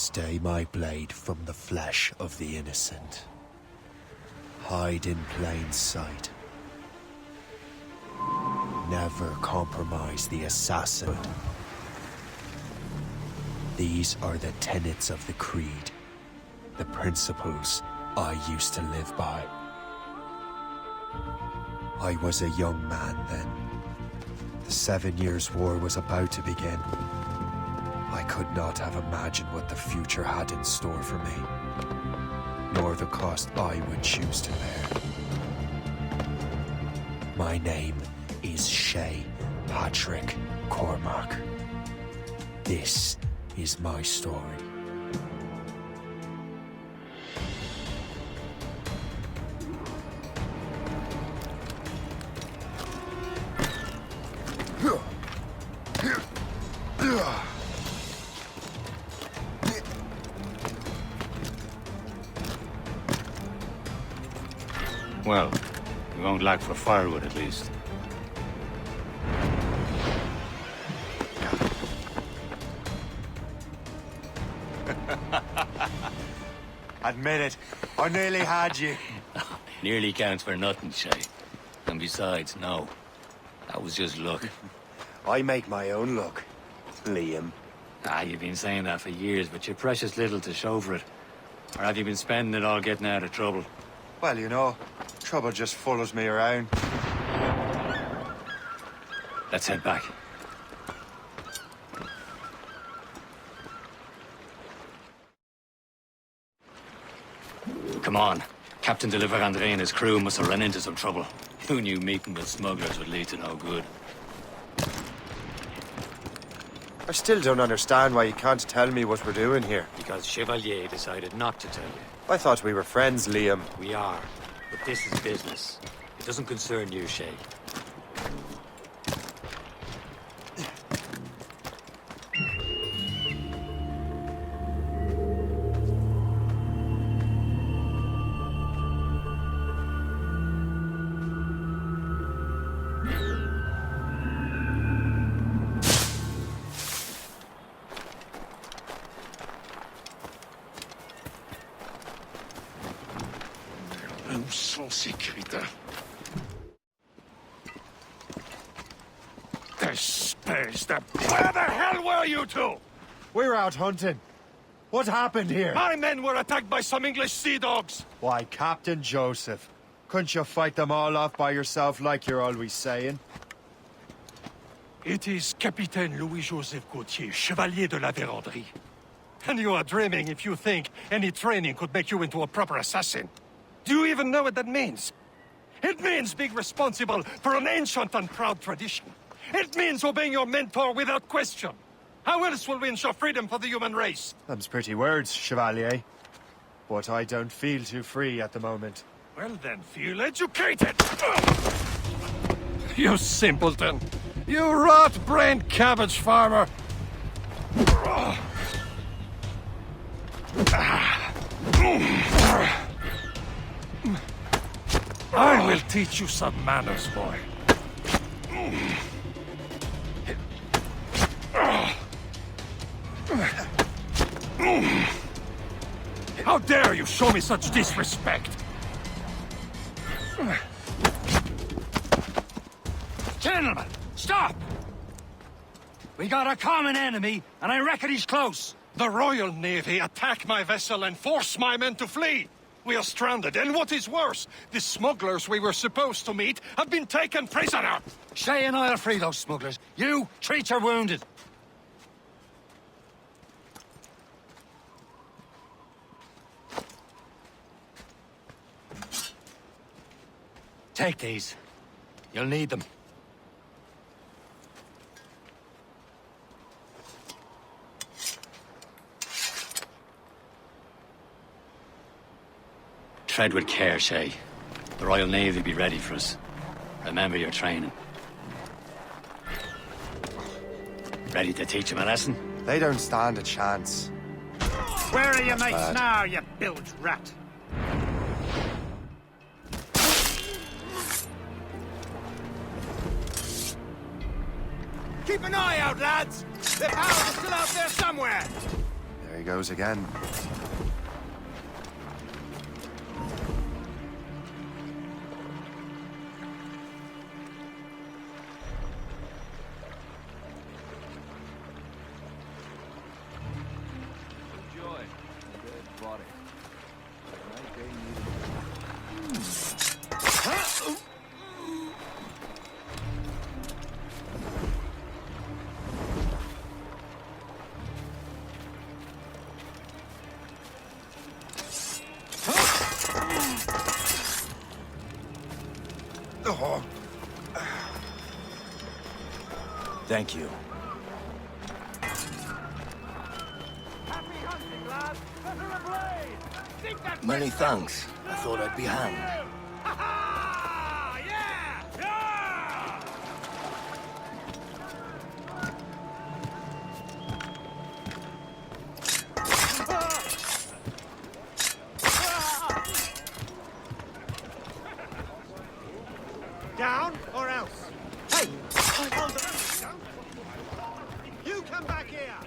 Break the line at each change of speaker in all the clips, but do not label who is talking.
Stay my blade from the flesh of the innocent. Hide in plain sight. Never compromise the assassin. These are the tenets of the creed, the principles I used to live by. I was a young man then. The 7 Years' War was about to begin. I could not have imagined what the future had in store for me, nor the cost I would choose to bear. My name is Shay Patrick Cormac. This is my story.
Well, we won't lack for firewood at least.
Admit it, I nearly had you.
Nearly counts for nothing, Shay. And besides, no. That was just luck.
I make my own luck, Liam.
You've been saying that for years, but you're precious little to show for it. Or have you been spending it all getting out of trouble?
Well, you know, trouble just follows me around.
Let's head back. Come on. Captain de Andre and his crew must have run into some trouble. Who knew meeting with smugglers would lead to no good?
I still don't understand why you can't tell me what we're doing here.
Because Chevalier decided not to tell you.
I thought we were friends, Liam.
We are. But this is business. It doesn't concern you, Shay.
Sans sécurité. Where the hell were you two?
We're out hunting. What happened here?
My men were attacked by some English sea dogs.
Why, Captain Joseph, couldn't you fight them all off by yourself like you're always saying?
It is Capitaine Louis-Joseph Gauthier, Chevalier de la Vérendrye. And you are dreaming if you think any training could make you into a proper assassin. Do you even know what that means? It means being responsible for an ancient and proud tradition. It means obeying your mentor without question. How else will we ensure freedom for the human race?
Them's pretty words, Chevalier. But I don't feel too free at the moment.
Well then, feel educated! You simpleton! You rot-brained cabbage farmer! I will teach you some manners, boy. How dare you show me such disrespect?
Gentlemen, stop! We got a common enemy, and I reckon he's close.
The Royal Navy attack my vessel and force my men to flee. We are stranded, and what is worse, the smugglers we were supposed to meet have been taken prisoner.
Shay and I'll free those smugglers. You, treat your wounded. Take these. You'll need them. Tread with care, Shay. The Royal Navy will be ready for us. Remember your training. Ready to teach them a lesson?
They don't stand a chance.
Where are your mates now, you bilge rat? Keep an eye out, lads! The hounds are still out there somewhere!
There he goes again.
Enjoy the dead body.
Thank you. Many thanks. I thought I'd be hanged.
Down or else? Hey! Hold on! You come back here!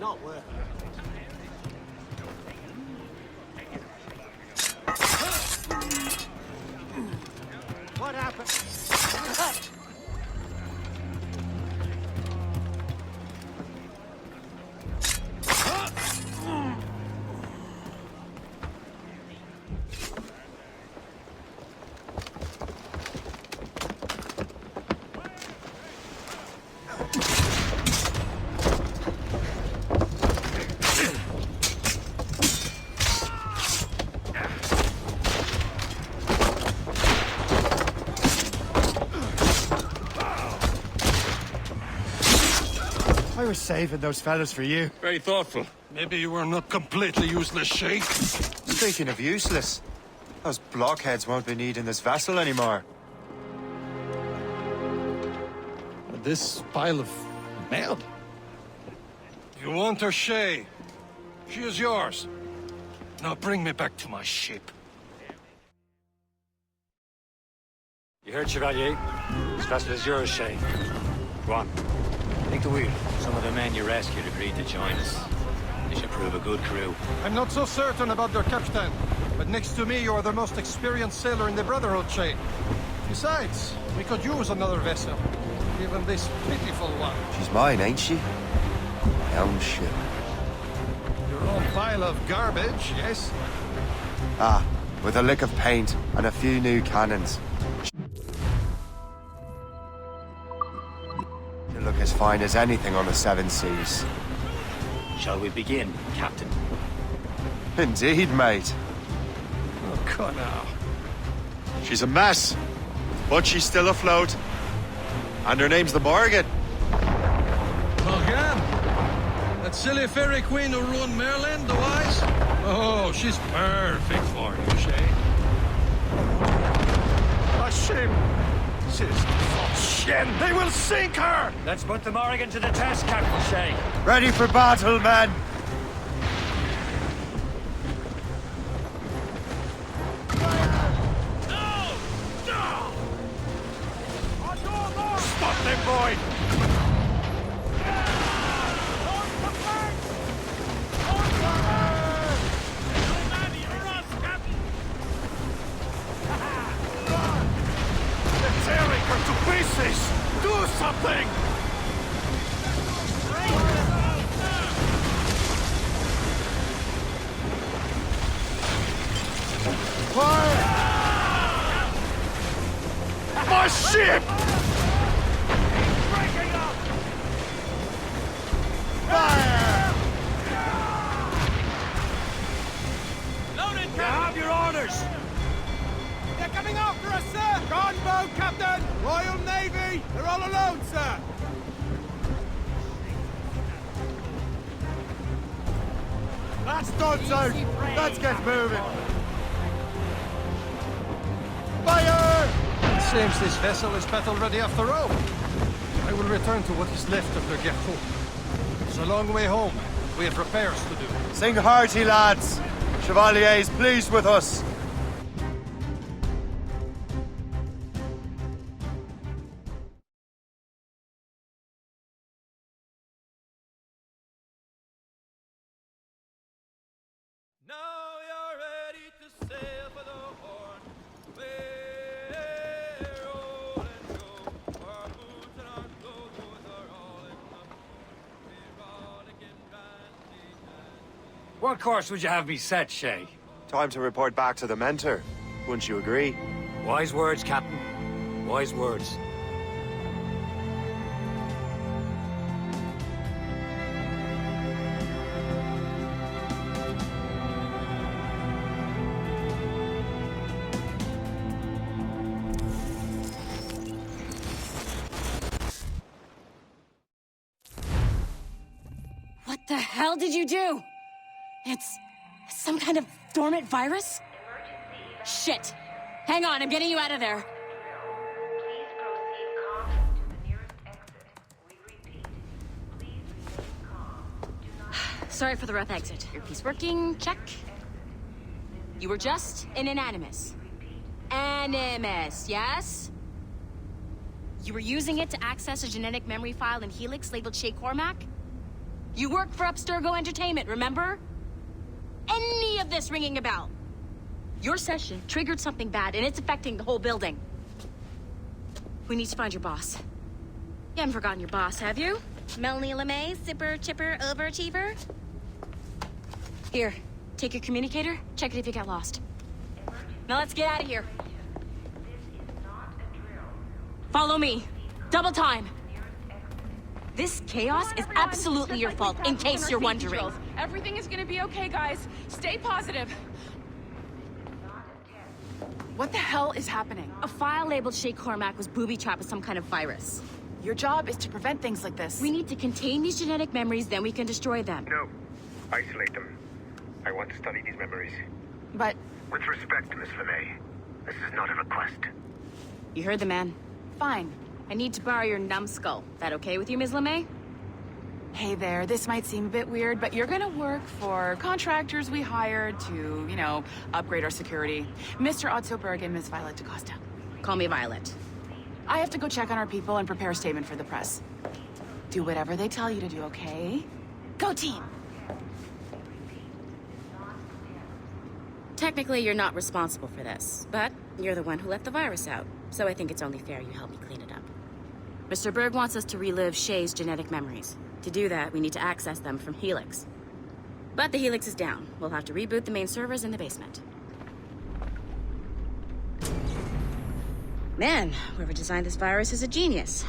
Not worth it. What happened?
I was saving those fellas for you.
Very thoughtful. Maybe you were not completely useless, Shay.
Speaking of useless, those blockheads won't be needing this vessel anymore.
This pile of mail? You want her, Shay? She is yours. Now bring me back to my ship.
You heard, Chevalier? This vessel is yours, Shay. Go on. Take the wheel. Some of the men you rescued agreed to join us. They should prove a good crew.
I'm not so certain about their captain, but next to me you are the most experienced sailor in the Brotherhood chain. Besides, we could use another vessel, even this pitiful one.
She's mine, ain't she? My own ship.
Your own pile of garbage, yes?
Ah, with a lick of paint and a few new cannons. You look as fine as anything on the Seven Seas.
Shall we begin, Captain?
Indeed, mate.
Oh, come now.
She's a mess, but she's still afloat. And her name's the Morgan.
Morgan? That silly fairy queen who ruined Merlin, the wise? Oh, she's perfect for you, Shay. A shame. Shin, they will sink her!
Let's put the Morrigan to the test, Captain Shay.
Ready for battle, men!
Stop them, boy! They're tearing her to pieces! Do something! My ship! Fire!
Loaded, you have your orders! They're coming after us, sir! Gunboat, Captain! Royal Navy! They're all alone, sir!
That's done, out! Let's get moving! Fire!
It seems this vessel is battle ready after all. I will return to what is left of the Gerfaut. It's a long way home. We have repairs to do.
Sing hearty, lads! Chevalier's pleased with us.
What course would you have me set, Shay?
Time to report back to the mentor. Wouldn't you agree?
Wise words, Captain. Wise words.
What the hell did you do? It's some kind of dormant virus? Shit. Hang on, I'm getting you out of there.
Please proceed calmly to the nearest exit. We repeat, please remain calm. Do not
Sorry for the rough exit. Earpiece working, check. You were just in an Animus. Animus, yes? You were using it to access a genetic memory file in Helix labeled Shay Cormac? You worked for Abstergo Entertainment, remember? Any of this ringing a bell? Your session triggered something bad, and it's affecting the whole building. We need to find your boss. You haven't forgotten your boss, have you? Melanie LeMay, zipper, chipper, overachiever? Here, take your communicator, check it if you get lost. Now let's get out of here.
This is not a drill.
Follow me. Double time. This chaos is
Everyone,
absolutely
just
your
like
fault,
we
in
practiced
case
our
you're
safety
wondering.
drills. Everything is gonna be okay, guys. Stay positive. What the hell is happening?
A file labeled Shay Cormac was booby-trapped with some kind of virus.
Your job is to prevent things like this.
We need to contain these genetic memories, then we can destroy them.
No. Isolate them. I want to study these memories.
But
With respect, Miss LeMay, this is not a request.
You heard the man.
fine.
I need to borrow your numbskull. That okay with you, Ms. LeMay?
Hey there, this might seem a bit weird, but you're gonna work for contractors we hired to, you know, upgrade our security. Mr. Otto Berg and Miss Violet DaCosta.
Call me Violet.
I have to go check on our people and prepare a statement for the press. Do whatever they tell you to do, okay? Go team!
Technically, you're not responsible for this, but you're the one who let the virus out, so I think it's only fair you help me clean it up. Mr. Berg wants us to relive Shay's genetic memories. To do that, we need to access them from Helix. But the Helix is down. We'll have to reboot the main servers in the basement. Man, whoever designed this virus is a genius.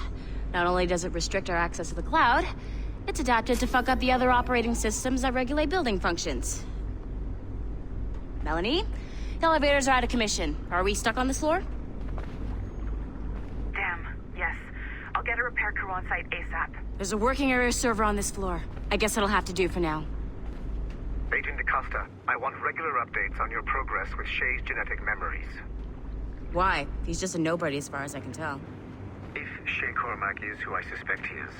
Not only does it restrict our access to the cloud, it's adapted to fuck up the other operating systems that regulate building functions. Melanie? The elevators are out of commission. Are we stuck on this floor?
Damn, yes. I'll get a repair crew on site ASAP.
There's a working area server on this floor. I guess that'll have to do for now.
Agent DaCosta, I want regular updates on your progress with Shay's genetic memories.
Why? He's just a nobody as far as I can tell.
If Shay Cormac is who I suspect he is,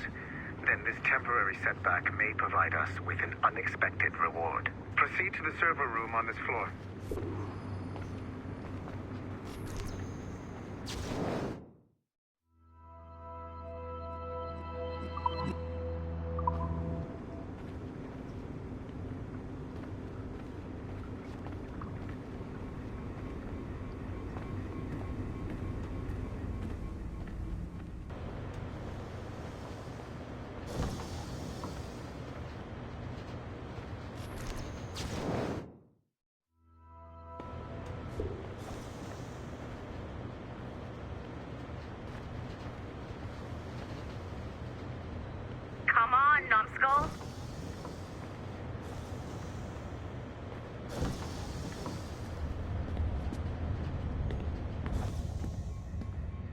then this temporary setback may provide us with an unexpected reward. Proceed to the server room on this floor.
Come on, numbskull.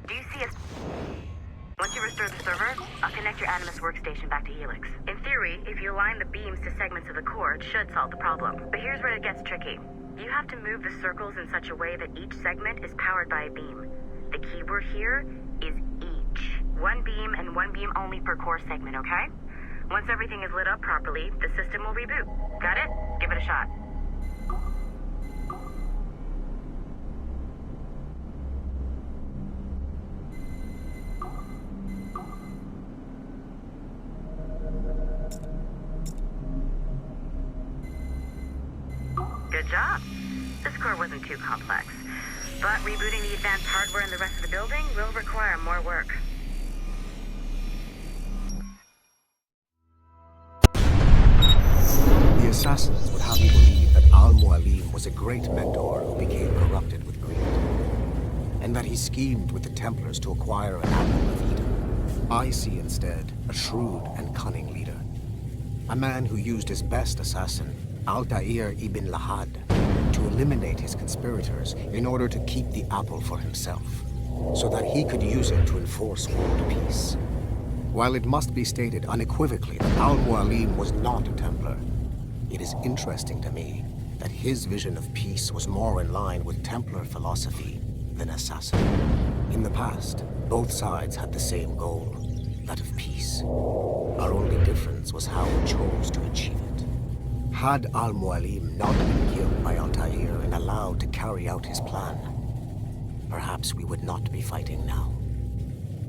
Do you see us? Once you restore the server, I'll connect your Animus workstation back to Helix. In theory, if you align the beams to segments of the core, it should solve the problem. But here's where it gets tricky. You have to move the circles in such a way that each segment is powered by a beam. The keyword here is each. One beam and one beam only per core segment, okay? Once everything is lit up properly, the system will reboot. Got it? Give it a shot. Good job. This core wasn't too complex. But rebooting the advanced hardware in the rest of the building will require more work.
The
assassins would have you believe that Al-Mualim was a great mentor who became corrupted with greed, and that he schemed with the Templars to acquire an apple of Eden. I see instead a shrewd and cunning leader, a man who used his best assassin, Altair ibn Lahad, to eliminate his conspirators in order to keep the apple for himself, so that he could use it to enforce world peace. While it must be stated unequivocally that Al-Mualim was not a Templar, it is interesting to me that his vision of peace was more in line with Templar philosophy than assassin. In the past, both sides had the same goal, that of peace. Our only difference was how we chose to achieve it. Had Al-Mualim not been killed by Altair and allowed to carry out his plan, perhaps we would not be fighting now.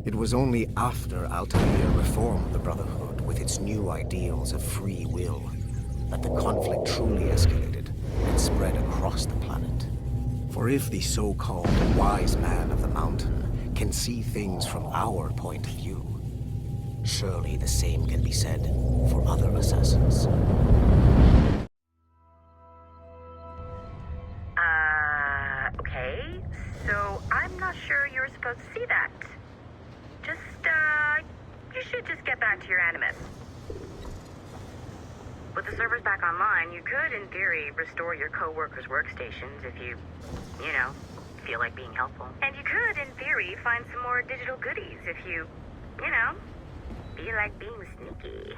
It was only after Altair reformed the Brotherhood with its new ideals of free will that the conflict truly escalated and spread across the planet. For if the so-called wise man of the mountain can see things from our point of view, surely the same can be said for other assassins.
Okay. So I'm not sure you were supposed to see that. You should just get back to your Animus. With the servers back online, you could, in theory, restore your co-workers' workstations if you feel like being helpful. And you could, in theory, find some more digital goodies if you feel like being sneaky.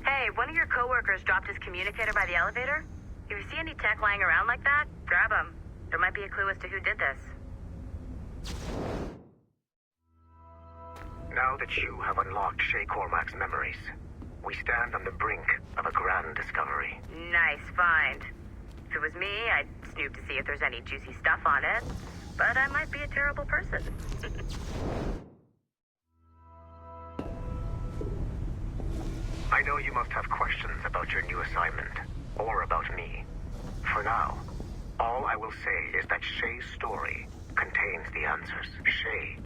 Hey, one of your co-workers dropped his communicator by the elevator. If you see any tech lying around like that, grab him. There might be a clue as to who did this.
Now that you have unlocked Shay Cormac's memories, we stand on the brink of a grand discovery.
Nice find. If it was me, I'd snoop to see if there's any juicy stuff on it. But I might be a terrible person.
I know you must have questions about your new assignment, or about me. For now, all I will say is that Shay's story contains the answers. Shay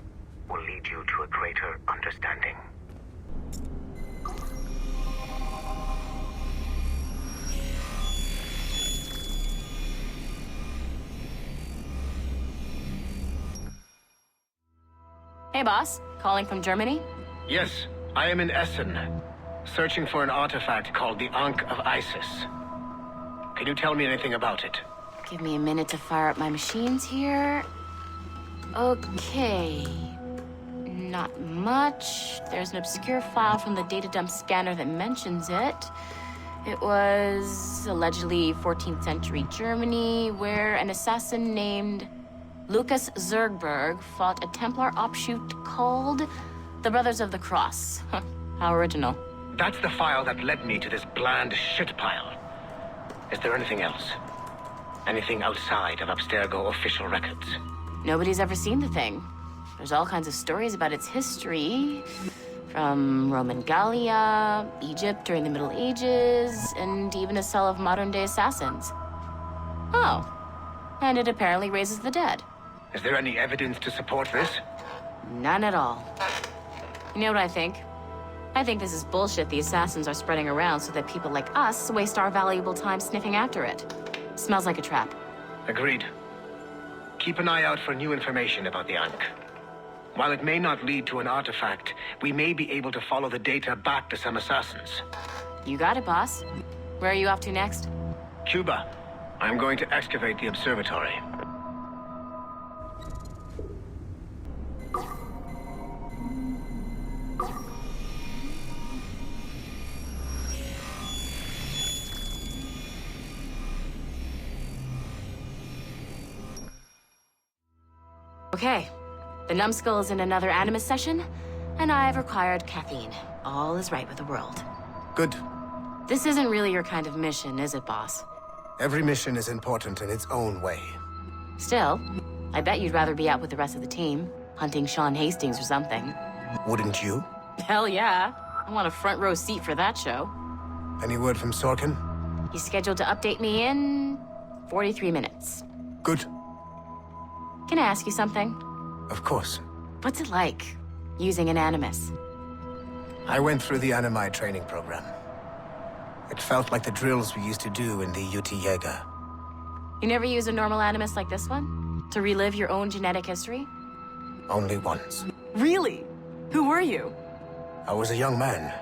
will lead you to a greater understanding.
Hey, boss. Calling from Germany?
Yes, I am in Essen, searching for an artifact called the Ankh of Isis. Can you tell me anything about it?
Give me a minute to fire up my machines here. Okay. Not much. There's an obscure file from the data dump scanner that mentions it. It was allegedly 14th century Germany, where an assassin named Lucas Zergberg fought a Templar offshoot called the Brothers of the Cross. How original.
That's the file that led me to this bland shit pile. Is there anything else? Anything outside of Abstergo official records?
Nobody's ever seen the thing. There's all kinds of stories about its history, from Roman Gallia, Egypt during the Middle Ages, and even a cell of modern-day assassins. Oh, and it apparently raises the dead.
Is there any evidence to support this?
None at all. You know what I think? I think this is bullshit the assassins are spreading around so that people like us waste our valuable time sniffing after it. Smells like a trap.
Agreed. Keep an eye out for new information about the Ankh. While it may not lead to an artifact, we may be able to follow the data back to some assassins.
You got it, boss. Where are you off to next?
Cuba. I'm going to excavate the observatory.
Okay. The numbskull is in another Animus session, and I've required caffeine. All is right with the world.
Good.
This isn't really your kind of mission, is it, boss?
Every mission is important in its own way.
Still, I bet you'd rather be out with the rest of the team, hunting Sean Hastings or something.
Wouldn't you?
Hell yeah. I want a front row seat for that show.
Any word from Sorkin?
He's scheduled to update me in 43 minutes.
Good.
Can I ask you something?
Of course.
What's it like, using an Animus?
I went through the Animai training program. It felt like the drills we used to do in the UT Jaeger.
You never use a normal animus like this one? To relive your own genetic history?
Only once.
Really? Who were you?
I was a young man.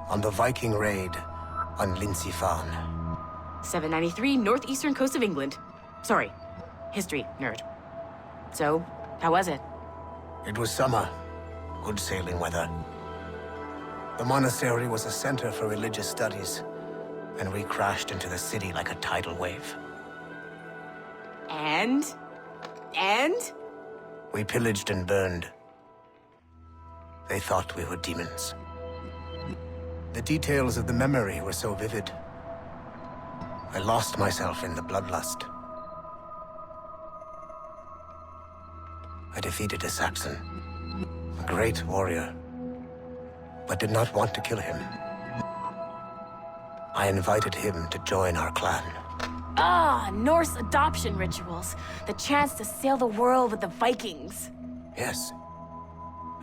On the Viking raid on Lindsey Farn.
793, northeastern coast of England. Sorry, history nerd. So, how was it?
It was summer. Good sailing weather. The monastery was a center for religious studies, and we crashed into the city like a tidal wave.
And?
We pillaged and burned. They thought we were demons. The details of the memory were so vivid. I lost myself in the bloodlust. I defeated a Saxon, a great warrior, but did not want to kill him. I invited him to join our clan.
Ah, Norse adoption rituals. The chance to sail the world with the Vikings.
Yes.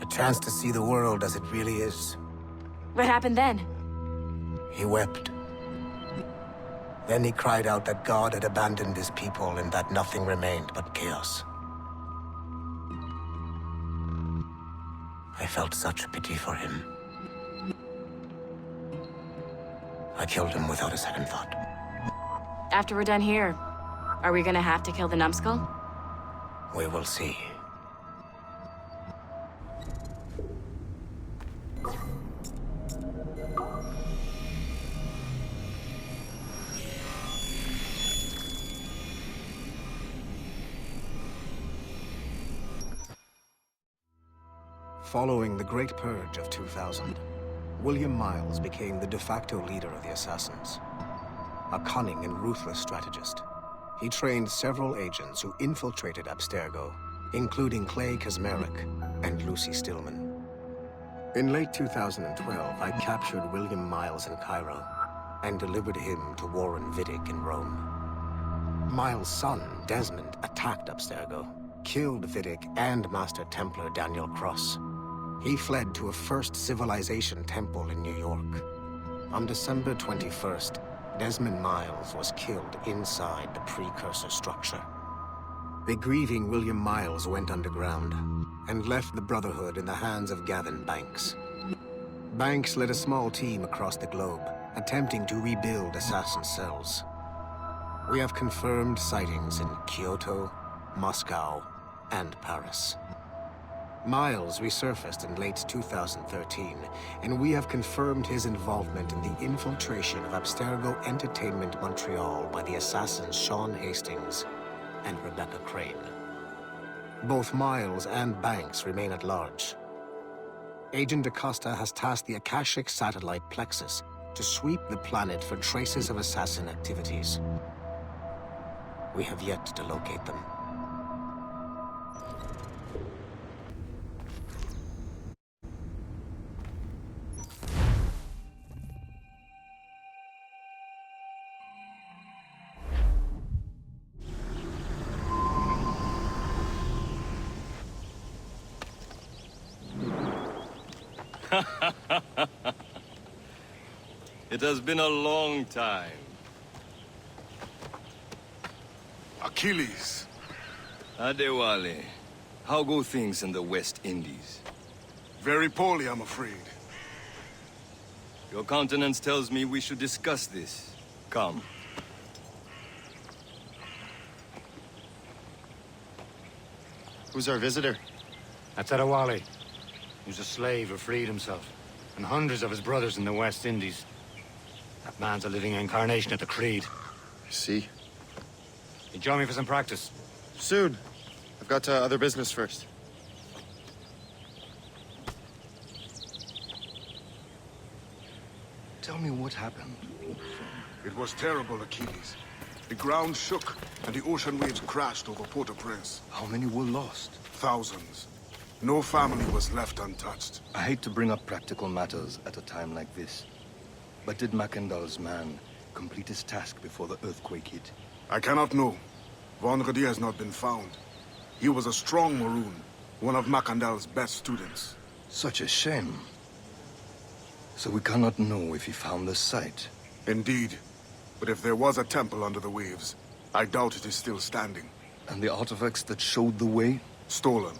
A chance to see the world as it really is.
What happened then?
He wept. Then he cried out that God had abandoned his people and that nothing remained but chaos. I felt such pity for him. I killed him without a second thought.
After we're done here, are we gonna have to kill the numbskull?
We will see. Following the Great Purge of 2000, William Miles became the de facto leader of the Assassins. A cunning and ruthless strategist, he trained several agents who infiltrated Abstergo, including Clay Kazmarek and Lucy Stillman. In late 2012, I captured William Miles in Cairo and delivered him to Warren Vidic in Rome. Miles' son, Desmond, attacked Abstergo, killed Vidic and Master Templar Daniel Cross. He fled to a First Civilization temple in New York. On December 21st, Desmond Miles was killed inside the precursor structure. The grieving William Miles went underground and left the Brotherhood in the hands of Gavin Banks. Banks led a small team across the globe, attempting to rebuild assassin cells. We have confirmed sightings in Kyoto, Moscow, and Paris. Miles resurfaced in late 2013, and we have confirmed his involvement in the infiltration of Abstergo Entertainment Montreal by the assassins Sean Hastings and Rebecca Crane. Both Miles and Banks remain at large. Agent DaCosta has tasked the Akashic satellite Plexus to sweep the planet for traces of assassin activities. We have yet to locate them.
It has been a long time.
Achilles.
Adewale, how go things in the West Indies?
Very poorly, I'm afraid.
Your countenance tells me we should discuss this. Come.
Who's our visitor?
That's Adewale. He was a slave who freed himself, and hundreds of his brothers in the West Indies. That man's a living incarnation of the Creed.
I see.
You join me for some practice?
Soon. I've got other business first.
Tell me what happened.
It was terrible, Achilles. The ground shook, and the ocean waves crashed over Port-au-Prince.
How many were lost?
Thousands. No family was left untouched.
I hate to bring up practical matters at a time like this. But did Mackandal's man complete his task before the earthquake hit?
I cannot know. Vonredi has not been found. He was a strong Maroon, one of Mackandal's best students.
Such a shame. So we cannot know if he found the site.
Indeed. But if there was a temple under the waves, I doubt it is still standing.
And the artifacts that showed the way?
Stolen.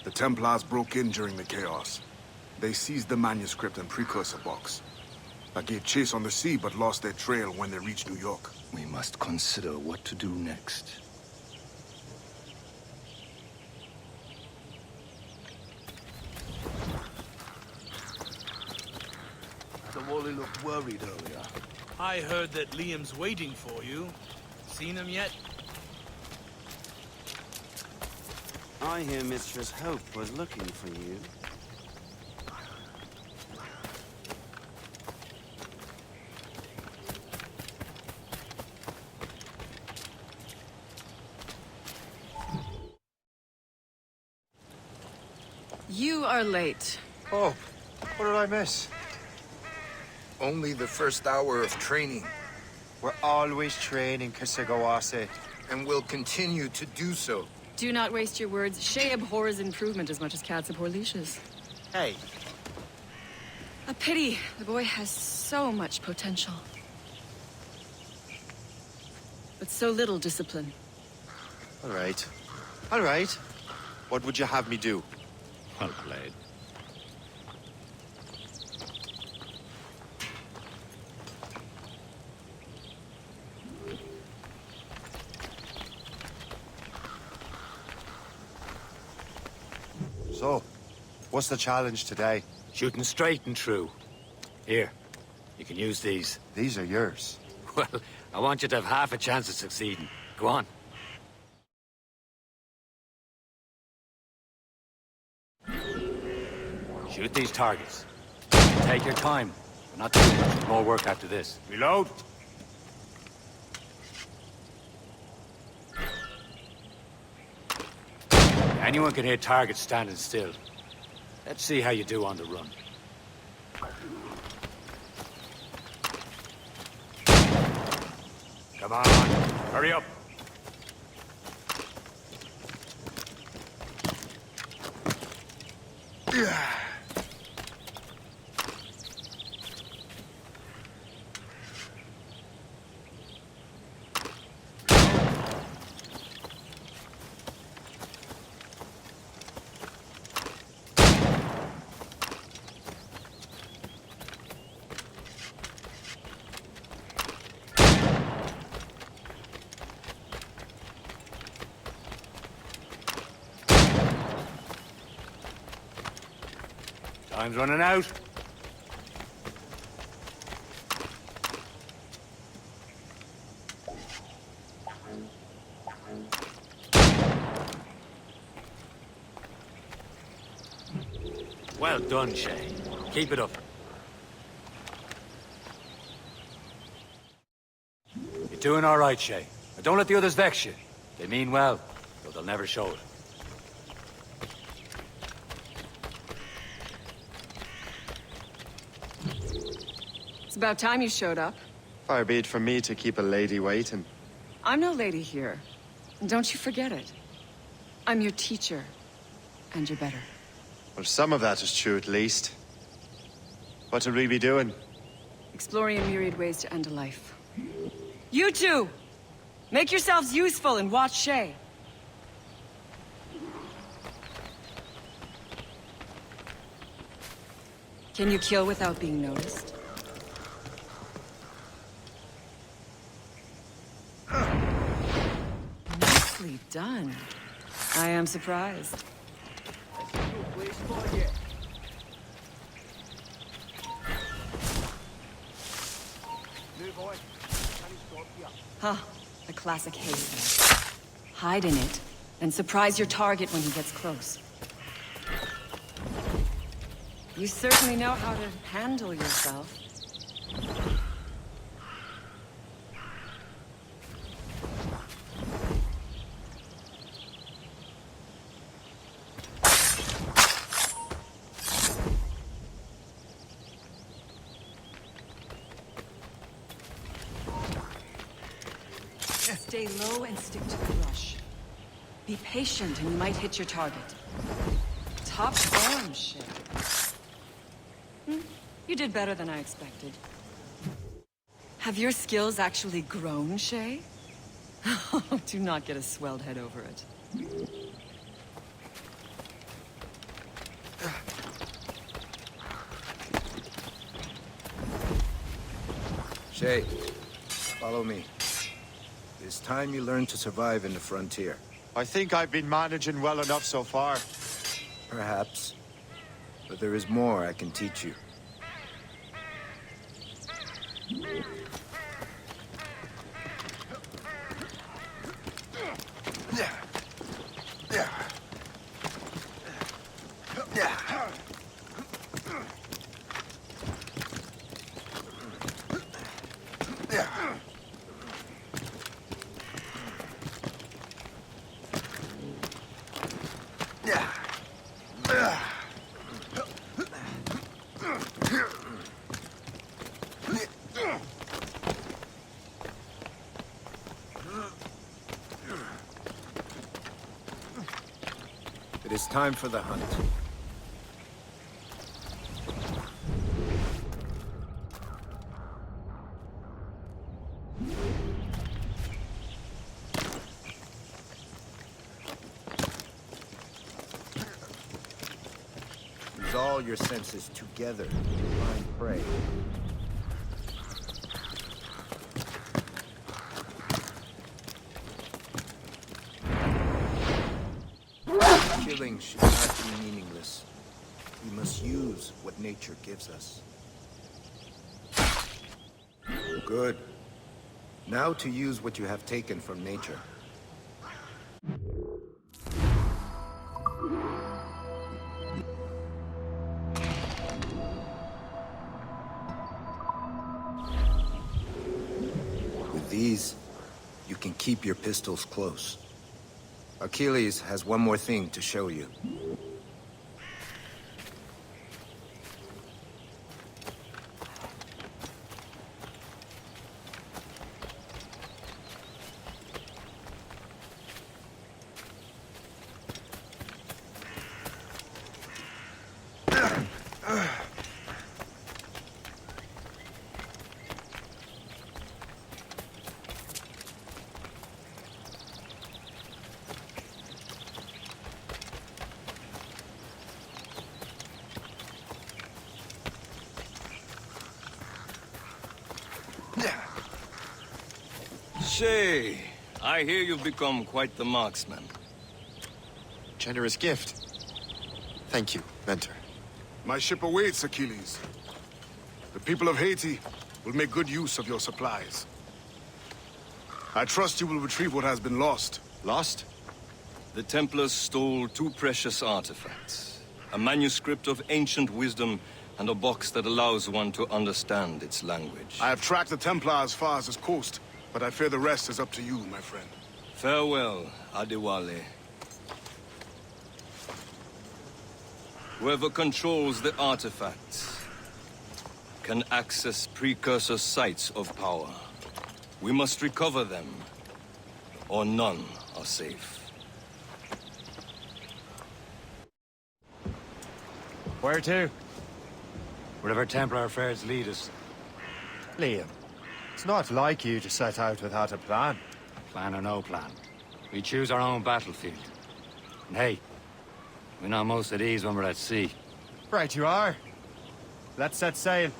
The Templars broke in during the chaos. They seized the manuscript and precursor box. I gave chase on the sea, but lost their trail when they reached New York.
We must consider what to do next.
The Wally looked worried earlier.
I heard that Liam's waiting for you. Seen him yet?
I hear Mistress Hope was looking for you.
You are late.
Oh, what did I miss?
Only the first hour of training.
We're always training, Kasagawase.
And will continue to do so.
Do not waste your words. Shay abhors improvement as much as cats abhor leashes.
Hey.
A pity. The boy has so much potential. But so little discipline.
All right. All right. What would you have me do?
Well played.
So, what's the challenge today?
Shooting straight and true. Here, you can use these.
These are yours.
Well, I want you to have half a chance of succeeding. Go on. Shoot these targets. Take your time. We're not doing much more work after this. Reload. Anyone can hit targets standing still. Let's see how you do on the run. Come on, hurry up. Time's running out. Well done, Shay. Keep it up. You're doing all right, Shay. Now don't let the others vex you. They mean well, though they'll never show it.
It's about time you showed up.
Far be it from me to keep a lady waiting.
I'm no lady here. And don't you forget it. I'm your teacher. And you're better.
Well, some of that is true at least. What would we be doing?
Exploring a myriad ways to end a life. You two! Make yourselves useful and watch Shay. Can you kill without being noticed? Nicely done. I am surprised. Huh, a classic haze. Hide in it, and surprise your target when he gets close. You certainly know how to handle yourself. Stay low and stick to the brush. Be patient and you might hit your target. Top form, shit. You did better than I expected. Have your skills actually grown, Shay? Do not get a swelled head over it.
Shay, follow me. It's time you learn to survive in the frontier.
I think I've been managing well enough so far.
Perhaps. But there is more I can teach you. It is time for the hunt. Use all your senses together to find prey. Killing should not be meaningless. We must use what nature gives us. Good. Now to use what you have taken from nature. With these, you can keep your pistols close. Achilles has one more thing to show you.
Shay, I hear you've become quite the marksman.
Generous gift. Thank you, Mentor.
My ship awaits, Achilles. The people of Haiti will make good use of your supplies. I trust you will retrieve what has been lost.
Lost? The Templars stole 2 precious artifacts. A manuscript of ancient wisdom and a box that allows one to understand its language.
I have tracked the Templar as far as this coast, but I fear the rest is up to you, my friend.
Farewell, Adewale. Whoever controls the artifacts can access precursor sites of power. We must recover them, or none are safe.
Where to? Wherever Templar affairs lead us.
Liam, it's not like you to set out without a plan.
Plan or no plan. We choose our own battlefield. And hey, we know most of these when we're at sea.
Right you are. Let's set sail.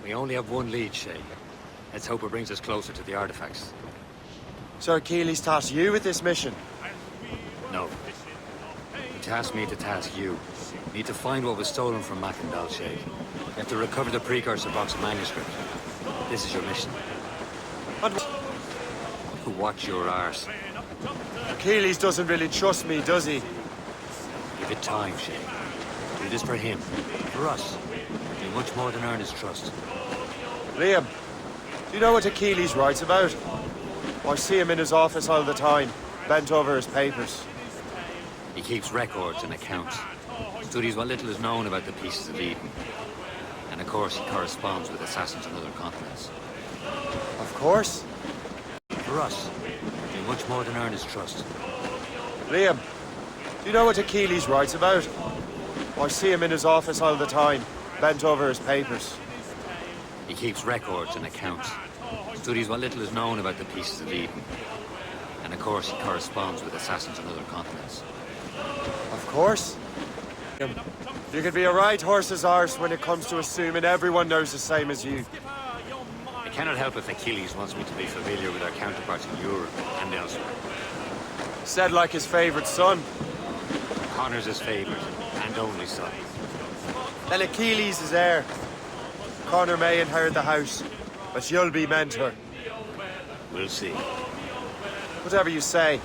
We only have one lead, Shay. Let's hope it brings us closer to the artifacts.
So Achilles tasked you with this mission?
No. He tasked me to task you. We need to find what was stolen from Mackandal, Shay. We have to recover the precursor box of manuscript. This is your mission. Watch your arse.
Achilles doesn't really trust me, does he?
Give it time, Shay. Do this for him. For us. Do much more than earn his trust.
Liam, do you know what Achilles writes about? I see him in his office all the time, bent over his papers.
He keeps records and accounts. Studies what little is known about the pieces of Eden. And of course, he corresponds with assassins on other continents.
Of course.
For us, do much more than earn his trust.
Liam, do you know what Achilles writes about? I see him in his office all the time, bent over his papers.
He keeps records and accounts. Studies what little is known about the Pieces of Eden. And of course, he corresponds with assassins on other continents.
Of course. You could be a right horse's arse when it comes to assuming everyone knows the same as you.
I cannot help if Achilles wants me to be familiar with our counterparts in Europe and elsewhere.
Said like his favorite son.
Connor's his favorite and only son.
Then Achilles is heir. Connor may inherit the house, but you'll be mentor.
We'll see.
Whatever you say,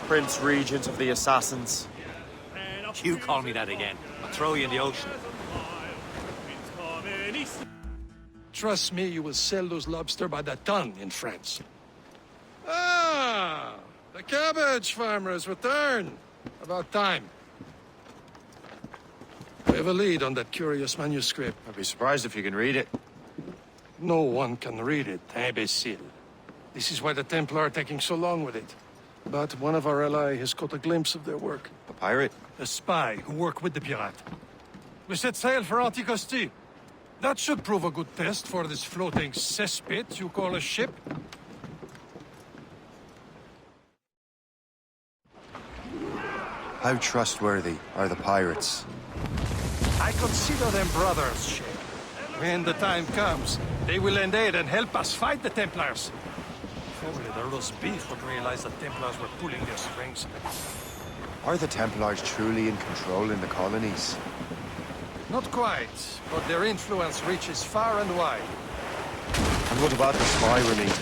Prince Regent of the Assassins.
You call me that again, I'll throw you in the ocean.
Trust me, you will sell those lobster by the ton in France. Ah, the cabbage farmer has returned. About time. We have a lead on that curious manuscript.
I'd be surprised if you can read it.
No one can read it, imbecile. This is why the Templar are taking so long with it. But one of our allies has caught a glimpse of their work.
A pirate?
A spy who worked with the pirate. We set sail for Anticosti. That should prove a good test for this floating cesspit you call a ship.
How trustworthy are the pirates?
I consider them brothers, Shay. When the time comes, they will lend aid and help us fight the Templars. If only the roast beef would realize the Templars were pulling their strings.
Are the Templars truly in control in the colonies?
Not quite, but their influence reaches far and wide.
And what about the spy remit?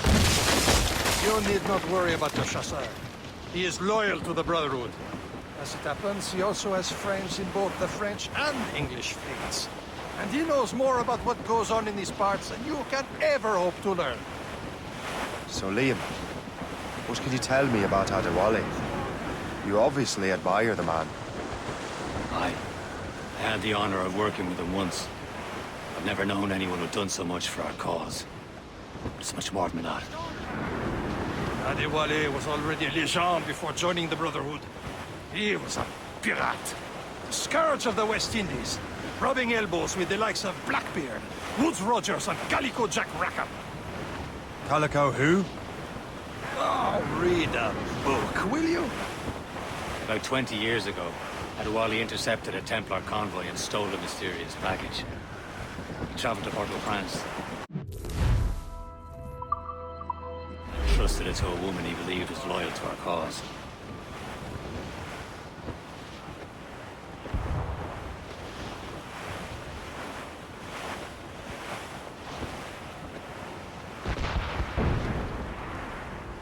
You need not worry about the Chasseur. He is loyal to the Brotherhood. As it happens, he also has friends in both the French and English fleets. And he knows more about what goes on in these parts than you can ever hope to learn.
So, Liam, what can you tell me about Adewale? You obviously admire the man.
I had the honor of working with him once. I've never known anyone who'd done so much for our cause. It's much more than that.
Adewale was already a legend before joining the Brotherhood. He was a pirate. The scourge of the West Indies. Rubbing elbows with the likes of Blackbeard, Woodes Rogers, and Calico Jack Rackham.
Calico who?
Oh, read a book, will you?
About 20 years ago, Adewale intercepted a Templar convoy and stole a mysterious package. He traveled to Port-au-Prince. Trusted it to a woman he believed was loyal to our cause.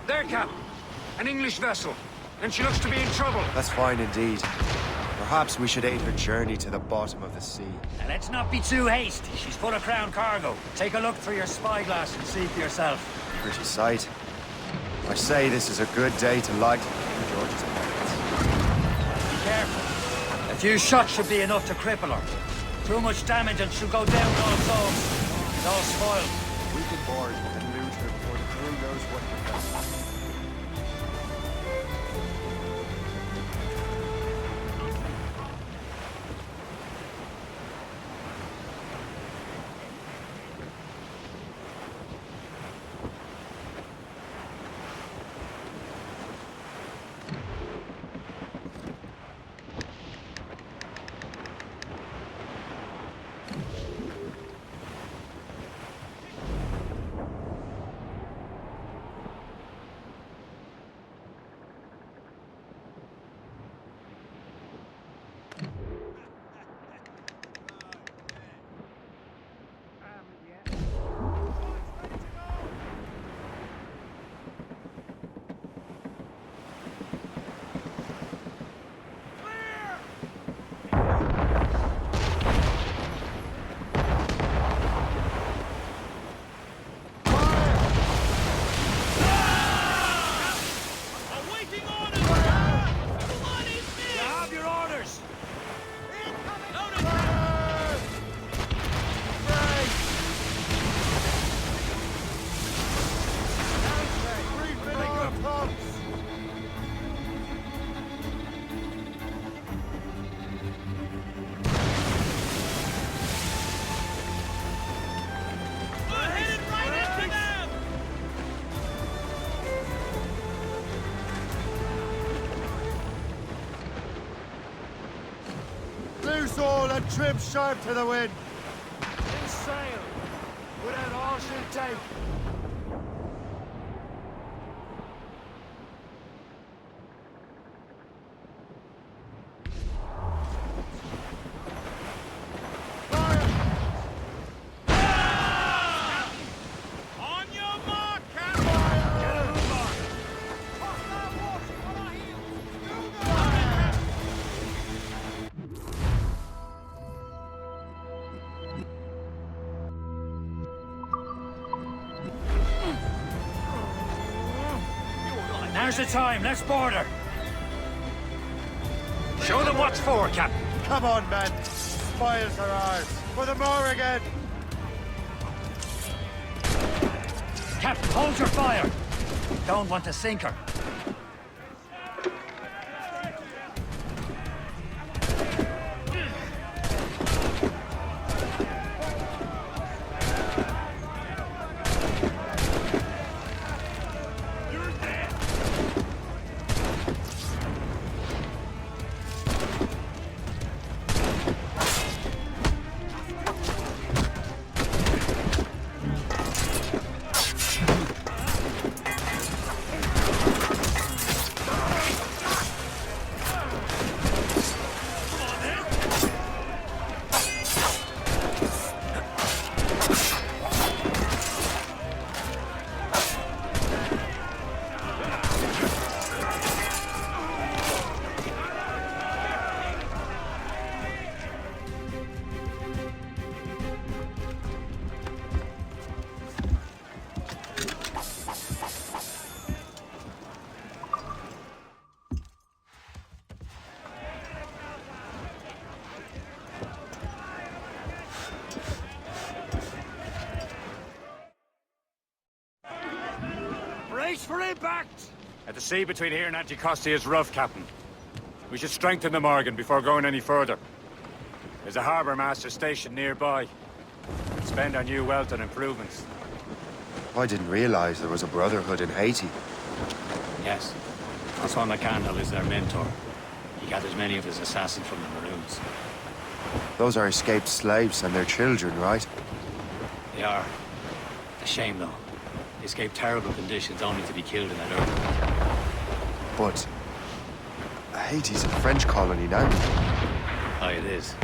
There, Cap. An English vessel. And she looks to be in trouble.
That's fine indeed. Perhaps we should aid her journey to the bottom of the sea.
Now, let's not be too hasty. She's full of crown cargo. Take a look through your spyglass and see for yourself.
Pretty sight. I say this is a good day to light King George's pirates.
Be careful. A few shots should be enough to cripple her. Too much damage and she'll go down all souls. It's all spoiled.
We can board and loot her before the crew knows what we've done. all and trim sharp to the wind.
This sail, without all she'll take.
Now's the time, let's board her. Show them what's for, Captain.
Come on, men. Spoils are ours. For the Morrigan.
Captain, hold your fire. Don't want to sink her.
Brace for impact!
At the sea between here and Anticosti is rough, Captain. We should strengthen the Morgan before going any further. There's a harbour master stationed nearby. Spend our new wealth on improvements.
I didn't realize there was a brotherhood in Haiti.
Yes. Francois McCandle is their mentor. He gathers many of his assassins from the Maroons.
Those are escaped slaves and their children, right?
They are. A shame, though. They escaped terrible conditions only to be killed in that earthquake.
But Haiti's a French colony now.
Aye, it is.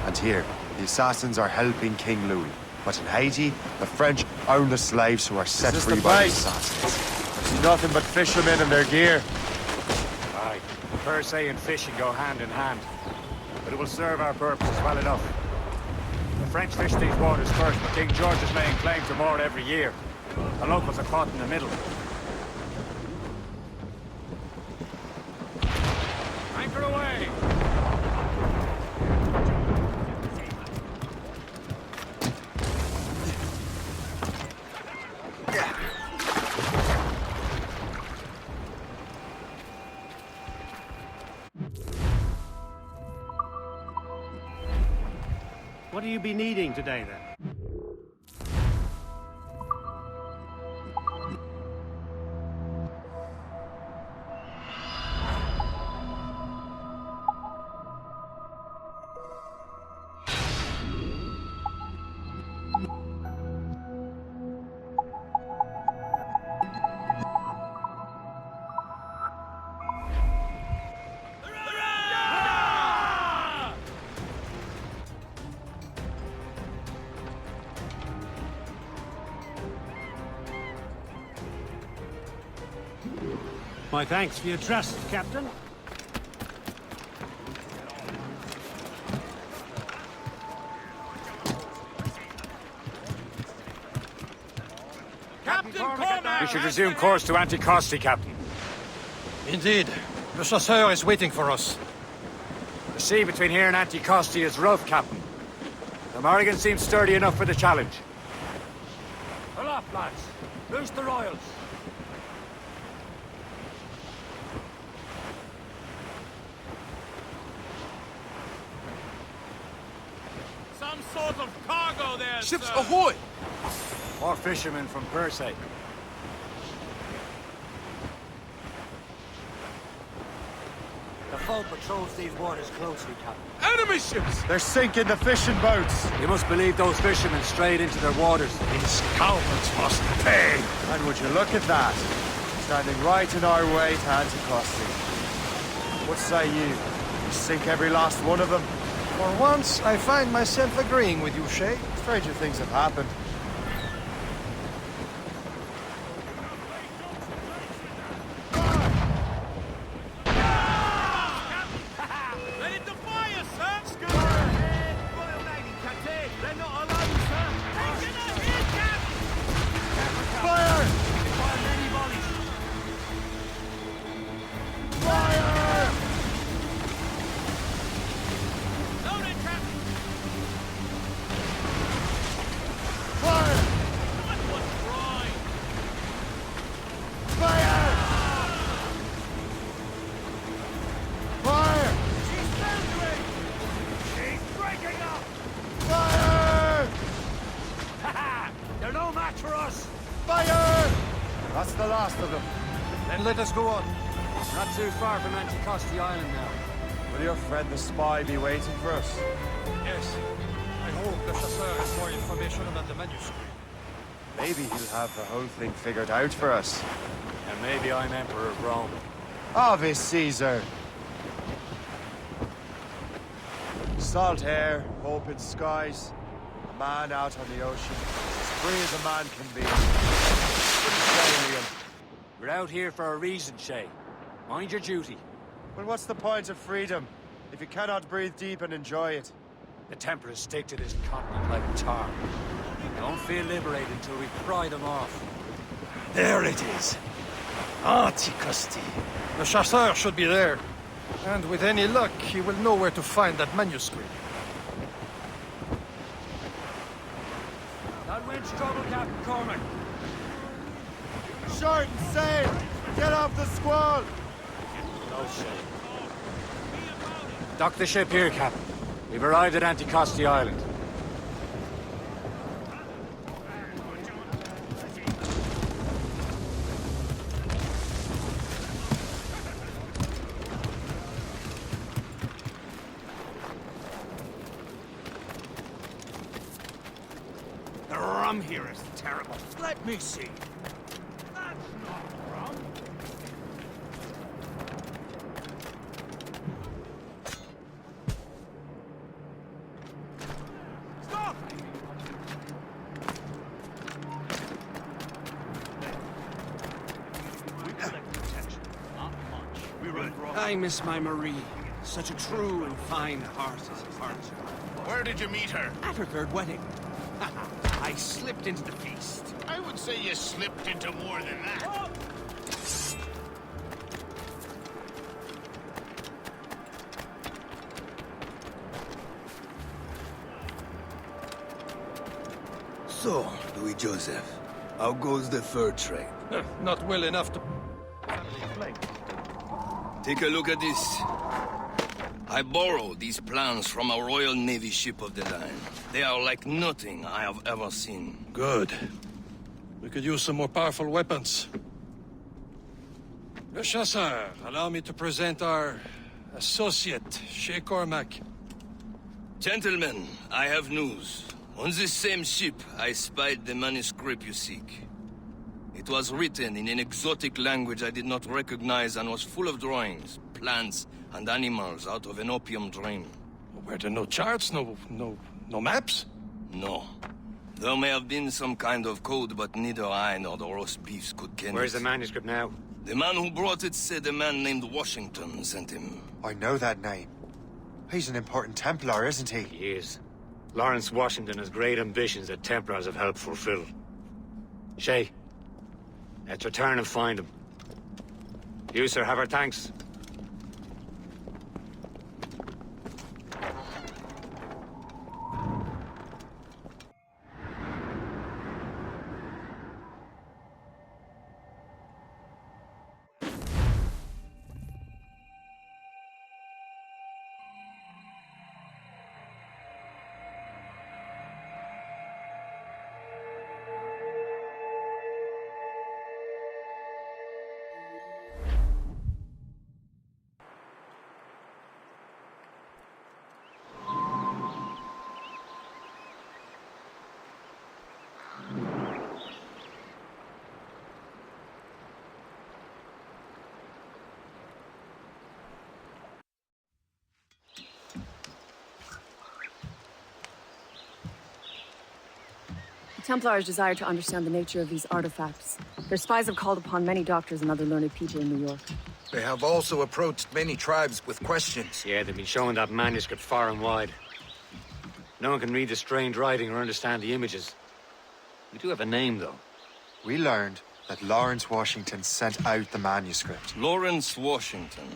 And here, the assassins are helping King Louis. But in Haiti, the French own the slaves who are set free by the assassins.
I see nothing but fishermen and their gear.
Aye. Per se and fishing go hand in hand. But it will serve our purposes well enough. The French fish these waters first, but King George is laying claim to more every year. The locals are caught in the middle.
Anchor away!
What do you be needing today, then? My thanks for your trust, Captain.
We should resume course to Anticosti, Captain.
Indeed. Le Chasseur is waiting for us.
The sea between here and Anticosti is rough, Captain. The Morrigan seems sturdy enough for the challenge.
Pull up, lads. Loose the royals.
Some sort of cargo there,
Ships
sir.
ahoy!
More fishermen from Persay. The foe patrols these waters closely, Captain.
Enemy ships!
They're sinking the fishing boats!
You must believe those fishermen strayed into their waters.
These scoundrels must pay!
And would you look at that? Standing right in our way to Anticosti. What say you? We sink every last one of them?
For once, I find myself agreeing with you, Shay.
Stranger things have happened.
Ready to fire, sir! Go ahead! Royal Navy, Captain! They're not alone, sir! Taking a hit, Captain!
Fire!
Fire many volleys!
Fire!
Loaded, Captain!
Fire!
What was right?
Fire! Fire!
She's foundering! She's breaking up!
Fire!
Ha! They're no match for us!
Fire! That's the last of them.
Then let us go on.
We're not too far from Anticosti Island now.
Will your friend the spy be waiting for us?
Yes. I hope the Chasseur has more information about the manuscript.
Maybe he'll have the whole thing figured out for us.
And maybe I'm Emperor of Rome.
Ave Caesar! Salt air, open skies, a man out on the ocean, as free as a man can be. Pretty alien.
We're out here for a reason, Shay. Mind your duty.
Well, what's the point of freedom if you cannot breathe deep and enjoy it?
The Templars stick to this continent like tar. Don't feel liberated until we pry them off.
There it is. Anticosti. The Chasseur should be there. And with any luck, he will know where to find that manuscript.
That wind's trouble, Captain Cormac.
Short and sail! Get off the squall!
No, Shay. Dock the ship here, Captain. We've arrived at Anticosti Island.
The rum here is terrible. Let me see. That's not rum. Stop! I miss my Marie. Such a true and fine-hearted partner.
Where did you meet her?
At her third wedding. I slipped into the feast.
I would say you slipped into more than that.
So, Louis Joseph, how goes the fur trade?
Not well enough to...
Take a look at this. I borrowed these plans from a Royal Navy ship of the line. They are like nothing I have ever seen.
Good. We could use some more powerful weapons. Le Chasseur, allow me to present our associate, Shay Cormac.
Gentlemen, I have news. On this same ship, I spied the manuscript you seek. It was written in an exotic language I did not recognize and was full of drawings, plants, and animals out of an opium dream.
Were there no charts, no maps?
No. There may have been some kind of code, but neither I nor the roast beefs could ken
Where's
it.
the manuscript now?
The man who brought it said a man named Washington sent him.
I know that name. He's an important Templar, isn't he?
He is. Lawrence Washington has great ambitions that Templars have helped fulfill. Shay, let's return and find him. You, sir, have our thanks.
Templars desire to understand the nature of these artifacts. Their spies have called upon many doctors and other learned people in New York.
They have also approached many tribes with questions.
Yeah, they've been showing that manuscript far and wide. No one can read the strange writing or understand the images. We do have a name, though.
We learned that Lawrence Washington sent out the manuscript.
Lawrence Washington.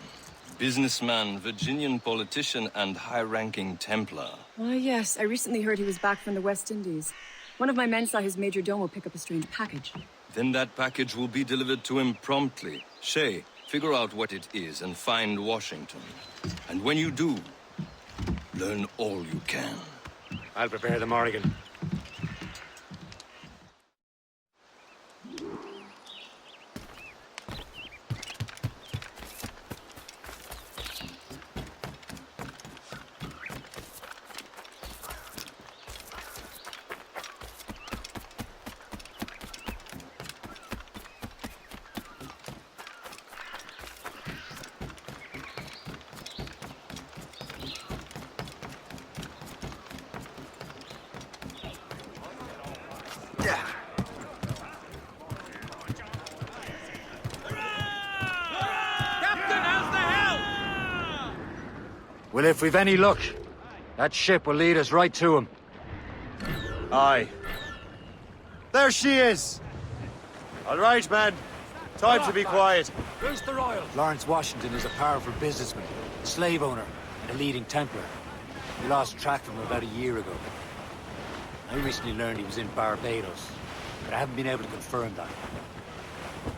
Businessman, Virginian politician, and high-ranking Templar.
Ah, yes. I recently heard he was back from the West Indies. One of my men saw his major domo pick up a strange package.
Then that package will be delivered to him promptly. Shay, figure out what it is and find Washington. And when you do, learn all you can.
I'll prepare the Morrigan. Well, if we've any luck, that ship will lead us right to him.
Aye. There she is! All right, men. Time to be quiet.
Who's the Royal? Lawrence Washington is a powerful businessman, a slave owner, and a leading Templar. We lost track of him about a year ago. I recently learned he was in Barbados, but I haven't been able to confirm that.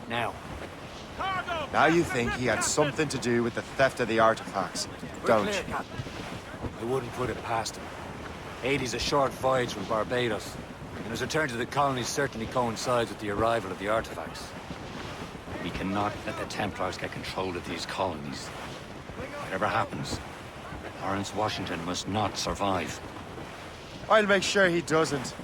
Now you think he had something to do with the theft of the artifacts, don't you?
Captain. I wouldn't put it past him. Haiti's a short voyage from Barbados, and his return to the colonies certainly coincides with the arrival of the artifacts. We cannot let the Templars get control of these colonies. Whatever happens, Lawrence Washington must not survive.
I'll make sure he doesn't.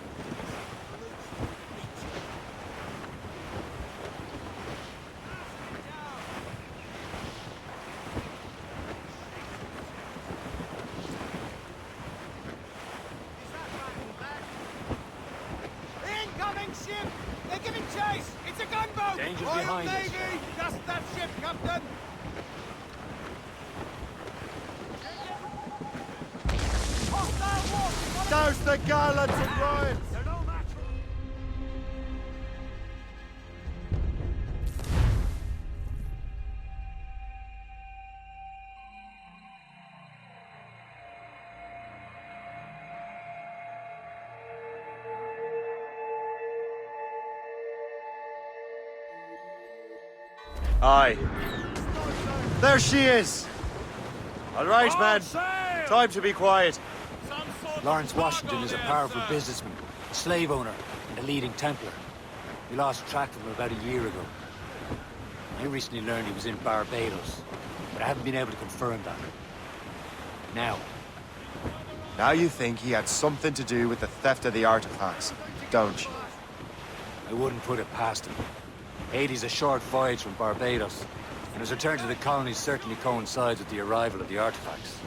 Incoming ship! They're giving chase! It's a gunboat!
Danger's
Royal
behind us.
Navy! Just that ship, Captain!
Douse the gallants and royals! Aye. There she is! All right, men. Time to be quiet.
Lawrence Washington is a powerful businessman, a slave owner, and a leading Templar. We lost track of him about a year ago. I recently learned he was in Barbados, but I haven't been able to confirm that.
Now you think he had something to do with the theft of the artifacts, don't you?
I wouldn't put it past him. Haiti's a short voyage from Barbados, and his return to the colonies certainly coincides with the arrival of the artifacts.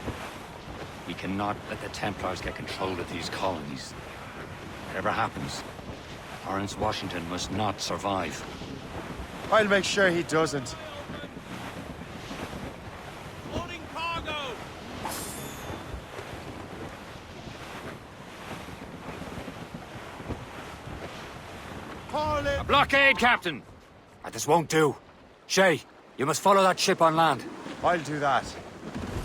We cannot let the Templars get control of these colonies. Whatever happens, Lawrence Washington must not survive.
I'll make sure he doesn't.
Loading cargo!
Call it!
A blockade, Captain! This won't do. Shay, you must follow that ship on land.
I'll do that.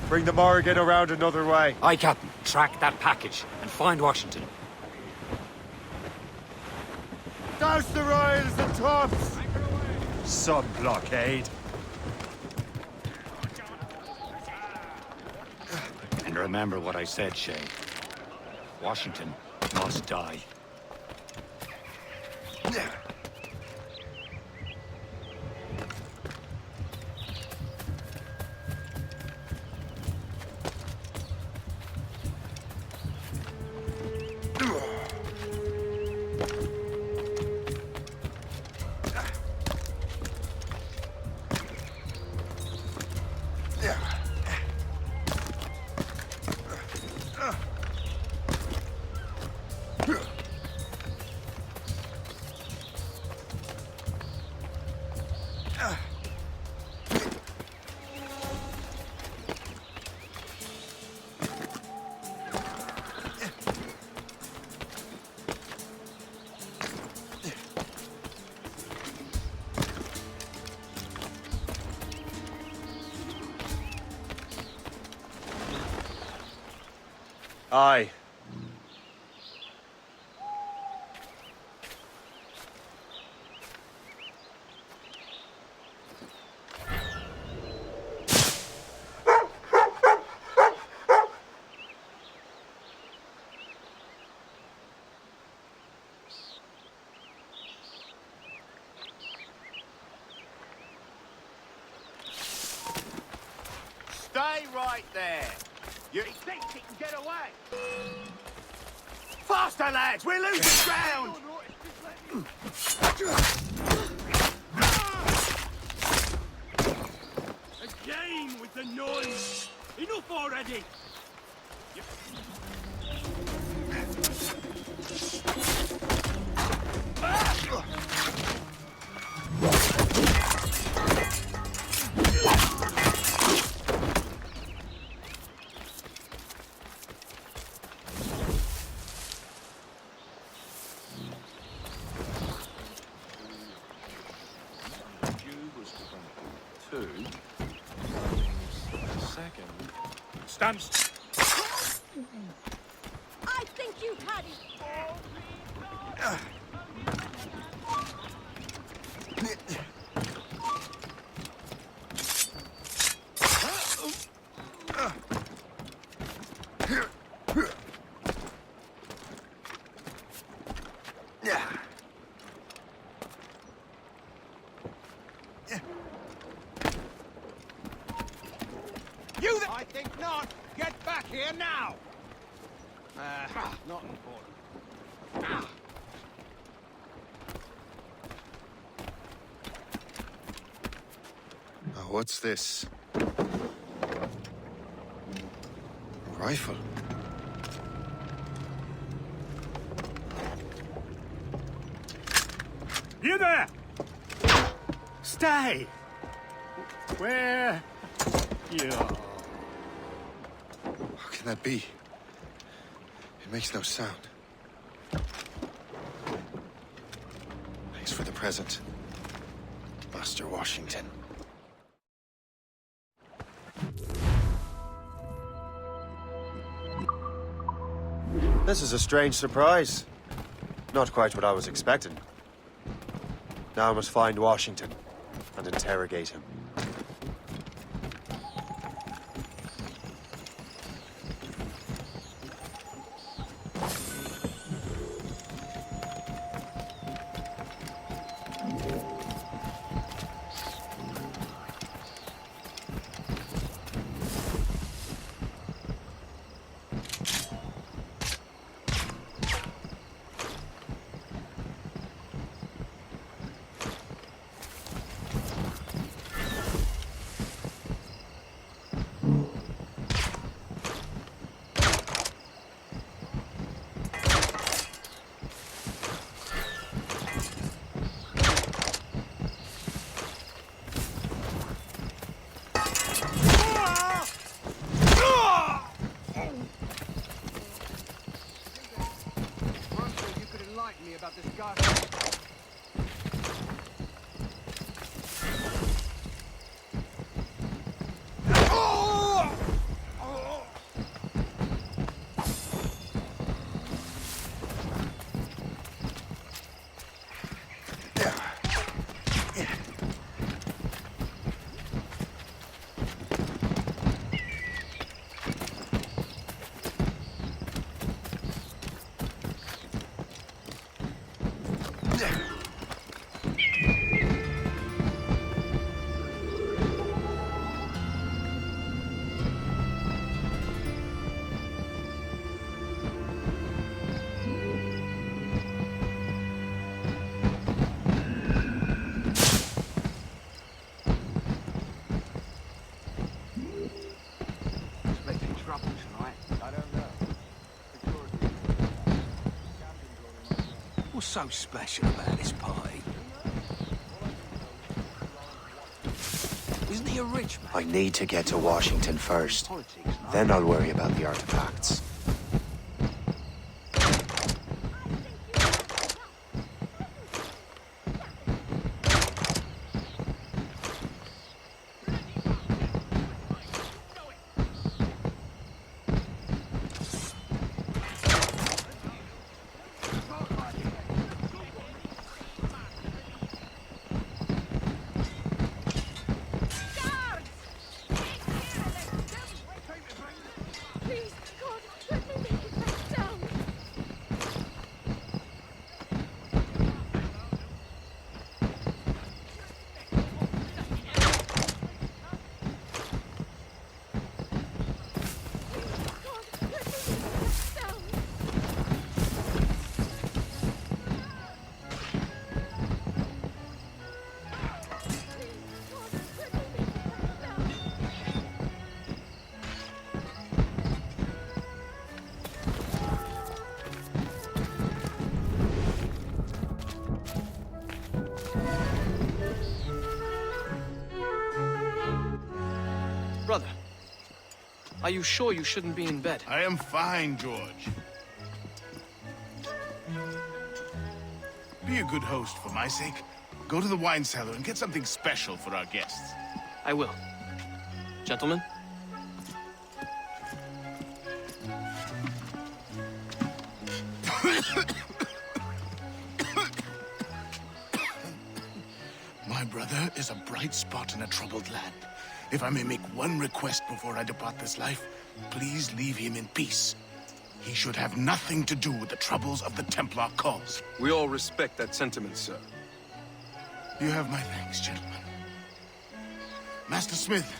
Bring the Morrigan around another way.
Aye, Captain. Track that package and find Washington.
Douse the royals and tops!
Some blockade. And remember what I said, Shay. Washington must die.
Aye.
Stay right there. You think you can get away? Faster, lads! We're losing ground! Again with the noise! Enough already! Stamps.
I think you've had it.
You I think not. Get back here now. Not important.
Oh, what's this? A rifle.
You there! Stay! Where you are.
How can that be? It makes no sound. Thanks for the present, Master Washington. This is a strange surprise. Not quite what I was expecting. Now I must find Washington and interrogate him.
About this goddamn... What's so special about this party? Isn't he a rich man?
I need to get to Washington first. Then I'll worry about the artifacts.
Are you sure you shouldn't be in bed?
I am fine, George. Be a good host for my sake. Go to the wine cellar and get something special for our guests.
I will. Gentlemen?
My brother is a bright spot in a troubled land. If I may make one request before I depart this life, please leave him in peace. He should have nothing to do with the troubles of the Templar cause.
We all respect that sentiment, sir.
You have my thanks, gentlemen. Master Smith,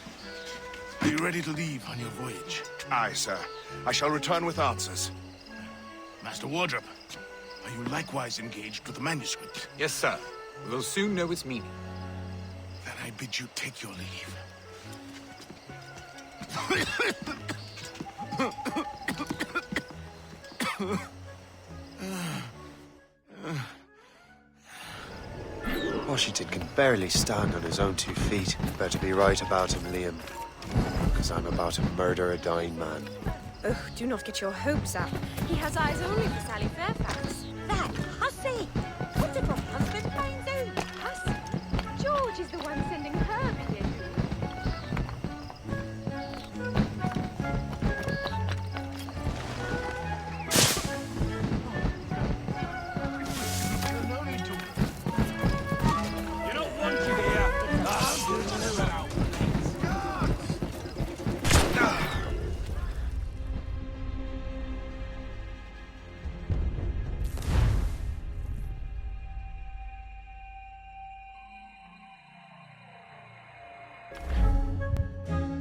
are you ready to leave on your voyage?
Aye, sir. I shall return with answers.
Master Wardrop, are you likewise engaged with the manuscript?
Yes, sir. We'll soon know its meaning.
Then I bid you take your leave.
Washington can barely stand on his own 2 feet. Better be right about him, Liam. Because I'm about to murder a dying man.
Oh, do not get your hopes up. He has eyes only for Sally Fairfax. That hussy! What if her husband finds out? Hussy? George is the one sending her behavior.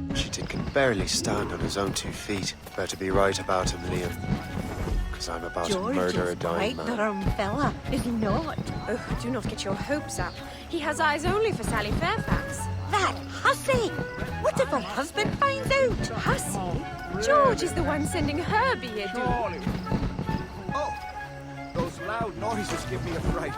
Washington can barely stand on his own 2 feet. Better be right about him, Liam. Because I'm about to murder a dying man.
George is quite the rum fella, is he not? Oh, do not get your hopes up. He has eyes only for Sally Fairfax. That hussy! What if her husband finds out? Hussy? George is the one sending her beer.
Oh, those loud noises give me a fright.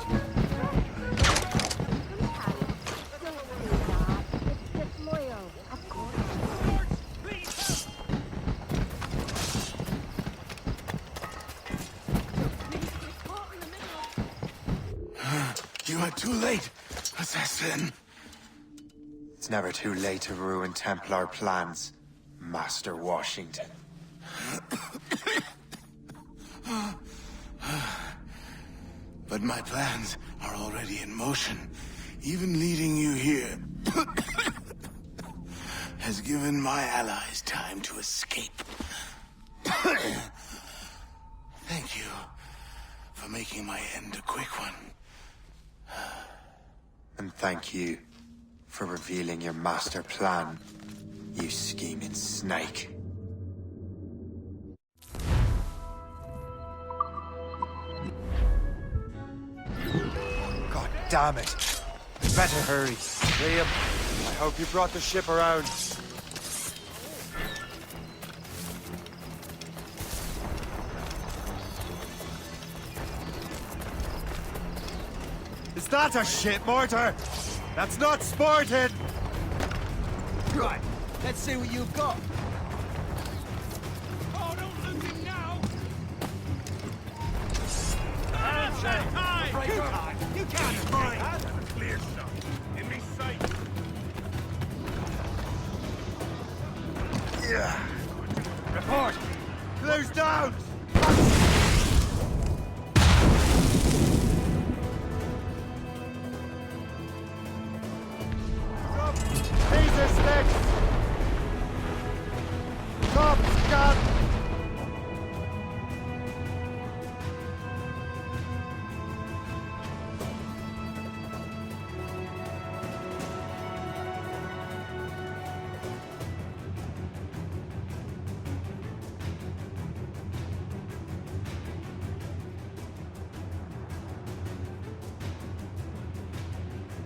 You are too late, assassin.
It's never too late to ruin Templar plans, Master Washington.
But my plans are already in motion. Even leading you here has given my allies time to escape. Thank you for making my end a quick one.
And thank you for revealing your master plan, you scheming snake.
God damn it. Better hurry. Liam, I hope you brought the ship around.
Is that a ship mortar? That's not sporting!
Right, let's see what you've got. Oh, don't lose him now!
You can't find.
Clear shot. In me sight.
Yeah. Report! Clear's down! Taser sticks! Top gun!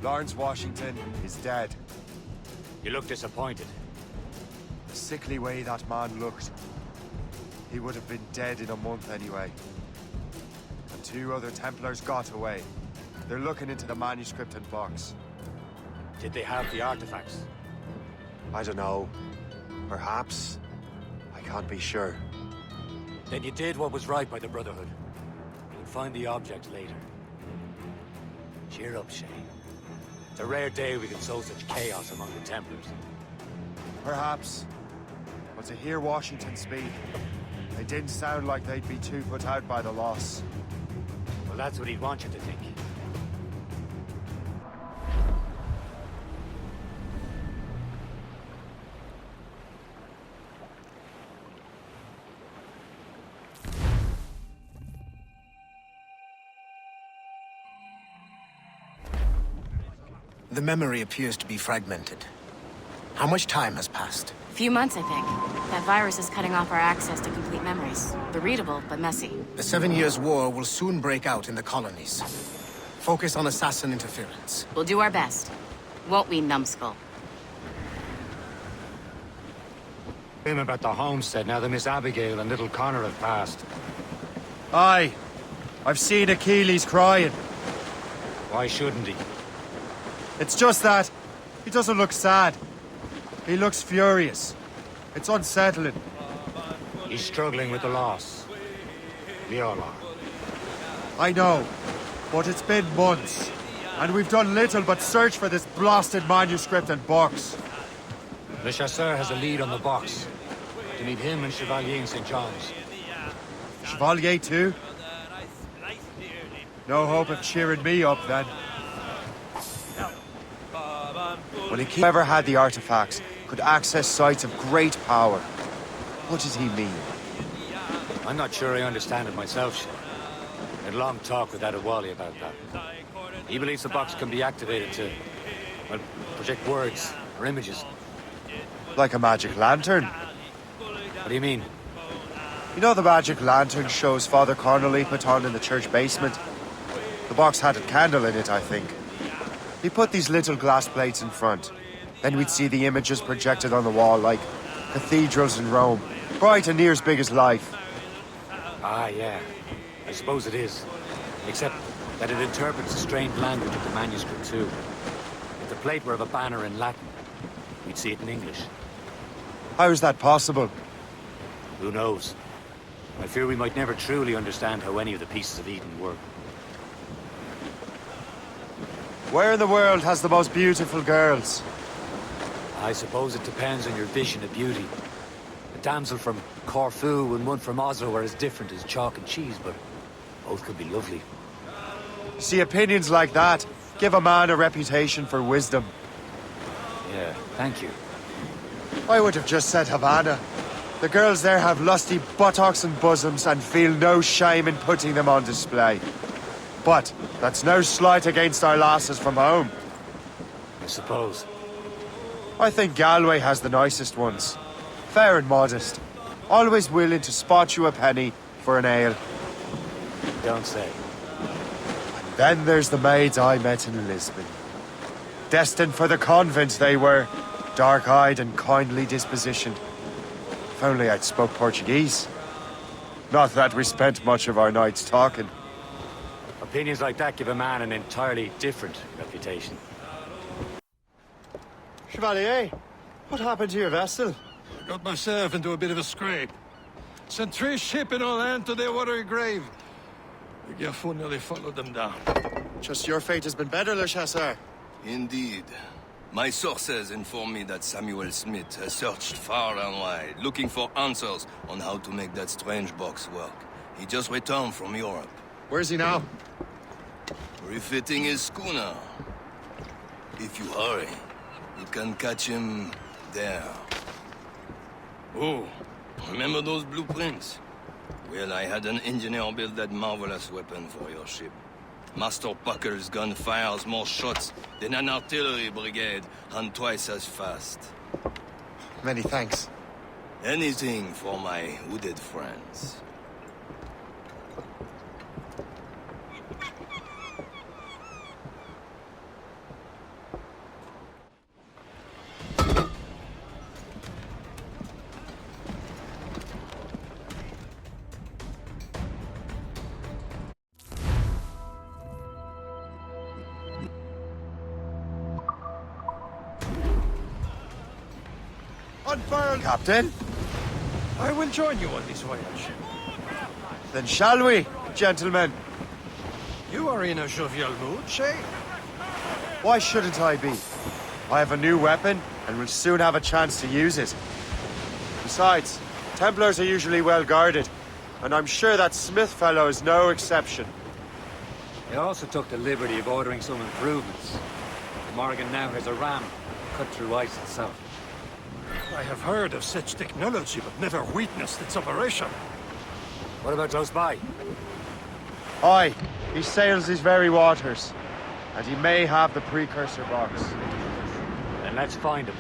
Lawrence Washington is dead.
You look disappointed.
The sickly way that man looked. He would have been dead in a month anyway. And 2 other Templars got away. They're looking into the manuscript and box.
Did they have the artifacts?
I don't know. Perhaps. can't be sure.
Then you did what was right by the Brotherhood. You'll find the object later. Cheer up, Shay. It's a rare day we can sow such chaos among the Templars.
Perhaps. But to hear Washington speak, they didn't sound like they'd be too put out by the loss.
Well, that's what he'd want you to think.
The memory appears to be fragmented. How much time has passed?
A few months, I think. That virus is cutting off our access to complete memories. They're readable, but messy.
The 7 Years' War will soon break out in the colonies. Focus on assassin interference.
We'll do our best. Won't we, numbskull?
Him about the homestead now that Miss Abigail and little Connor have passed.
Aye. I've seen Achilles crying.
Why shouldn't he?
It's just that he doesn't look sad. He looks furious. It's unsettling.
He's struggling with the loss. We all are.
I know, but it's been months, and we've done little but search for this blasted manuscript and box.
Le Chasseur has a lead on the box. To meet him and Chevalier in St. John's.
Chevalier too? No hope of cheering me up then. When he ever had the artifacts, could access sites of great power. What does he mean?
I'm not sure I understand it myself, Shay. I had a long talk with Adewale about that. He believes the box can be activated to, well, project words or images.
Like a magic lantern?
What do you mean?
You know the magic lantern shows Father Connolly put on in the church basement? The box had a candle in it, I think. He put these little glass plates in front. Then we'd see the images projected on the wall like cathedrals in Rome. Bright and near as big as life.
Ah, yeah. I suppose it is. Except that it interprets the strange language of the manuscript too. If the plate were of a banner in Latin, we'd see it in English.
How is that possible?
Who knows? I fear we might never truly understand how any of the pieces of Eden work.
Where in the world has the most beautiful girls?
I suppose it depends on your vision of beauty. A damsel from Corfu and one from Oslo are as different as chalk and cheese, but both could be lovely.
See, opinions like that give a man a reputation for wisdom.
Yeah, thank you.
I would have just said Havana. The girls there have lusty buttocks and bosoms and feel no shame in putting them on display. But that's no slight against our lasses from home.
I suppose.
I think Galway has the nicest ones. Fair and modest. Always willing to spot you a penny for an ale.
Don't say.
And then there's the maids I met in Lisbon. Destined for the convent they were. Dark-eyed and kindly dispositioned. If only I'd spoke Portuguese. Not that we spent much of our nights talking.
Opinions like that give a man an entirely different reputation.
Chevalier, what happened to your vessel?
I got myself into a bit of a scrape. Sent 3 ships in on land to their watery grave. The Gerfaut nearly followed them down.
Just your fate has been better, Le Chasseur.
Indeed. My sources inform me that Samuel Smith has searched far and wide, looking for answers on how to make that strange box work. He just returned from Europe.
Where's he now?
Refitting his schooner. If you hurry, you can catch him there. Oh, remember those blueprints? Well, I had an engineer build that marvelous weapon for your ship. Master Pucker's gun fires more shots than an artillery brigade, and twice as fast.
Many thanks.
Anything for my hooded friends.
Unfurl, Captain.
I will join you on this voyage.
Then shall we, gentlemen?
You are in a jovial mood, Shay?
Why shouldn't I be? I have a new weapon, and will soon have a chance to use it. Besides, Templars are usually well guarded, and I'm sure that Smith fellow is no exception.
They also took the liberty of ordering some improvements. The Morrigan now has a ram cut through ice itself.
I have heard of such technology, but never witnessed its operation.
What about close by?
Aye, he sails these very waters, and he may have the precursor box.
Then let's find him.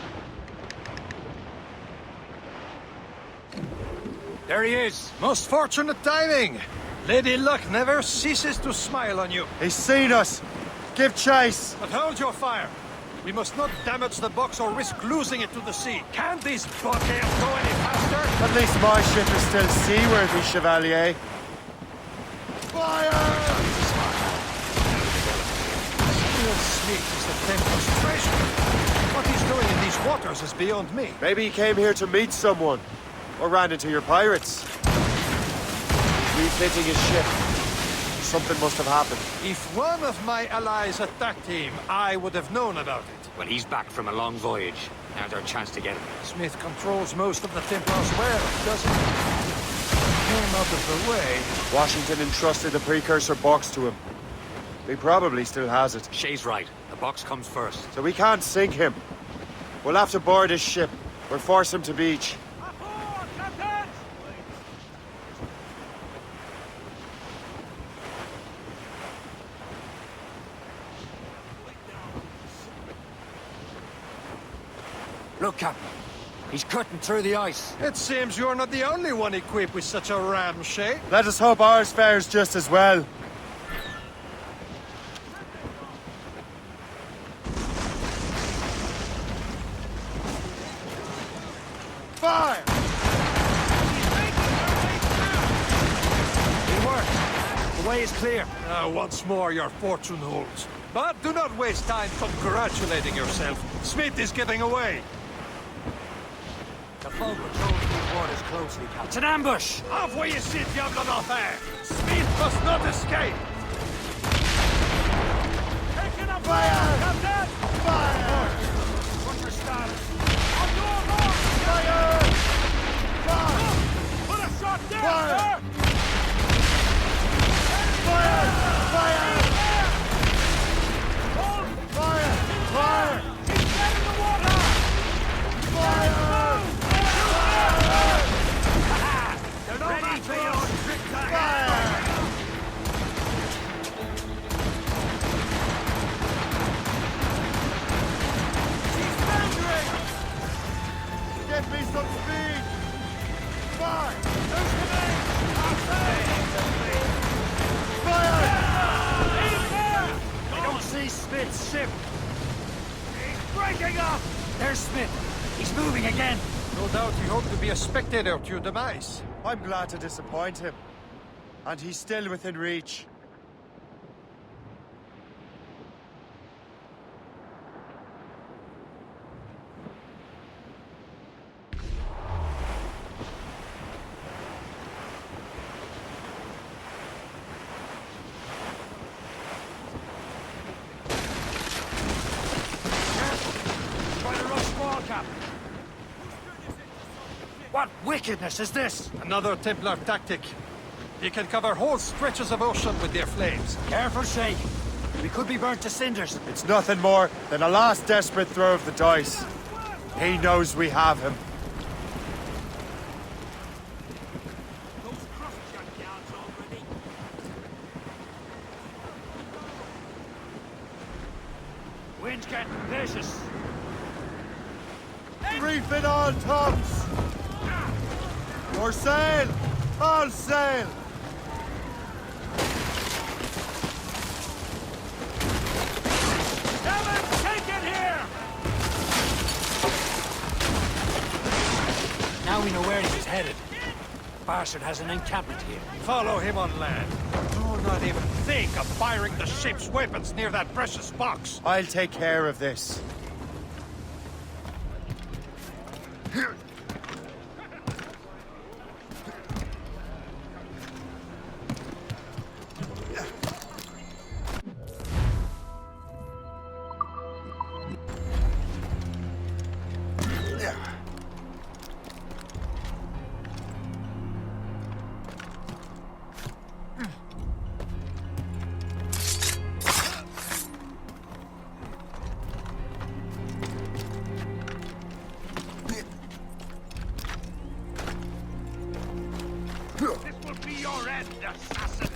There he is!
Most fortunate timing! Lady Luck never ceases to smile on you.
He's seen us! Give chase!
But hold your fire! We must not damage the box or risk losing it to the sea. Can't these blockades go any faster?
At least my ship is still seaworthy, Chevalier.
Fire! Still Smith is the Templar's treasure. What he's doing in these waters is beyond me.
Maybe he came here to meet someone, or ran into your pirates. Refitting his ship. Something must have happened.
If one of my allies attacked him, I would have known about it.
Well, he's back from a long voyage. Now's our chance to get him.
Smith controls most of the Templars' wares, doesn't he? Came out of the way.
Washington entrusted the precursor box to him. He probably still has it.
Shay's right. The box comes first.
So we can't sink him. We'll have to board his ship, or force him to beach.
Look, Captain. He's cutting through the ice.
It seems you're not the only one equipped with such a ram, Shay.
Let us hope ours fares just as well.
Fire!
It worked. The way is clear.
Once more your fortune holds. But do not waste time congratulating yourself. Smith is getting away.
The folk patrol these waters closely, Captain. It's an ambush!
Off where you sit, Diablo d'Enfer! Smith must not escape!
Taking a
Fire!
Captain!
Fire!
What's your status? On your mark!
Fire! Fire!
Put a shot down,
Fire!
sir!
Fire! Fire!
Hold!
Fire! Fire!
He's dead in the water!
Fire!
They're not ready for your trick to
Fire!
She's thundering!
Give me some speed!
Fire!
Who's coming?
Fire!
He's there!
I don't see Smith's ship.
He's breaking up!
There's Smith. He's moving again.
No doubt he hoped to be a spectator to your demise.
I'm glad to disappoint him. And he's still within reach.
Try to rush small, Captain. What wickedness is this?
Another Templar tactic. You can cover whole stretches of ocean with their flames.
Careful, Shay. We could be burnt to cinders.
It's nothing more than a last desperate throw of the dice. He knows we have him.
Wind's getting vicious.
Reef it all tops! More sail! All sail!
Devon, take it here!
Now we know where he's headed. Bastard has an encampment here.
Follow him on land. Do not even think of firing the ship's weapons near that precious box.
I'll take care of this.
This will be your end, assassin!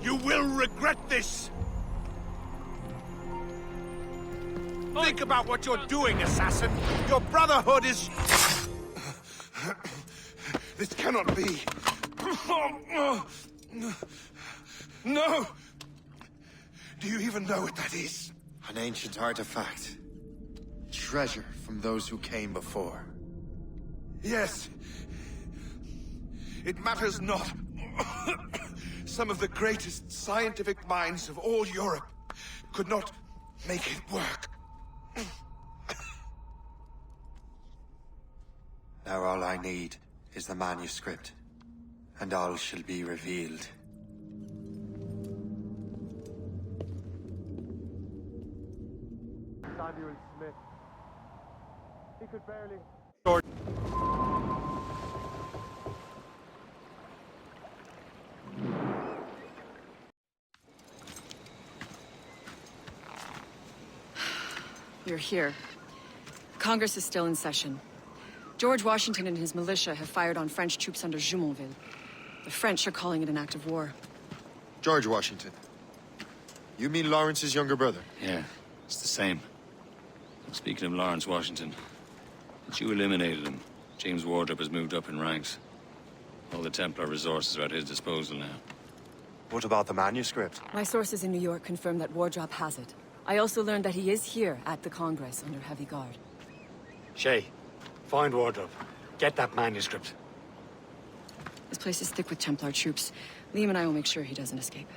You will regret this! Think about what you're doing, assassin! Your brotherhood is...
This cannot be. No! Do you even know what that is?
An ancient artifact. Treasure from those who came before.
Yes. It matters not. Some of the greatest scientific minds of all Europe could not make it work.
Now all I need is the manuscript, and all shall be revealed.
Samuel Smith. He could barely...
You're here. Congress is still in session. George Washington and his militia have fired on French troops under Jumonville. The French are calling it an act of war.
George Washington. You mean Lawrence's younger brother?
Yeah, it's the same. Speaking of Lawrence Washington, since you eliminated him, James Wardrop has moved up in ranks. All the Templar resources are at his disposal now.
What about the manuscript?
My sources in New York confirm that Wardrop has it. I also learned that he is here at the Congress under heavy guard.
Shay, find Wardrop. Get that manuscript.
This place is thick with Templar troops. Liam and I will make sure he doesn't escape.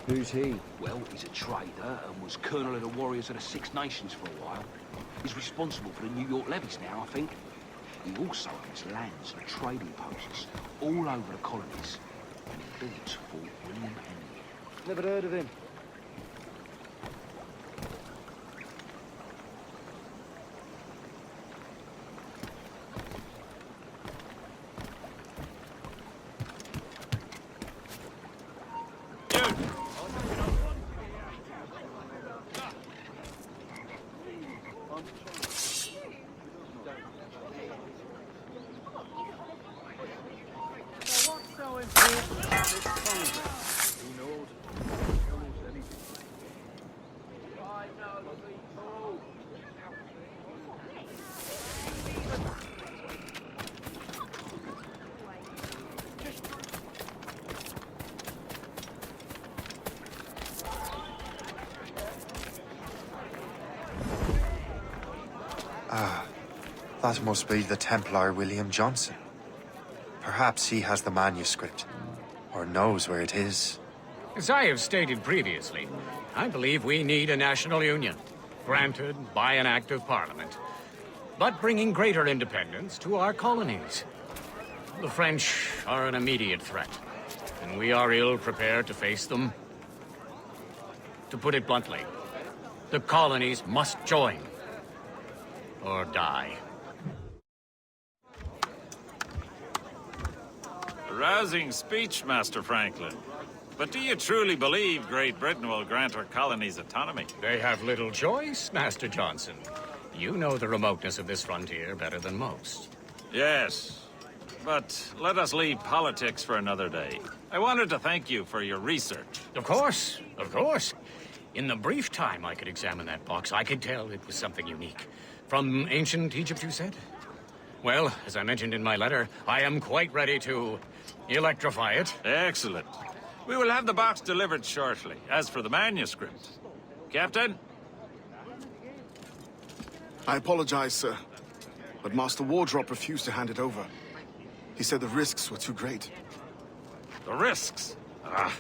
Who's he? Well, he's a trader and was colonel of the Warriors of the Six Nations for a while. He's responsible for the New York levies now, I think. He also owns lands and trading posts all over the colonies. And he built Fort William Henry.
Never heard of him.
That must be the Templar William Johnson. Perhaps he has the manuscript, or knows where it is.
As I have stated previously, I believe we need a national union, granted by an act of parliament, but bringing greater independence to our colonies. The French are an immediate threat, and we are ill prepared to face them. To put it bluntly, the colonies must join, or die.
Rousing speech, Master Franklin. But do you truly believe Great Britain will grant our colonies autonomy?
They have little choice, Master Johnson. You know the remoteness of this frontier better than most.
Yes, but let us leave politics for another day. I wanted to thank you for your research.
Of course, of course. In the brief time I could examine that box, I could tell it was something unique. From ancient Egypt, you said? Well, as I mentioned in my letter, I am quite ready to electrify it.
Excellent. We will have the box delivered shortly. As for the manuscript... Captain?
I apologize, sir. But Master Wardrop refused to hand it over. He said the risks were too great.
The risks? Ah.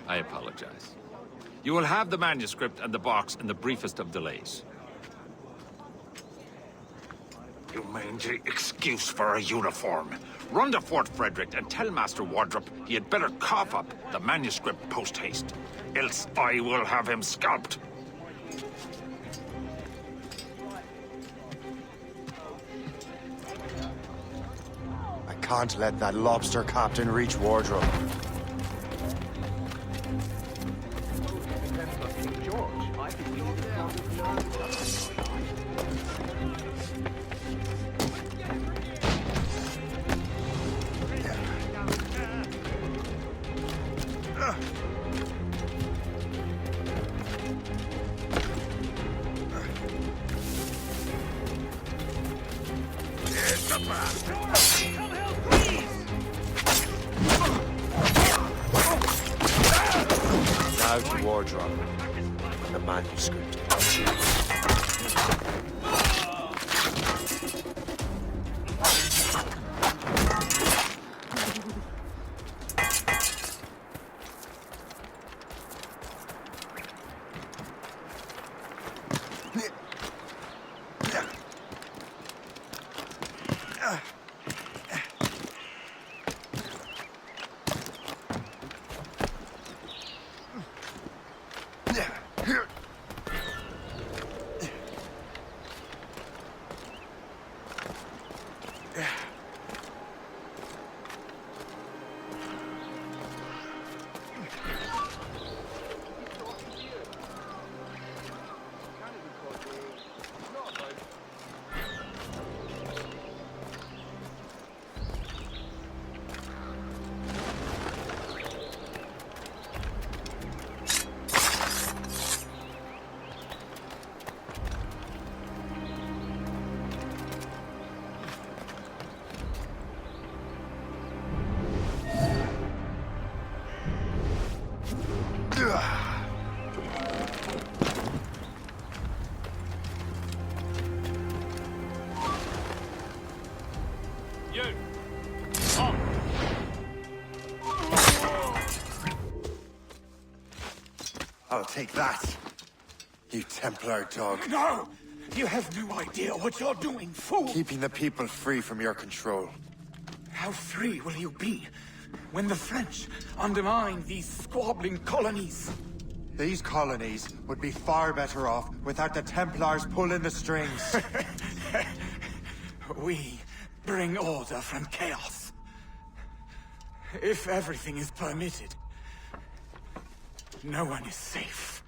I apologize. You will have the manuscript and the box in the briefest of delays.
You mangy excuse for a uniform. Run to Fort Frederick and tell Master Wardrop he had better cough up the manuscript post-haste. Else I will have him scalped.
I can't let that lobster captain reach Wardrobe. Now to Wardrobe and the manuscript.
I'll take that, you Templar dog.
No! You have no idea what you're doing, fool!
Keeping the people free from your control.
How free will you be when the French undermine these squabbling colonies?
These colonies would be far better off without the Templars pulling the strings.
We bring order from chaos. If everything is permitted, no one is safe.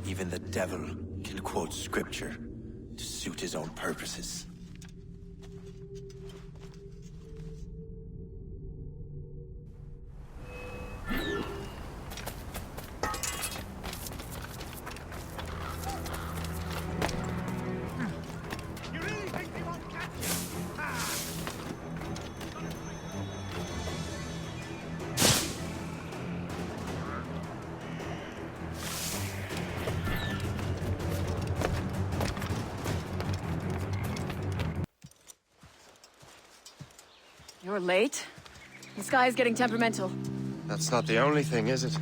Even the devil can quote scripture to suit his own purposes.
You're late. The sky is getting temperamental.
That's not the only thing, is it?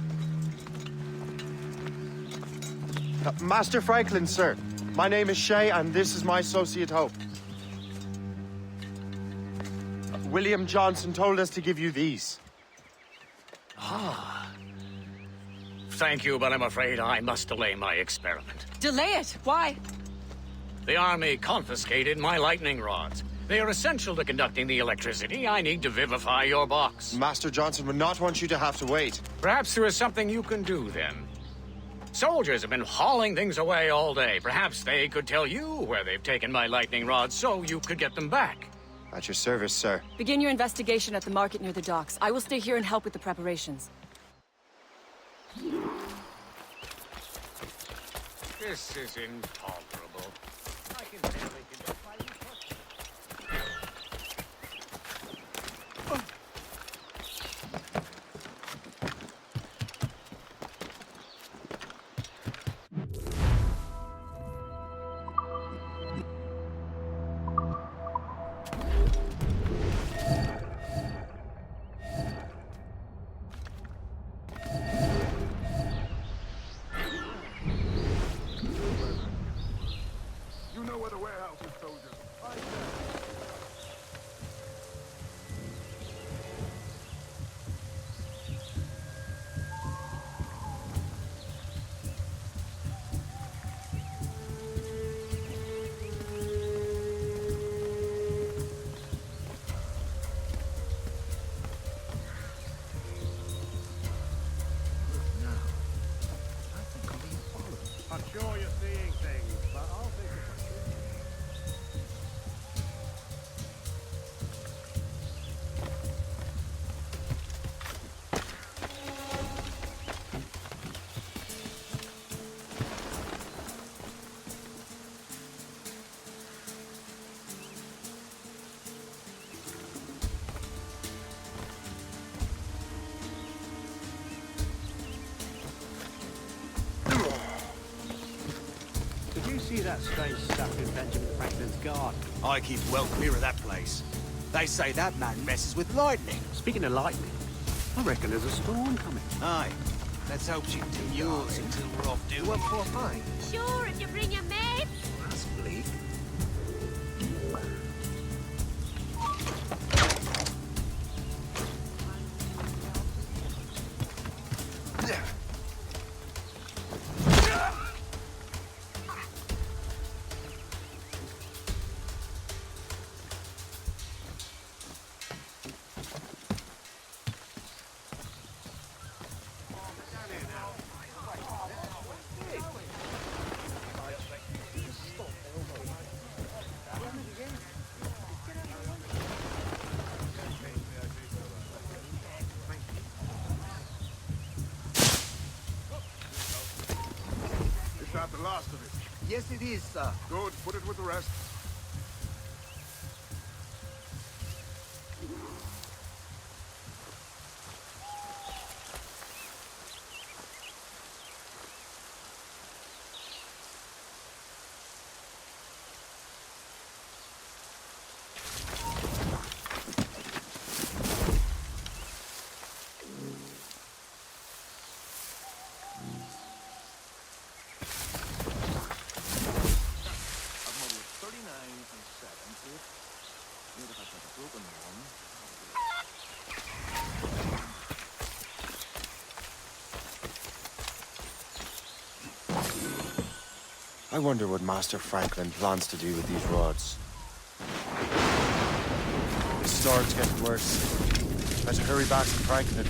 Master Franklin, sir. My name is Shay, and this is my associate Hope. William Johnson told us to give you these.
Ah. Thank you, but I'm afraid I must delay my experiment.
Delay it? Why?
The army confiscated my lightning rods. They are essential to conducting the electricity I need to vivify your box.
Master Johnson would not want you to have to wait.
Perhaps there is something you can do, then. Soldiers have been hauling things away all day. Perhaps they could tell you where they've taken my lightning rods so you could get them back.
At your service, sir.
Begin your investigation at the market near the docks. I will stay here and help with the preparations.
This is intolerable. I can barely conduct my research.
You know where the warehouse is, soldiers. Find them.
I'm sure you're seeing things, but I'll think of
Did you see that strange stuff in Benjamin Franklin's garden?
I keep well clear of that place. They say that man messes with lightning.
Speaking of lightning, I reckon there's a storm coming.
Aye. Let's hope she can do yours until we're off duty.
What for mine?
Sure, if you bring your mates.
That's bleak.
Is that the last of it?
Yes, it is, sir.
Good. Put it with the rest.
I wonder what Master Franklin plans to do with these rods. The storm's getting worse. Better hurry back to Franklin.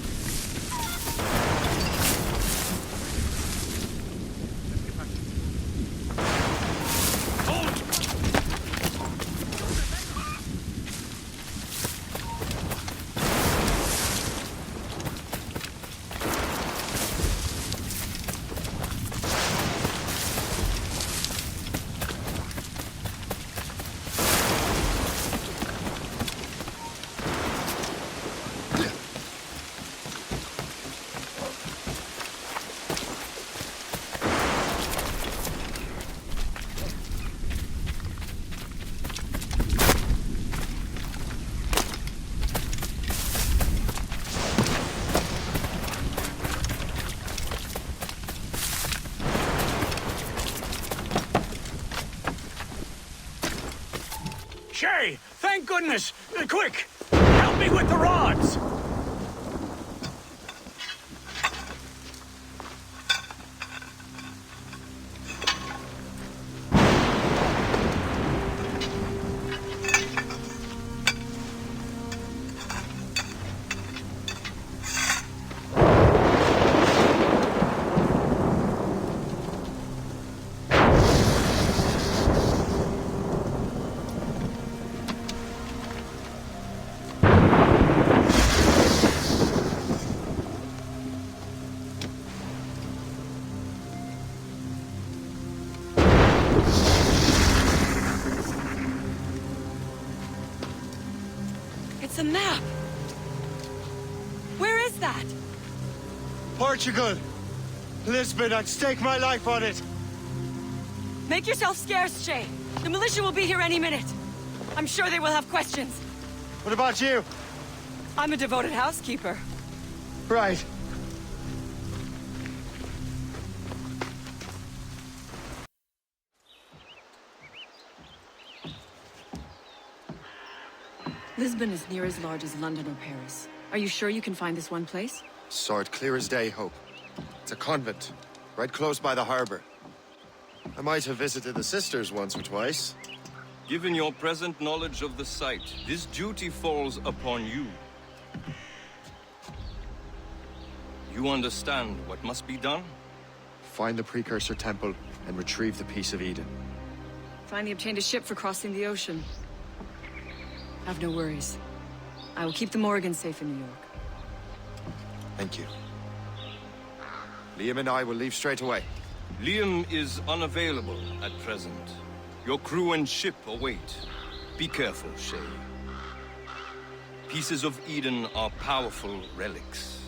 Shay! Thank goodness! Quick! Help me with the rods!
It's a map! Where is that?
Portugal! Lisbon, I'd stake my life on it!
Make yourself scarce, Shay. The militia will be here any minute. I'm sure they will have questions.
What about you?
I'm a devoted housekeeper.
Right.
Lisbon is near as large as London or Paris. Are you sure you can find this one place?
Saw it clear as day, Hope. It's a convent, right close by the harbor. I might have visited the sisters once or twice.
Given your present knowledge of the site, this duty falls upon you. You understand what must be done?
Find the Precursor Temple and retrieve the Piece of Eden.
Finally obtained a ship for crossing the ocean. Have no worries. I will keep the Morgans safe in New York.
Thank you. Liam and I will leave straight away.
Liam is unavailable at present. Your crew and ship await. Be careful, Shay. Pieces of Eden are powerful relics.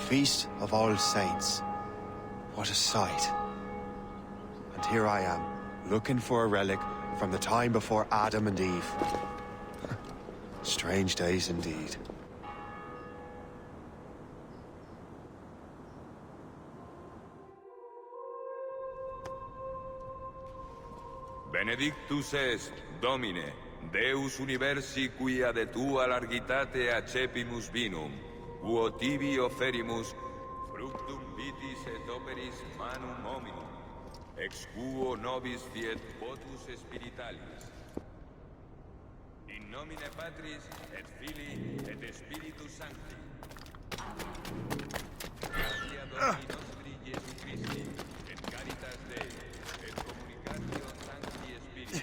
Feast of All Saints. What a sight. And here I am, looking for a relic from the time before Adam and Eve. Strange days indeed.
Benedictus est, Domine, Deus universi quia de tua largitate accepimus vinum, uo tibi oferimus fructum vitis et operis manum hominum, ex quo nobis fiet votus spiritualis. In nomine Patris et Filii et Spiritus Sancti. Gratia Domini nostri Iesu Christi, et caritas Dei, et communicatio Sancti Spiritus,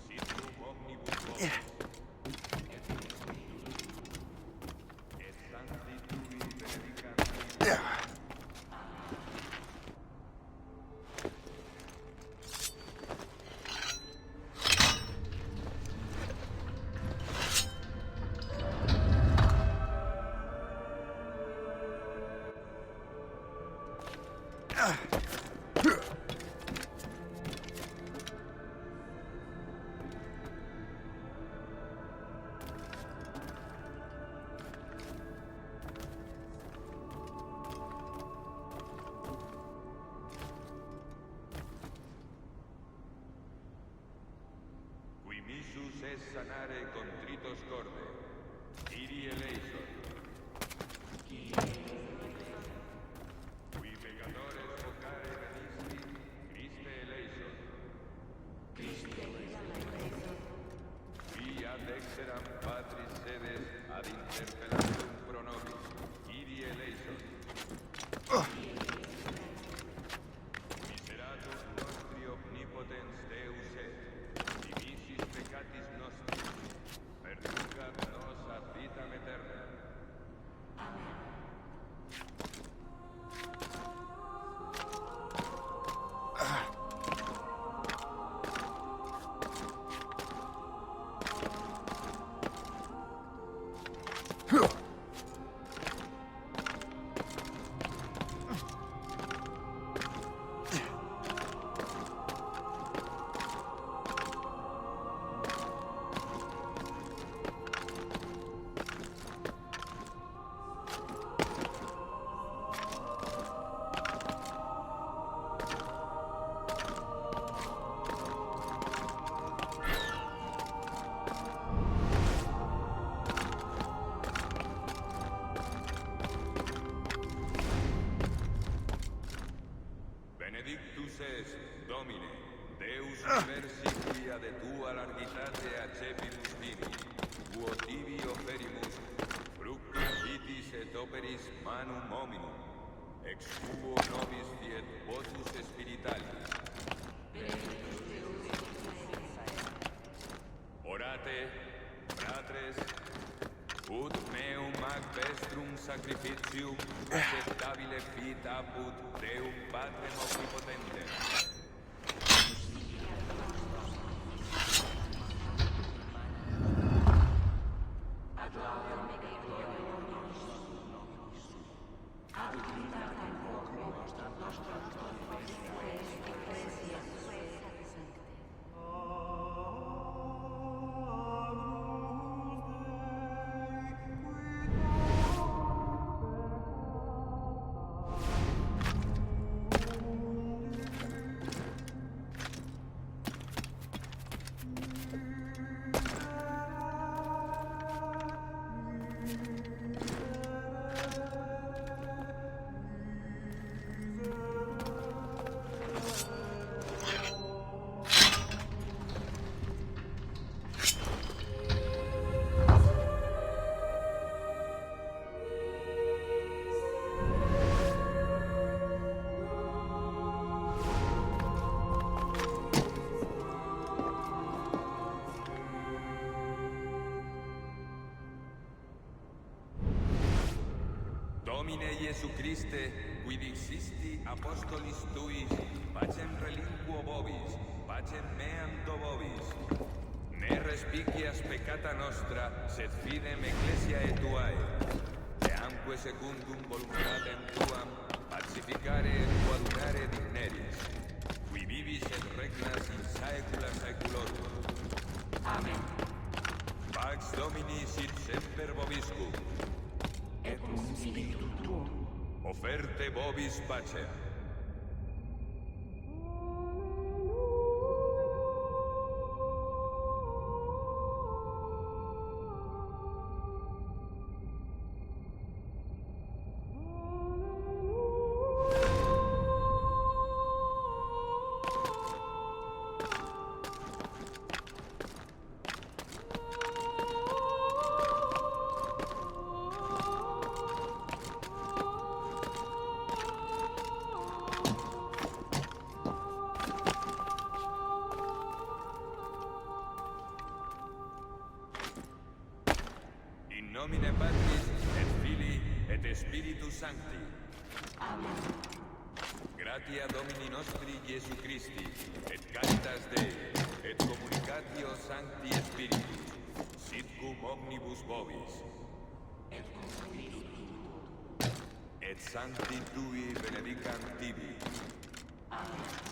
sit cum omnibus vobis. Missus es sanare contritos corde, Kyrie eleison. Qui pecadores vocare venisti, Christe eleison. Qui ad exeram Patris sedes ad interpellarium pro nobis, Kyrie eleison. Miseratum nostri omnipotens Deus et, dimisis peccatis nostri, perducat nos ad vitam aeterna. Benedictus est, Domine, Deus universi quia de tua largitate accepimus vinum, uo tibi oferimus fructum vitis et operis manum hominum, ex quo nobis fiet votus spiritualis. Orate, fratres, ut meum ac vestrum sacrificium acceptabile fit apud Deum Patrem omnipotentem. Jesu Christe, quid existi apostolis tuis, pacem relinquo vobis, pacem meam do vobis. Ne respicias peccata nostra, sed fidem ecclesiae tuae. Deamque secundum voluntatem tuam, pacificare et coadunare digneris, qui vivis et regnas in saecula saeculorum. Amen. Pax Domini sit semper vobiscum. Et cum spiritu tuo. Offerte vobis pacem. In nomine Patris, et Filii, et Spiritus Sancti. Amen. Gratia Domini nostri Iesu Christi, et caritas Dei, et communicatio Sancti Spiritus, sit cum omnibus vobis. Et cum spiritu tuo. Et Sancti Tui benedicant tibi. Amen.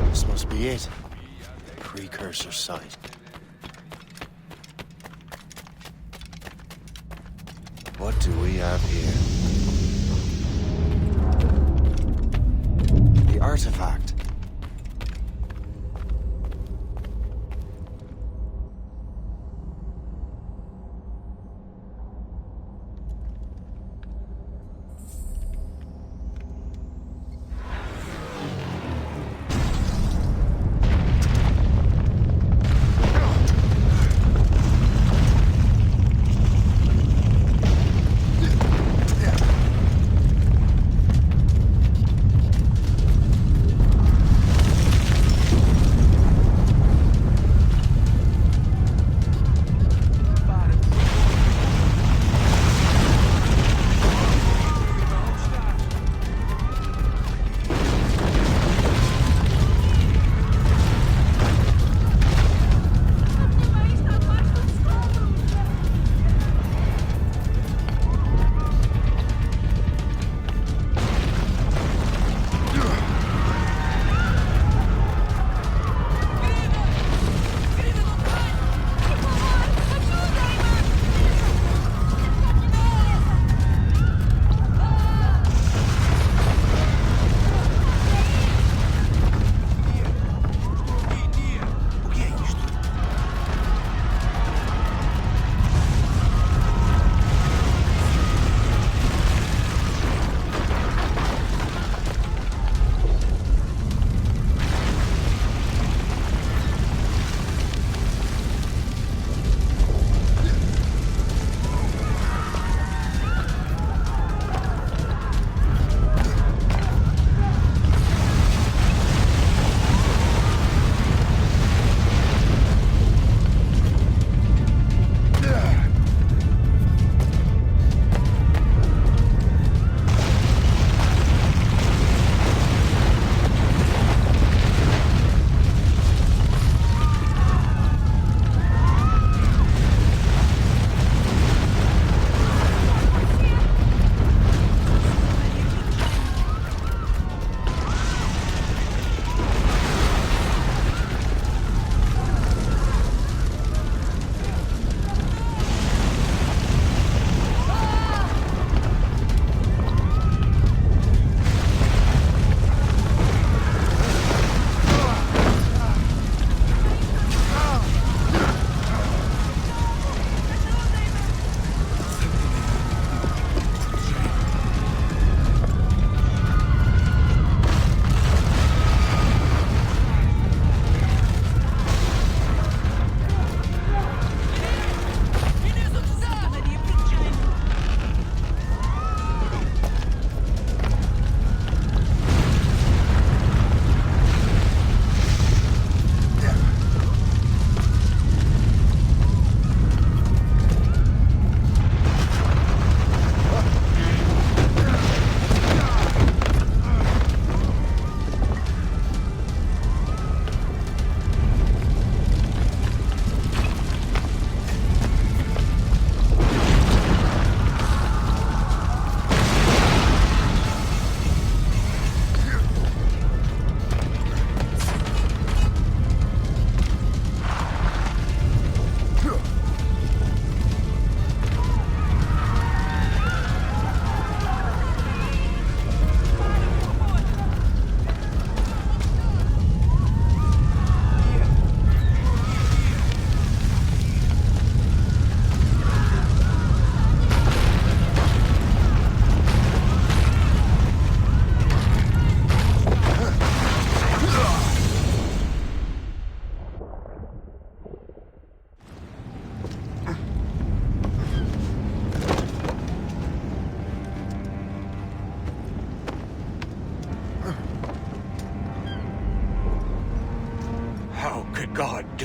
This must be it. Precursor site. What do we have here? The artifact.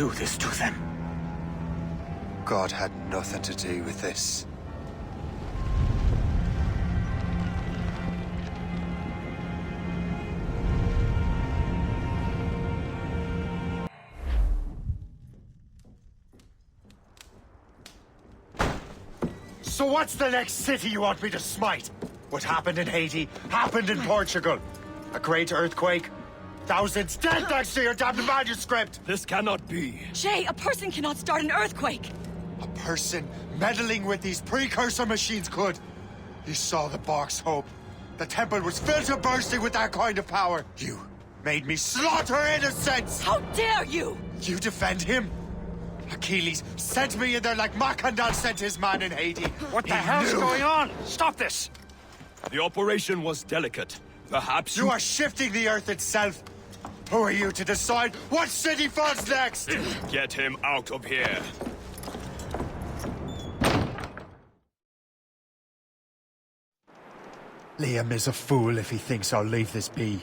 do this to them?
God had nothing to do with this. So what's the next city you want me to smite? What happened in Haiti happened in Portugal. A great earthquake. Thousands dead thanks to your damned manuscript!
This cannot be.
Shay, a person cannot start an earthquake!
A person meddling with these precursor machines could. You saw the box, Hope. The temple was filled to bursting with that kind of power. You made me slaughter innocents!
How dare you!
You defend him? Achilles sent me in there like Macandal sent his man in Haiti.
What the hell's going on? Stop this! The operation was delicate. Perhaps
you are shifting the earth itself. Who are you to decide what city falls next?
Get him out of here.
Liam is a fool if he thinks I'll leave this be.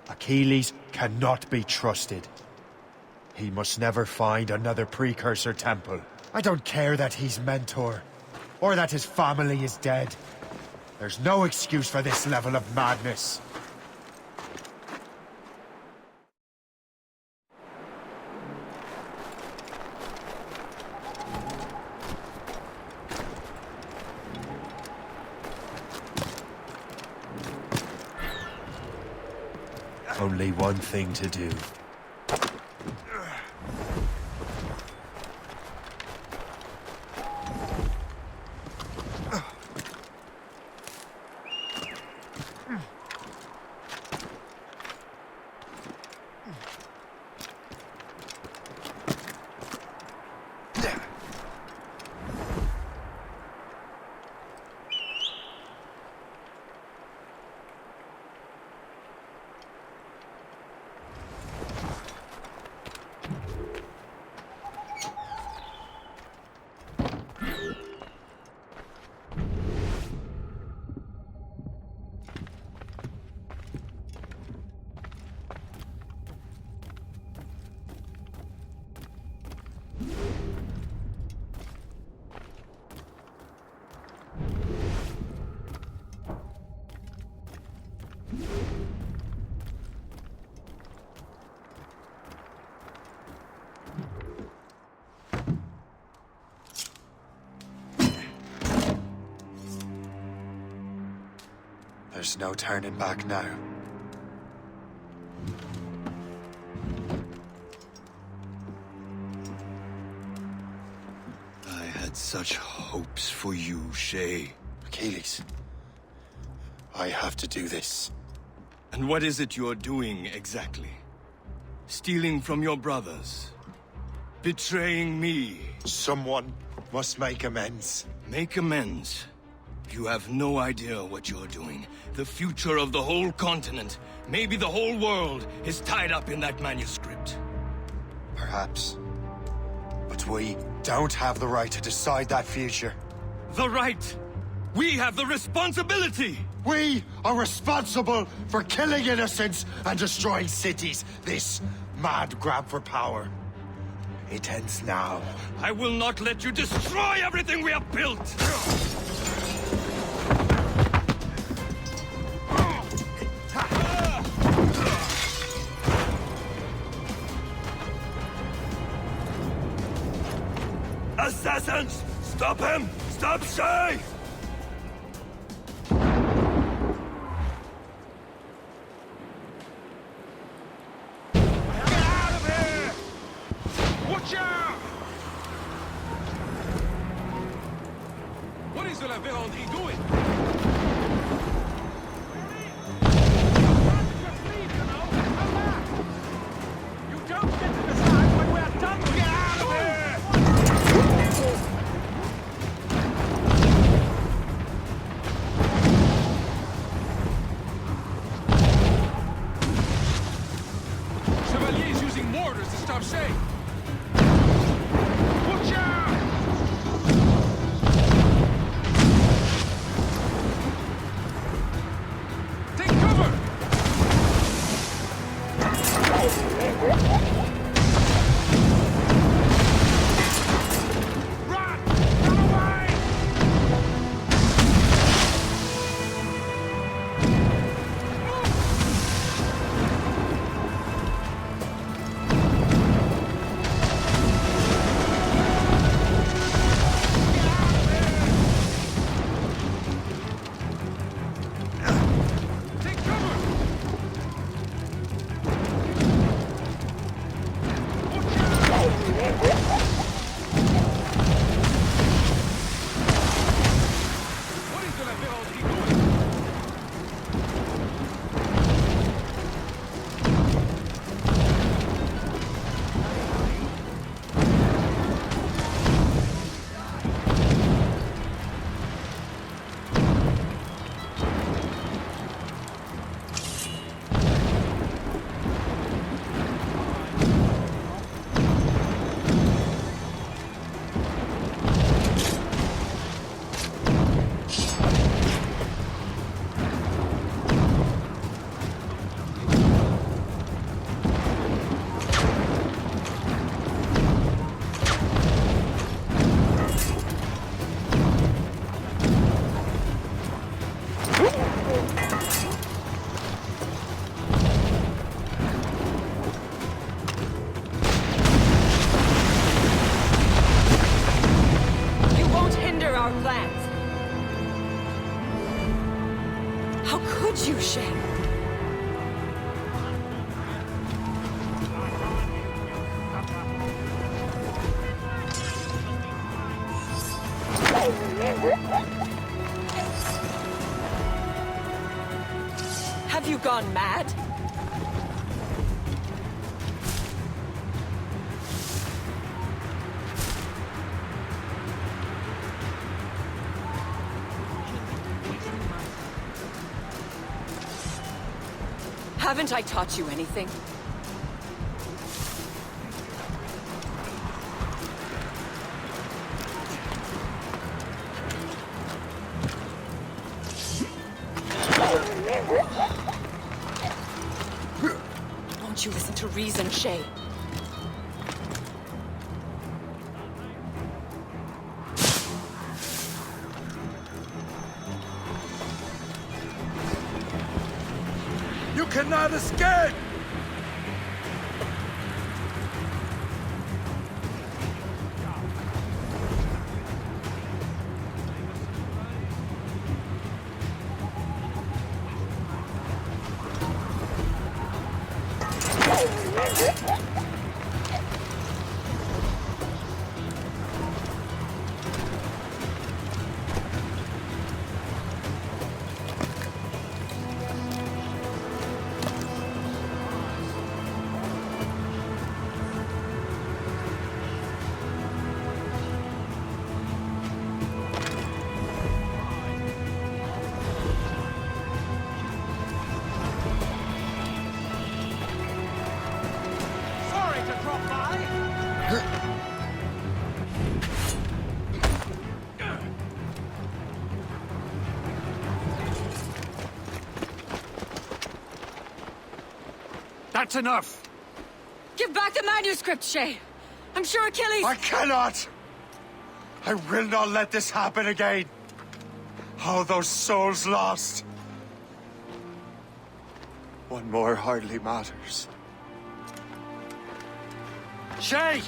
Achilles cannot be trusted. He must never find another precursor temple. I don't care that he's mentor, or that his family is dead. There's no excuse for this level of madness. Only one thing to do. There's no turning back now.
I had such hopes for you, Shay.
Achilles, I have to do this.
And what is it you're doing exactly? Stealing from your brothers? Betraying me?
Someone must make amends.
Make amends? You have no idea what you're doing. The future of the whole continent, maybe the whole world, is tied up in that manuscript.
Perhaps. But we don't have the right to decide that future.
The right! We have the responsibility!
We are responsible for killing innocents and destroying cities. This mad grab for power. It ends now.
I will not let you destroy everything we have built! Assassins! Stop him! Stop Shay!
What is la Vérendrye doing? You don't get to decide when we're done. Get out of here! Chevalier is using mortars to stop Shay. Watch out!
You won't hinder our plans. How could you, Shay? Have you gone mad? Haven't I taught you anything? Won't you listen to reason, Shay?
You cannot escape!
That's enough!
Give back the manuscript, Shay! I'm sure Achilles—
I cannot! I will not let this happen again! All those souls lost! One more hardly matters.
Shay!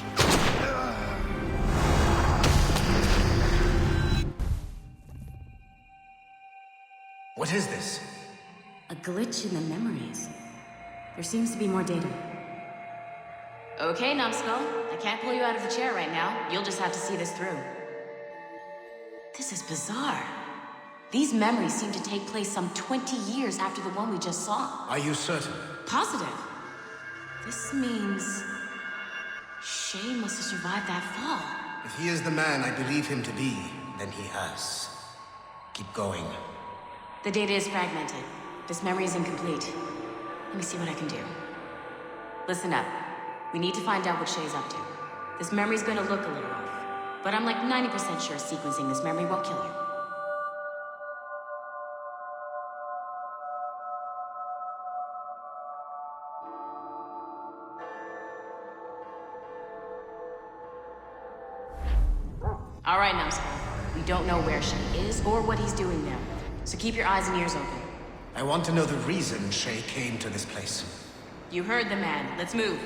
What is this?
A glitch in the memories. There seems to be more data. Okay, Numbskull. I can't pull you out of the chair right now. You'll just have to see this through. This is bizarre. These memories seem to take place some 20 years after the one we just saw.
Are you certain?
Positive. This means... Shay must have survived that fall.
If he is the man I believe him to be, then he has. Keep going.
The data is fragmented. This memory is incomplete. Let me see what I can do. Listen up. We need to find out what Shay's up to. This memory's gonna look a little off, but I'm like 90% sure sequencing this memory won't kill you. All right, Numbskull. We don't know where Shay is or what he's doing there, so keep your eyes and ears open.
I want to know the reason Shay came to this place.
You heard the man. Let's move.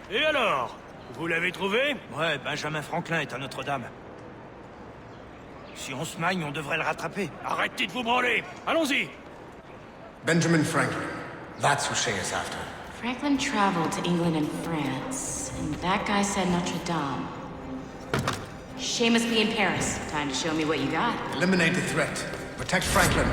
Et alors? Vous l'avez trouvé? Ouais, Benjamin Franklin est à Notre-Dame. Si on se magne, on devrait le rattraper. Arrêtez de vous branler. Allons-y.
Benjamin Franklin. That's who Shay is after.
Franklin traveled to England and France, and that guy said Notre Dame. Shay must be in Paris. Time to show me what you got.
Eliminate the threat. Protect Franklin.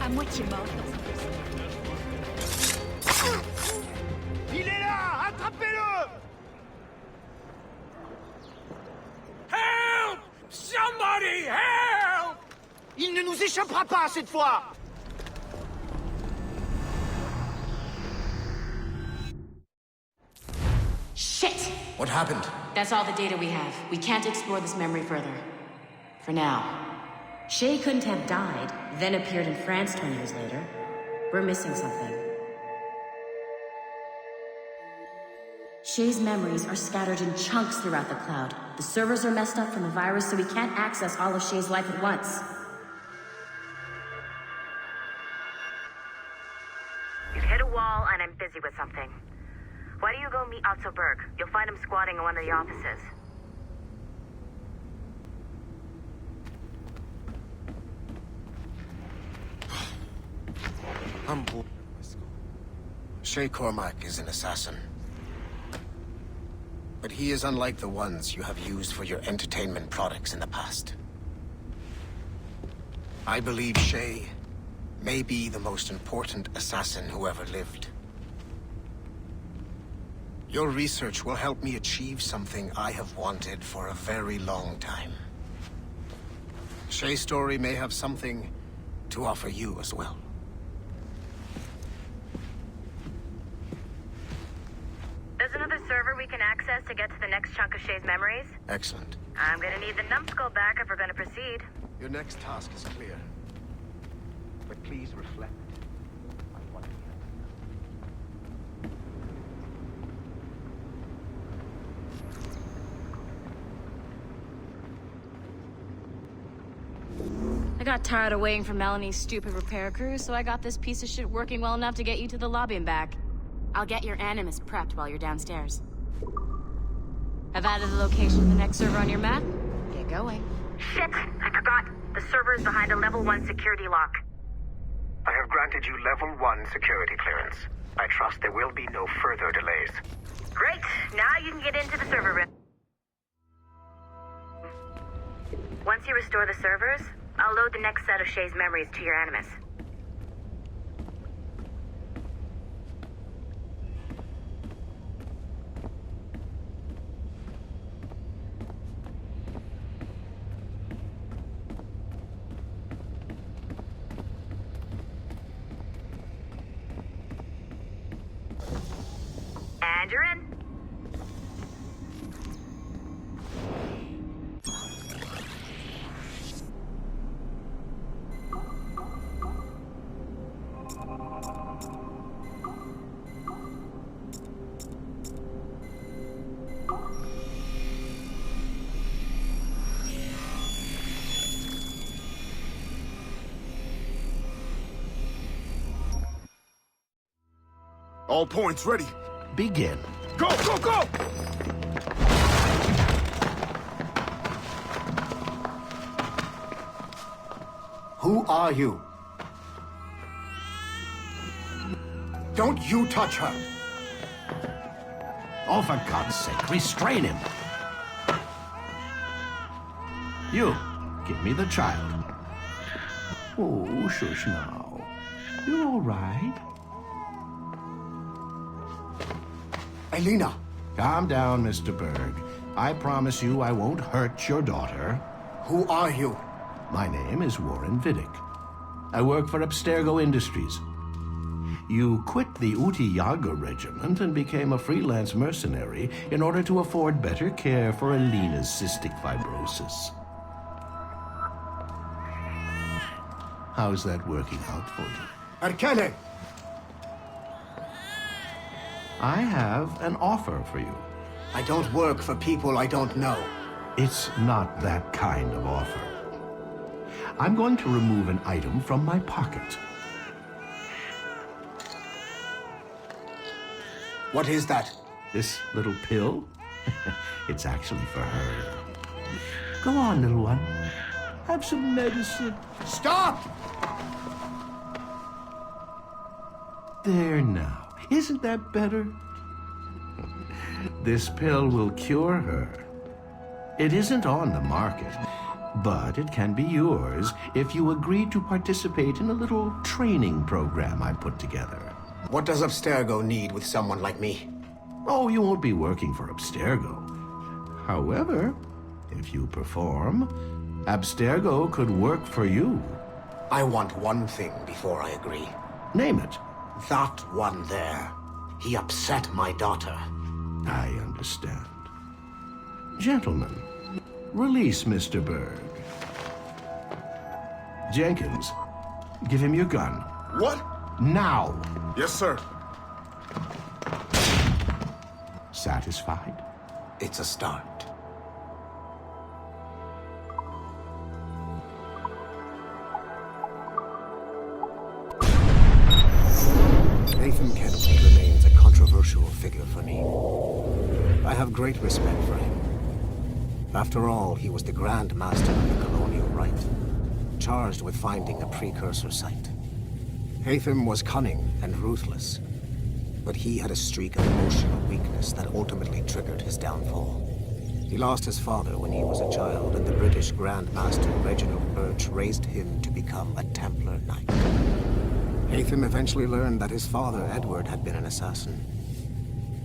À moitié mort dans un
Il est là! Attrapez-le! Help! Somebody help! Il ne nous échappera pas cette fois!
Shit!
What happened?
That's all the data we have. We can't explore this memory further. For now. Shay couldn't have died, then appeared in France 20 years later. We're missing something. Shay's memories are scattered in chunks throughout the cloud. The servers are messed up from the virus, so we can't access all of Shay's life at once.
You've hit a wall, and I'm busy with something. Why don't you go meet Otto Berg? You'll find him squatting in one of the offices.
Shay Cormac is an assassin. But he is unlike the ones you have used for your entertainment products in the past. I believe Shay may be the most important assassin who ever lived. Your research will help me achieve something I have wanted for a very long time. Shay's story may have something to offer you as well.
There's another server we can access to get to the next chunk of Shay's memories.
Excellent.
I'm gonna need the numbskull back if we're gonna proceed.
Your next task is clear. But please reflect on what you
I got tired of waiting for Melanie's stupid repair crew, so I got this piece of shit working well enough to get you to the lobby and back. I'll get your Animus prepped while you're downstairs. I've added the location of the next server on your map. Get going.
Shit! I forgot. The server is behind a level 1 security lock.
I have granted you level 1 security clearance. I trust there will be no further delays.
Great! Now you can get into the server room. Once you restore the servers, I'll load the next set of Shay's memories to your Animus. And you're in.
All points ready.
Begin.
Go, go, go!
Who are you? Don't you touch her!
Oh, for God's sake, restrain him. You, give me the child. Oh, shush now. You all right?
Elena!
Calm down, Mr. Berg. I promise you I won't hurt your daughter.
Who are you?
My name is Warren Vidic. I work for Abstergo Industries. You quit the Uti Yaga regiment and became a freelance mercenary in order to afford better care for Alina's cystic fibrosis. How's that working out for you?
Arkele!
I have an offer for you.
I don't work for people I don't know.
It's not that kind of offer. I'm going to remove an item from my pocket.
What is that?
This little pill? It's actually for her. Go on, little one. Have some medicine.
Stop!
There now. Isn't that better? This pill will cure her. It isn't on the market, but it can be yours if you agree to participate in a little training program I put together.
What does Abstergo need with someone like me?
Oh, you won't be working for Abstergo. However, if you perform, Abstergo could work for you.
I want one thing before I agree.
Name it.
That one there. He upset my daughter.
I understand. Gentlemen, release Mr. Berg. Jenkins, give him your gun.
What?
Now!
Yes, sir.
Satisfied?
It's a start. Nathan Kenway remains a controversial figure for me. I have great respect for him. After all, he was the Grand Master of the Colonial Rite, charged with finding a precursor site. Haytham was cunning and ruthless, but he had a streak of emotional weakness that ultimately triggered his downfall. He lost his father when he was a child, and the British Grand Master Reginald Birch raised him to become a Templar Knight. Haytham eventually learned that his father, Edward, had been an assassin.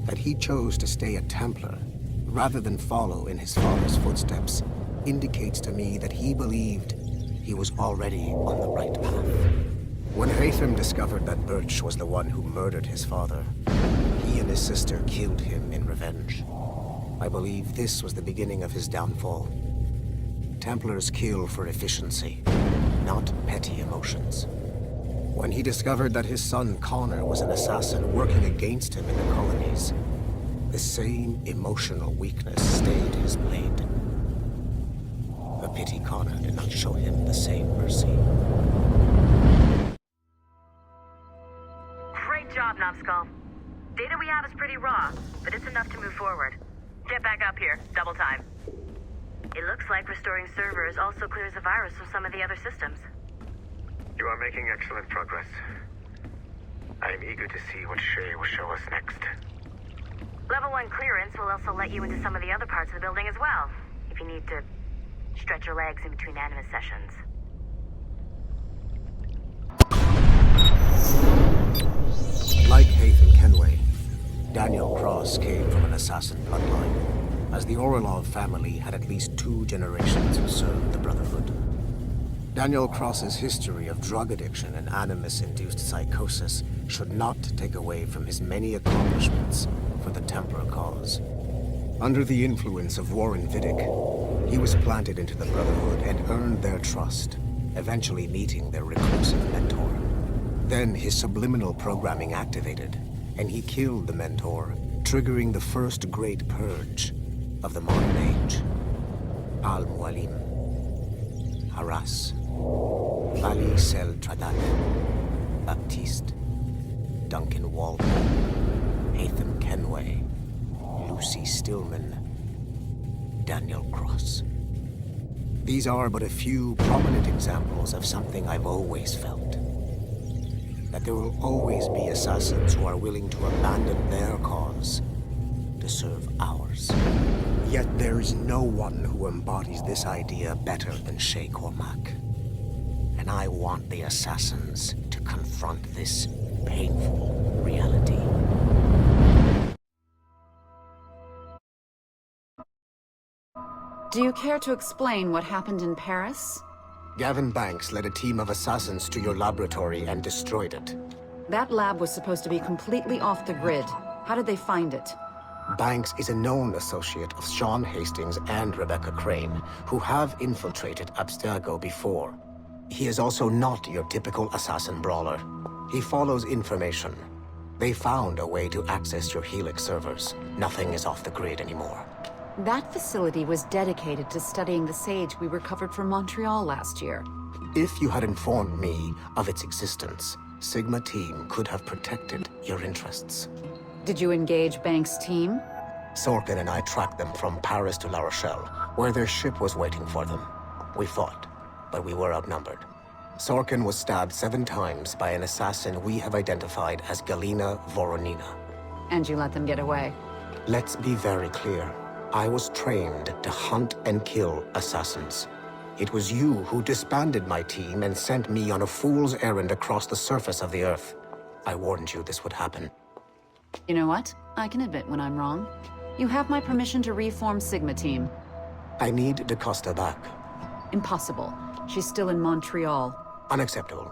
That he chose to stay a Templar, rather than follow in his father's footsteps, indicates to me that he believed he was already on the right path. When Haytham discovered that Birch was the one who murdered his father, he and his sister killed him in revenge. I believe this was the beginning of his downfall. Templars kill for efficiency, not petty emotions. When he discovered that his son Connor was an assassin working against him in the colonies, the same emotional weakness stayed his blade. A pity Connor did not show him the same mercy.
Great job, Numbskull. Data we have is pretty raw, but it's enough to move forward. Get back up here. Double time. It looks like restoring servers also clears the virus from some of the other systems.
You are making excellent progress. I am eager to see what Shay will show us next.
Level 1 clearance will also let you into some of the other parts of the building as well, if you need to stretch your legs in between Animus sessions.
Like Haytham Kenway, Daniel Cross came from an assassin bloodline, as the Orlov family had at least 2 generations who served the Brotherhood. Daniel Cross's history of drug addiction and Animus-induced psychosis should not take away from his many accomplishments for the Templar cause. Under the influence of Warren Vidic, he was planted into the Brotherhood and earned their trust, eventually meeting their reclusive mentor. Then his subliminal programming activated, and he killed the mentor, triggering the first great purge of the modern age. Al-Mualim, Haras, Ali Sel Tradat, Baptiste, Duncan Walpole, Haytham Kenway, Lucy Stillman, Daniel Cross. These are but a few prominent examples of something I've always felt. That there will always be assassins who are willing to abandon their cause to serve ours. Yet there is no one who embodies this idea better than Shay Cormac. And I want the assassins to confront this painful reality.
Do you care to explain what happened in Paris?
Gavin Banks led a team of assassins to your laboratory and destroyed it.
That lab was supposed to be completely off the grid. How did they find it?
Banks is a known associate of Sean Hastings and Rebecca Crane, who have infiltrated Abstergo before. He is also not your typical assassin brawler. He follows information. They found a way to access your Helix servers. Nothing is off the grid anymore.
That facility was dedicated to studying the sage we recovered from Montreal last year.
If you had informed me of its existence, Sigma Team could have protected your interests.
Did you engage Banks' team?
Sorkin and I tracked them from Paris to La Rochelle, where their ship was waiting for them. We fought, but we were outnumbered. Sorkin was stabbed 7 times by an assassin we have identified as Galina Voronina.
And you let them get away?
Let's be very clear. I was trained to hunt and kill assassins. It was you who disbanded my team and sent me on a fool's errand across the surface of the Earth. I warned you this would happen.
You know what? I can admit when I'm wrong. You have my permission to reform Sigma Team.
I need DaCosta back.
Impossible. She's still in Montreal.
Unacceptable.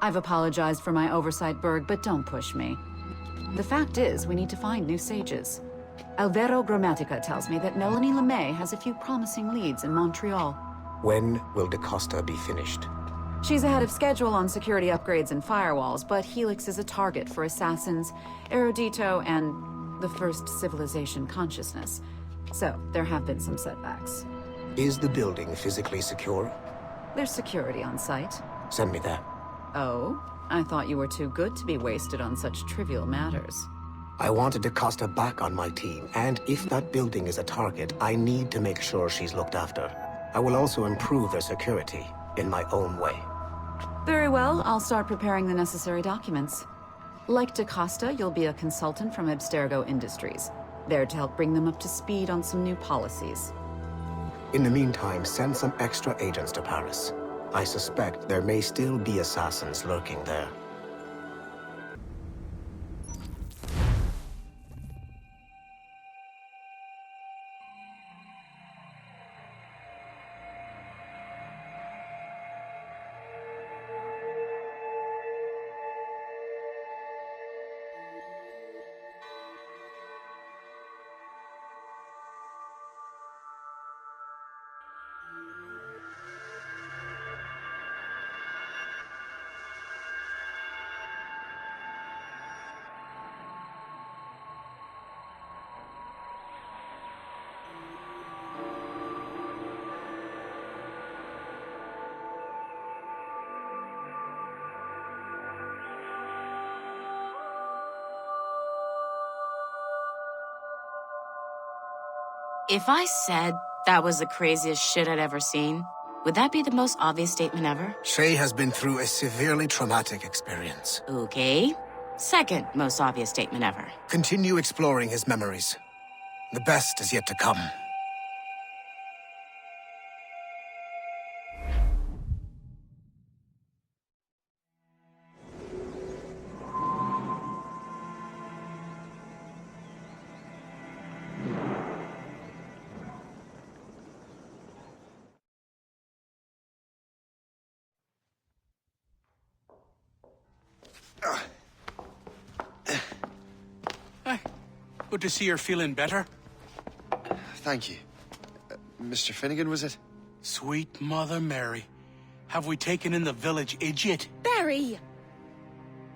I've apologized for my oversight, Berg, but don't push me. The fact is, we need to find new sages. Alvaro Grammatica tells me that Melanie LeMay has a few promising leads in Montreal.
When will DaCosta be finished?
She's ahead of schedule on security upgrades and firewalls, but Helix is a target for assassins, Erudito, and the First Civilization consciousness. So, there have been some setbacks.
Is the building physically secure?
There's security on site.
Send me that.
Oh? I thought you were too good to be wasted on such trivial matters.
I wanted DaCosta back on my team, and if that building is a target, I need to make sure she's looked after. I will also improve their security in my own way.
Very well, I'll start preparing the necessary documents. Like DaCosta, you'll be a consultant from Abstergo Industries, there to help bring them up to speed on some new policies.
In the meantime, send some extra agents to Paris. I suspect there may still be assassins lurking there.
If I said that was the craziest shit I'd ever seen, would that be the most obvious statement ever?
Shay has been through a severely traumatic experience.
Okay. Second most obvious statement ever.
Continue exploring his memories. The best is yet to come.
Good to see you're feeling better.
Thank you. Mr. Finnegan, was it?
Sweet Mother Mary. Have we taken in the village idiot?
Barry!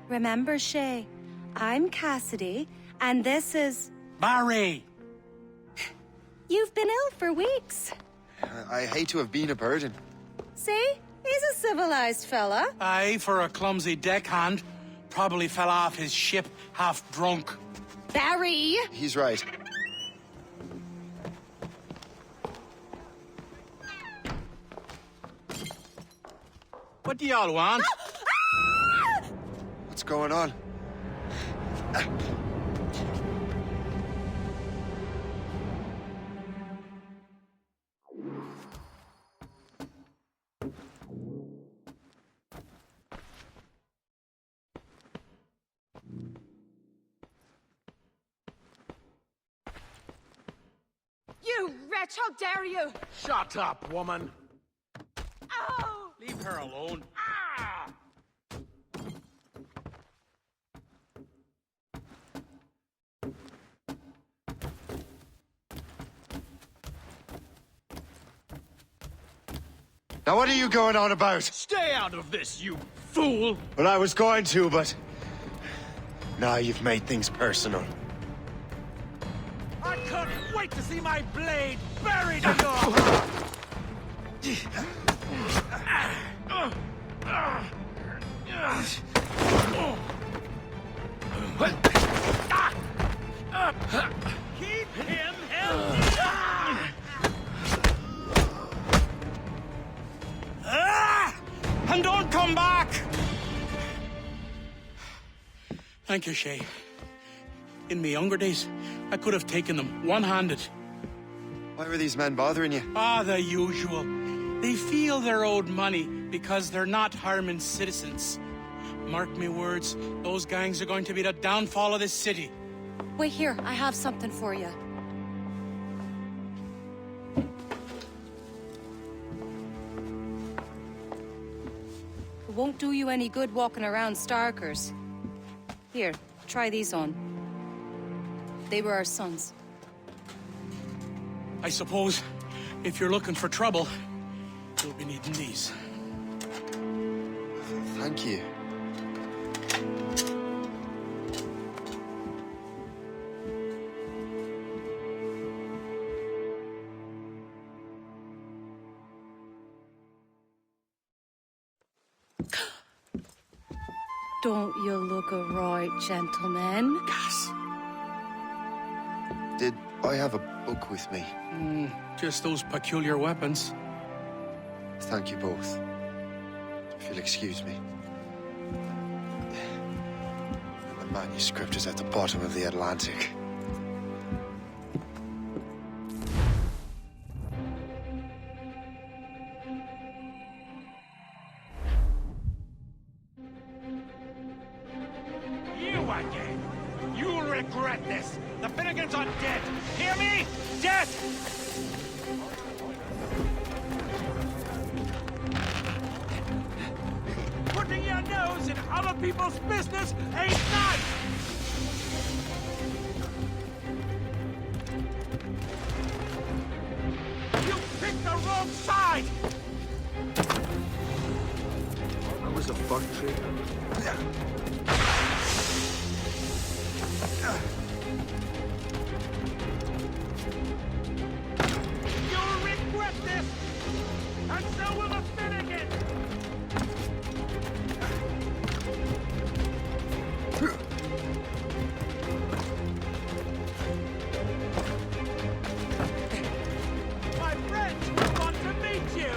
Remember, Shay, I'm Cassidy, and this is...
Barry!
You've been ill for weeks.
I hate to have been a burden.
See? He's a civilized fella.
Aye, for a clumsy deckhand. Probably fell off his ship half drunk.
Barry!
He's right.
What do y'all want?
What's going on?
You wretch! How dare you!
Shut up, woman.
Ow!
Leave her alone.
Now what are you going on about?
Stay out of this, you fool!
Well, I was going to, but... Now you've made things personal.
I couldn't wait to see my blade buried in your heart! Keep him healthy! And don't come back! Thank you, Shay. In my younger days, I could have taken them one-handed.
Why were these men bothering you?
Ah, the usual. They feel they're owed money because they're not Harmon's citizens. Mark me words, those gangs are going to be the downfall of this city.
Wait here, I have something for you. It won't do you any good walking around Starkers. Here, try these on. They were our sons.
I suppose, if you're looking for trouble, you'll be needing these.
Thank you.
Don't you look a right gentleman?
Gas.
Did I have a book with me?
Just those peculiar weapons.
Thank you both. If you'll excuse me. The manuscript is at the bottom of the Atlantic.
You again! You'll regret this! The Finnegans are dead! Hear me? Dead! Putting your nose in other people's business ain't nice! You picked the wrong side!
That was a fun trip.
You'll regret this! And so will the Finnegans! My friends want to meet you!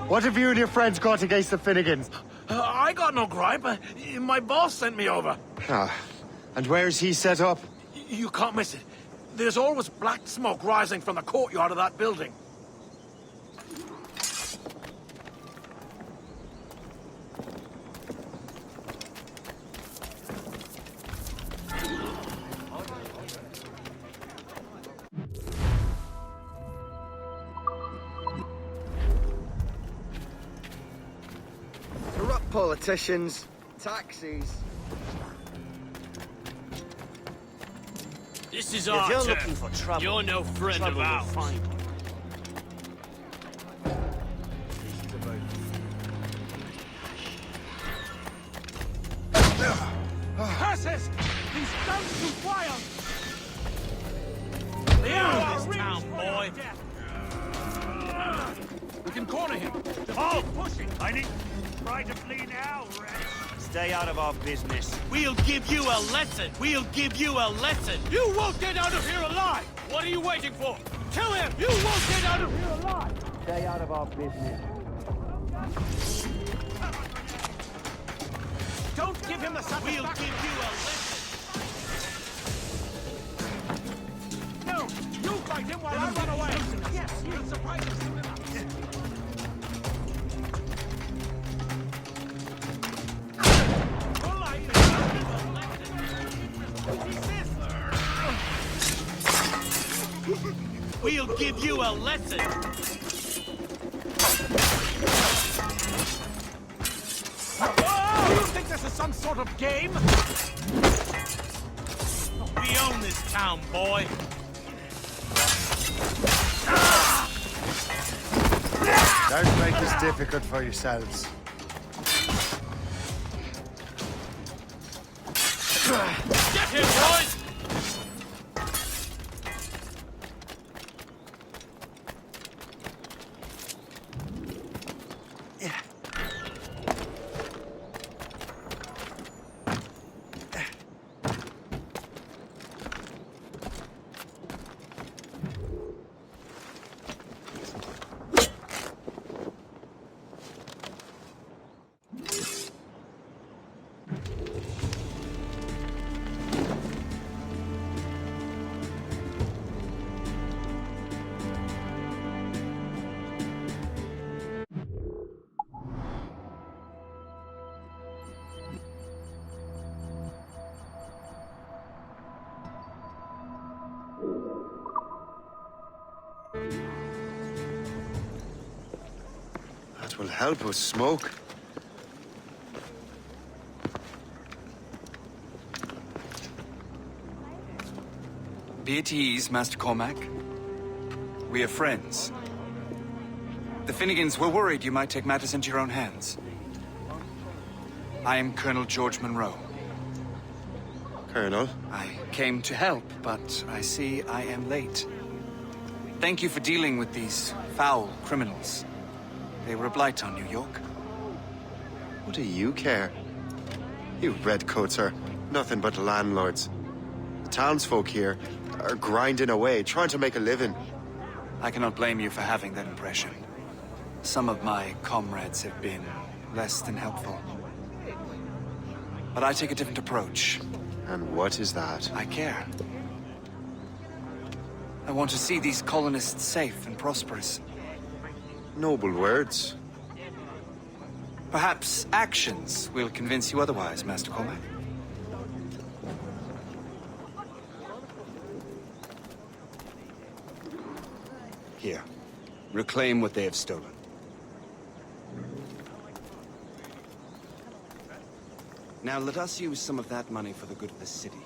What have you and your friends got against the Finnegans?
I got no gripe. My boss sent me over.
Ah, and where's he set up?
You can't miss it. There's always black smoke rising from the courtyard of that building.
Corrupt politicians, taxis.
This is
If
our
you're
turn.
looking for trouble,
You're no friend
trouble
of
will
ours.
find you.
Curses! These guns too wild! They are this town, boy! We can corner him. Oh, pushing! I need try to flee now, Rex.
Stay out of our business.
We'll give you a lesson! We'll give you a lesson! You won't get out of here alive! What are you waiting for? Kill him! You won't get out of here alive!
Stay out of our business.
Don't give him the satisfaction! We'll give you a lesson!
I'll run away. Yes, you'll surprise us soon enough.
We'll give you a lesson.
Oh, you think this is some sort of game?
We own this town, boy.
Don't make this difficult for yourselves.
Get him, boys!
That will help with smoke.
Be at ease, Master Cormac. We are friends. The Finnegans were worried you might take matters into your own hands. I am Colonel George Monroe.
Colonel?
I came to help, but I see I am late. Thank you for dealing with these foul criminals. They were a blight on New York.
What do you care? You redcoats are nothing but landlords. The townsfolk here are grinding away, trying to make a living.
I cannot blame you for having that impression. Some of my comrades have been less than helpful. But I take a different approach.
And what is that?
I care. I want to see these colonists safe and prosperous.
Noble words.
Perhaps actions will convince you otherwise, Master Cormac. Here. Reclaim what they have stolen. Now let us use some of that money for the good of the city.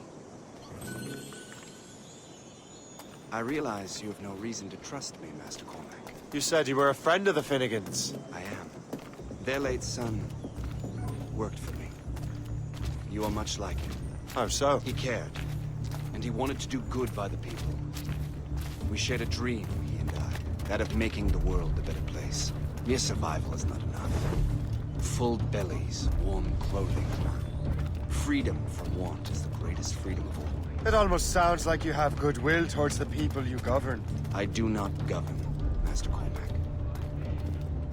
I realize you have no reason to trust me, Master Cormac.
You said you were a friend of the Finnegans.
I am. Their late son worked for me. You are much like him.
How so?
He cared, and he wanted to do good by the people. We shared a dream, he and I, that of making the world a better place. Mere survival is not enough. Full bellies, warm clothing. Freedom from want is the greatest freedom of all.
It almost sounds like you have goodwill towards the people you govern.
I do not govern, Master Cormac.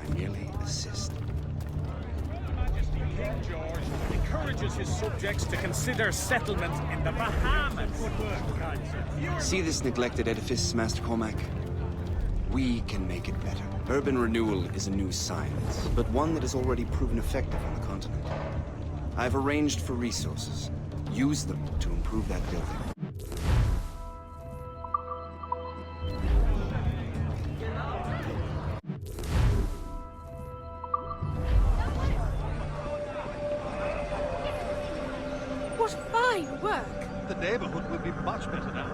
I merely assist.
King George encourages his subjects to consider settlement in the Bahamas.
See this neglected edifice, Master Cormac? We can make it better. Urban renewal is a new science, but one that has already proven effective on the continent. I've arranged for resources. Use them to improve that building.
What fine work!
The neighborhood will be much better now.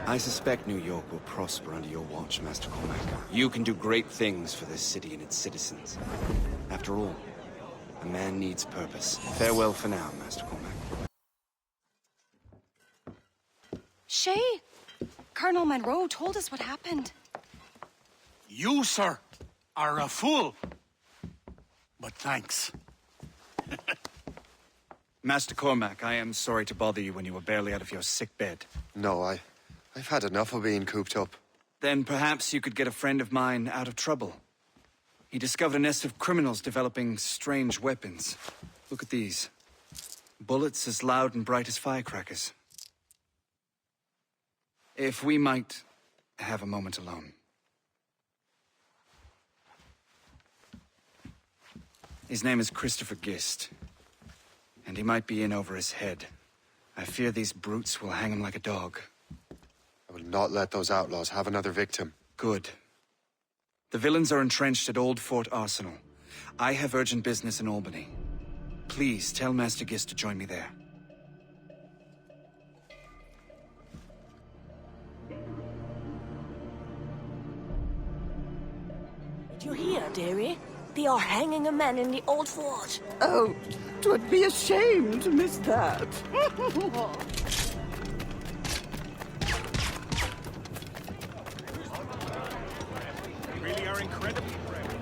I suspect New York will prosper under your watch, Master Cormac. You can do great things for this city and its citizens. After all, a man needs purpose. Farewell for now, Master Cormac.
Shay, Colonel Monroe told us what happened.
You, sir, are a fool. But thanks.
Master Cormac, I am sorry to bother you when you were barely out of your sick bed.
No, I've had enough of being cooped up.
Then perhaps you could get a friend of mine out of trouble. He discovered a nest of criminals developing strange weapons. Look at these. Bullets as loud and bright as firecrackers. If we might have a moment alone? His name is Christopher Gist, and he might be in over his head. I fear these brutes will hang him like a dog.
I will not let those outlaws have another victim.
Good. The villains are entrenched at Old Fort Arsenal. I have urgent business in Albany. Please tell Master Gist to join me there.
Did you hear, dearie? They are hanging a man in the old fort.
Oh, 'twould be a shame to miss that.
You really are incredibly brave.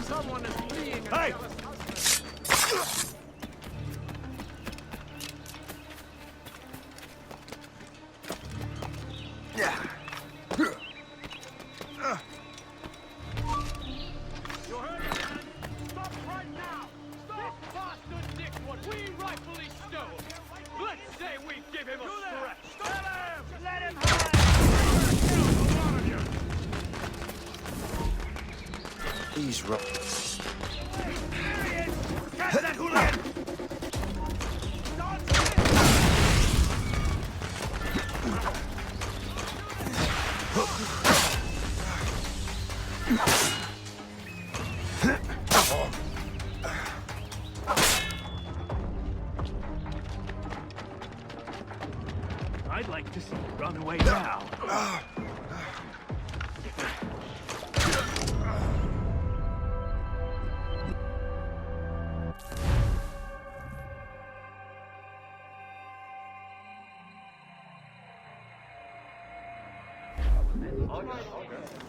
Someone is fleeing.
Hey! Stop right now! Stop! Bastard Nick what we rightfully stole! Let's say we give him a stretch! Let him! Let him have!
These
Catch that hooligan! I'd like to see you run away now.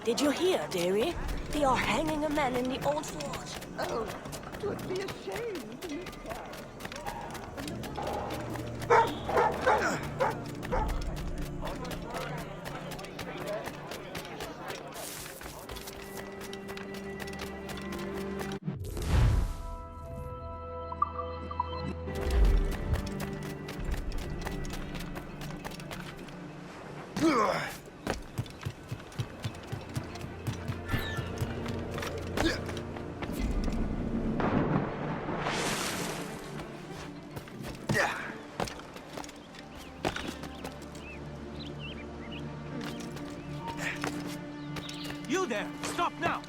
Did you hear, dearie? They are hanging a man in the old fort.
Oh, 'twould be a shame to miss that.
You there! Stop now!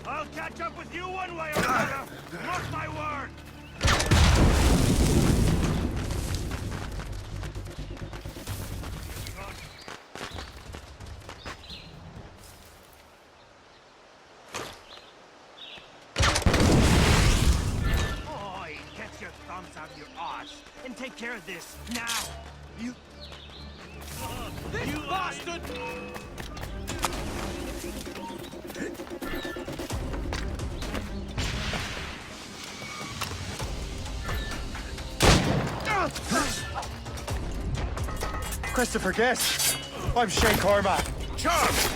I'll catch up with you one way or another! Mark my word! Oi! Get your thumbs out your arse and take care of this now! You... This bastard!
Christopher Gist. I'm Shane Cormac.
Charles!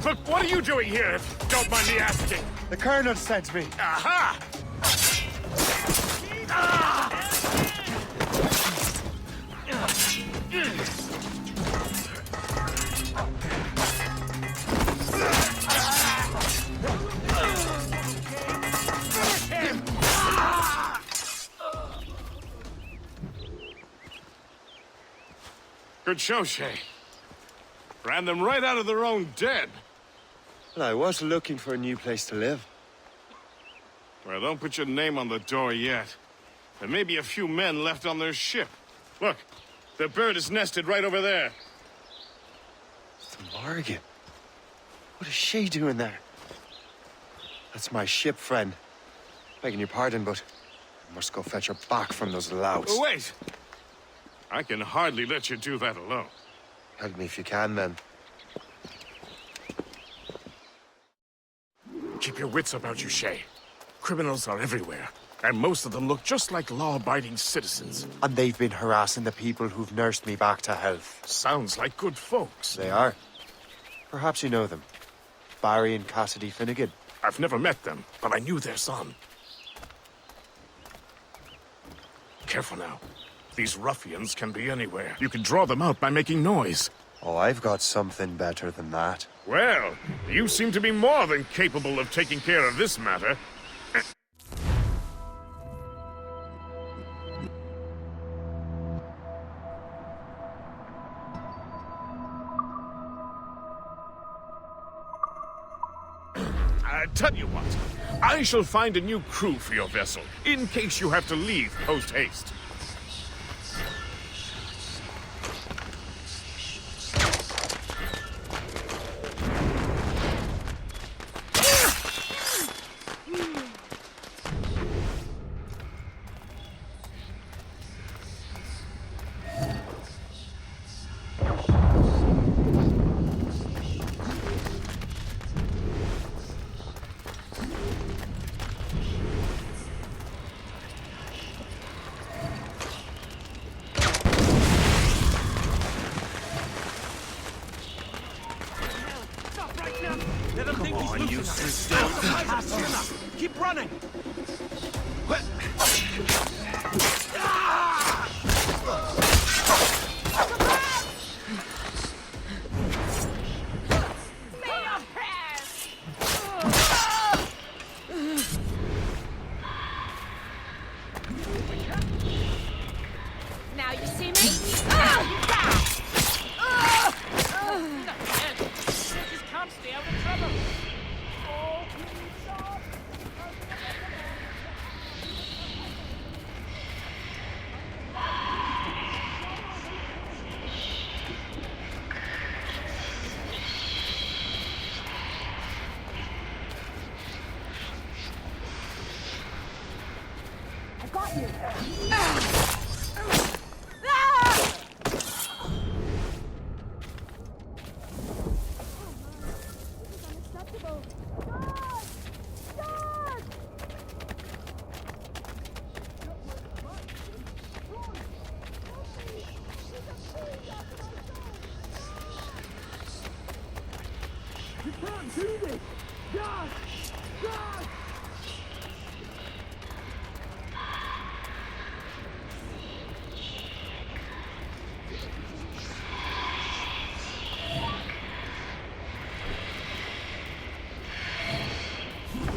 But what are you doing here, if you don't mind me asking?
The Colonel sent me.
Aha! Ah! Good show, Shay. Ran them right out of their own den.
Well, I was looking for a new place to live.
Well, don't put your name on the door yet. There may be a few men left on their ship. Look, the bird is nested right over there.
It's the Morgan. What is she doing there? That's my ship, friend. Begging your pardon, but I must go fetch her back from those louts.
Oh, wait! I can hardly let you do that alone.
Help me if you can, then.
Keep your wits about you, Shay. Criminals are everywhere, and most of them look just like law-abiding citizens.
And they've been harassing the people who've nursed me back to health.
Sounds like good folks.
They are. Perhaps you know them. Barry and Cassidy Finnegan.
I've never met them, but I knew their son. Careful now. These ruffians can be anywhere. You can draw them out by making noise.
Oh, I've got something better than that.
Well, you seem to be more than capable of taking care of this matter. Tell you what, I shall find a new crew for your vessel, in case you have to leave post-haste.
Keep running!
Now you see me?
Just can't stay out of trouble.
I got you.
You can't do this! God! God!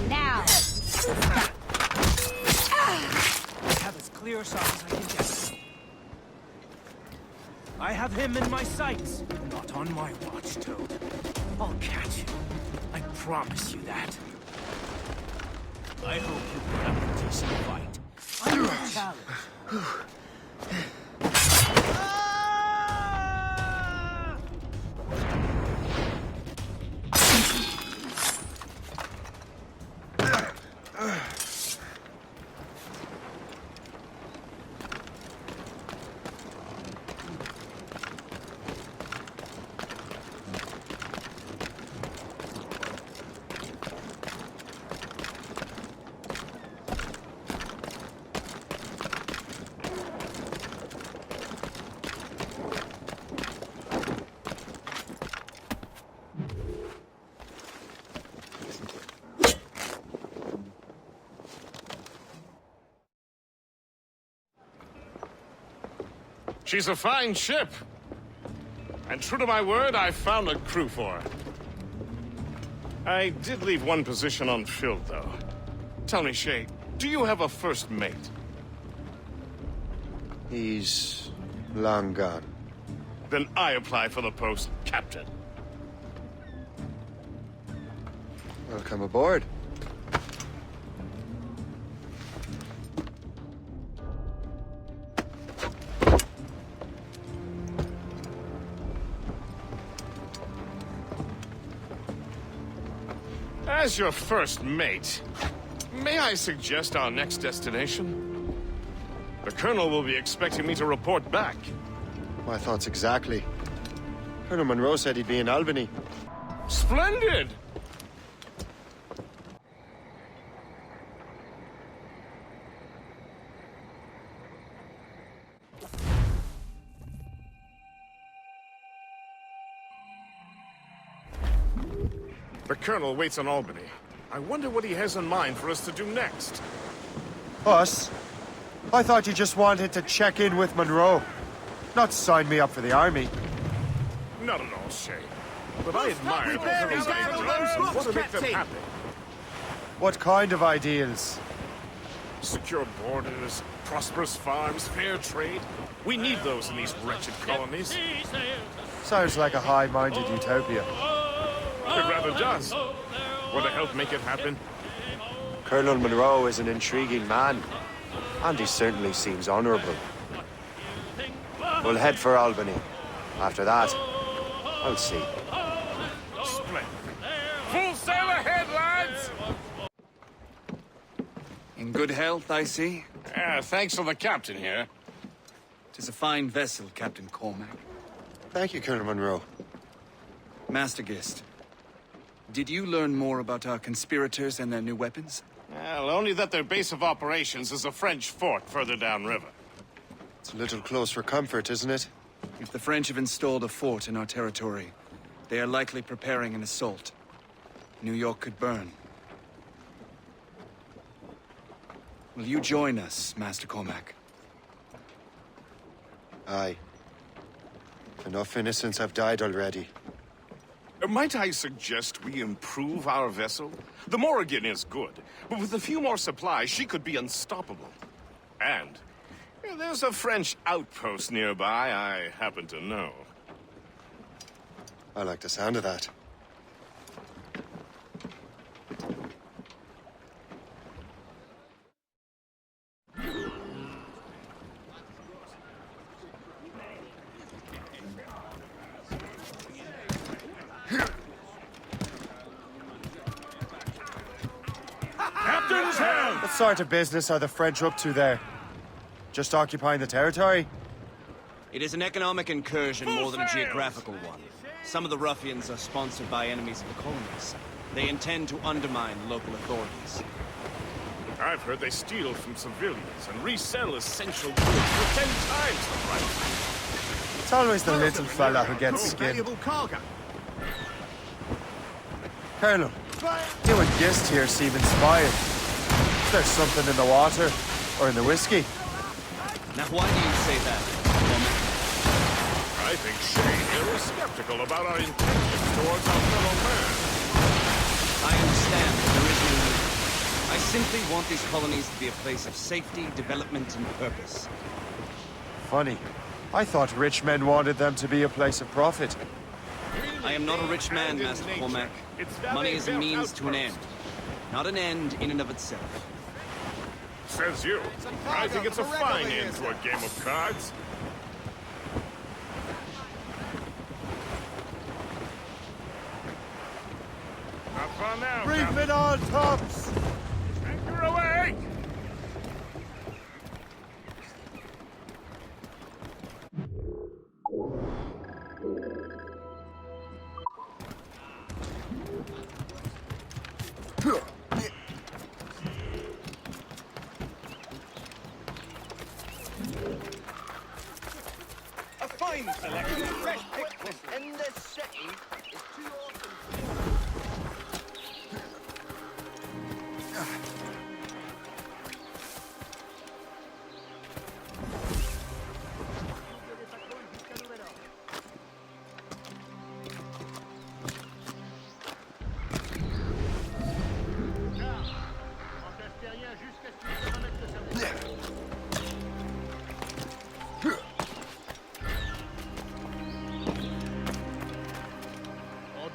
Now!
I have as clear a shot as I can get. I have him in my sights. Not on my watch, Toad. I'll catch him. I promise you that. I hope you put up a decent fight. I'm your challenge.
She's a fine ship. And true to my word, I found a crew for her. I did leave one position unfilled, though. Tell me, Shay, do you have a first mate?
He's long gone.
Then I apply for the post, Captain.
Welcome aboard.
As your first mate, may I suggest our next destination? The Colonel will be expecting me to report back.
My thoughts exactly. Colonel Monroe said he'd be in Albany.
Splendid! The Colonel waits on Albany. I wonder what he has in mind for us to do next.
Us? I thought you just wanted to check in with Monroe. Not sign me up for the army.
Not at all, Shay. But I admire the Colonel's ideals and want to make them happen.
What kind of ideals?
Secure borders, prosperous farms, fair trade. We need those in these wretched colonies.
Sounds like a high-minded utopia.
It rather does. Want to help make it happen?
Colonel Monroe is an intriguing man, and he certainly seems honorable. We'll head for Albany. After that, I'll see.
Splendid. Full sail ahead, lads!
In good health, I see.
Thanks to the captain here.
'Tis a fine vessel, Captain Cormac.
Thank you, Colonel Monroe.
Master Gist, did you learn more about our conspirators and their new weapons?
Well, only that their base of operations is a French fort further downriver.
It's a little close for comfort, isn't it?
If the French have installed a fort in our territory, they are likely preparing an assault. New York could burn. Will you join us, Master Cormac?
Aye. Enough innocents have died already.
Might I suggest we improve our vessel? The Morrigan is good, but with a few more supplies, she could be unstoppable. And there's a French outpost nearby I happen to know.
I like the sound of that. What sort of business are the French up to there? Just occupying the territory?
It is an economic incursion more than a geographical one. Some of the ruffians are sponsored by enemies of the colonies. They intend to undermine local authorities.
I've heard they steal from civilians and resell essential goods for 10 times the price.
It's always the little fella who gets skinned. Colonel, you and Gist here seem inspired. Is there something in the water? Or in the whiskey?
Now why do you say that, woman?
I think Shane here is skeptical about our intentions towards our fellow man.
I understand that there is no need. I simply want these colonies to be a place of safety, development, and purpose.
Funny. I thought rich men wanted them to be a place of profit.
I am not a rich man, Master Cormac. Money is a means to an end, not an end in and of itself.
Says you. I think it's a fine end to a game of cards. Have fun now,
Brief it on, tops!
Anchor away!
A fine selection of fresh pickles in this city is too often.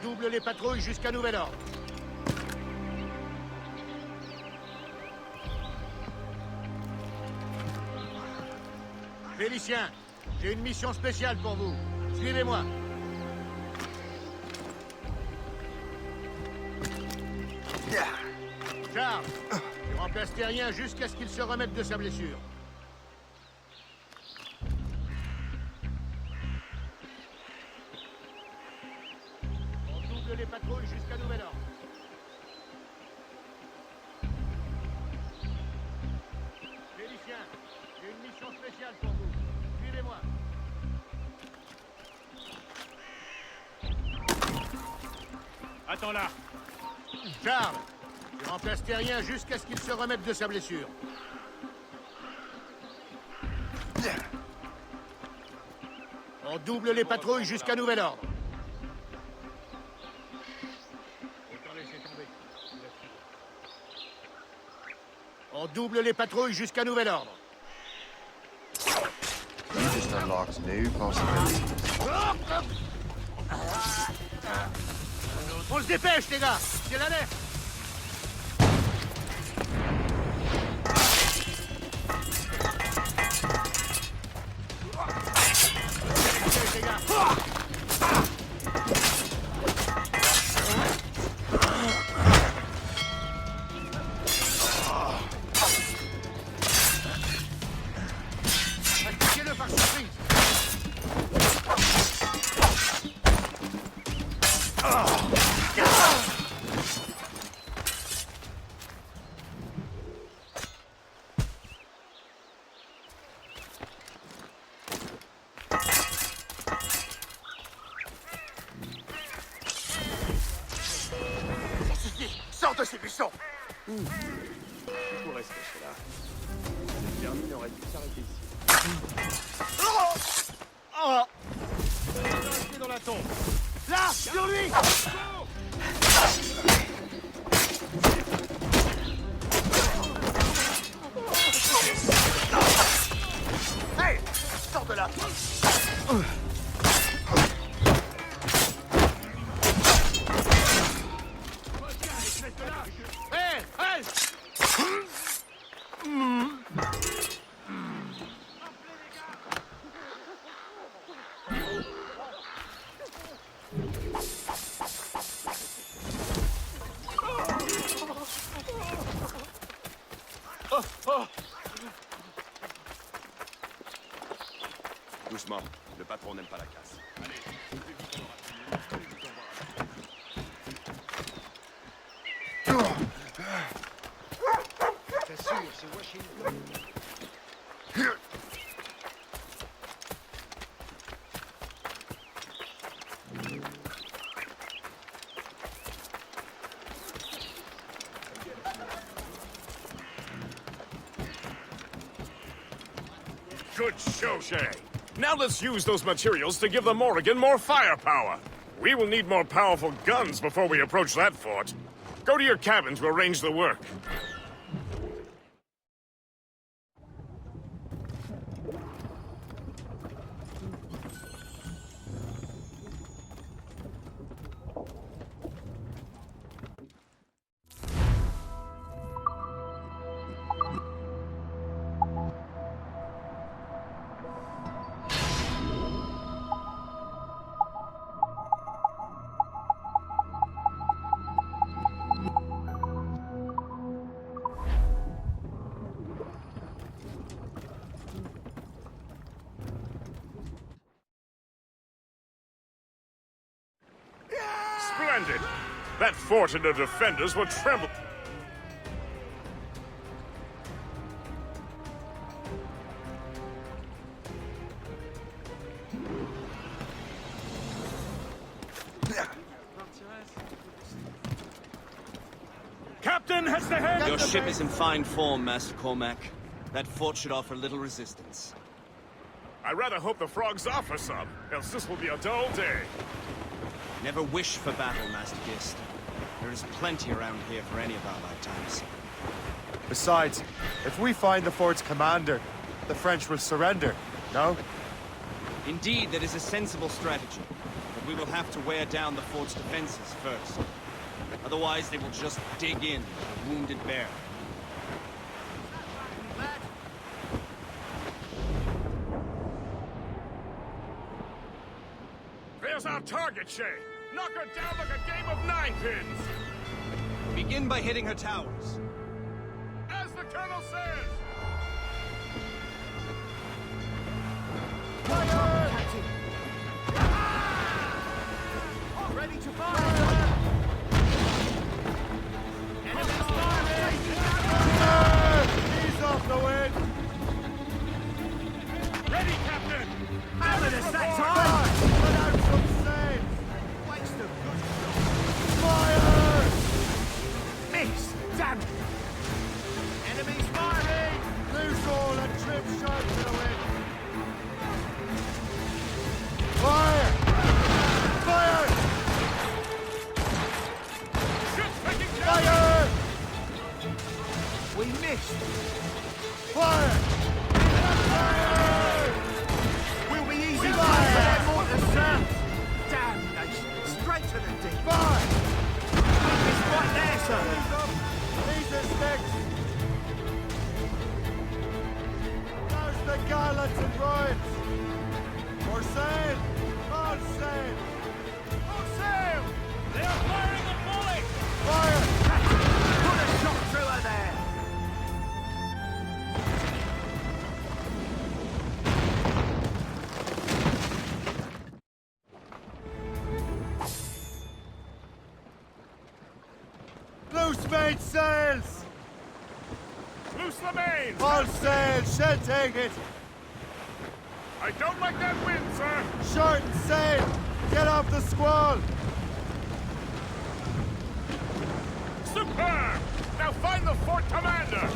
Double les patrouilles jusqu'à nouvel ordre. Félicien, j'ai une mission spéciale pour vous. Suivez-moi. Charles, tu remplaces Terrien jusqu'à ce qu'il se remette de sa blessure. Les patrouilles jusqu'à nouvel ordre. Félicien, j'ai une mission spéciale pour vous. Suivez-moi. Attends là.
Charles, tu remplaces Terrien jusqu'à ce qu'il se remette de sa blessure. On double les patrouilles jusqu'à nouvel ordre. On double les patrouilles jusqu'à nouvel ordre.
You just unlocked new possibilities.
On se dépêche, les gars. C'est l'alerte. Les gars. Attaquez-le par surprise. Ça suffit. Sors de ces buissons.
Il faut rester là. Le termine aurait dû s'arrêter ici.
Oh! Restez dans la tombe. Là, sur lui! Hey! Sors de là! Hey! Hey!
Doucement, le patron n'aime pas la casse.
C'est sûr, c'est Washington.
Good show, Shay. Now let's use those materials to give the Morrigan more firepower. We will need more powerful guns before we approach that fort. Go to your cabin to arrange the work. Splendid! That fort and the defenders will tremble.
Captain has the head.
Your ship is in fine form, Master Cormac. That fort should offer little resistance.
I rather hope the frogs offer some, else this will be a dull day.
Never wish for battle, Master Gist. There is plenty around here for any of our lifetimes.
Besides, if we find the fort's commander, the French will surrender, no?
Indeed, that is a sensible strategy. But we will have to wear down the fort's defenses first. Otherwise, they will just dig in like a wounded bear.
There's our target, Shay. Knock her down like a game of 9-pins.
Begin by hitting her towers.
As the Colonel says.
Fire! Ready to fire! Enemies firing! Ease off the wind!
Ready, Captain!
Ominous that time! Put out some sails! Waste of good stuff! Fire! missed!
Fire!
Fire! We'll be easy fire! Fire! Mortars, sir! Damnation! Straight to the deep! Fire! It's right there, sir!
These are sticks! There's the gallants and riots! For sale! On sale! On sale!
They are firing a volley!
Fire!
Put a shot through her there!
Loose main sails!
Loose the main!
All sail! Shall take it!
I don't like that wind, sir!
Shorten sail! Get off the squall!
Superb! Now find the fort commander!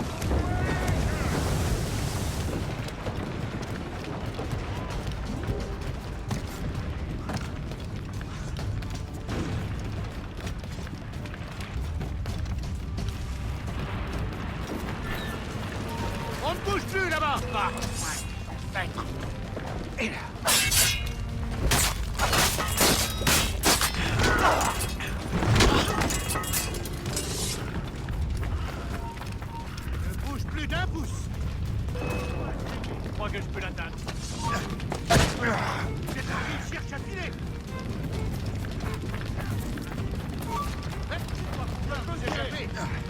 On ne bouge plus là-bas! Bah, ouais. Et là. Ne bouge plus d'un pouce! Je crois que je peux l'atteindre. Il cherche à filer!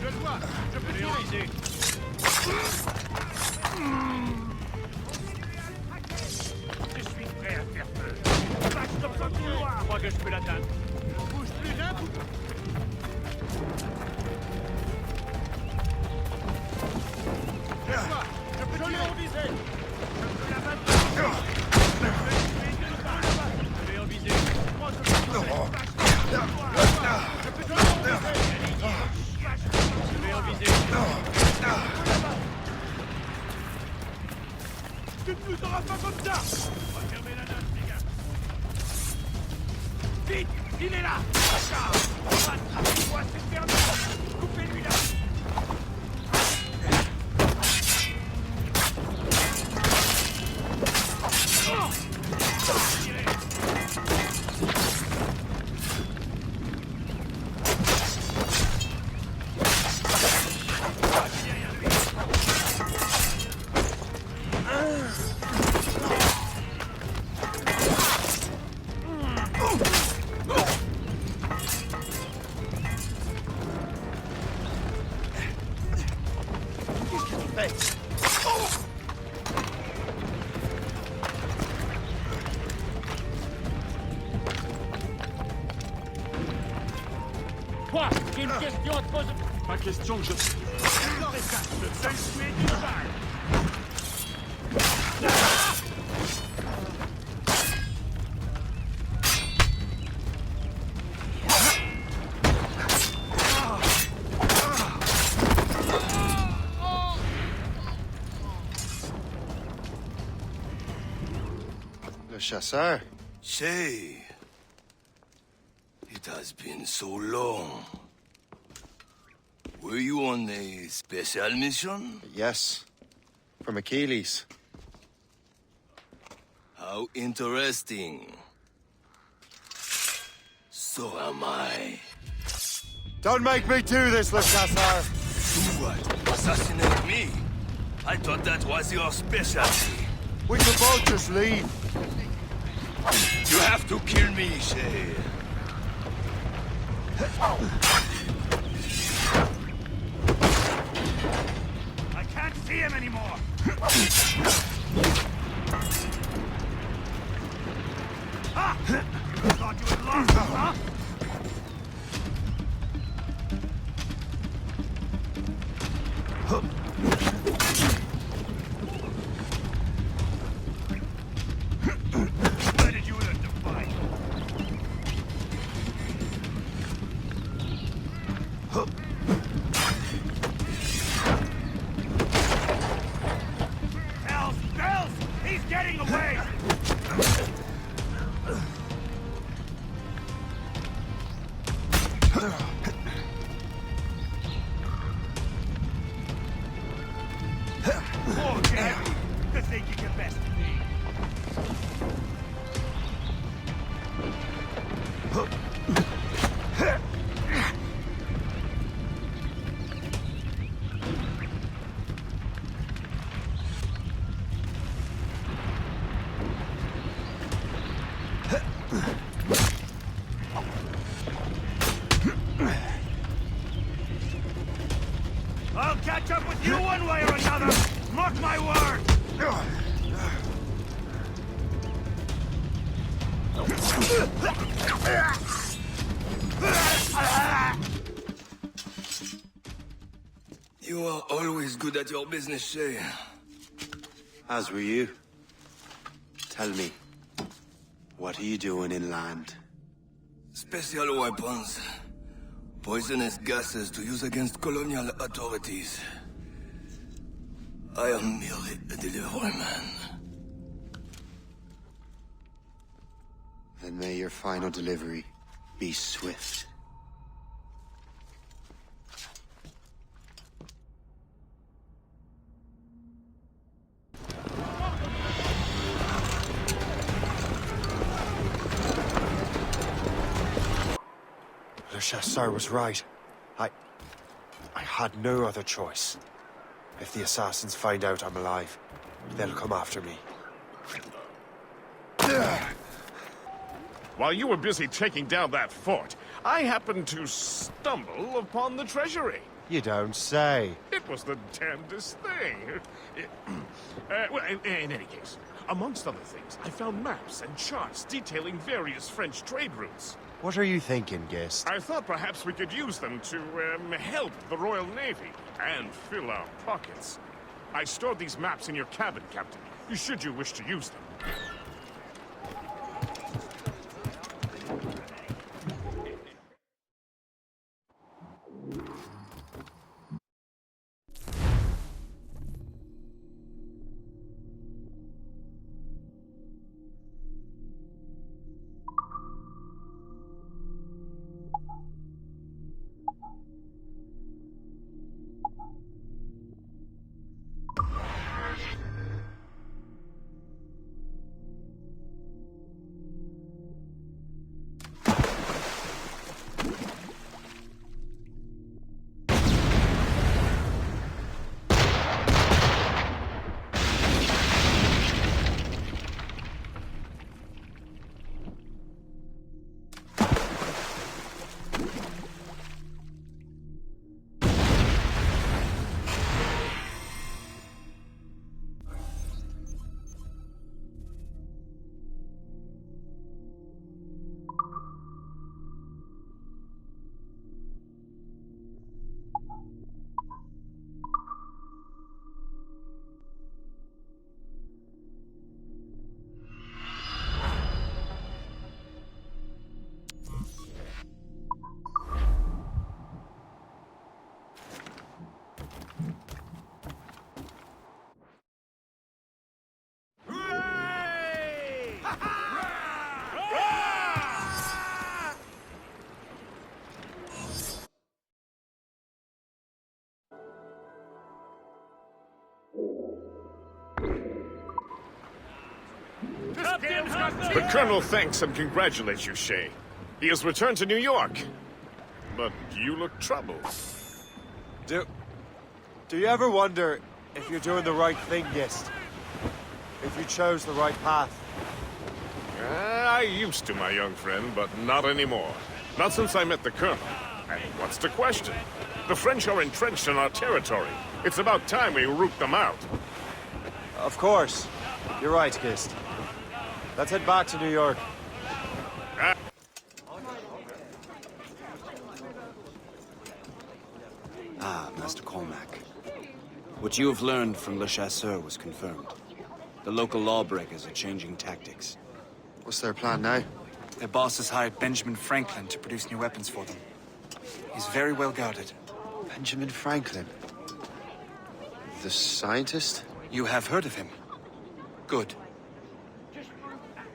Je le vois! Je peux tirer! Je suis prêt à faire feu. Je crois que je peux l'atteindre. Ne bouge plus d'un bout. Je vois. Je peux tirer. Je peux la battre. Je l'ai en visée. Moi, je peux tirer. Je peux tirer. Je l'ai en visée. Tu ne nous auras pas comme ça! On va fermer la note, les gars! Vite! Il est là! Attrapez-moi cette merde! Coupez-lui là! Quoi? J'ai une question à te poser. Ma question, je... Le seul tué d'une balle.
Le chasseur.
Shay, it has been so long. Were you on a special mission?
Yes. From Achilles.
How interesting. So am I.
Don't make me do this, Le Chasseur!
Do what? Assassinate me? I thought that was your specialty.
We could both just leave.
You have to kill me, Shay.
I can't see him anymore. Ah! You thought you had lost him, huh? Where did you learn to fight? Bells! He's getting away! catch up with you one way or another! Mark my word!
You are always good at your business, Shay.
As were you. Tell me, what are you doing inland?
Special weapons. Poisonous gases to use against colonial authorities. I am merely a delivery man.
Then may your final delivery be swift.
Le Chasseur was right. I had no other choice. If the assassins find out I'm alive, they'll come after me.
While you were busy taking down that fort, I happened to stumble upon the treasury.
You don't say.
It was the damnedest thing. Well, in any case, amongst other things, I found maps and charts detailing various French trade routes.
What are you thinking, Gist?
I thought perhaps we could use them to help the Royal Navy and fill our pockets. I stored these maps in your cabin, Captain, should you wish to use them. The Colonel thanks and congratulates you, Shay. He has returned to New York. But you look troubled.
Do you ever wonder if you're doing the right thing, Gist? If you chose the right path?
I used to, my young friend, but not anymore. Not since I met the Colonel. And what's the question? The French are entrenched in our territory. It's about time we root them out.
Of course. You're right, Gist. Let's head back to New York.
Ah, Master Cormac. What you have learned from Le Chasseur was confirmed. The local lawbreakers are changing tactics.
What's their plan now?
Their boss has hired Benjamin Franklin to produce new weapons for them. He's very well guarded.
Benjamin Franklin? The scientist?
You have heard of him? Good.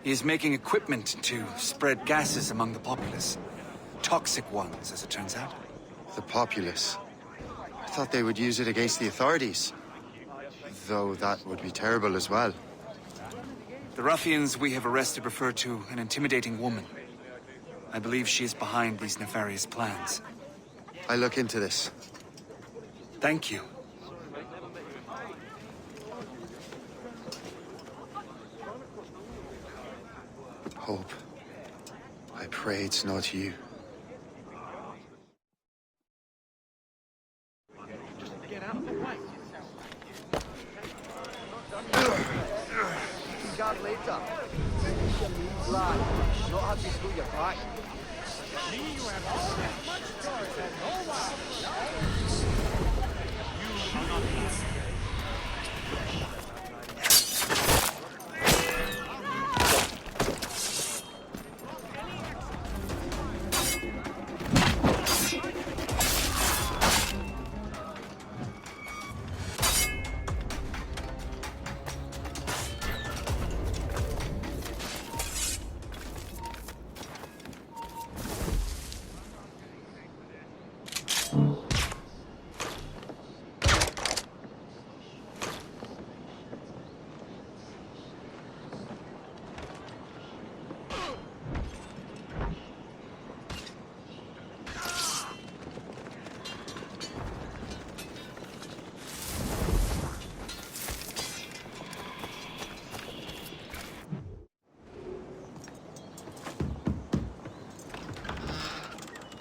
He is making equipment to spread gases among the populace. Toxic ones, as it turns out.
The populace? I thought they would use it against the authorities. Though that would be terrible as well.
The ruffians we have arrested refer to an intimidating woman. I believe she is behind these nefarious plans.
I look into this.
Thank you.
Hope. I pray it's not you.
Get out.
card later. You means, lad. Not have you through your back.
Me, you have all this much choice and no one. You are not easy.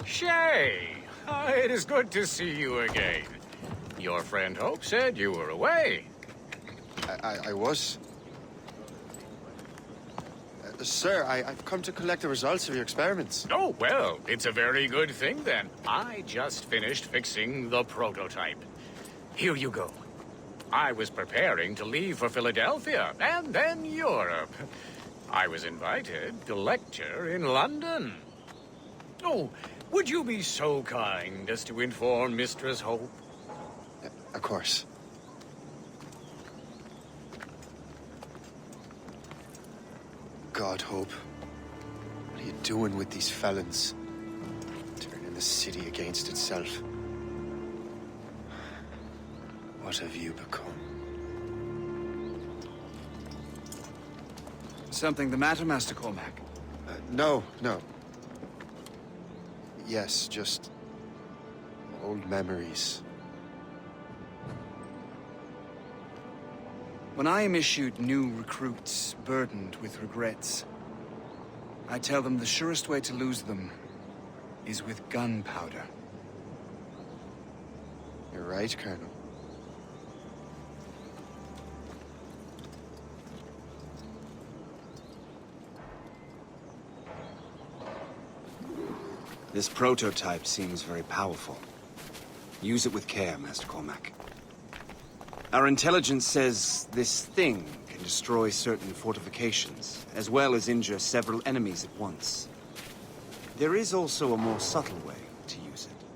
Shay! It is good to see you again. Your friend Hope said you were away.
I was. Sir, I've come to collect the results of your experiments.
Oh, well, it's a very good thing then. I just finished fixing the prototype. Here you go. I was preparing to leave for Philadelphia and then Europe. I was invited to lecture in London. Oh, would you be so kind as to inform Mistress Hope?
Of course. God, Hope. What are you doing with these felons? Turning the city against itself. What have you become?
Something the matter, Master Cormac?
No. Yes, just old memories.
When I am issued new recruits burdened with regrets, I tell them the surest way to lose them is with gunpowder.
You're right, Colonel.
This prototype seems very powerful. Use it with care, Master Cormac. Our intelligence says this thing can destroy certain fortifications, as well as injure several enemies at once. There is also a more subtle way to use it.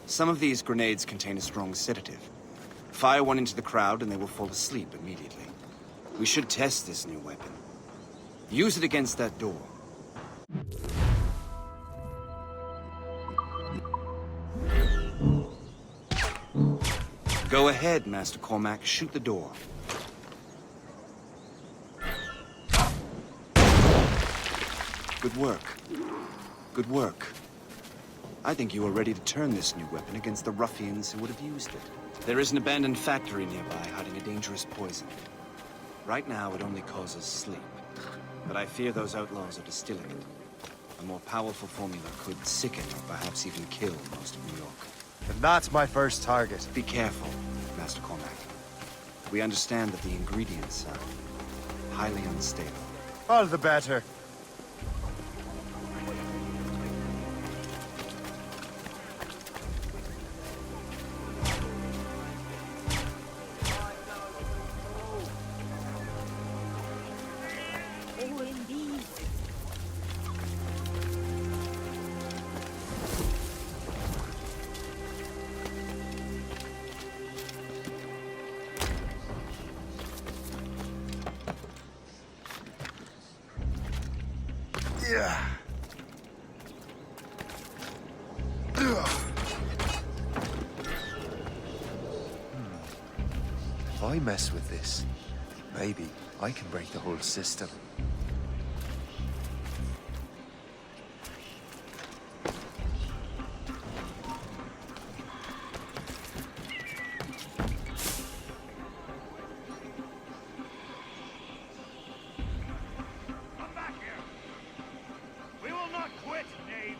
Some of these grenades contain a strong sedative. Fire one into the crowd and they will fall asleep immediately. We should test this new weapon. Use it against that door. Go ahead, Master Cormac. Shoot the door. Good work. Good work. I think you are ready to turn this new weapon against the ruffians who would have used it. There is an abandoned factory nearby hiding a dangerous poison. Right now, it only causes sleep. But I fear those outlaws are distilling it. A more powerful formula could sicken or perhaps even kill most of New York.
And that's my first target.
Be careful, Master Cormac. We understand that the ingredients are highly unstable.
All the better. If I mess with this, maybe I can break the whole system.
Come back here! We will not quit, knave!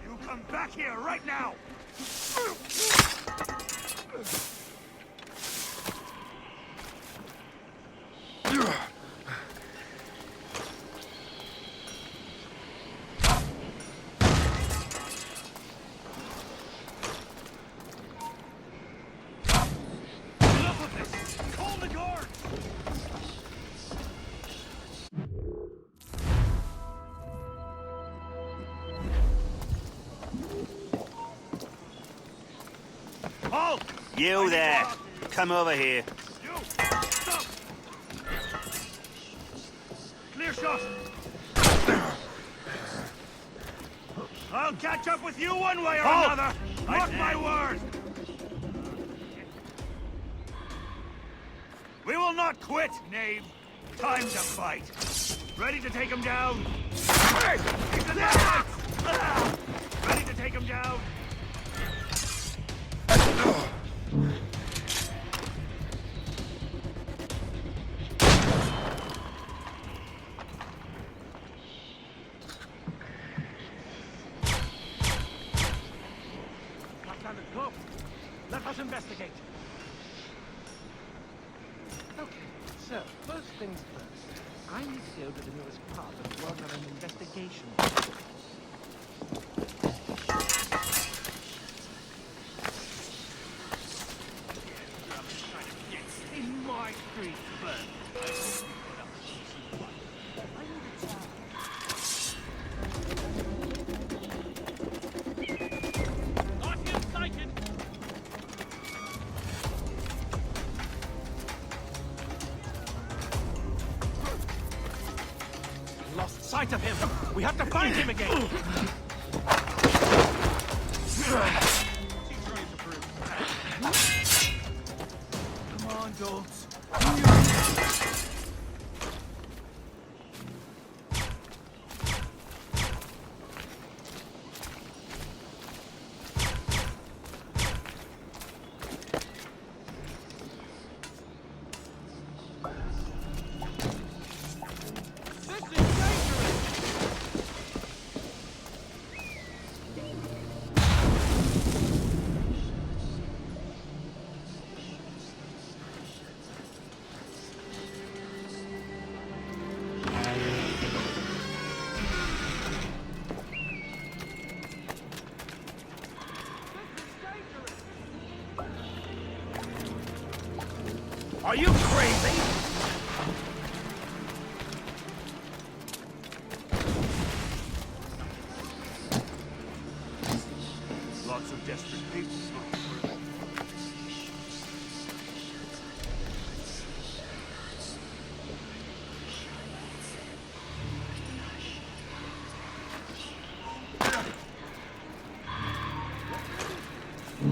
You come back here right now!
You there. Come over here.
You! Stop! Clear shot! I'll catch up with you one way or another! Mark my word! We will not quit, knave. Time to fight. Ready to take him down? Ready to take him down? Go. Let us investigate.
Okay, so, first things first. I need to go to the nearest pub and work on an investigation. In my street, first.
Sight of him. We have to find him again. Come on, dogs. Are you crazy? Lots of desperate people.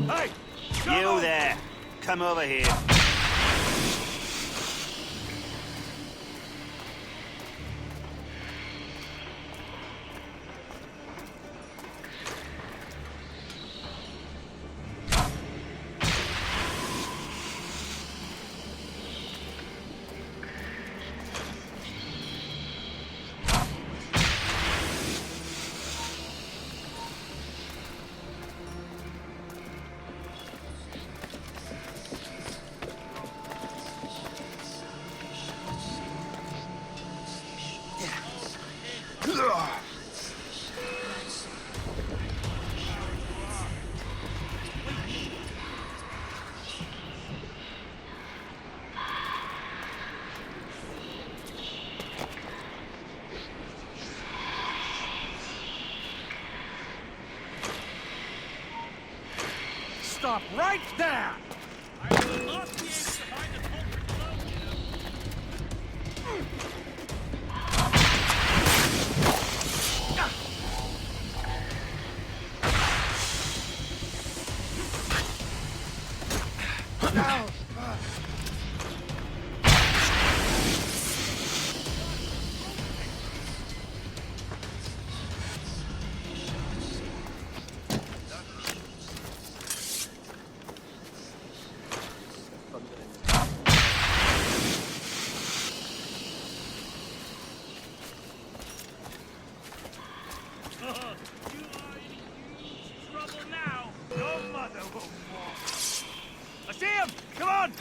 Hey!
You there. Come over here.
Stop right there!
I will not be able to find the culprit alone,
I see him! Come on!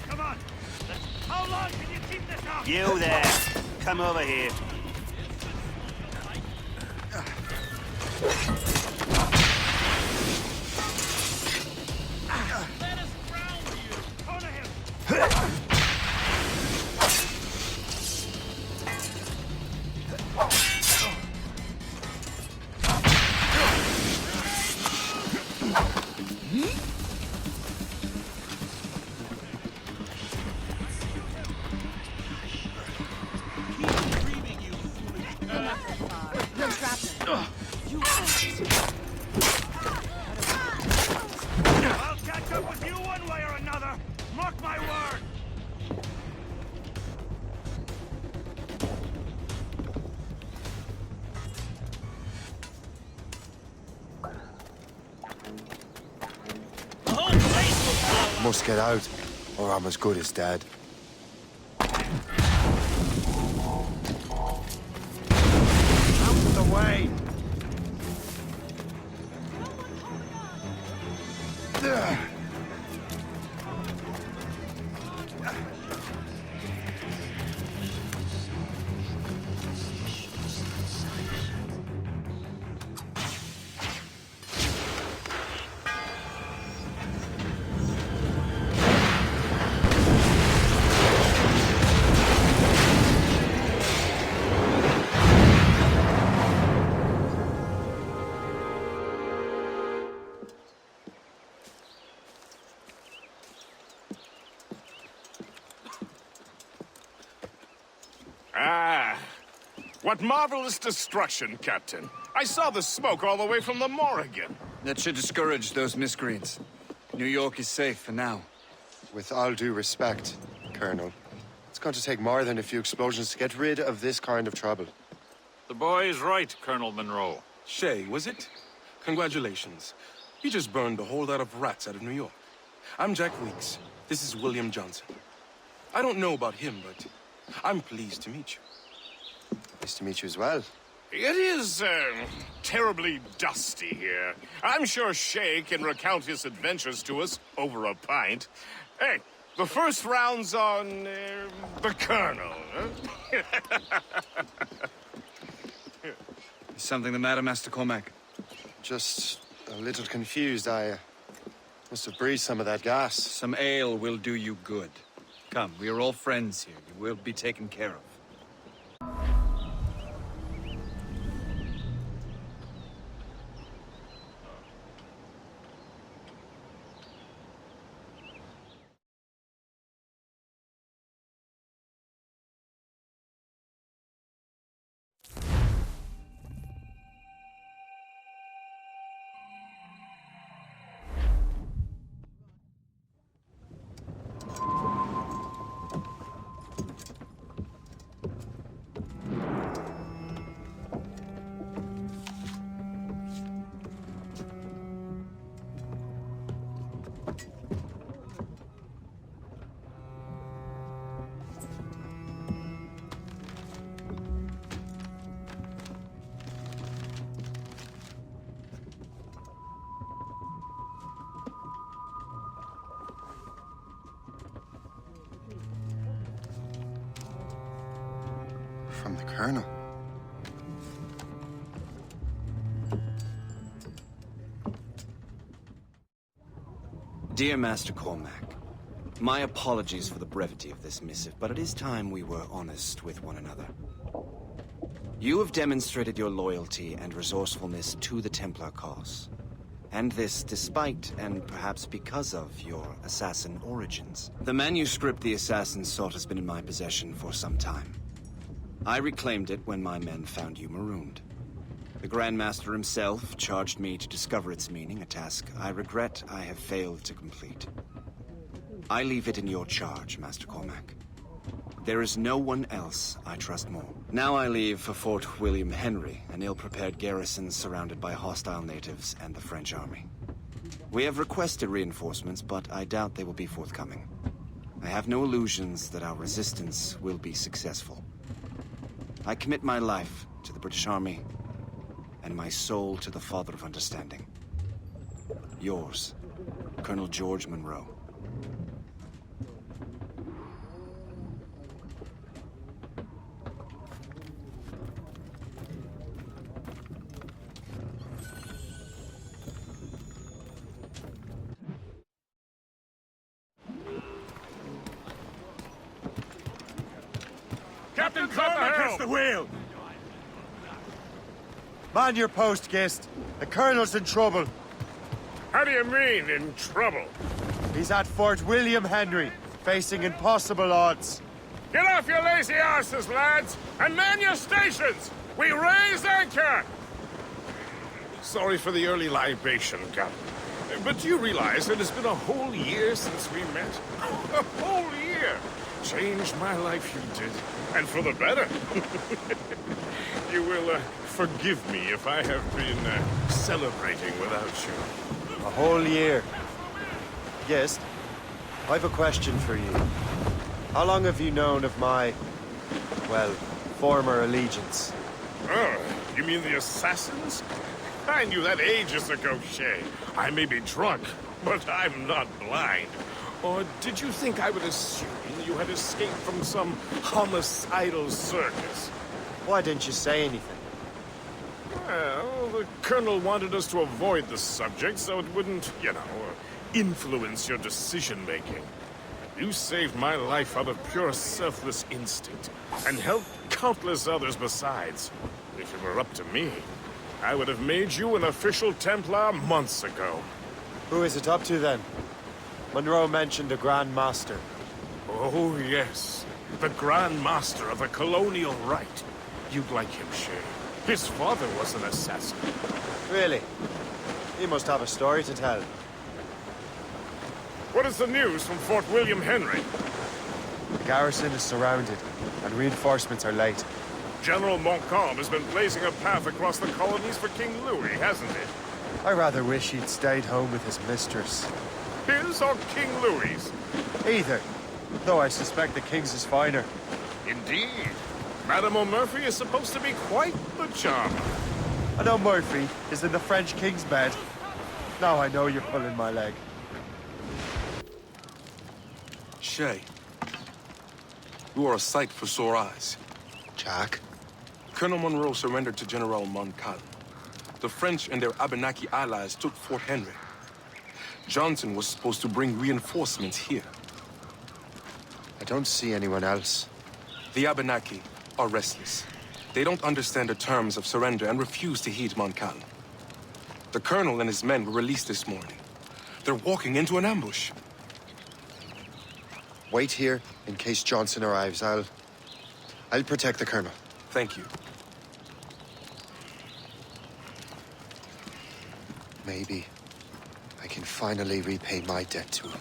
Come on! How long can you keep this up?
You there. Come over here.
let us ground you!
Corner him!
must get out, or I'm as good as dead.
Out of the way! Ugh.
Ah, what marvelous destruction, Captain. I saw the smoke all the way from the Morrigan.
That should discourage those miscreants. New York is safe for now.
With all due respect, Colonel, it's going to take more than a few explosions to get rid of this kind of trouble.
The boy is right, Colonel Monroe.
Shay, was it? Congratulations. You just burned a whole lot of rats out of New York. I'm Jack Weeks. This is William Johnson. I don't know about him, but I'm pleased to meet you.
Nice to meet you as well.
It is, terribly dusty here. I'm sure Shay can recount his adventures to us over a pint. Hey, the first round's on, the Colonel, huh?
Is something the matter, Master Cormac?
Just a little confused. I must have breathed some of that gas.
Some ale will do you good. Come, we are all friends here. You will be taken care of.
From the Colonel.
Dear Master Cormac, my apologies for the brevity of this missive, but it is time we were honest with one another. You have demonstrated your loyalty and resourcefulness to the Templar cause. And this despite, and perhaps because of, your assassin origins. The manuscript the assassins sought has been in my possession for some time. I reclaimed it when my men found you marooned. The Grand Master himself charged me to discover its meaning, a task I regret I have failed to complete. I leave it in your charge, Master Cormac. There is no one else I trust more. Now I leave for Fort William Henry, an ill-prepared garrison surrounded by hostile natives and the French army. We have requested reinforcements, but I doubt they will be forthcoming. I have no illusions that our resistance will be successful. I commit my life to the British Army, and my soul to the Father of Understanding. Yours, Colonel George Monroe.
Captain Cormac is the wheel!
Man your post, Gist. The Colonel's in trouble.
How do you mean, in trouble?
He's at Fort William Henry, facing impossible odds.
Get off your lazy arses, lads, and man your stations! We raise anchor! Sorry for the early libation, Captain. But do you realize it has been a whole year since we met? A whole year! Changed my life, you did. And for the better. You will, forgive me if I have been, celebrating without you.
A whole year. Yes.
I've a question for you. How long have you known of my, well, former allegiance?
Oh, you mean the assassins? I knew that ages ago, Shay. I may be drunk, but I'm not blind. Or did you think I would assume you had escaped from some homicidal circus?
Why didn't you say anything?
Well, the Colonel wanted us to avoid the subject so it wouldn't, influence your decision-making. You saved my life out of pure selfless instinct, and helped countless others besides. If it were up to me, I would have made you an official Templar months ago.
Who is it up to then? Monroe mentioned the Grand Master.
Oh, yes. The Grand Master of the Colonial Rite. You'd like him, Shay. His father was an assassin.
Really? He must have a story to tell.
What is the news from Fort William Henry?
The garrison is surrounded, and reinforcements are late.
General Montcalm has been blazing a path across the colonies for King Louis, hasn't he?
I rather wish he'd stayed home with his mistress.
His or King Louis's?
Either, though I suspect the King's is finer.
Indeed. Madame O'Murphy is supposed to be quite the charmer.
I know Murphy is in the French King's bed. Now I know you're pulling my leg.
Shay, you are a sight for sore eyes.
Jack?
Colonel Monroe surrendered to General Montcalm. The French and their Abenaki allies took Fort Henry. Johnson was supposed to bring reinforcements here.
I don't see anyone else.
The Abenaki are restless. They don't understand the terms of surrender and refuse to heed Montcalm. The Colonel and his men were released this morning. They're walking into an ambush.
Wait here in case Johnson arrives. I'll protect the Colonel.
Thank you.
Maybe I can finally repay my debt to him.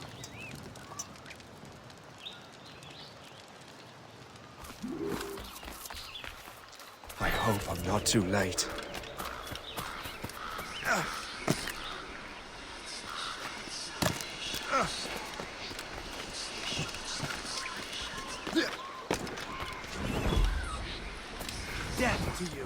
I hope I'm not too late.
Death to you.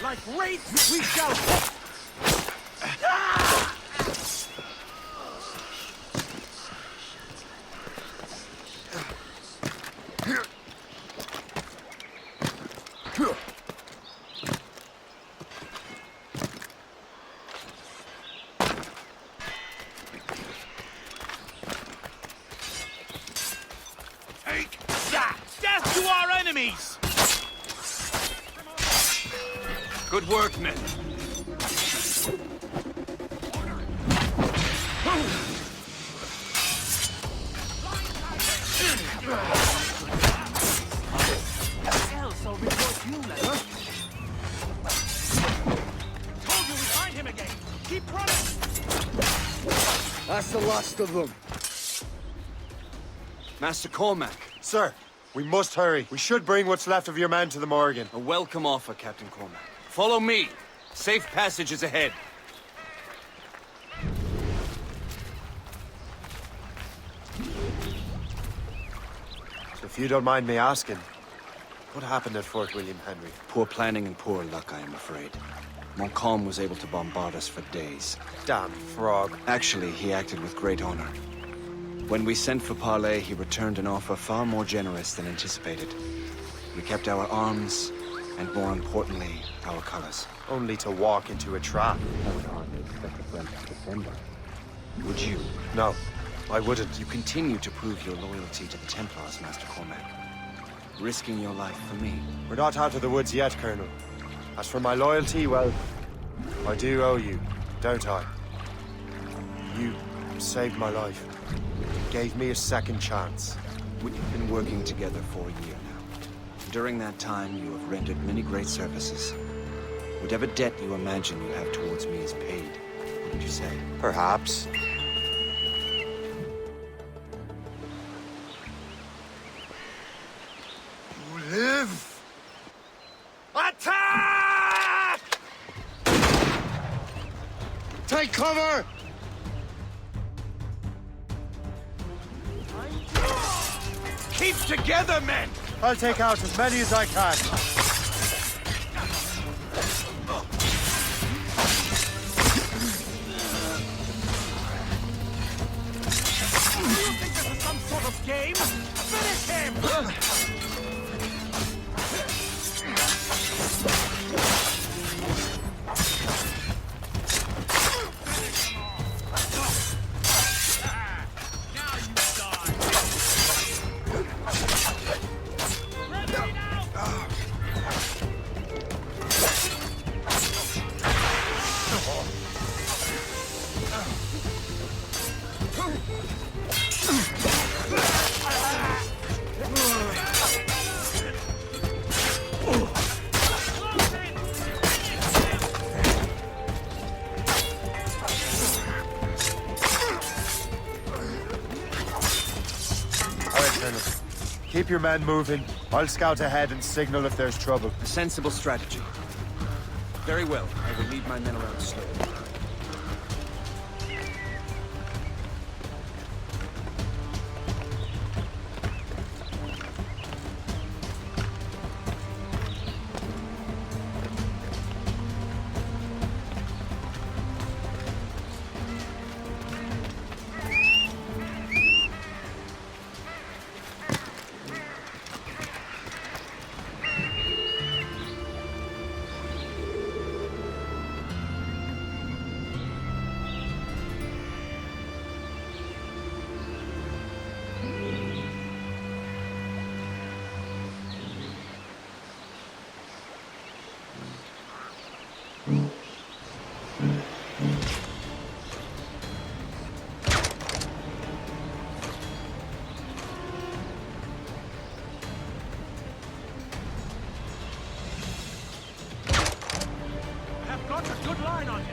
Like wraiths, we shall. Take that! Death to our enemies!
Good work, men.
Else I'll report you later. Told you we'd find him again. Keep running.
That's the last of them. Master Cormac.
Sir, we must hurry. We should bring what's left of your men to the Morgan.
A welcome offer, Captain Cormac. Follow me. Safe passage is ahead.
So if you don't mind me asking, what happened at Fort William Henry?
Poor planning and poor luck, I am afraid. Montcalm was able to bombard us for days.
Damn frog.
Actually, he acted with great honor. When we sent for parley, he returned an offer far more generous than anticipated. We kept our arms, and more importantly, our colors.
Only to walk into a trap.
I would hardly expect a French to defend us. Would you?
No, I wouldn't.
You continue to prove your loyalty to the Templars, Master Cormac. Risking your life for me.
We're not out of the woods yet, Colonel. As for my loyalty, well, I do owe you, don't I? You saved my life. Gave me a second chance.
We've been working together for a year now. During that time, you have rendered many great services. Whatever debt you imagine you have towards me is paid, wouldn't you say?
Perhaps.
You live. Attack!
cover!
Keep together, men!
I'll take out as many as I can.
You think this is some sort of game? Finish him!
Keep your men moving. I'll scout ahead and signal if there's trouble.
A sensible strategy. Very well. I will lead my men around slowly.
I've got a good line on you.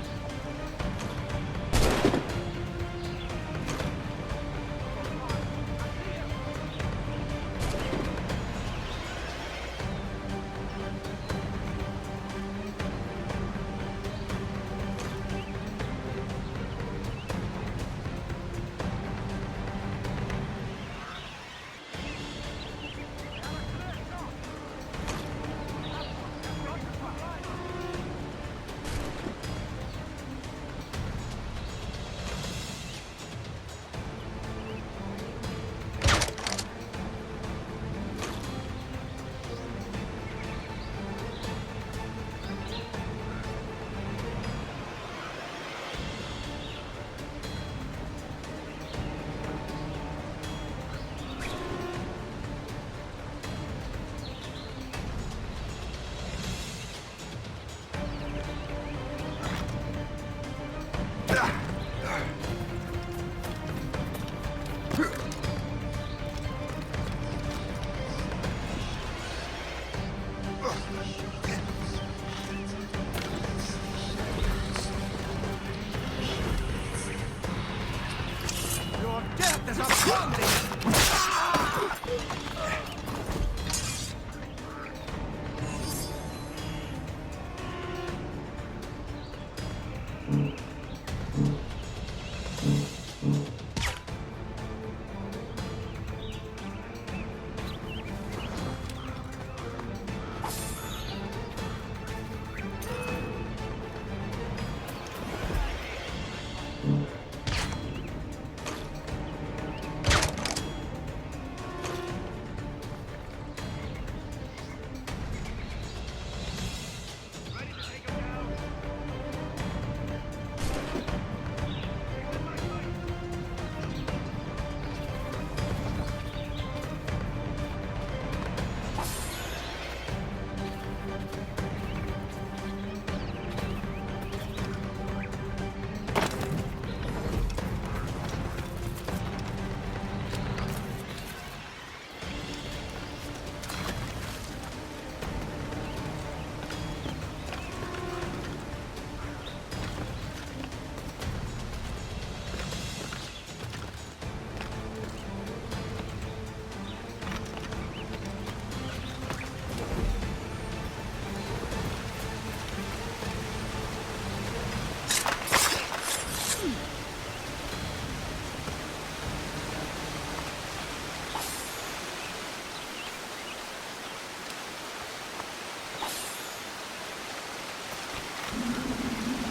Your death is upon thee!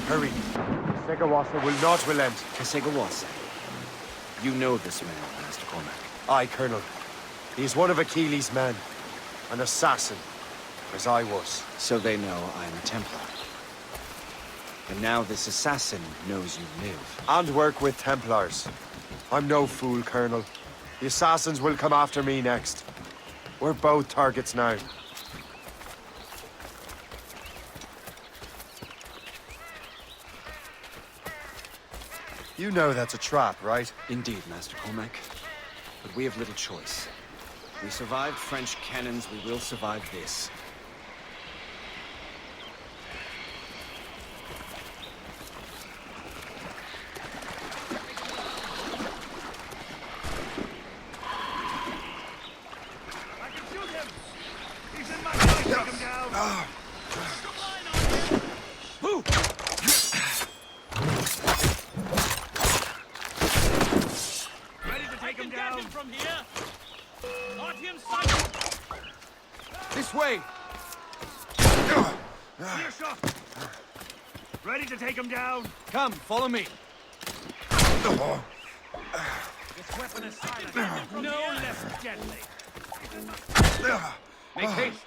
Hurry. Segawasa will not relent.
Segawasa? You know this man, Master Cormac.
Aye, Colonel. He is one of Achilles' men. An assassin, as I was.
So they know I'm a Templar. And now this assassin knows you live.
And work with Templars. I'm no fool, Colonel. The assassins will come after me next. We're both targets now. You know that's a trap, right?
Indeed, Master Cormac. But we have little choice. We survived French cannons, we will survive this.
This way!
Clear shot! Ready to take him down!
Come, follow me.
This weapon is silent. No less gently. Make haste.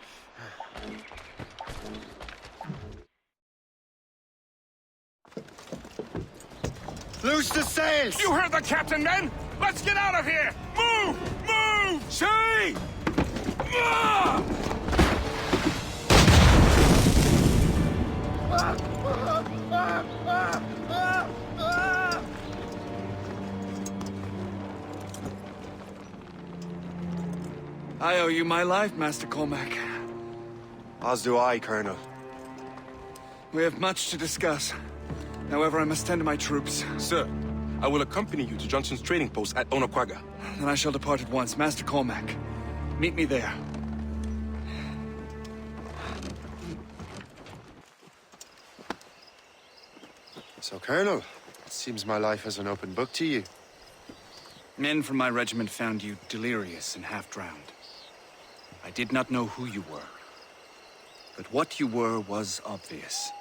Loose the sails!
You heard the captain, men! Let's get out of here! Move! Move!
See!
Ah!
I owe you my life, Master Cormac.
As do I, Colonel.
We have much to discuss. However, I must tend to my troops.
Sir, I will accompany you to Johnson's trading post at Onaqaga.
Then I shall depart at once. Master Cormac, meet me there.
So, Colonel, it seems my life is an open book to you.
Men from my regiment found you delirious and half-drowned. I did not know who you were. But what you were was obvious.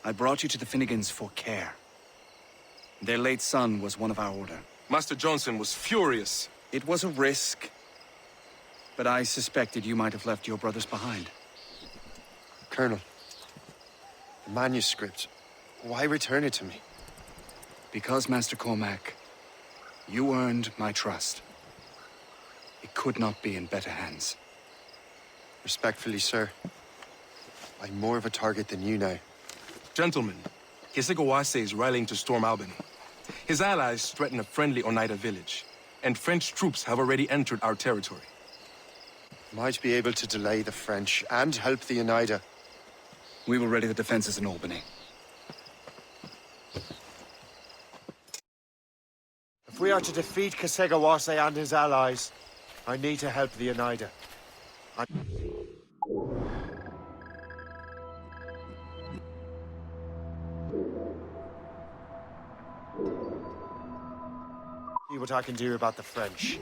I brought you to the Finnegans for care. Their late son was one of our order.
Master Johnson was furious.
It was a risk. But I suspected you might have left your brothers behind.
Colonel, the manuscript, why return it to me?
Because, Master Cormac, you earned my trust. It could not be in better hands.
Respectfully, sir, I'm more of a target than you now.
Gentlemen, Kesegowaase is rallying to storm Albany. His allies threaten a friendly Oneida village, and French troops have already entered our territory.
Might be able to delay the French and help the Oneida.
We will ready the defenses in Albany.
If we are to defeat Kesegowaase and his allies, I need to help the Oneida. See what I can do about the French.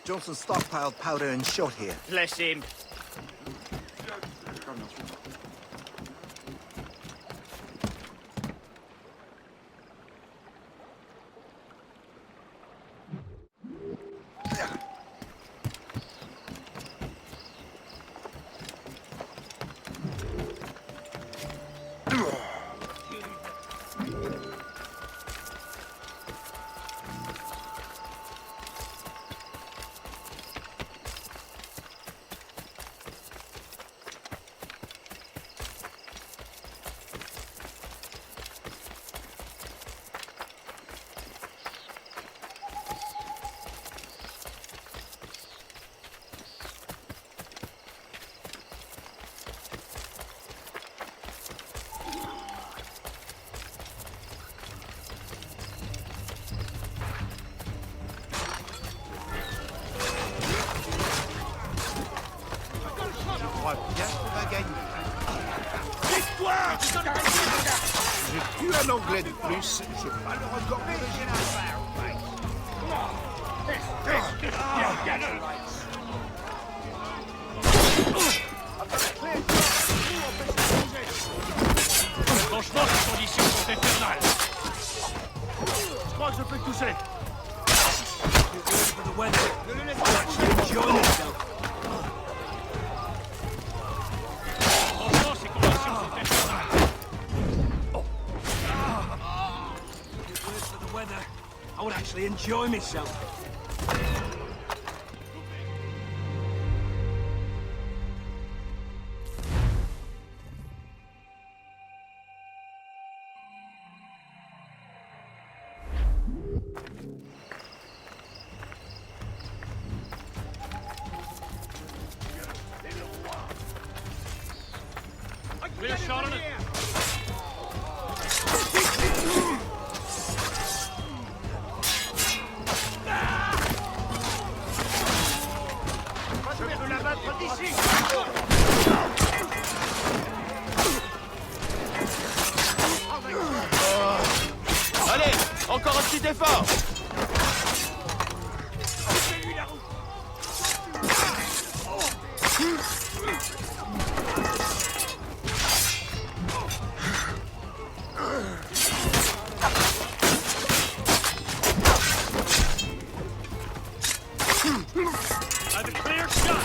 Johnson stockpiled powder and shot here.
Bless him.
un anglais de plus, je vais pas le recorder.
Franchement, ces conditions sont infernales.
Je crois que je peux le toucher.
Ne le laisse pas enjoy yourself. Franchement, ces conditions sont infernales. For the weather, I would actually enjoy myself. Clear shot on it.
Je peux la battre d'ici.
Allez, encore un petit effort. I've a clear shot.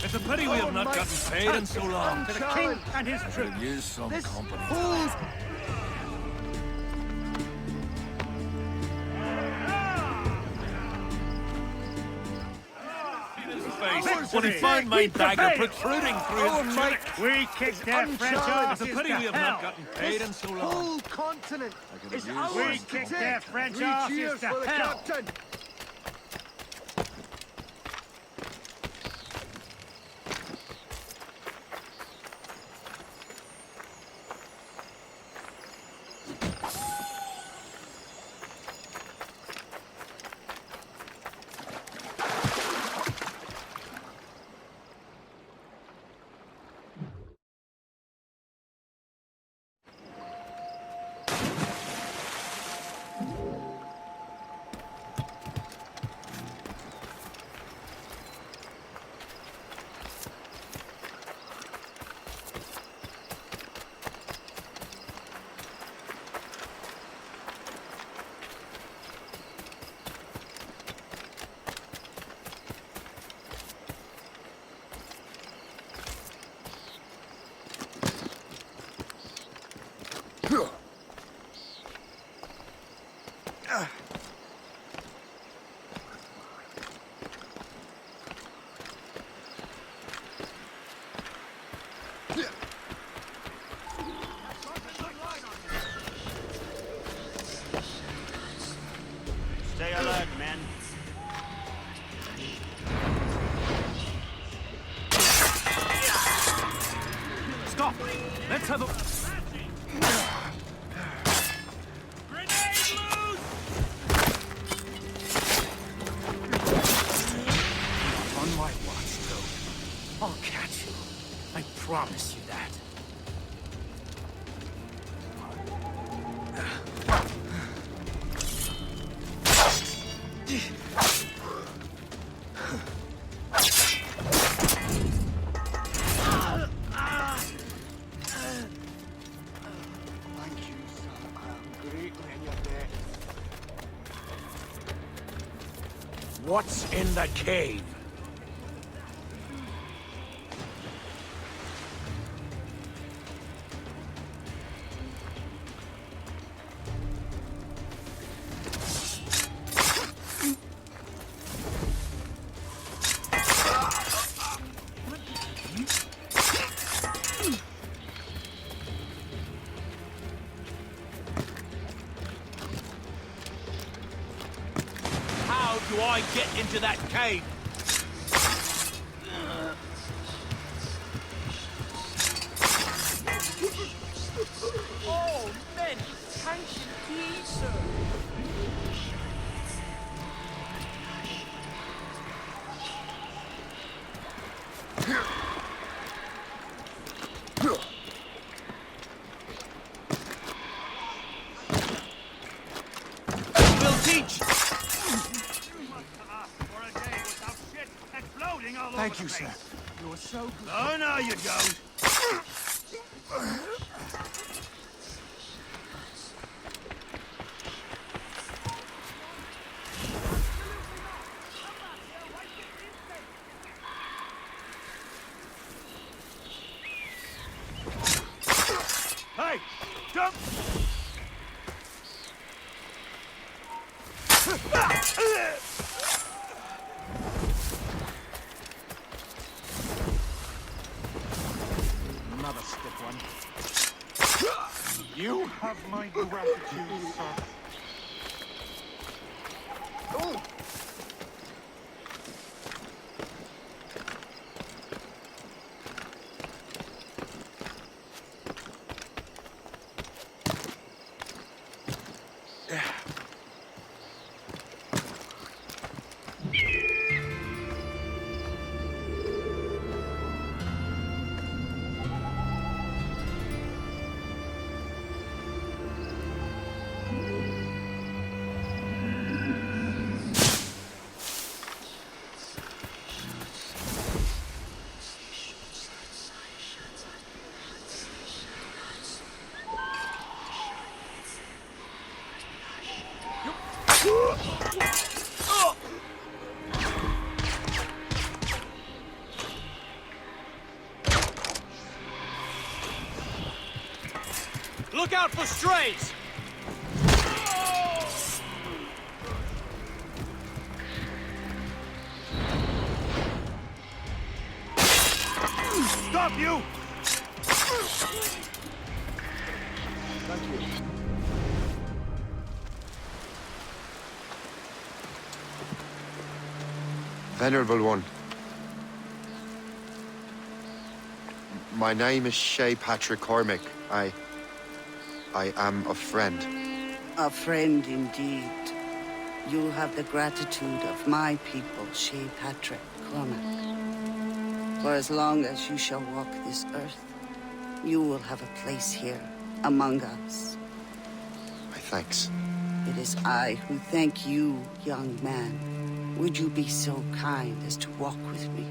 It's a pity we have not gotten paid in so long. To the king and his troops.
Could use some company.
When he found my dagger protruding through his tunic.
We kicked their French asses
It's a pity we have not gotten paid in so long.
whole continent is ours.
We
We
kicked
kicked
their
their
French
French
asses
asses
to
to
hell.
hell.
Stay alert, men. Stop! Let's have a... Grenade loose! On my watch, though. I'll catch you. I promise you that. What's in the cave? How do I get into that cave? Oh, men!
Thanks indeed, sir.
We'll teach!
Thank you, sir. You're so good.
Oh, no, you don't. Hey, jump!
Another stiff one. You have my gratitude, sir. Oh!
Look out for strays! Stop you!
Thank you.
Venerable one. My name is Shay Patrick Cormac. I am a friend.
A friend indeed. You have the gratitude of my people, Shay Patrick Cormac. For as long as you shall walk this earth, you will have a place here, among us.
My thanks.
It is I who thank you, young man. Would you be so kind as to walk with me?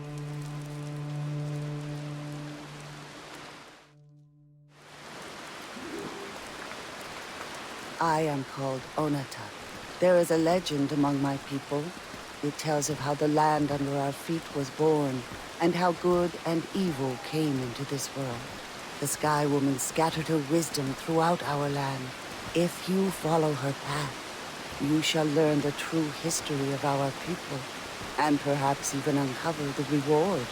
I am called Onata. There is a legend among my people. It tells of how the land under our feet was born, and how good and evil came into this world. The Sky Woman scattered her wisdom throughout our land. If you follow her path, you shall learn the true history of our people, and perhaps even uncover the reward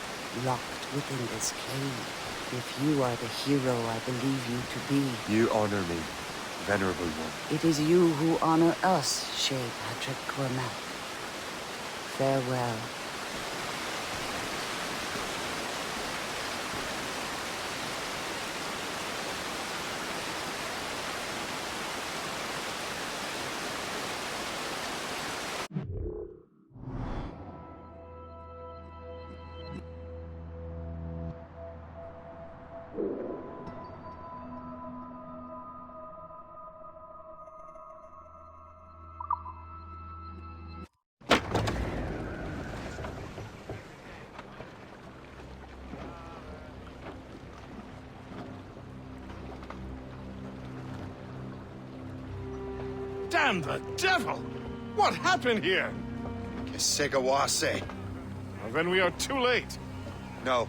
locked within this cave. If you are the hero I believe you to be.
You honor me, Venerable one.
It is you who honor us, Shay Patrick Cormac. Farewell.
Damn the devil! What happened here?
Kesigawase.
Well, then we are too late.
No.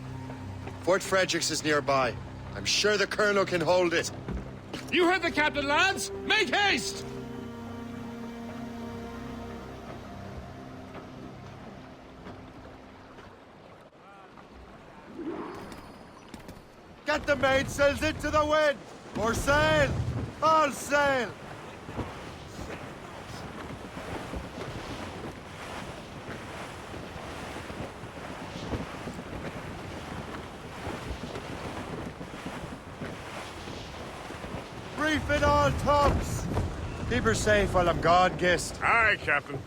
Fort Fredericks is nearby. I'm sure the Colonel can hold it.
You heard the captain, lads! Make haste!
Get the mainsails into the wind! Or sail! All sail! Reef in all tops! Keep her safe while I'm gone, Gist.
Aye, Captain.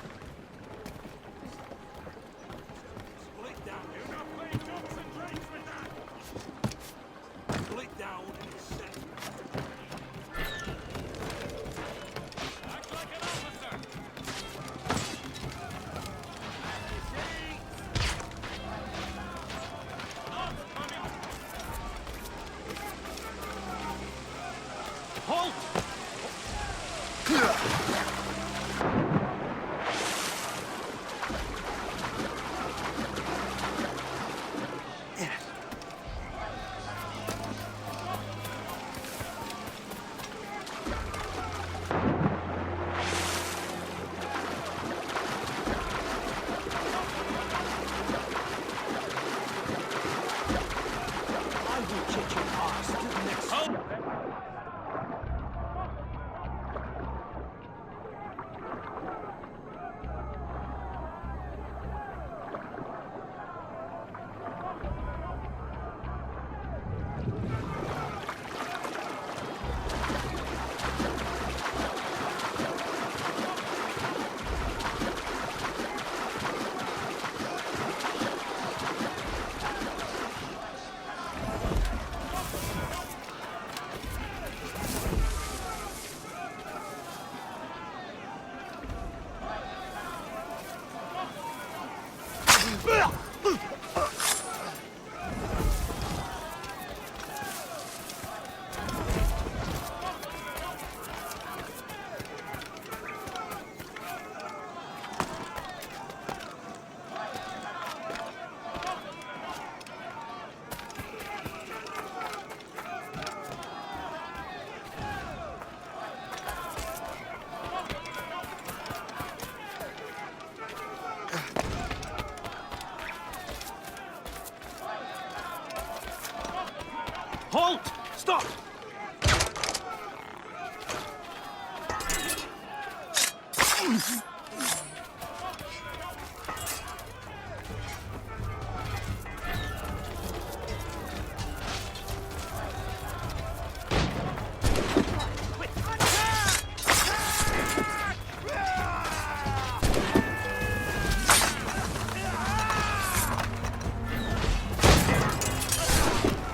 Halt! Stop!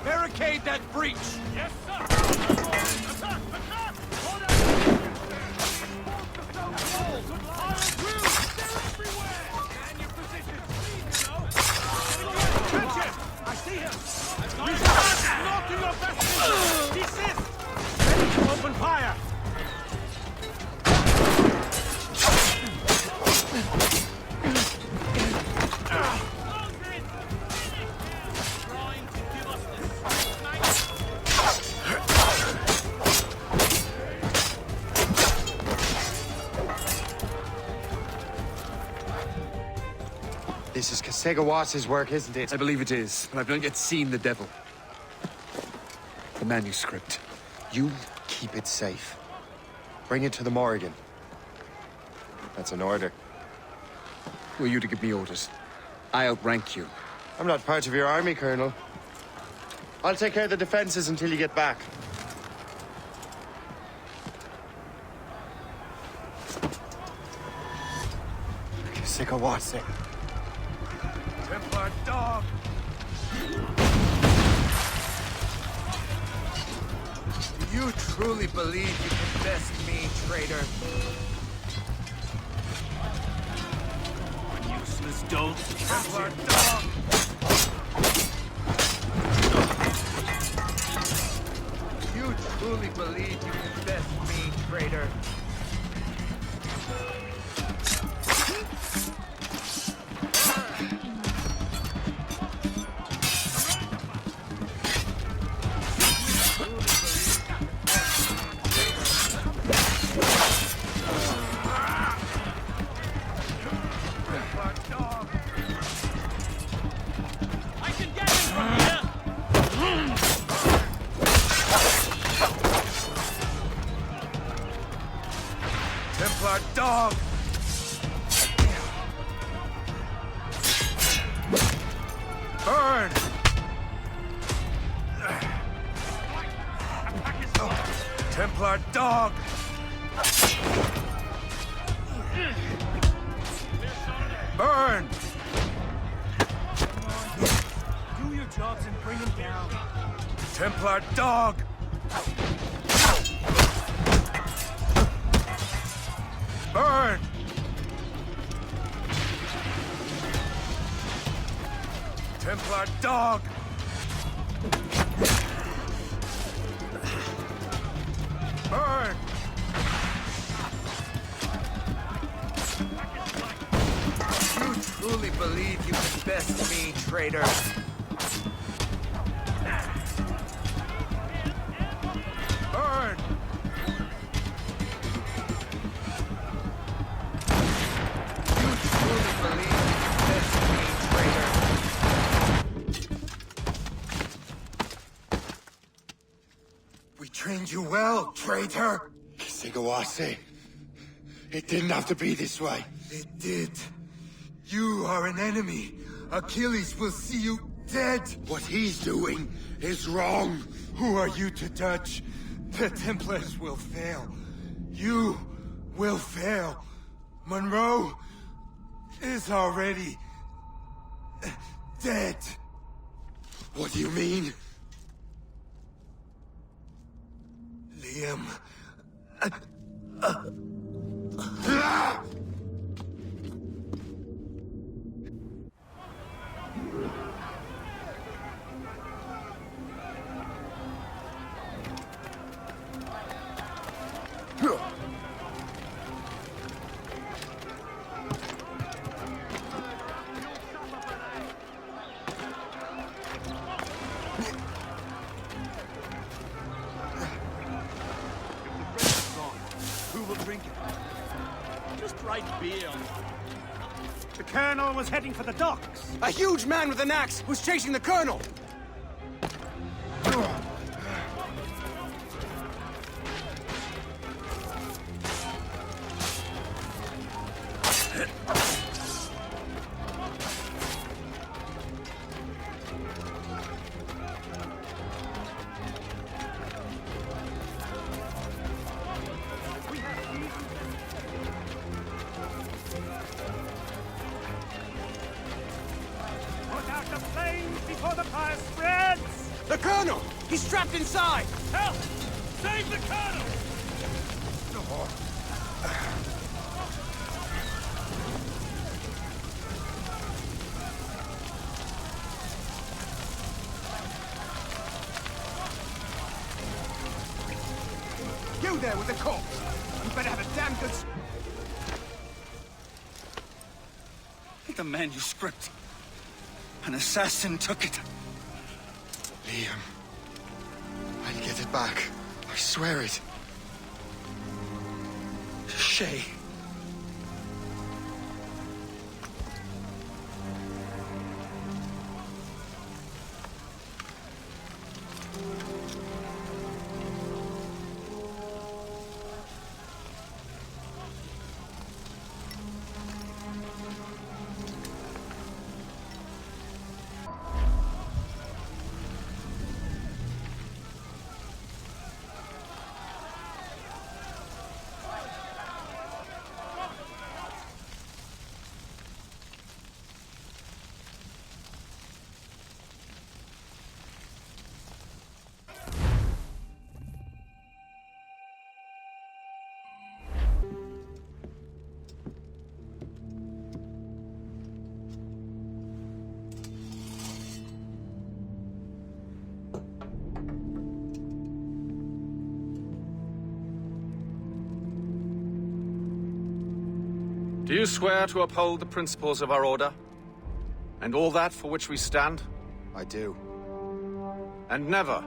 Barricade that breach! Yes, sir! Attack! Attack! Hold out! They're everywhere! Man your position! Catch him! I see him! Not in your best interest! Desist! Ready to open fire!
This is Kasega work, isn't it?
I believe it is, but I've not yet seen the devil. The manuscript.
You keep it safe. Bring it to the Morrigan. That's an order.
Who are you to give me orders? I outrank you.
I'm not part of your army, Colonel. I'll take care of the defenses until you get back. Kasega.
Templar dog! Do you truly believe you can best me, traitor? Useless dolt! Templar dog! Do you truly believe you can best me, traitor? Templar dog! Burn! Templar dog! Burn!
Do your jobs and bring him down.
Templar dog! Burn! Templar dog! Burn! You truly believe you can best me, traitor? Burn! You truly believe you can best me, traitor?
We trained you well, traitor! Sigawase. It didn't have to be this way. It did. You are an enemy. Achilles will see you dead. What he's doing is wrong. Who are you to judge? The Templars will fail. You will fail. Monroe is already dead. What do you mean? Liam.
Who will drink it? Just right beer. The Colonel was heading for the docks.
A huge man with an axe was chasing the Colonel!
Put out the flames before the fire spreads!
The Colonel! He's trapped inside!
Help! Save the Colonel!
You there with the corpse! You better have a damn good...
The manuscript. An assassin took it. Liam. I'll get it back. I swear it. Shay.
Do you swear to uphold the principles of our order? And all that for which we stand?
I do.
And never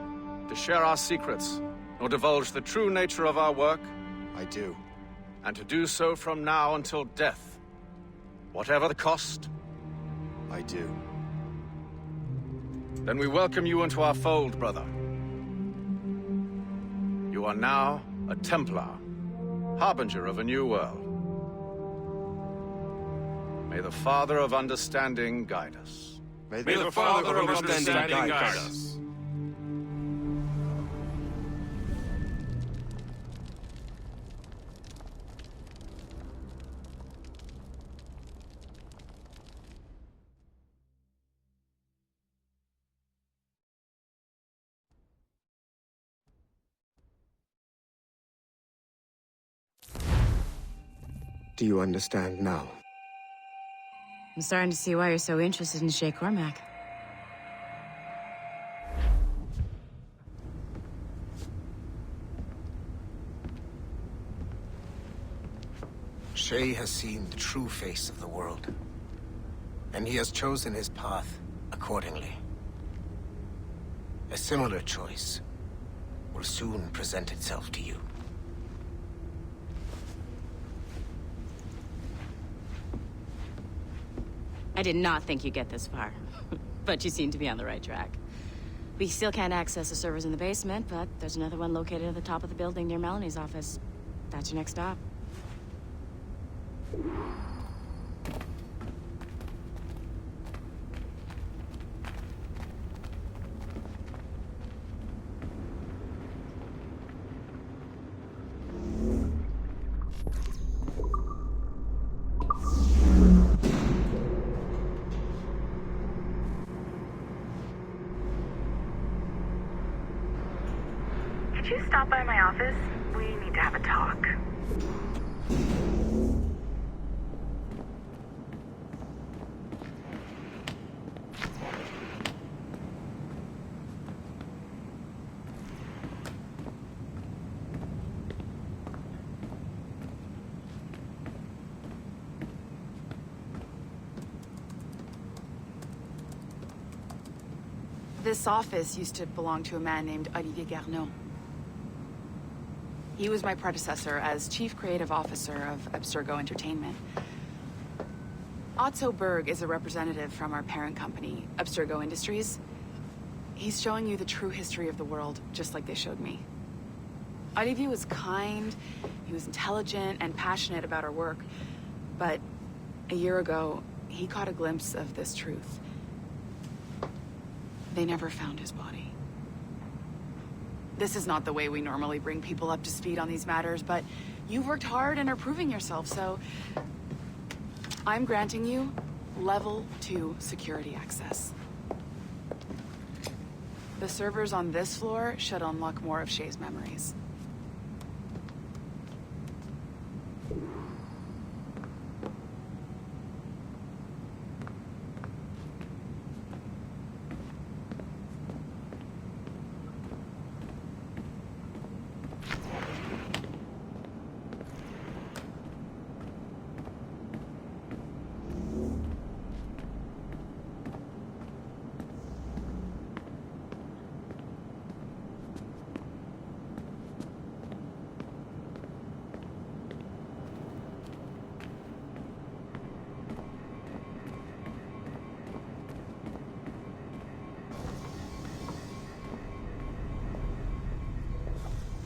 to share our secrets, nor divulge the true nature of our work?
I do.
And to do so from now until death, whatever the cost?
I do.
Then we welcome you into our fold, brother. You are now a Templar, harbinger of a new world. May the Father of Understanding guide us.
May the Father of Understanding guide us.
Do you understand now?
I'm starting to see why you're so interested in Shay Cormac.
Shay has seen the true face of the world, and he has chosen his path accordingly. A similar choice will soon present itself to you.
I did not think you'd get this far, but you seem to be on the right track. We still can't access the servers in the basement, but there's another one located at the top of the building near Melanie's office. That's your next stop.
Could you stop by my office? We need to have a talk.
This office used to belong to a man named Olivier Garneau. He was my predecessor as Chief Creative Officer of Abstergo Entertainment. Otto Berg is a representative from our parent company, Abstergo Industries. He's showing you the true history of the world, just like they showed me. Olivier was kind, he was intelligent and passionate about our work, but a year ago, he caught a glimpse of this truth. They never found his body. This is not the way we normally bring people up to speed on these matters, but you've worked hard and are proving yourself, so I'm granting you level 2 security access. The servers on this floor should unlock more of Shay's memories.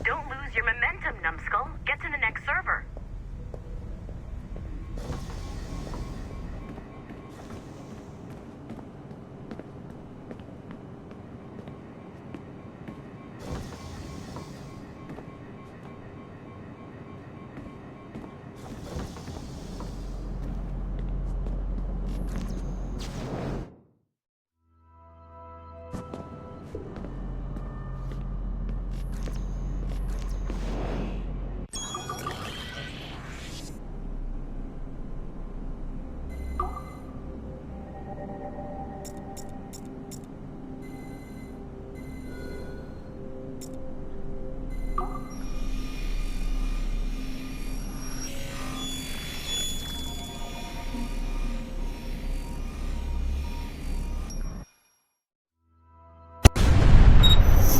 Don't lose your momentum, numbskull. Get to the next server.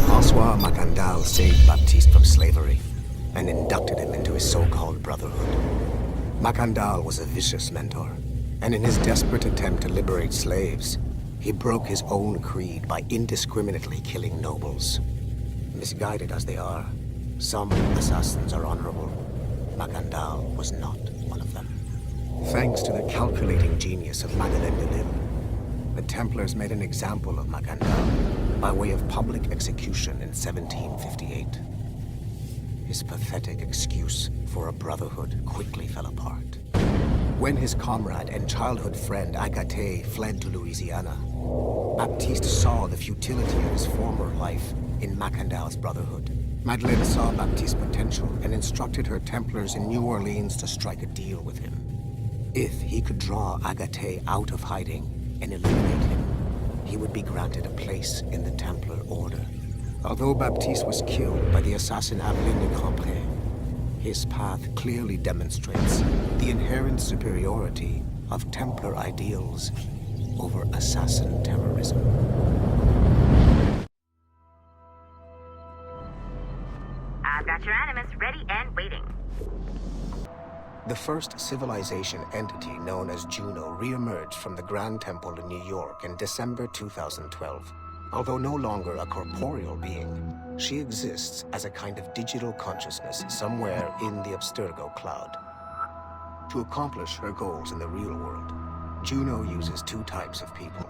François Macandal saved Baptiste from slavery and inducted him into his so-called brotherhood. Macandal was a vicious mentor, and in his desperate attempt to liberate slaves, he broke his own creed by indiscriminately killing nobles. Misguided as they are, some assassins are honorable. Macandal was not one of them. Thanks to the calculating genius of Madeleine de Lille, the Templars made an example of Macandal by way of public execution in 1758. His pathetic excuse for a brotherhood quickly fell apart. When his comrade and childhood friend Agathe fled to Louisiana, Baptiste saw the futility of his former life in Macandal's brotherhood Madeleine saw Baptiste's potential and instructed her Templars in New Orleans to strike a deal with him. If he could draw Agathé out of hiding and eliminate him, he would be granted a place in the Templar Order. Although Baptiste was killed by the assassin Aveline de Grandpré, his path clearly demonstrates the inherent superiority of Templar ideals over assassin terrorism.
I've got your Animus ready and waiting.
The first civilization entity, known as Juno, re-emerged from the Grand Temple in New York in December 2012. Although no longer a corporeal being, she exists as a kind of digital consciousness somewhere in the Abstergo cloud. To accomplish her goals in the real world, Juno uses two types of people.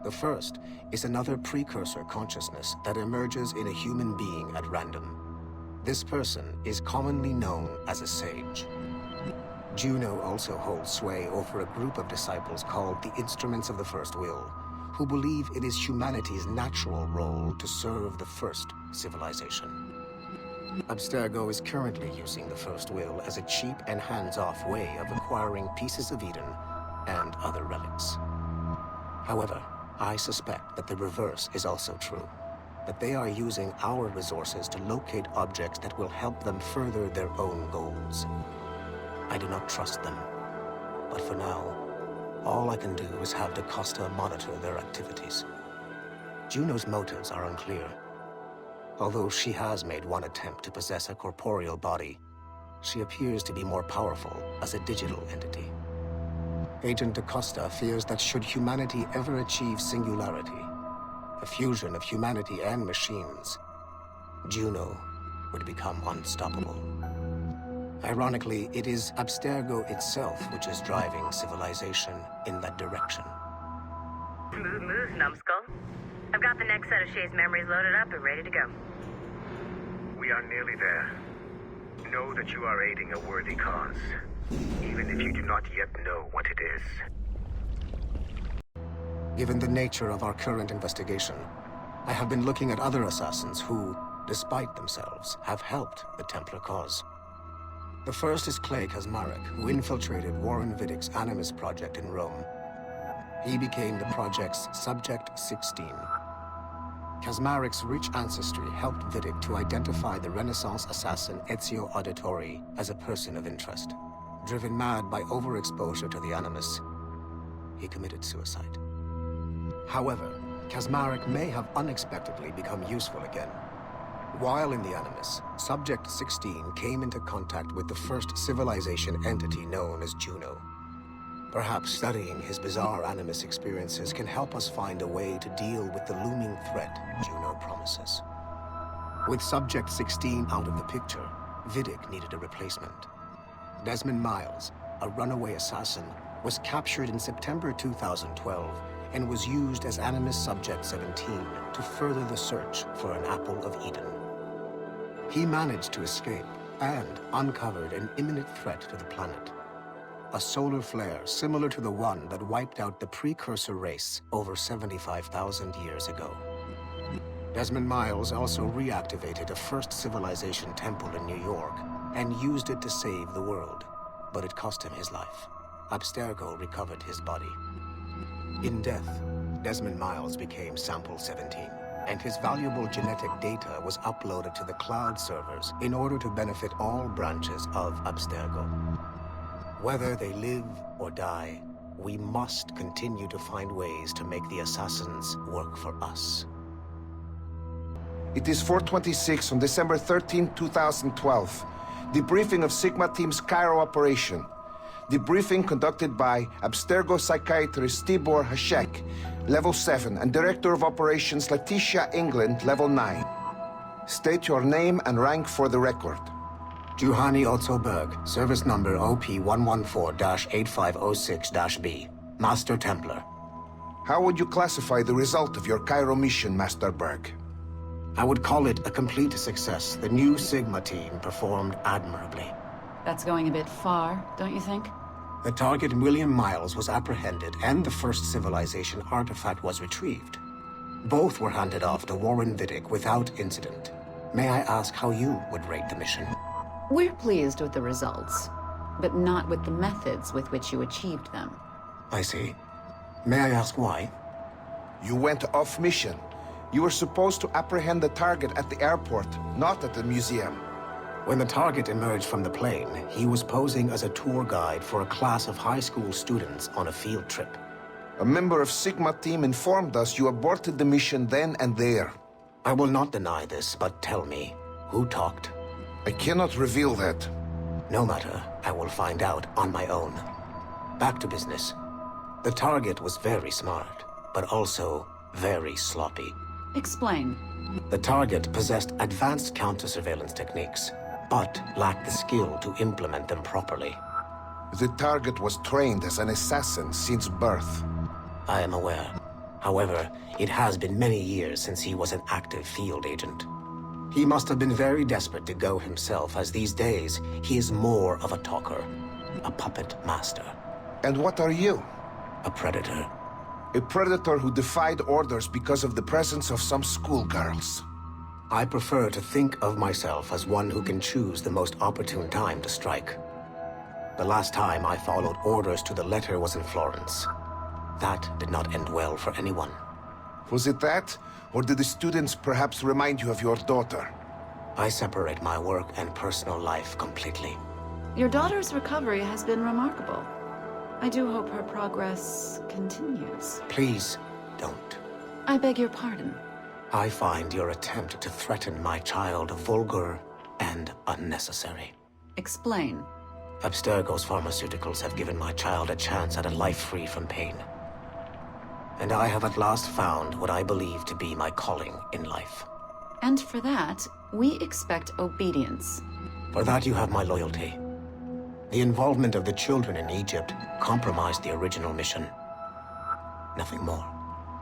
The first is another precursor consciousness that emerges in a human being at random. This person is commonly known as a sage. Juno also holds sway over a group of disciples called the Instruments of the First Will, who believe it is humanity's natural role to serve the first civilization. Abstergo is currently using the First Will as a cheap and hands-off way of acquiring pieces of Eden and other relics. However, I suspect that the reverse is also true, that they are using our resources to locate objects that will help them further their own goals. I do not trust them, but for now, all I can do is have DaCosta monitor their activities. Juno's motives are unclear. Although she has made one attempt to possess a corporeal body, she appears to be more powerful as a digital entity. Agent DaCosta fears that should humanity ever achieve singularity, a fusion of humanity and machines, Juno would become unstoppable. Ironically, it is Abstergo itself which is driving civilization in that direction.
Smooth moves, numbskull. I've got the next set of Shay's memories loaded up and ready to go.
We are nearly there. Know that you are aiding a worthy cause, even if you do not yet know what it is.
Given the nature of our current investigation, I have been looking at other assassins who, despite themselves, have helped the Templar cause. The first is Clay Kaczmarek, who infiltrated Warren Vidick's Animus project in Rome. He became the project's Subject 16. Kaczmarek's rich ancestry helped Vidick to identify the Renaissance assassin Ezio Auditore as a person of interest. Driven mad by overexposure to the Animus, he committed suicide. However, Kaczmarek may have unexpectedly become useful again. While in the Animus, Subject 16 came into contact with the first civilization entity known as Juno. Perhaps studying his bizarre Animus experiences can help us find a way to deal with the looming threat Juno promises. With Subject 16 out of the picture, Vidick needed a replacement. Desmond Miles, a runaway assassin, was captured in September 2012 and was used as Animus Subject 17 to further the search for an Apple of Eden. He managed to escape and uncovered an imminent threat to the planet. A solar flare similar to the one that wiped out the precursor race over 75,000 years ago. Desmond Miles also reactivated a first civilization temple in New York and used it to save the world, but it cost him his life. Abstergo recovered his body. In death, Desmond Miles became Sample 17, and his valuable genetic data was uploaded to the cloud servers in order to benefit all branches of Abstergo. Whether they live or die, we must continue to find ways to make the assassins work for us.
It is 4:26 on December 13, 2012. Debriefing of Sigma Team's Cairo operation. Debriefing conducted by Abstergo psychiatrist Tibor Hashek, Level 7, and Director of Operations Letitia England, Level 9. State your name and rank for the record.
Juhani Otto Berg, service number OP114-8506-B, Master Templar.
How would you classify the result of your Cairo mission, Master Berg?
I would call it a complete success. The new Sigma team performed admirably.
That's going a bit far, don't you think?
The target, William Miles, was apprehended and the first civilization artifact was retrieved. Both were handed off to Warren Vidick without incident. May I ask how you would rate the mission?
We're pleased with the results, but not with the methods with which you achieved them.
I see. May I ask why?
You went off mission. You were supposed to apprehend the target at the airport, not at the museum.
When the target emerged from the plane, he was posing as a tour guide for a class of high school students on a field trip.
A member of Sigma team informed us you aborted the mission then and there.
I will not deny this, but tell me, who talked?
I cannot reveal that.
No matter, I will find out on my own. Back to business. The target was very smart, but also very sloppy.
Explain.
The target possessed advanced counter-surveillance techniques, but lacked the skill to implement them properly.
The target was trained as an assassin since birth.
I am aware. However, it has been many years since he was an active field agent. He must have been very desperate to go himself, as these days he is more of a talker, a puppet master.
And what are you?
A predator.
A predator who defied orders because of the presence of some schoolgirls.
I prefer to think of myself as one who can choose the most opportune time to strike. The last time I followed orders to the letter was in Florence. That did not end well for anyone.
Was it that? Or did the students perhaps remind you of your daughter?
I separate my work and personal life completely.
Your daughter's recovery has been remarkable. I do hope her progress continues.
Please, don't.
I beg your pardon.
I find your attempt to threaten my child vulgar and unnecessary.
Explain.
Abstergo's pharmaceuticals have given my child a chance at a life free from pain. And I have at last found what I believe to be my calling in life.
And for that, we expect obedience.
For that you have my loyalty. The involvement of the children in Egypt compromised the original mission. Nothing more.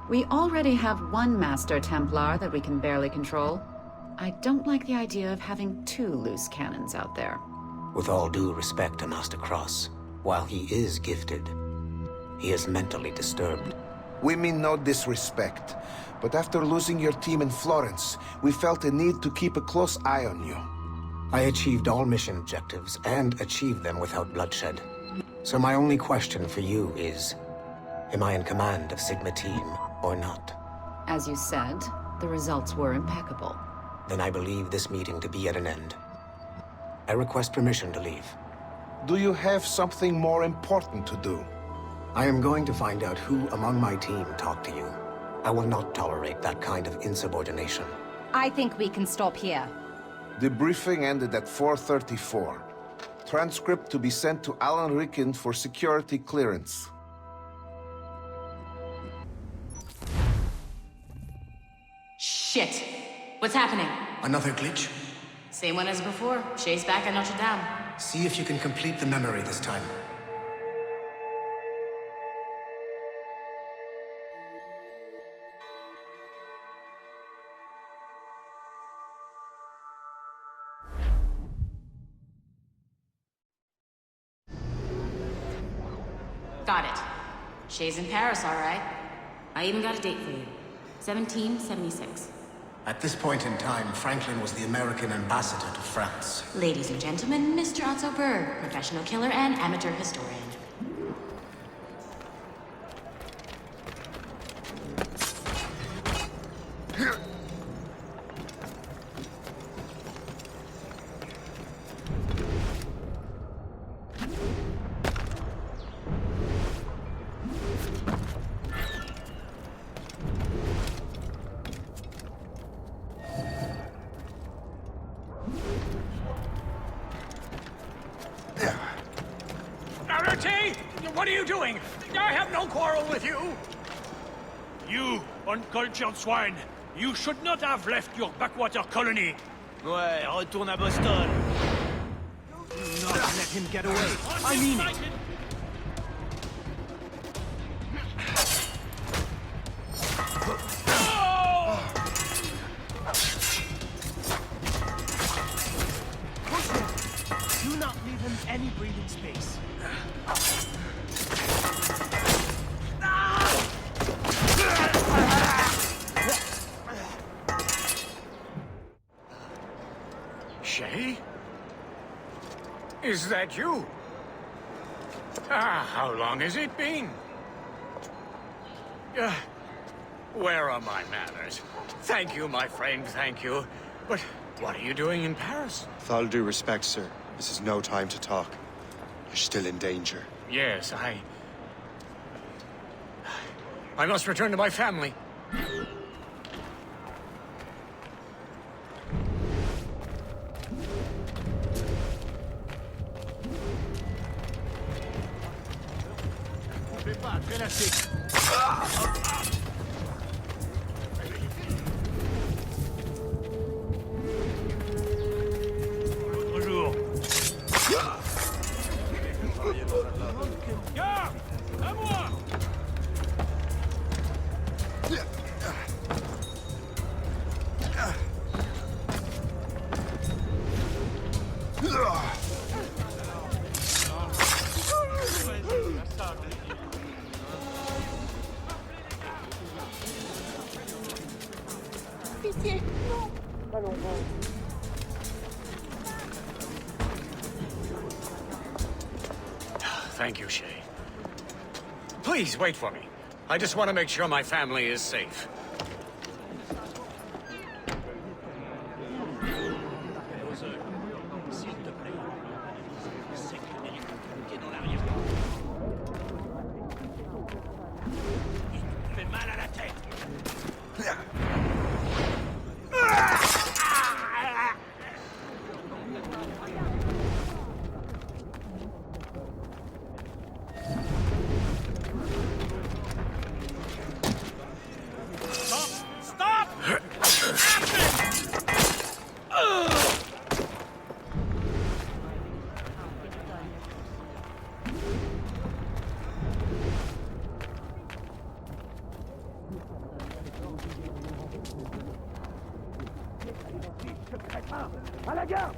We already have one Master Templar that we can barely control. I don't like the idea of having two loose cannons out there.
With all due respect to Master Cross, while he is gifted, he is mentally disturbed.
We mean no disrespect, but after losing your team in Florence, we felt a need to keep a close eye on you.
I achieved all mission objectives, and achieved them without bloodshed. So my only question for you is, am I in command of Sigma Team or not?
As you said, the results were impeccable.
Then I believe this meeting to be at an end. I request permission to leave.
Do you have something more important to do?
I am going to find out who among my team talked to you. I will not tolerate that kind of insubordination.
I think we can stop here.
The briefing ended at 4:34. Transcript to be sent to Alan Ricken for security clearance.
Shit! What's happening?
Another glitch?
Same one as before. Shay's back at Notre Dame.
See if you can complete the memory this time.
Got it. Shay's in Paris, all right. I even got a date for you. 1776.
At this point in time, Franklin was the American ambassador to France.
Ladies and gentlemen, Mr. Otto Berg, professional killer and amateur historian.
What are you doing? I have no quarrel with you!
You, uncultured swine! You should not have left your backwater colony!
Ouais, retourne à Boston! Do not let him get away! I mean it! Do not leave him any breathing space.
Is that you? How long has it been? Where are my manners? Thank you, my friend, thank you. But what are you doing in Paris?
With all due respect, sir, this is no time to talk. You're still in danger.
Yes, I must return to my family.
Bonjour. Garde! À moi!
Pitié, non. Allons,
Thank you, Shay. Please, wait for me. I just want to make sure my family is safe.
À la gare!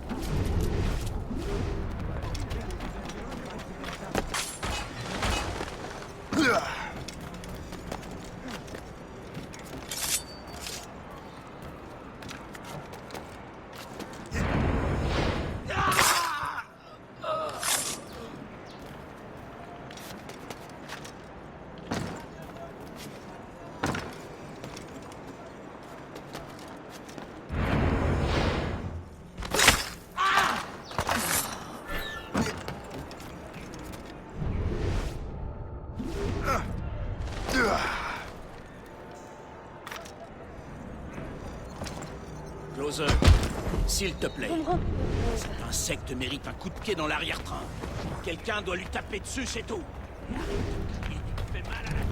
Closer, s'il te plaît. Cet insecte mérite un coup de pied dans l'arrière-train. Quelqu'un doit lui taper dessus, c'est tout. Et arrête de crier, tu te fais mal à la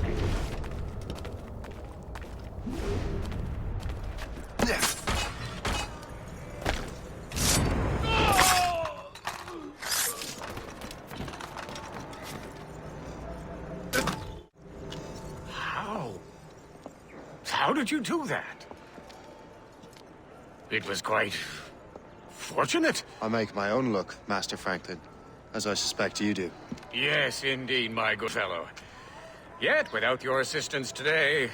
How did you do that? It was quite fortunate.
I make my own luck, Master Franklin, as I suspect you do.
Yes, indeed, my good fellow. Yet, without your assistance today...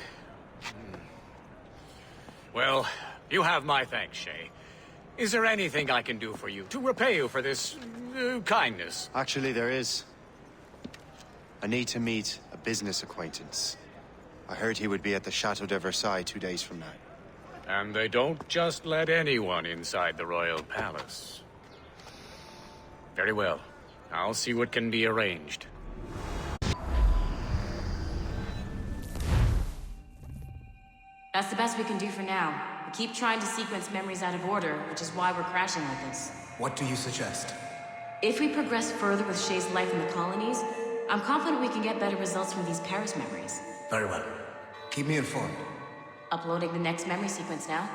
Well, you have my thanks, Shay. Is there anything I can do for you to repay you for this kindness?
Actually, there is. I need to meet a business acquaintance. I heard he would be at the Chateau de Versailles 2 days from now.
And they don't just let anyone inside the royal palace. Very well. I'll see what can be arranged.
That's the best we can do for now. We keep trying to sequence memories out of order, which is why we're crashing like this.
What do you suggest?
If we progress further with Shay's life in the colonies, I'm confident we can get better results from these Paris memories.
Very well. Keep me informed.
Uploading the next memory sequence now.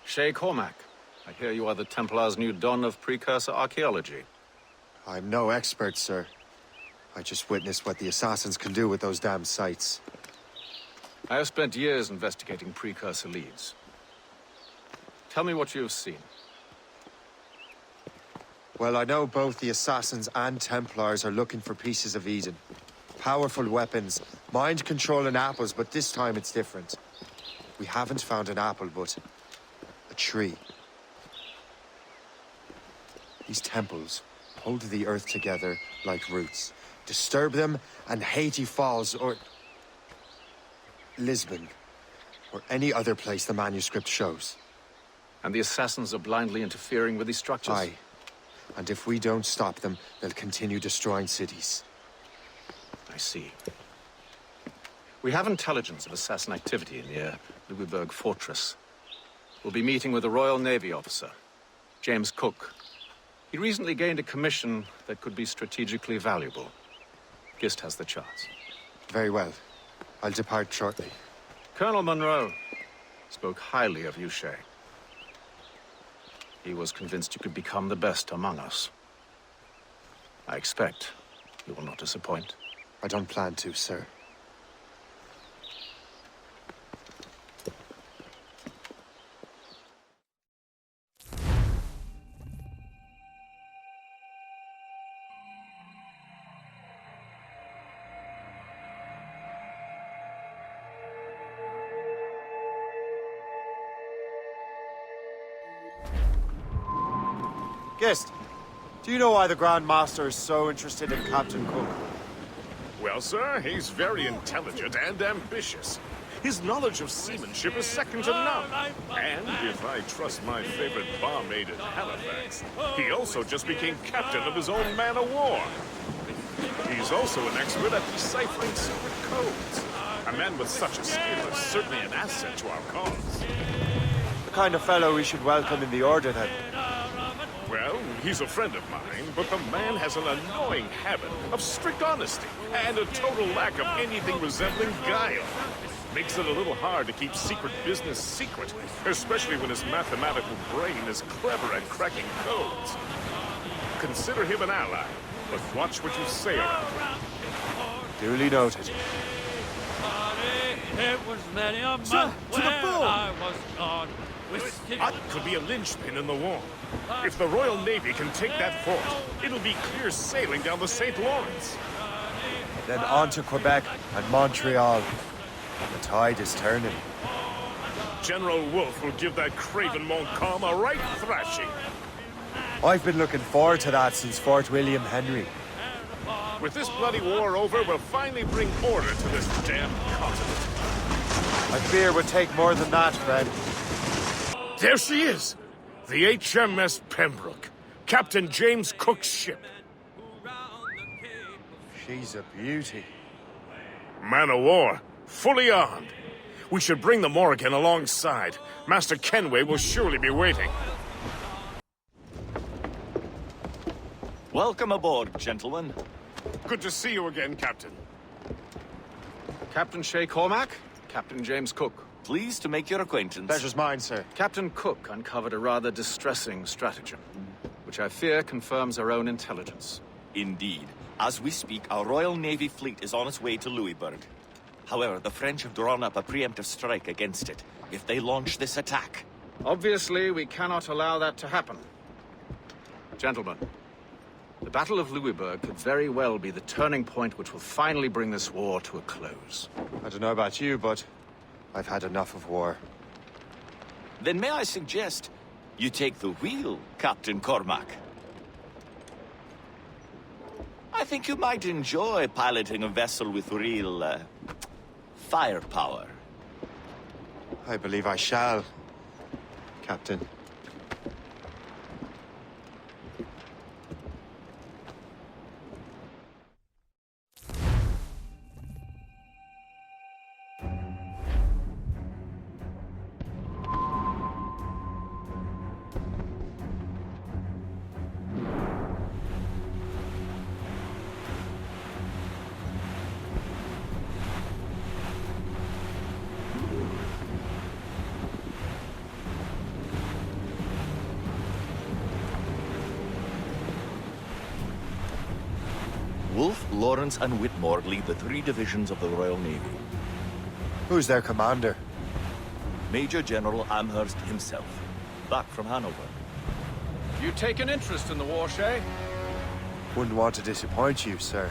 Shay Cormac, I hear you are the Templar's new Don of Precursor Archaeology.
I'm no expert, sir. I just witnessed what the assassins can do with those damn sites.
I have spent years investigating Precursor leads. Tell me what you have seen.
Well, I know both the Assassins and Templars are looking for pieces of Eden. Powerful weapons, mind-controlling apples, but this time it's different.
We haven't found an apple, but a tree. These temples hold the earth together like roots. Disturb them, and Haiti falls, or Lisbon, or any other place the manuscript shows.
And the assassins are blindly interfering with these structures?
Aye. And if we don't stop them, they'll continue destroying cities.
I see. We have intelligence of assassin activity near Louisburg Fortress. We'll be meeting with a Royal Navy officer, James Cook. He recently gained a commission that could be strategically valuable. Gist has the charts.
Very well. I'll depart shortly.
Colonel Monroe spoke highly of you, Shay. He was convinced you could become the best among us. I expect you will not disappoint.
I don't plan to, sir. Gist, do you know why the Grand Master is so interested in Captain Cook?
Well, sir, he's very intelligent and ambitious. His knowledge of seamanship is second to none. And if I trust my favorite barmaid in Halifax, he also just became captain of his own man-of-war. He's also an expert at deciphering secret codes. A man with such a skill is certainly an asset to our cause.
The kind of fellow we should welcome in the Order, then.
Well, he's a friend of mine, but the man has an annoying habit of strict honesty and a total lack of anything resembling guile. Makes it a little hard to keep secret business secret, especially when his mathematical brain is clever at cracking codes. Consider him an ally, but watch what you say around him.
Duly noted.
It was many a month
Sir, to the
when
phone!
I was gone.
That could be a linchpin in the war. If the Royal Navy can take that fort, it'll be clear sailing down the St. Lawrence.
Then on to Quebec and Montreal. The tide is turning.
General Wolfe will give that craven Montcalm a right thrashing.
I've been looking forward to that since Fort William Henry.
With this bloody war over, we'll finally bring order to this damn continent.
I fear it would take more than that, Fred.
There she is! The HMS Pembroke, Captain James Cook's ship.
She's a beauty.
Man-of-war, fully armed. We should bring the Morrigan alongside. Master Kenway will surely be waiting.
Welcome aboard, gentlemen.
Good to see you again, Captain.
Captain Shay Cormac, Captain James Cook.
Pleased to make your acquaintance.
Pleasure's mine, sir.
Captain Cook uncovered a rather distressing stratagem, which I fear confirms our own intelligence.
Indeed. As we speak, our Royal Navy fleet is on its way to Louisburg. However, the French have drawn up a preemptive strike against it if they launch this attack.
Obviously, we cannot allow that to happen. Gentlemen, the Battle of Louisburg could very well be the turning point which will finally bring this war to a close.
I don't know about you, but I've had enough of war.
Then may I suggest you take the wheel, Captain Cormac? I think you might enjoy piloting a vessel with real, firepower.
I believe I shall, Captain.
Wolfe, Lawrence, and Whitmore lead the 3 divisions of the Royal Navy.
Who's their commander?
Major General Amherst himself, back from Hanover.
You take an interest in the war, Shay?
Wouldn't want to disappoint you, sir.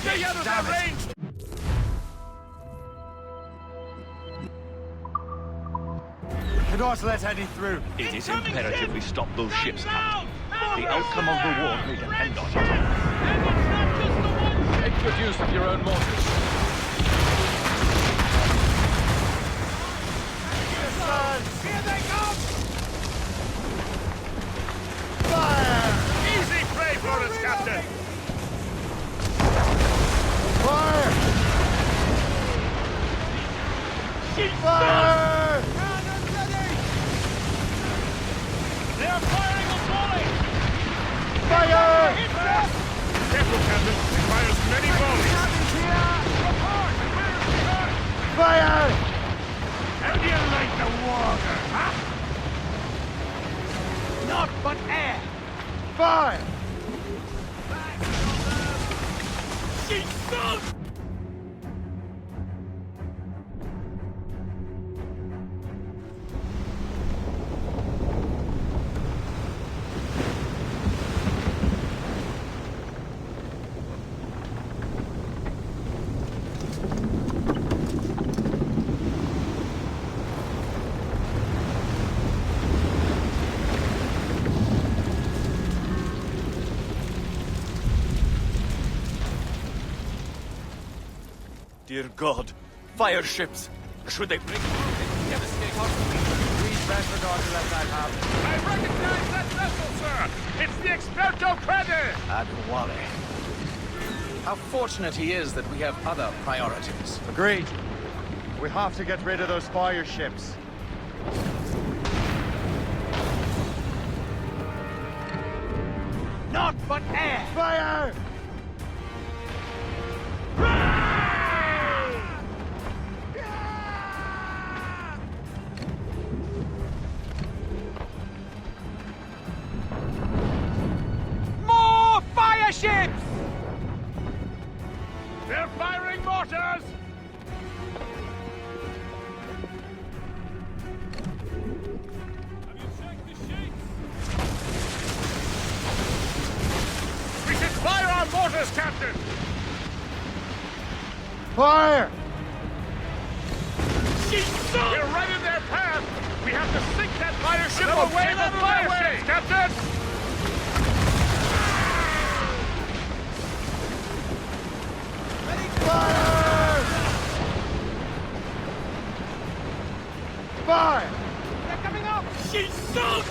Stay out of their range!
Cannot let any through.
It is imperative we stop those ships, Captain. The outcome of the war may depend on it.
Make good use of your own mortars.
Here they come!
Fire! Easy prey for us, Captain!
Fire! Fire!
They are firing a volley!
Fire!
Careful, Captain. It fires many volleys.
Fire!
How do you like the water, huh? Not but air!
Fire!
She's sunk!
Dear God, fire ships! Should they break through, they could devastate our fleet.
Please best regard to let that happen.
I recognize that vessel, sir! It's the Experto Crede!
Adwale. How fortunate he is that we have other priorities.
Agreed. We have to get rid of those fire ships.
Not but air!
Fire!
More fire ships!
They're firing mortars! We should fire our mortars, Captain!
Fire!
We're right in their path! We have to sink that fire ship away from the fire ships, Captain!
Fire! Fire!
They're coming up! She's sunk!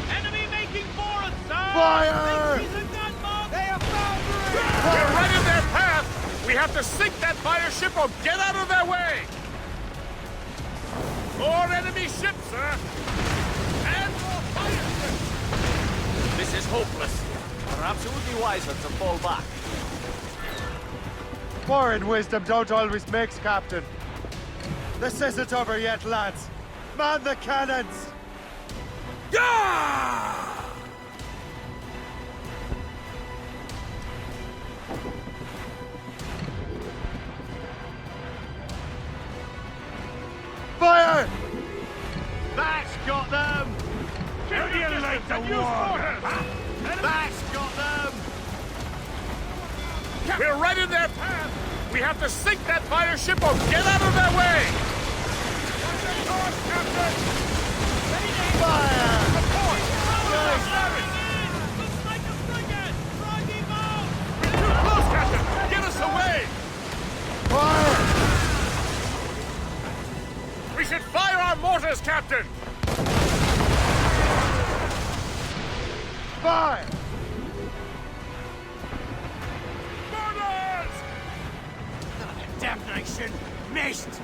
Enemy making for us, sir!
Fire!
They are foundering!
We're right in their path! We have to sink that fire ship or get out of their way! More enemy ships, sir! And more fire ships!
This is hopeless. Perhaps it would be wiser to fall back.
Foreign wisdom don't always mix, Captain. This isn't over yet, lads. Man the cannons! Fire!
That's got them! How do you like the water? That's got them!
We're right in their path! We have to sink that fire ship or get out of their way!
Fire!
We're too close, Captain! Get us away!
Fire!
We should fire our mortars, Captain!
Fire!
Mortars!
Damnation! Missed!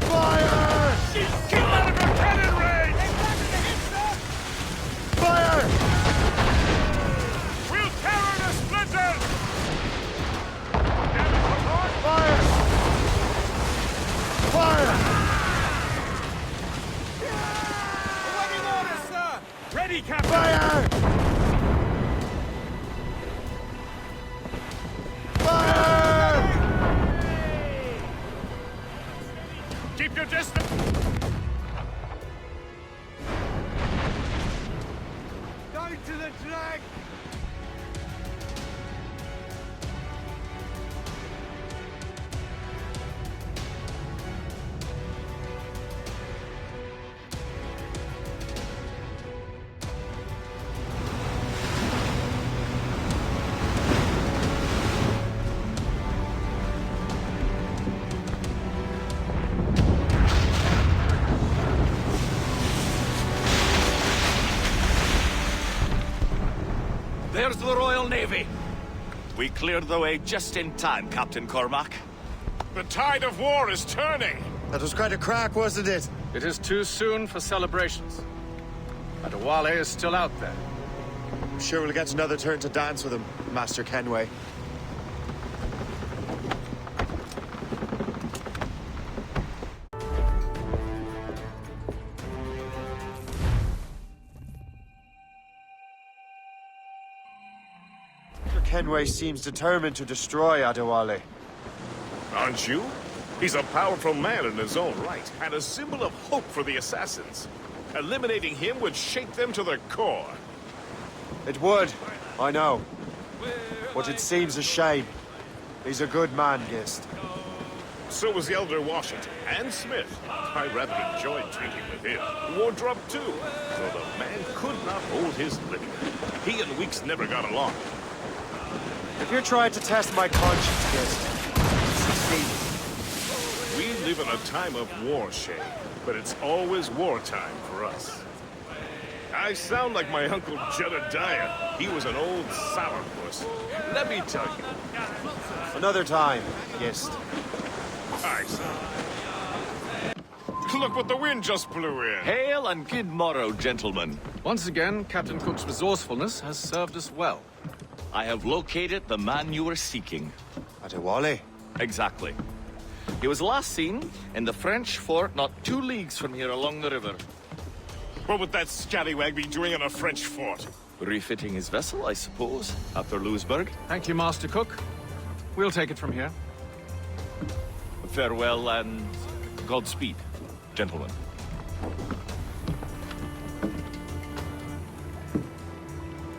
Fire!
Keep out of your cannon range!
Fire!
We'll tear her to splinters!
Fire! Fire!
Awaiting orders, sir!
Ready, Captain!
Fire! Fire!
Keep your distance!
There's the Royal Navy. We cleared the way just in time, Captain Cormac.
The tide of war is turning.
That was quite a crack, wasn't it?
It is too soon for celebrations. Adewale is still out there.
I'm sure we'll get another turn to dance with him, Master Kenway. Kenway seems determined to destroy Adewale.
Aren't you? He's a powerful man in his own right, and a symbol of hope for the assassins. Eliminating him would shake them to their core.
It would, I know. But it seems a shame. He's a good man, Gist.
So was the Elder Washington, and Smith. I rather enjoyed drinking with him. Wardrop, too. Though the man could not hold his liquor. He and Weeks never got along.
If you're trying to test my conscience, Gist, succeed.
We live in a time of war, Shay, but it's always wartime for us. I sound like my Uncle Jedediah. He was an old sourpuss. Let me tell you.
Another time, Gist.
Aye, sir. Look what the wind just blew in.
Hail and good morrow, gentlemen.
Once again, Captain Cook's resourcefulness has served us well.
I have located the man you were seeking.
Adewale?
Exactly. He was last seen in the French fort not 2 leagues from here along the river.
What would that scallywag be doing in a French fort?
Refitting his vessel, I suppose, after Louisburg.
Thank you, Master Cook. We'll take it from here.
Farewell and Godspeed, gentlemen.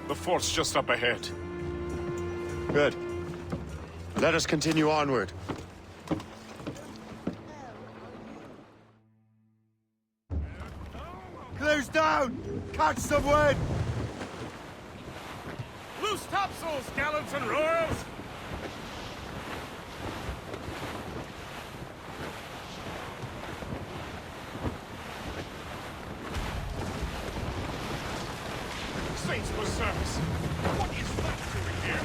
The fort's just up ahead.
Good. Let us continue onward. Close down! Catch some wind!
Loose topsails, gallants and royals! Saints preserve us! What is that doing here?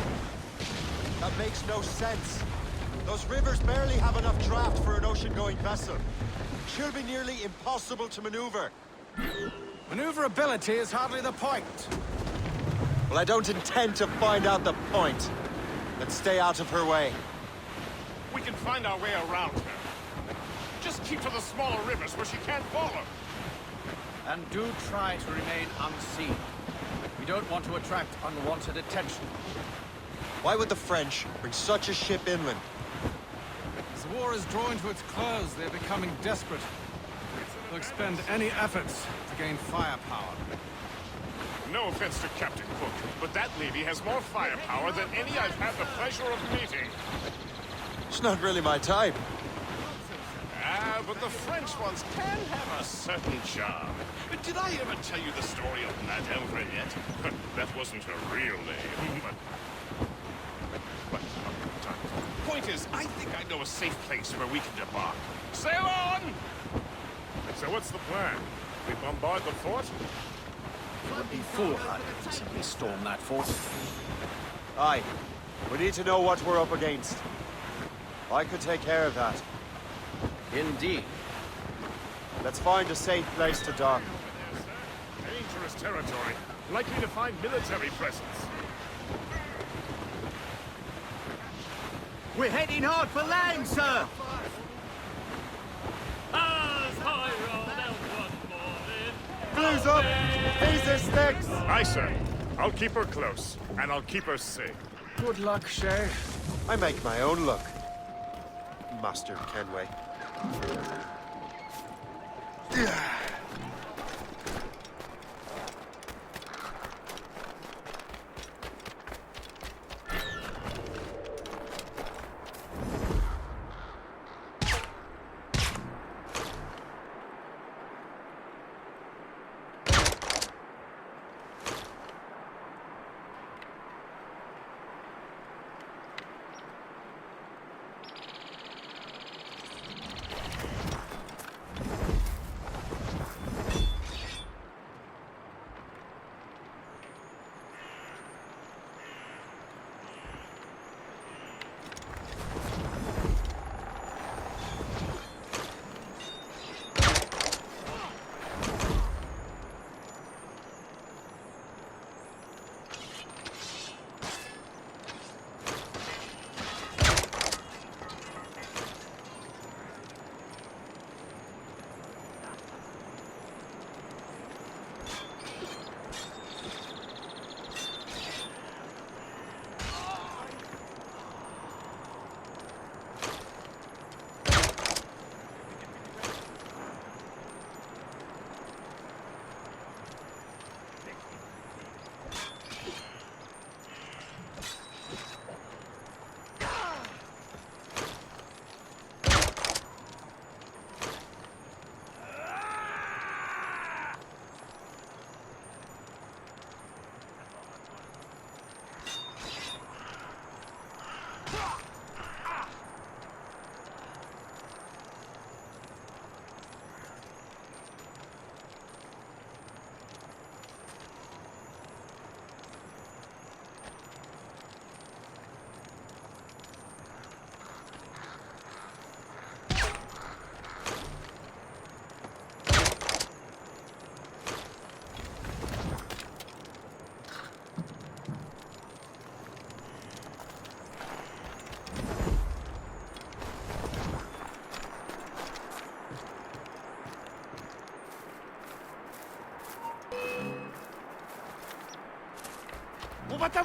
That makes no sense. Those rivers barely have enough draft for an ocean-going vessel. Should be nearly impossible to maneuver.
Maneuverability is hardly the point.
Well, I don't intend to find out the point. Let's stay out of her way.
We can find our way around her. Just keep to the smaller rivers where she can't follow.
And do try to remain unseen. We don't want to attract unwanted attention.
Why would the French bring such a ship inland?
As the war is drawing to its close, they're becoming desperate. They'll expend any efforts to gain firepower.
No offense to Captain Cook, but that lady has more firepower than any I've had the pleasure of meeting.
It's not really my type.
Ah, but the French ones can have a certain charm. Did I ever tell you the story of Madame Renette? That wasn't her real name, but point is, I think I know a safe place where we can debark. Sail on! So what's the plan? We bombard the fort?
It would be foolhardy to simply storm that fort.
Aye. We need to know what we're up against. I could take care of that.
Indeed.
Let's find a safe place to dock.
Dangerous territory. Likely to find military presence.
We're heading hard for land, sir!
Blues up! These are sticks!
Aye, sir. I'll keep her close, and I'll keep her safe.
Good luck, Shay.
I make my own luck, Master Kenway.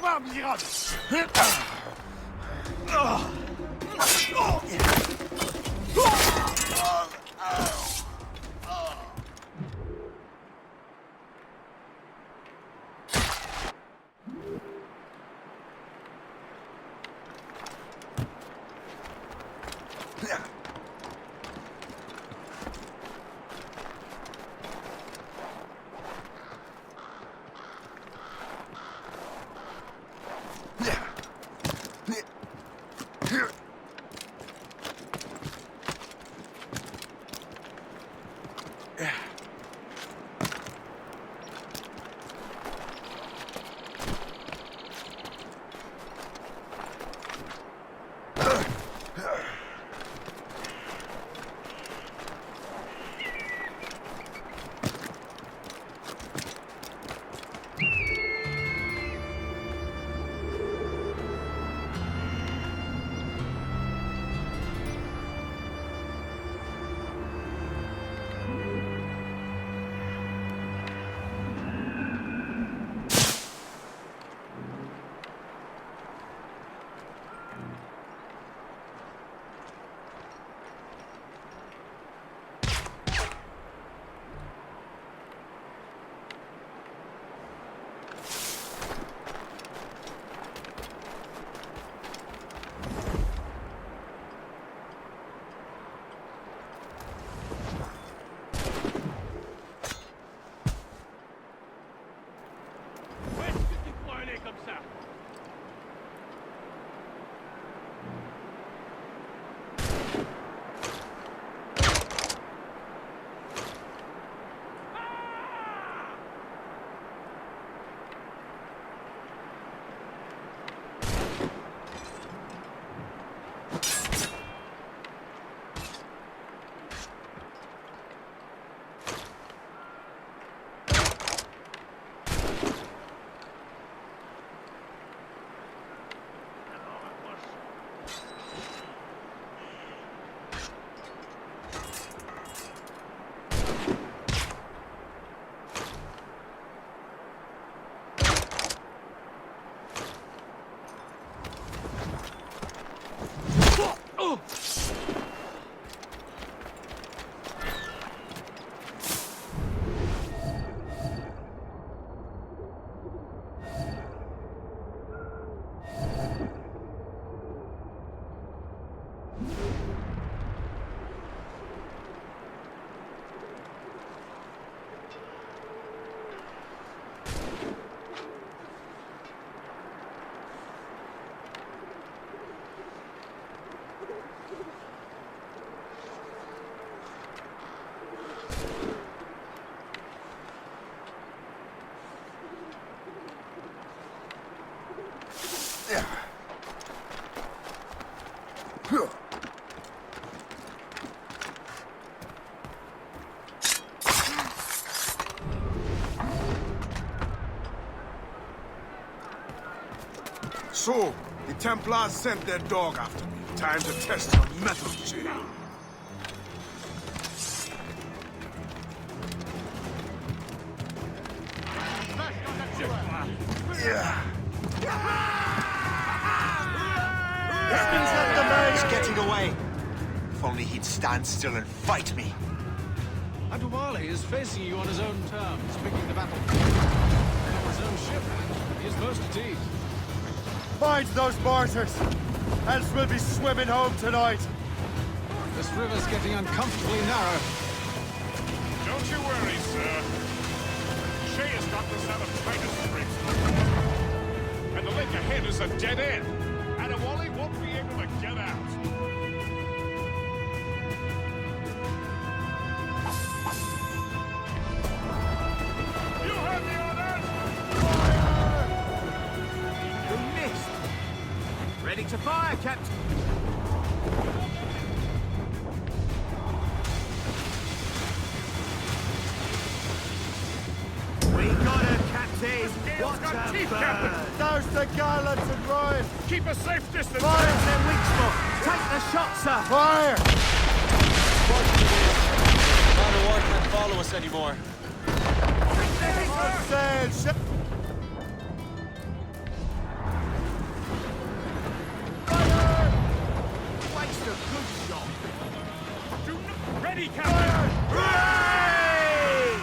voir, misérable!
So, the Templars sent their dog after me. Time to test your mettle, Jay. Yeah.
He's getting away. If only he'd stand still and fight me.
Adewale is facing you on his own terms, picking the battle. On his own ship, and he is most at ease.
Mind those mortars, else we'll be swimming home tonight.
This river's getting uncomfortably narrow.
Don't you worry, sir. Shay has got this out of Titus Straits. And the lake ahead is a dead end. Adewale won't be able to get out. You heard the orders!
We missed. Ready to fire, Captain. We got her, Captain. What a
teeth,
bird.
Captain.
Douse the gallants and Ryan.
Keep a safe distance.
Fire's their weak spot. Take the shot, sir.
Fire!
Manowar can't follow us anymore.
Sail,
Ready, Captain!
Hooray!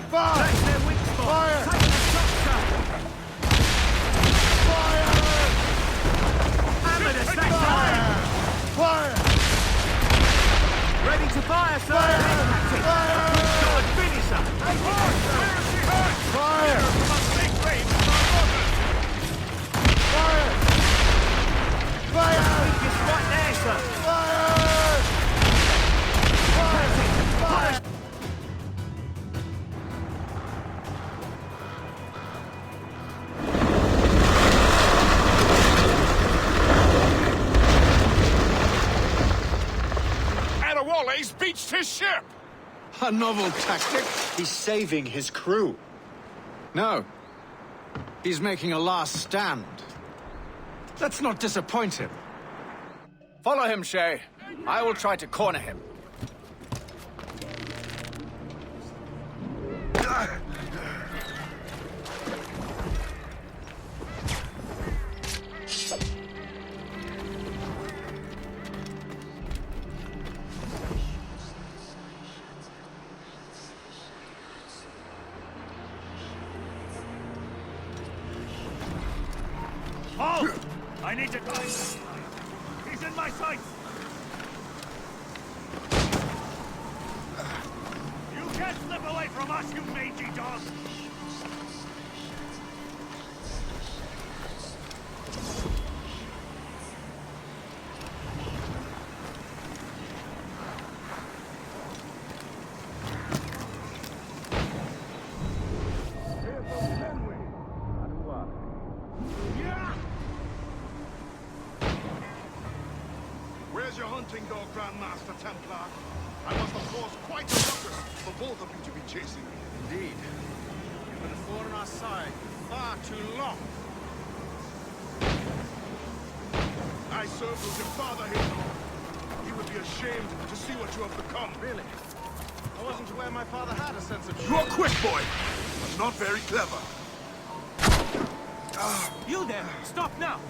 Fire!
Take their weak spot!
Fire!
Take the shot, sir!
Fire!
Hammer the sector!
Fire!
Ready to fire, sir!
Fire!
Captain!
Fire!
Good sword finisher!
Fire! Fire! Fire!
Weakest right there, sir!
Fire! Fire! Fire!
Adewale's beached his ship!
A novel tactic.
He's saving his crew.
No. He's making a last stand. Let's not disappoint him. Follow him, Shay. I will try to corner him.
Halt! I need to die. He's in my sights. You can't slip away from us, you mangy dog.
Where's your hunting dog, Grandmaster Templar? I must have caused quite a ruckus for both of you to be chasing me.
Indeed. You've been a thorn in our side for far too long.
I served with your father here. He would be ashamed to see what you have become.
Really? I wasn't aware my father had a sense of
You're quick, boy, but not very clever.
You there! Stop now!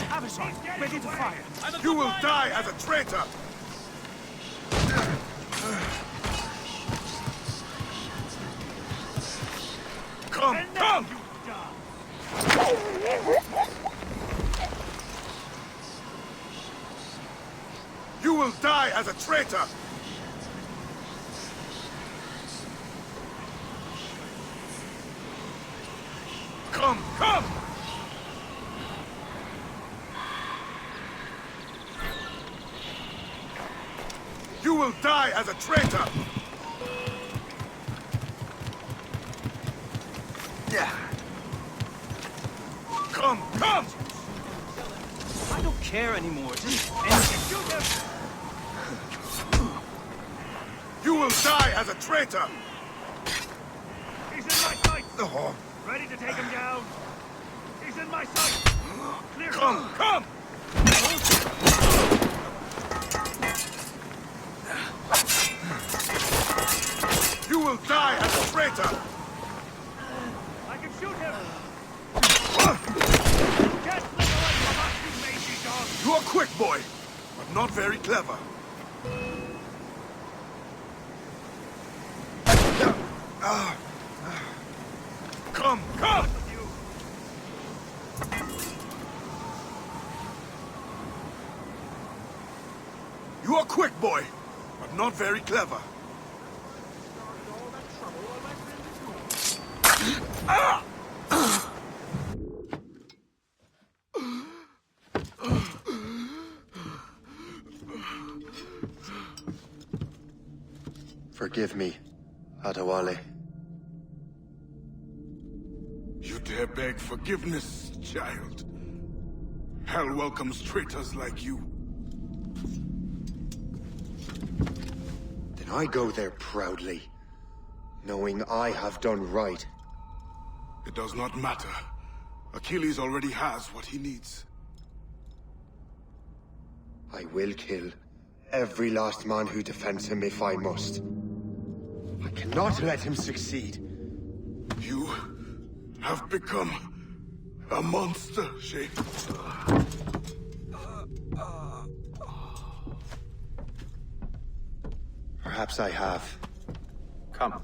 Avishai, ready to fire!
You will die as a traitor! Come, come! You will die as a traitor! Come, come! You will die as a traitor! Yeah. Come, come!
I don't care anymore. Just anything.
You will die as a traitor!
He's in my sight.
Oh.
Ready to take him down. He's in my sight. Clear.
Come, come! You will die as a traitor!
I can shoot him. You can't slip away from us, you mangy dog.
You are quick, boy, but not very clever. Come, come! You are quick, boy, but not very clever.
Forgive me, Adewale.
You dare beg forgiveness, child? Hell welcomes traitors like you.
Then I go there proudly, knowing I have done right.
It does not matter. Achilles already has what he needs.
I will kill every last man who defends him if I must. I cannot let him succeed.
You have become a monster, Shay.
Perhaps I have.
Come.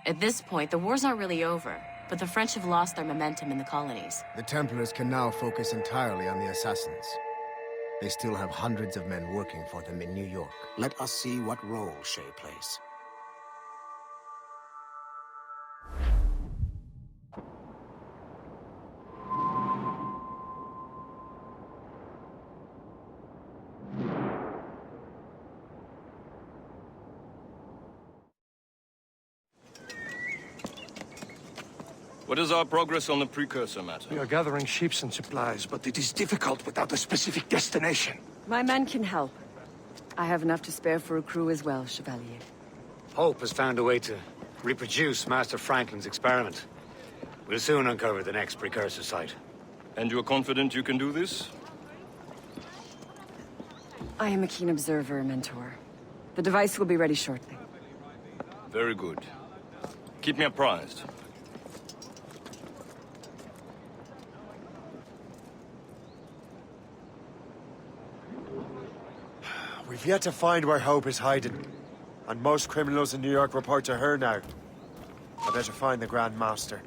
At this point, the war's not really over, but the French have lost their momentum in the colonies.
The Templars can now focus entirely on the assassins. They still have hundreds of men working for them in New York. Let us see what role Shay plays.
What is our progress on the precursor matter?
We are gathering ships and supplies, but it is difficult without a specific destination.
My men can help. I have enough to spare for a crew as well, Chevalier.
Hope has found a way to reproduce Master Franklin's experiment. We'll soon uncover the next precursor site.
And you are confident you can do this?
I am a keen observer, Mentor. The device will be ready shortly.
Very good. Keep me apprised.
We've yet to find where Hope is hiding. And most criminals in New York report to her now. I better find the Grand Master.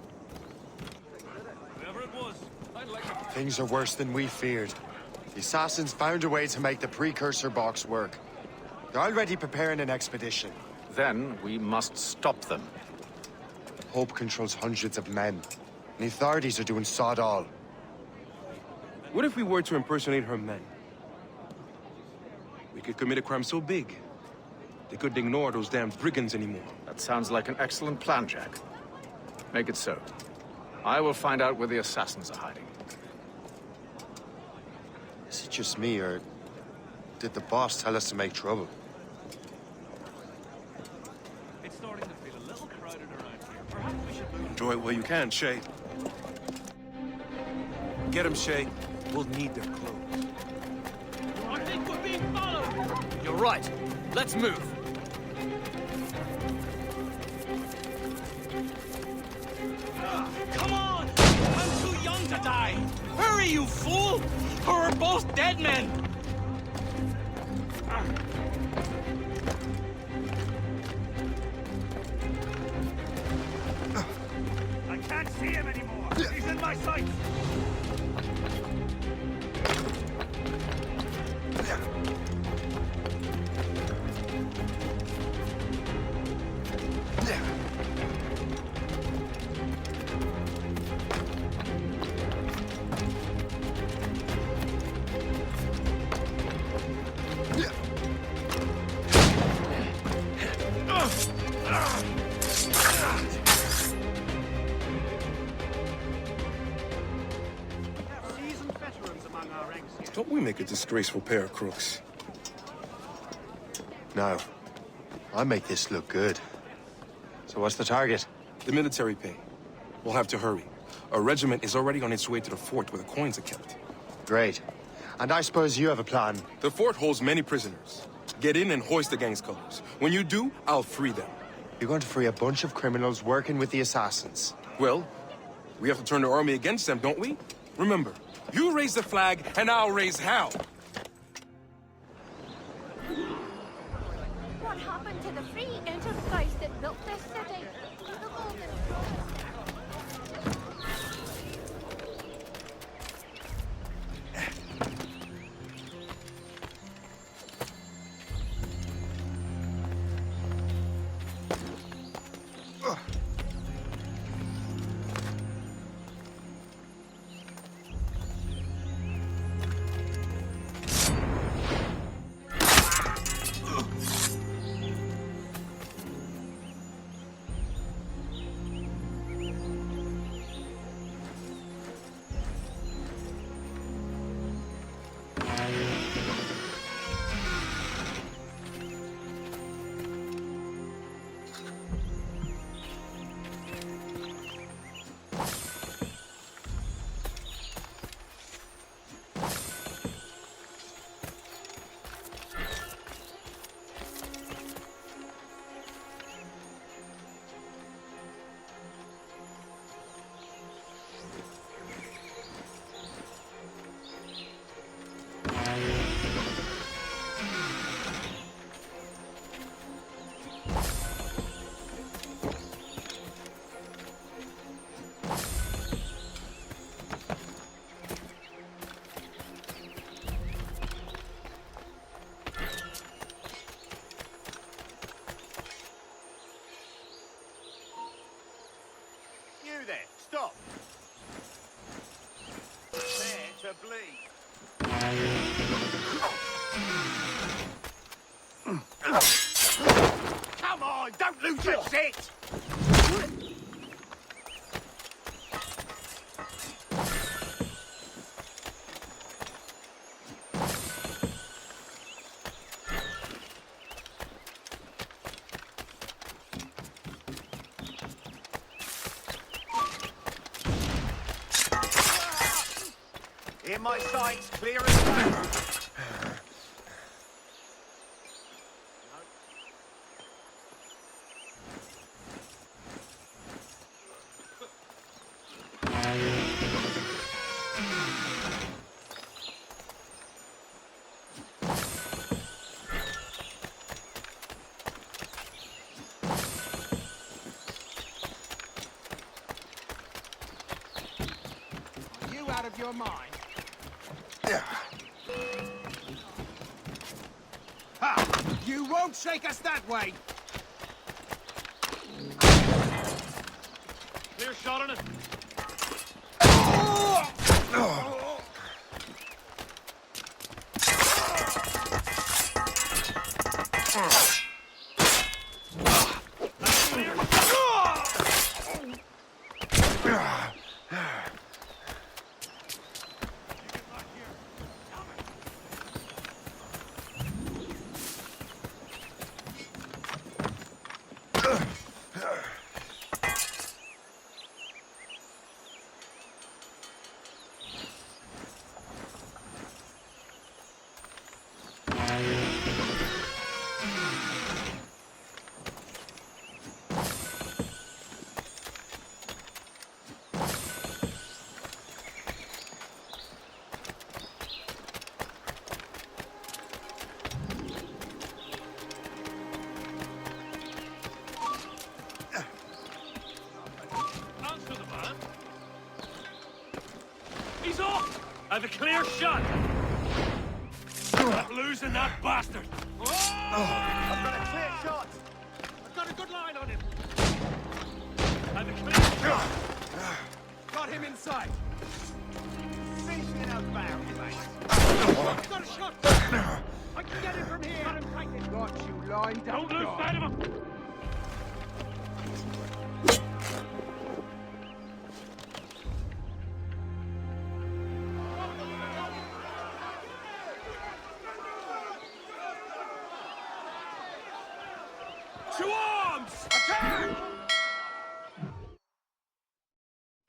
Things are worse than we feared. The assassins found a way to make the precursor box work. They're already preparing an expedition.
Then we must stop them.
Hope controls hundreds of men. And the authorities are doing sod all.
What if we were to impersonate her men? We could commit a crime so big, they couldn't ignore those damn brigands anymore.
That sounds like an excellent plan, Jack. Make it so. I will find out where the assassins are hiding.
Is it just me, or did the boss tell us to make trouble?
It's starting to feel a little crowded around here. Perhaps we should move.
Enjoy it while you can, Shay. Get him, Shay. We'll need their clothes.
I think we're being followed!
You're right. Let's move.
Come on! I'm too young to die! Hurry, you fool! Or we're both dead men! I can't see him anymore! He's in my sights!
Don't we make a disgraceful pair of crooks?
No. I make this look good. So what's the target?
The military pay. We'll have to hurry. A regiment is already on its way to the fort where the coins are kept.
Great. And I suppose you have a plan.
The fort holds many prisoners. Get in and hoist the gang's colors. When you do, I'll free them.
You're going to free a bunch of criminals working with the assassins.
Well, we have to turn the army against them, don't we? Remember, you raise the flag, and I'll raise hell.
What happened to the free enterprise that built this city? The Golden
time! Don't lose your shit! In my sights, clear as day.
Are you out of your mind? Ha! You won't shake us that way!
Clear shot on it. He's off! I have a clear shot! Not losing that bastard!
I've got a clear shot!
I've got a good line on him! I have a clear shot!
Got him inside!
Finishing out bound, mate.
I've got a shot! I can get him from here! Got him tight!
Got you lined up.
Don't lose sight of him!
To arms! Attack!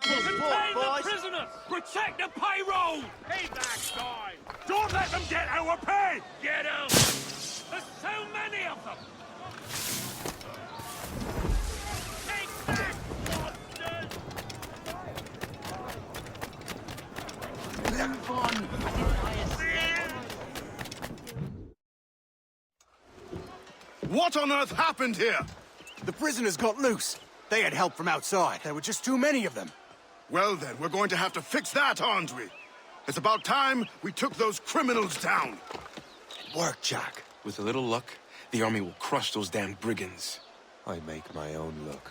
Contain the prisoners!
Protect the payroll!
Payback time!
Don't let them get our pay!
Get out! There's so many of them! Take back, monsters!
Move on!
What on earth happened here?
The prisoners got loose. They had help from outside. There were just too many of them.
Well then, we're going to have to fix that, aren't we? It's about time we took those criminals down.
Work, Jack.
With a little luck, the army will crush those damn brigands.
I make my own luck.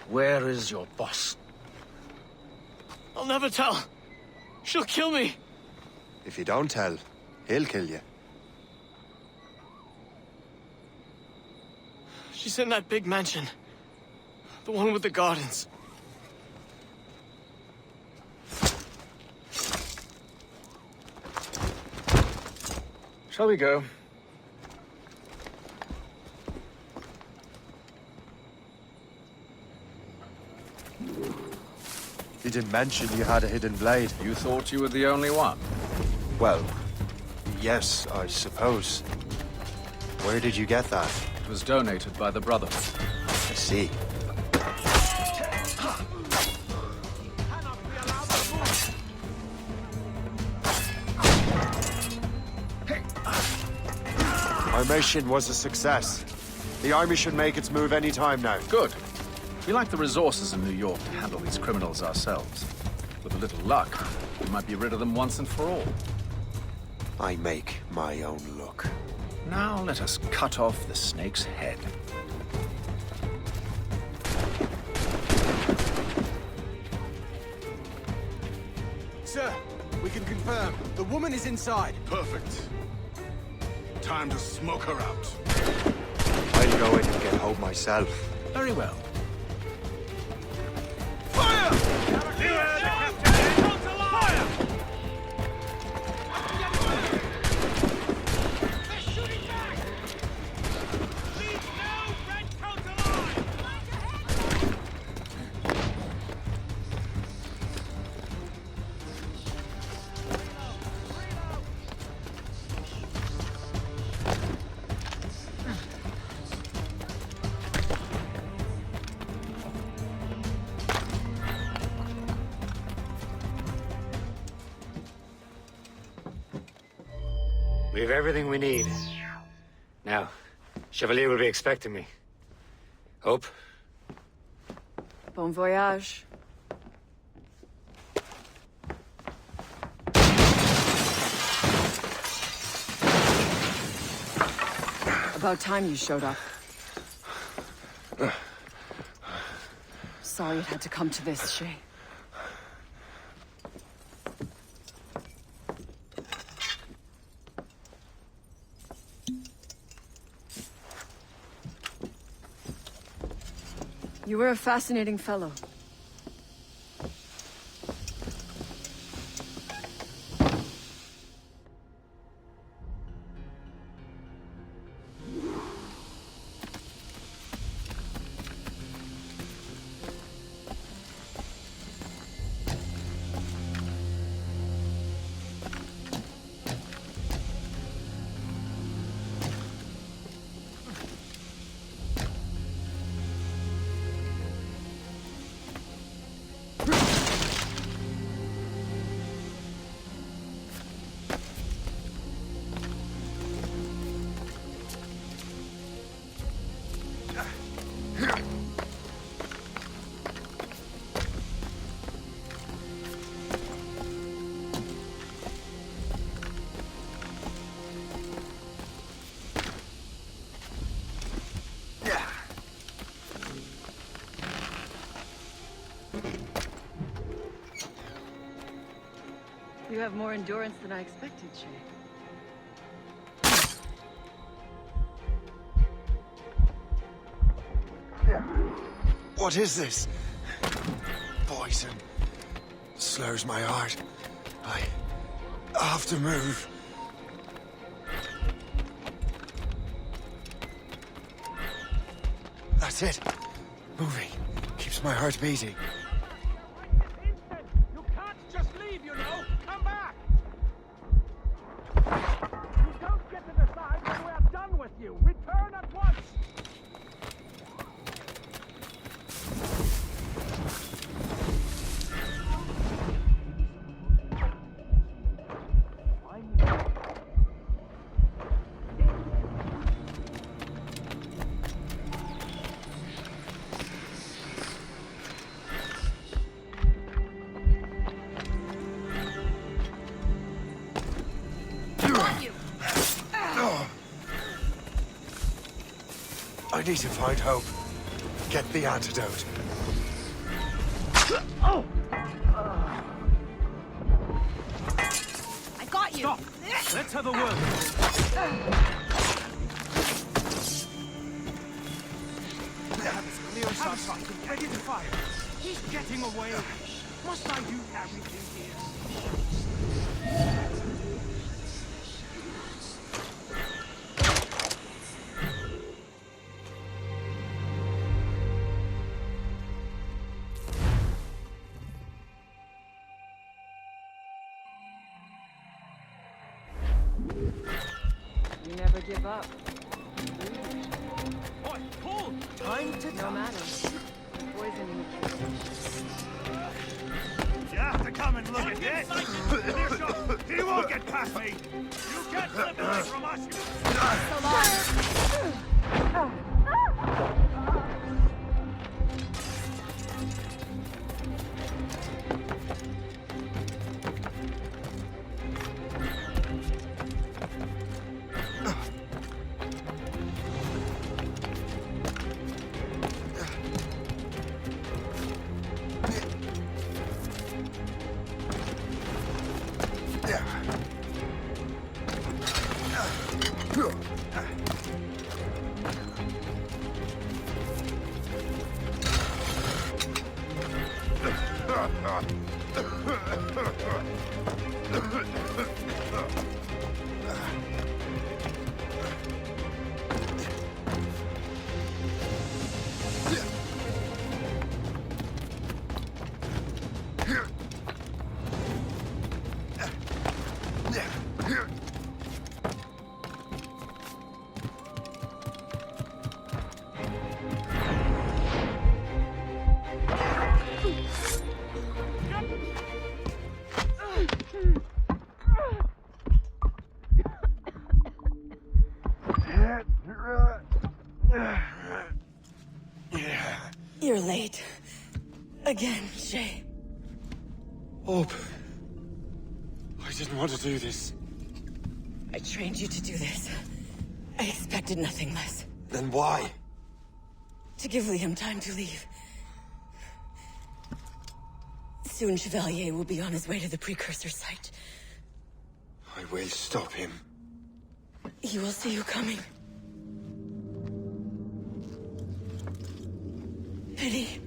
Where is your boss?
I'll never tell. She'll kill me.
If you don't tell, he'll kill you.
She's in that big mansion. The one with the gardens.
Shall we go?
He didn't mention you had a hidden blade.
You thought you were the only one?
Well, yes, I suppose. Where did you get that?
It was donated by the Brotherhood.
I see. Our mission was a success. The army should make its move any time now.
Good. We lack the resources in New York to handle these criminals ourselves. With a little luck, we might be rid of them once and for all.
I make my own luck.
Now let us cut off the snake's head.
Sir, we can confirm. The woman is inside.
Perfect. Time to smoke her out.
I'll go in and get Hope myself.
Very well.
We have everything we need. Now, Chevalier will be expecting me. Hope?
Bon voyage. About time you showed up. Sorry it had to come to this, Shay. You were a fascinating fellow. You have more endurance than I expected, Shay.
What is this? Poison. Slurs my heart. I have to move. That's it. Moving. Keeps my heart beating.
You can't just leave, you know! Come back! You don't get to decide when we're done with you! Return at once!
I need to find Hope. Get the antidote.
Oh!
I got you.
Stop! Let's have a word. Clear suspect, ready to fire. He's getting away. Must I do everything here?
You never give up.
Oi, pull! Time to
No matter. Poison in the
You have to come and look at this! He won't get past me! You can't slip away from us!
You're late. Again, Shay.
Hope. I didn't want to do this.
I trained you to do this. I expected nothing less.
Then why?
To give Liam time to leave. Soon Chevalier will be on his way to the precursor site.
I will stop him.
He will see you coming. Pity.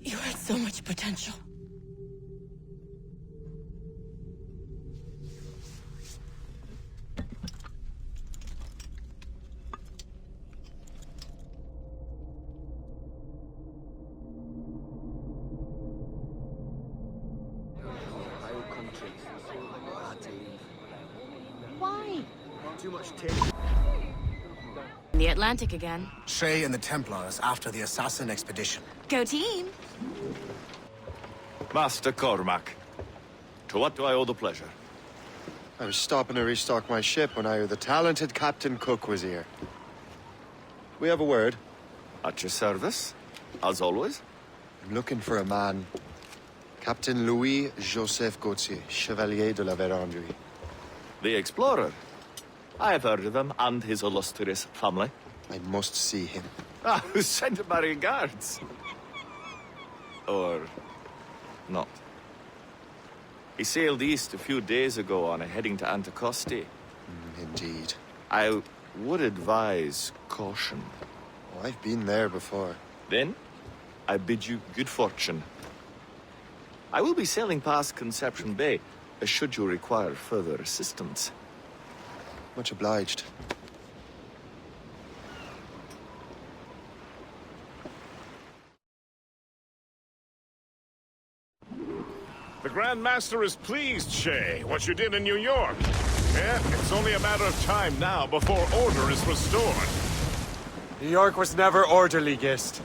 You had so much potential.
Why?
Too much tape.
The Atlantic again.
Shay and the Templars after the assassin expedition.
Go team!
Master Cormac, to what do I owe the pleasure?
I was stopping to restock my ship when I heard the talented Captain Cook was here. We have a word.
At your service, as always.
I'm looking for a man. Captain Louis-Joseph Gauthier, Chevalier de la Vérendrye.
The explorer. I have heard of him and his illustrious family.
I must see him.
Ah, send him my regards. Or not. He sailed east a few days ago on a heading to Anticosti.
Indeed.
I would advise caution.
Oh, I've been there before.
Then, I bid you good fortune. I will be sailing past Conception Bay, should you require further assistance.
Much obliged.
The Grand Master is pleased, Shay, what you did in New York. Yeah, it's only a matter of time now before order is restored.
New York was never orderly, Gist.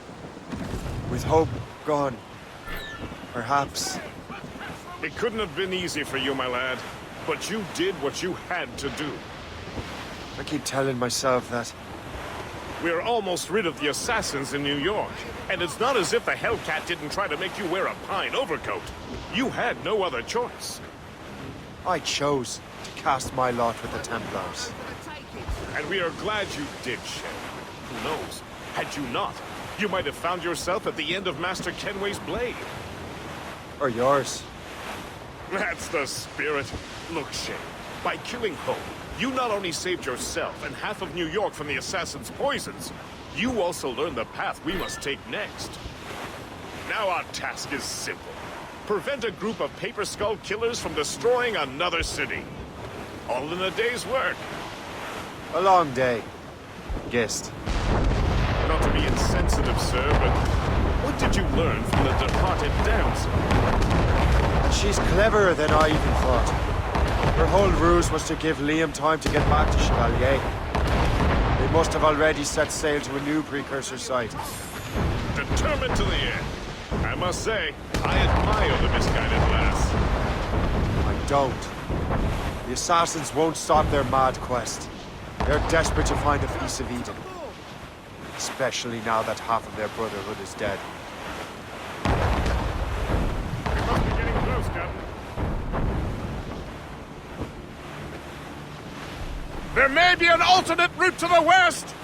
With hope gone, perhaps.
It couldn't have been easy for you, my lad. But you did what you had to do.
I keep telling myself that.
We're almost rid of the assassins in New York. And it's not as if the Hellcat didn't try to make you wear a pine overcoat. You had no other choice.
I chose to cast my lot with the Templars.
And we are glad you did, Shay. Who knows? Had you not, you might have found yourself at the end of Master Kenway's blade.
Or yours.
That's the spirit. Look, Shay, by killing Hope, you not only saved yourself and half of New York from the assassin's poisons, you also learned the path we must take next. Now our task is simple. Prevent a group of Paper Skull killers from destroying another city. All in a day's work.
A long day. Gist.
Not to be insensitive, sir, but what did you learn from the departed damsel?
She's cleverer than I even thought. Her whole ruse was to give Liam time to get back to Chevalier. They must have already set sail to a new precursor site.
Determined to the end. I must say, I admire the misguided lass.
I don't. The assassins won't stop their mad quest. They're desperate to find a piece of Eden. Especially now that half of their brotherhood is dead.
We must be getting close, Captain. There may be an alternate route to the west!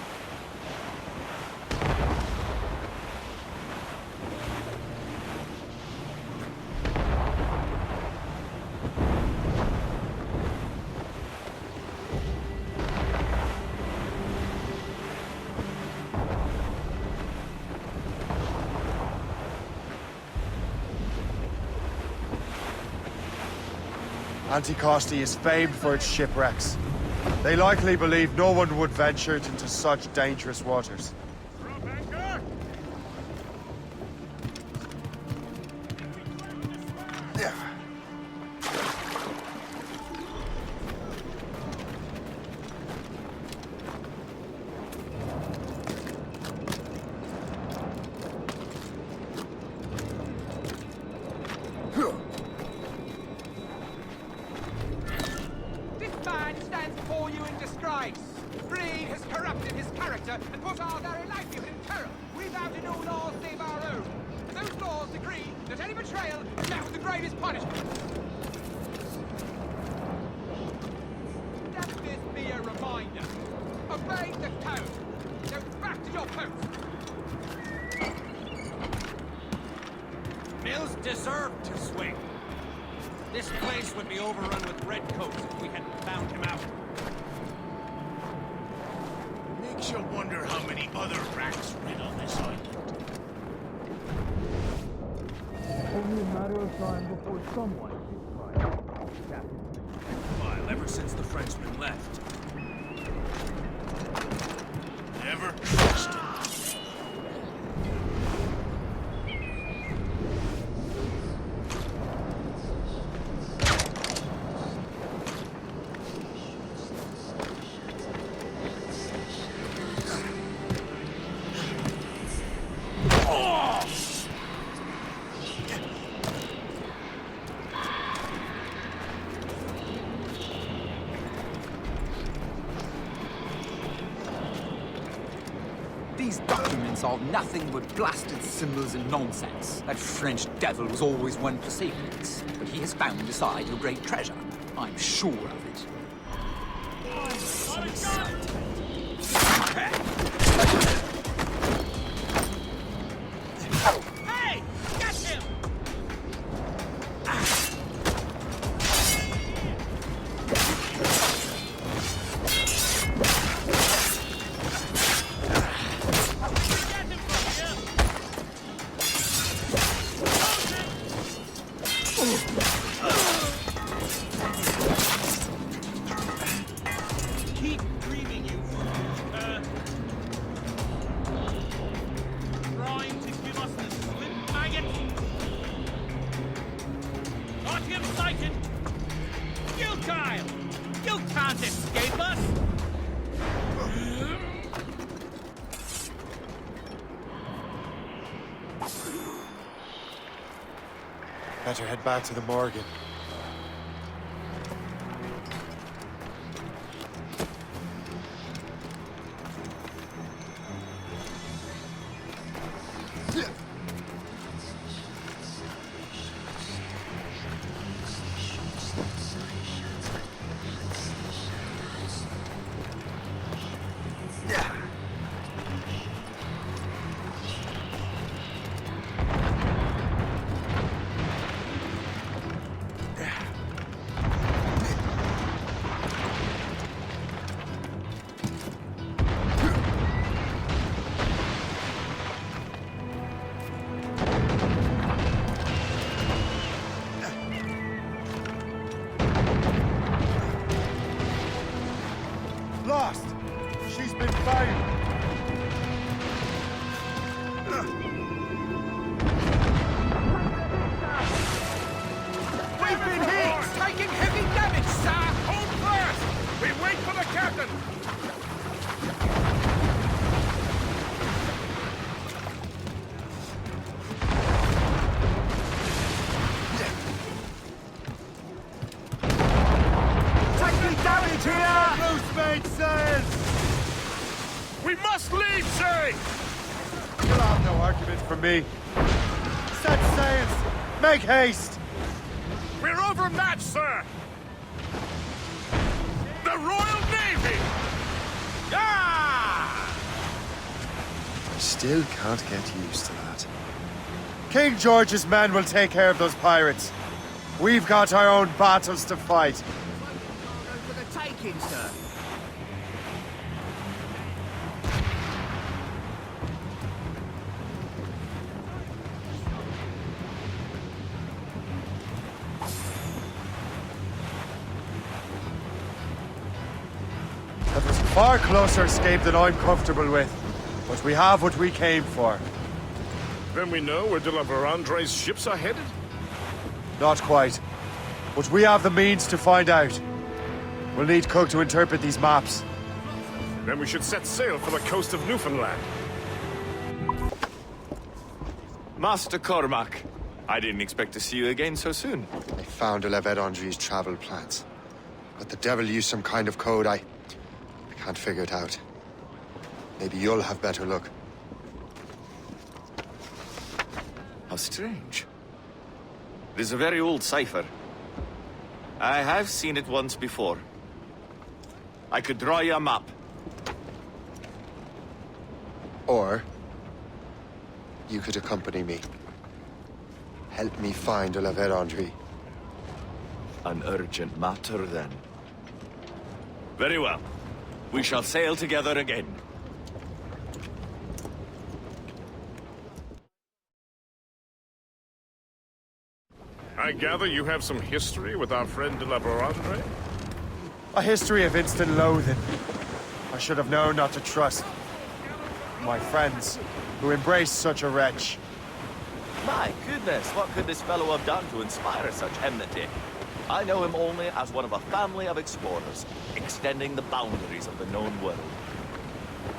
Anticosti is famed for its shipwrecks. They likely believe no one would venture into such dangerous waters.
This man stands before you in disgrace. Greed has corrupted his character and put our very livelihood in peril. We vow to no laws save our own. And those laws decree that any betrayal is met with the gravest punishment. Let this be a reminder. Obey the code. Now back to your post.
Mills deserved to swing. This place would be overrun with redcoats if we hadn't found him out.
Makes you wonder how many other rats ran on this island.
Only a matter of time before someone is right.
Well, ever since the Frenchman left.
Never trust him.
These documents are nothing but blasted symbols and nonsense. That French devil was always one for secrets, but he has found aside a great treasure. I'm sure of it.
Hey! Get him! Keep dreaming, you trying to give us the slip, maggot. Got him sighted. You Kyle! You can't escape us.
Better head back to the Morgan. Lost! She's been fired!
We've been hit! Taking heavy damage, sir! Hold fast! We wait for the captain!
Taking damage here!
Loose mainsails!
We must leave, sir!
You'll have no argument from me. Set sails! Make haste!
We're overmatched, sir! The Royal Navy! Ah!
Still can't get used to that. King George's men will take care of those pirates. We've got our own battles to fight.
For the taking, sir.
That was a far closer escape than I'm comfortable with. But we have what we came for.
Then we know where de la Vérendrye's ships are headed?
Not quite. But we have the means to find out. We'll need Cook to interpret these maps.
Then we should set sail for the coast of Newfoundland.
Master Cormac, I didn't expect to see you again so soon.
I found de la Vérendrye's travel plans. But the devil used some kind of code. I can't figure it out. Maybe you'll have better luck.
How strange. It is a very old cipher. I have seen it once before. I could draw you a map.
Or you could accompany me. Help me find de la Vérendrye.
An urgent matter, then. Very well. We shall sail together again.
I gather you have some history with our friend de la Vérendrye?
A history of instant loathing. I should have known not to trust my friends who embraced such a wretch.
My goodness, what could this fellow have done to inspire such enmity? I know him only as one of a family of explorers, extending the boundaries of the known world.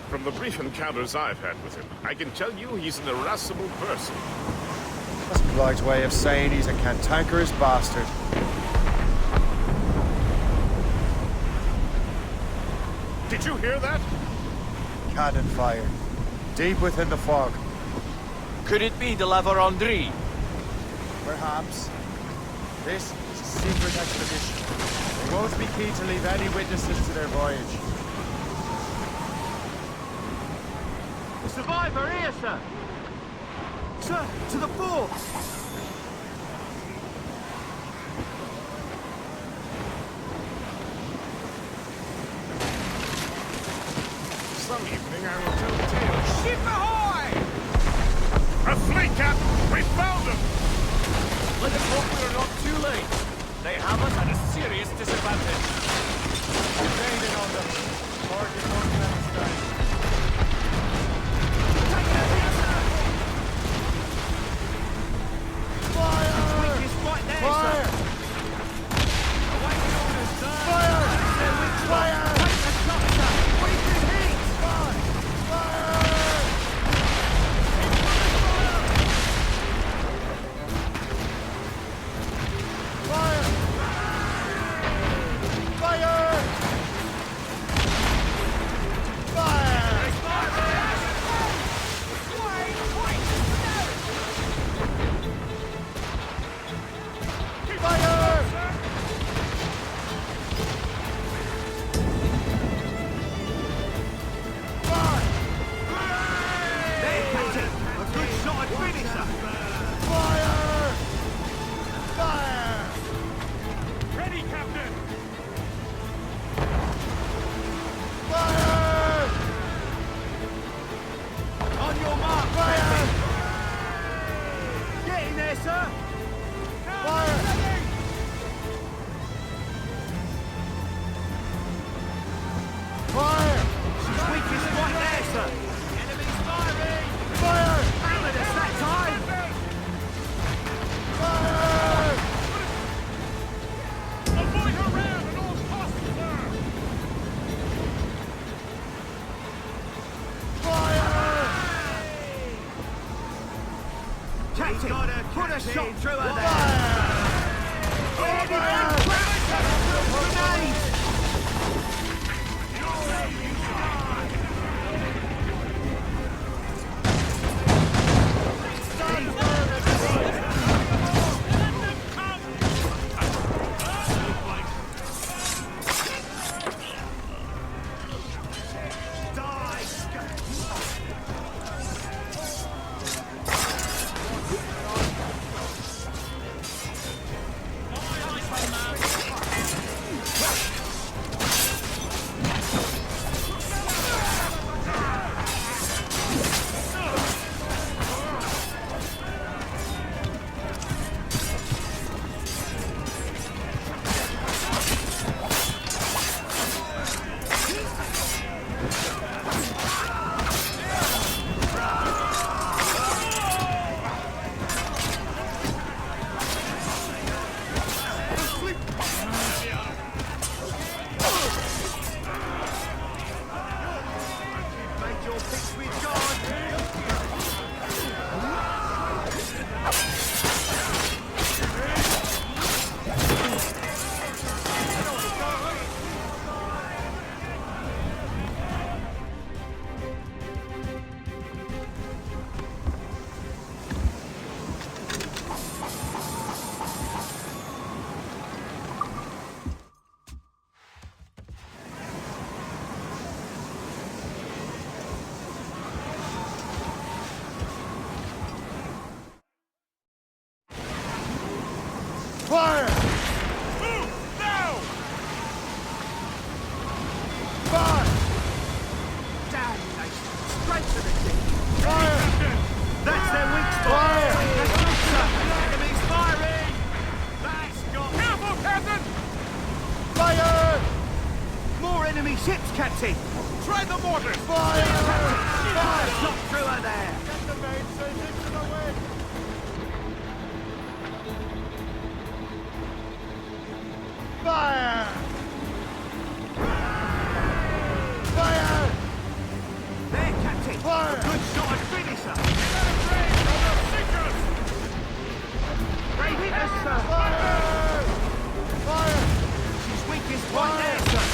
From the brief encounters I've had with him, I can tell you he's an irascible person.
That's a polite way of saying he's a cantankerous bastard.
Did you hear that?
Cannon fire. Deep within the fog.
Could it be de la Vérendrye?
Perhaps. This is a secret expedition. They won't be keen to leave any witnesses to their voyage.
The survivor here, sir! Sir, to the fort!
Some evening I will tell tales.
Ship ahoy!
A fleet, Captain! We found them!
Let us hope we are not too late. They have us at a serious disadvantage.
Gaining on them. Target won't let us down. Fire! Fire! Fire!
Put a shot through her there! Fire! Move! Now! Fire!
Damnation! Straight to the dick!
Fire!
That's their weak spot!
Fire!
Enemies firing! That's got...
Careful, Captain! Fire!
More enemy ships, Captain!
Try the mortars! Fire! Fire!
Shot through her there!
Get the main safe into the wind! Fire! Fire!
There, Captain!
Fire!
A good shot and finisher! They hit us, sir!
Fire! Fire!
She's weakest right there, sir!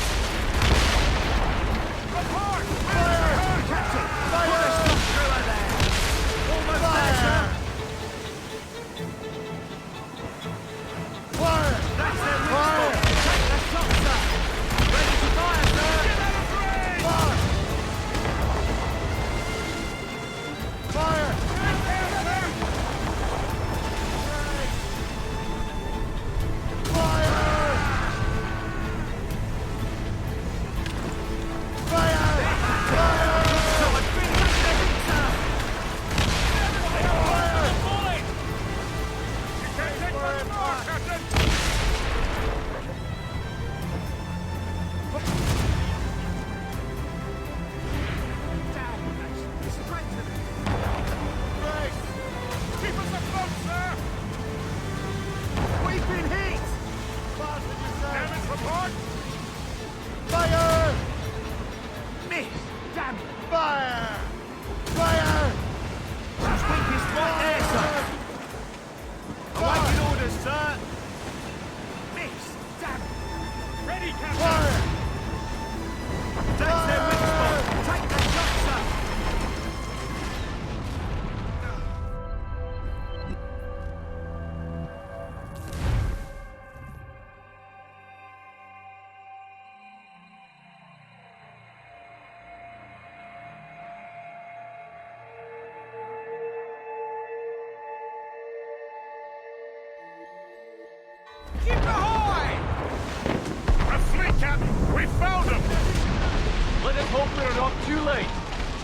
Report! Fire!
Captain!
Fire!
Put a shot through her there! Almost there, sir!
Fire!
That's their weak
Fire!
spot! Take the shot, sir! Ready to fire, sir!
Fire! Fire!
We've been hit!
Damage report! Fire!
Miss! Damn!
Fire! Fire!
She's weakest right there, sir! Awaiting orders, sir! Miss! Damn!
Ready, Captain! Fire!
That's their weak spot! Take the shot, sir!
Keep ahoy! A fleet, Captain! We found them!
Let us hope we're not too late.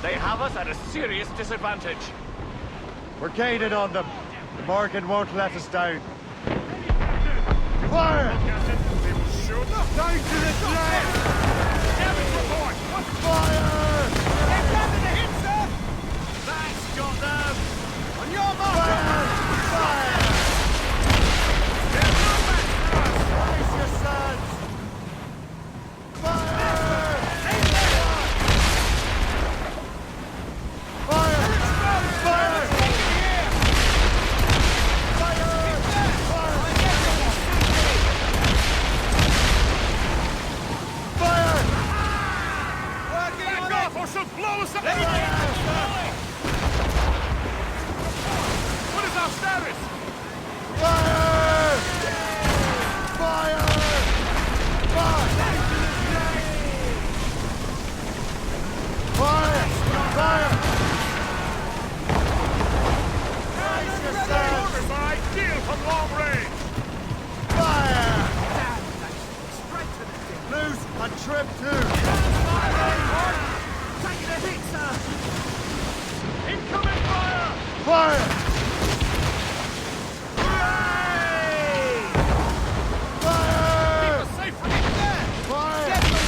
They have us at a serious disadvantage.
We're gaining on them. The Morgan won't let us down.
Fire! Captain, they will shoot us! Down to the flag! Damage report! Fire! They've landed a hit, sir!
That's got them!
On your mark! Fire! Fire! There's no match for us! Brace yourselves! Fire! Fire! Fire! Fire! Back off or she'll blow us up! What is our status? Fire! Fire! Fire! Fire! Fire! Brace yourselves! Orders are ideal from long range! Fire!
Straight to the dick!
Loose and trim too!
Taking a hit, sir!
Incoming fire! Fire!
Hooray!
Fire!
Keep us safe from it there!
Fire!
Get them on!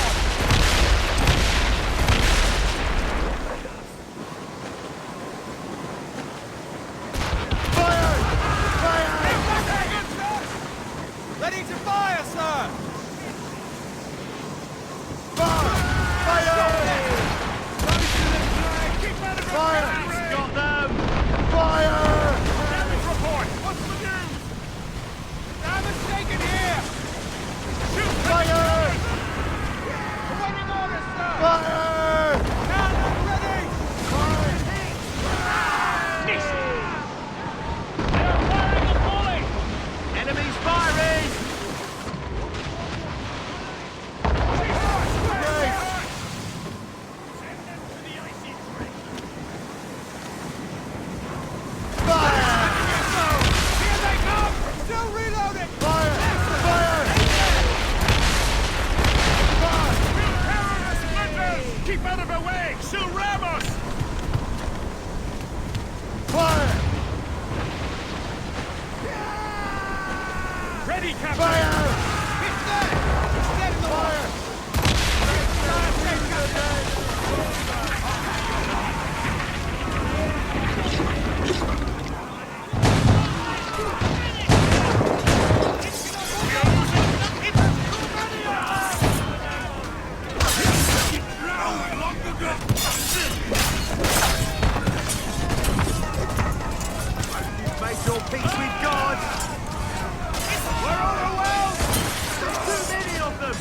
Keep out of her way! She'll ram us!
Fire!
Ready, Captain!
Fire!
It's there! It's dead in the water!
Made your peace with God! We're overwhelmed! There's too many of them!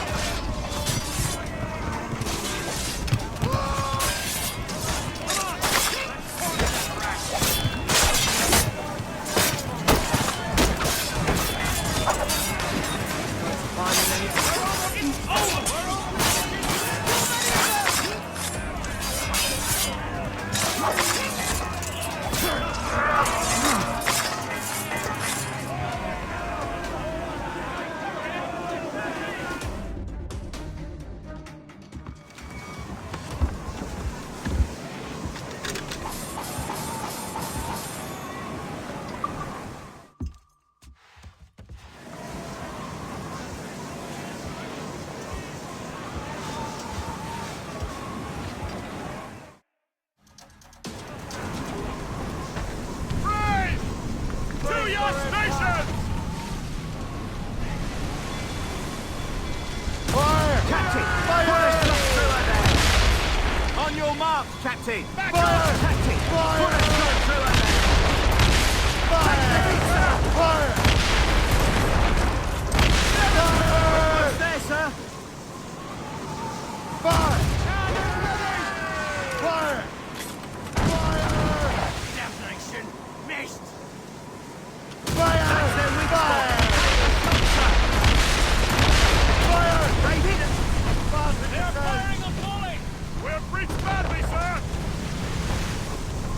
To your stations!
Fire!
Captain!
Fire!
Put a shot through her there! On your mark, Captain!
Back
Fire!
off!
Captain!
Fire!
Put a shot through her there!
Fire! Fire! Fire!
What's there, sir?
Fire! Fire! Fire!
Damnation! Missed!
Fire!
That's their weak
Fire!
spot!
Fire!
They've hit us!
They're firing a volley! We're breached badly, sir!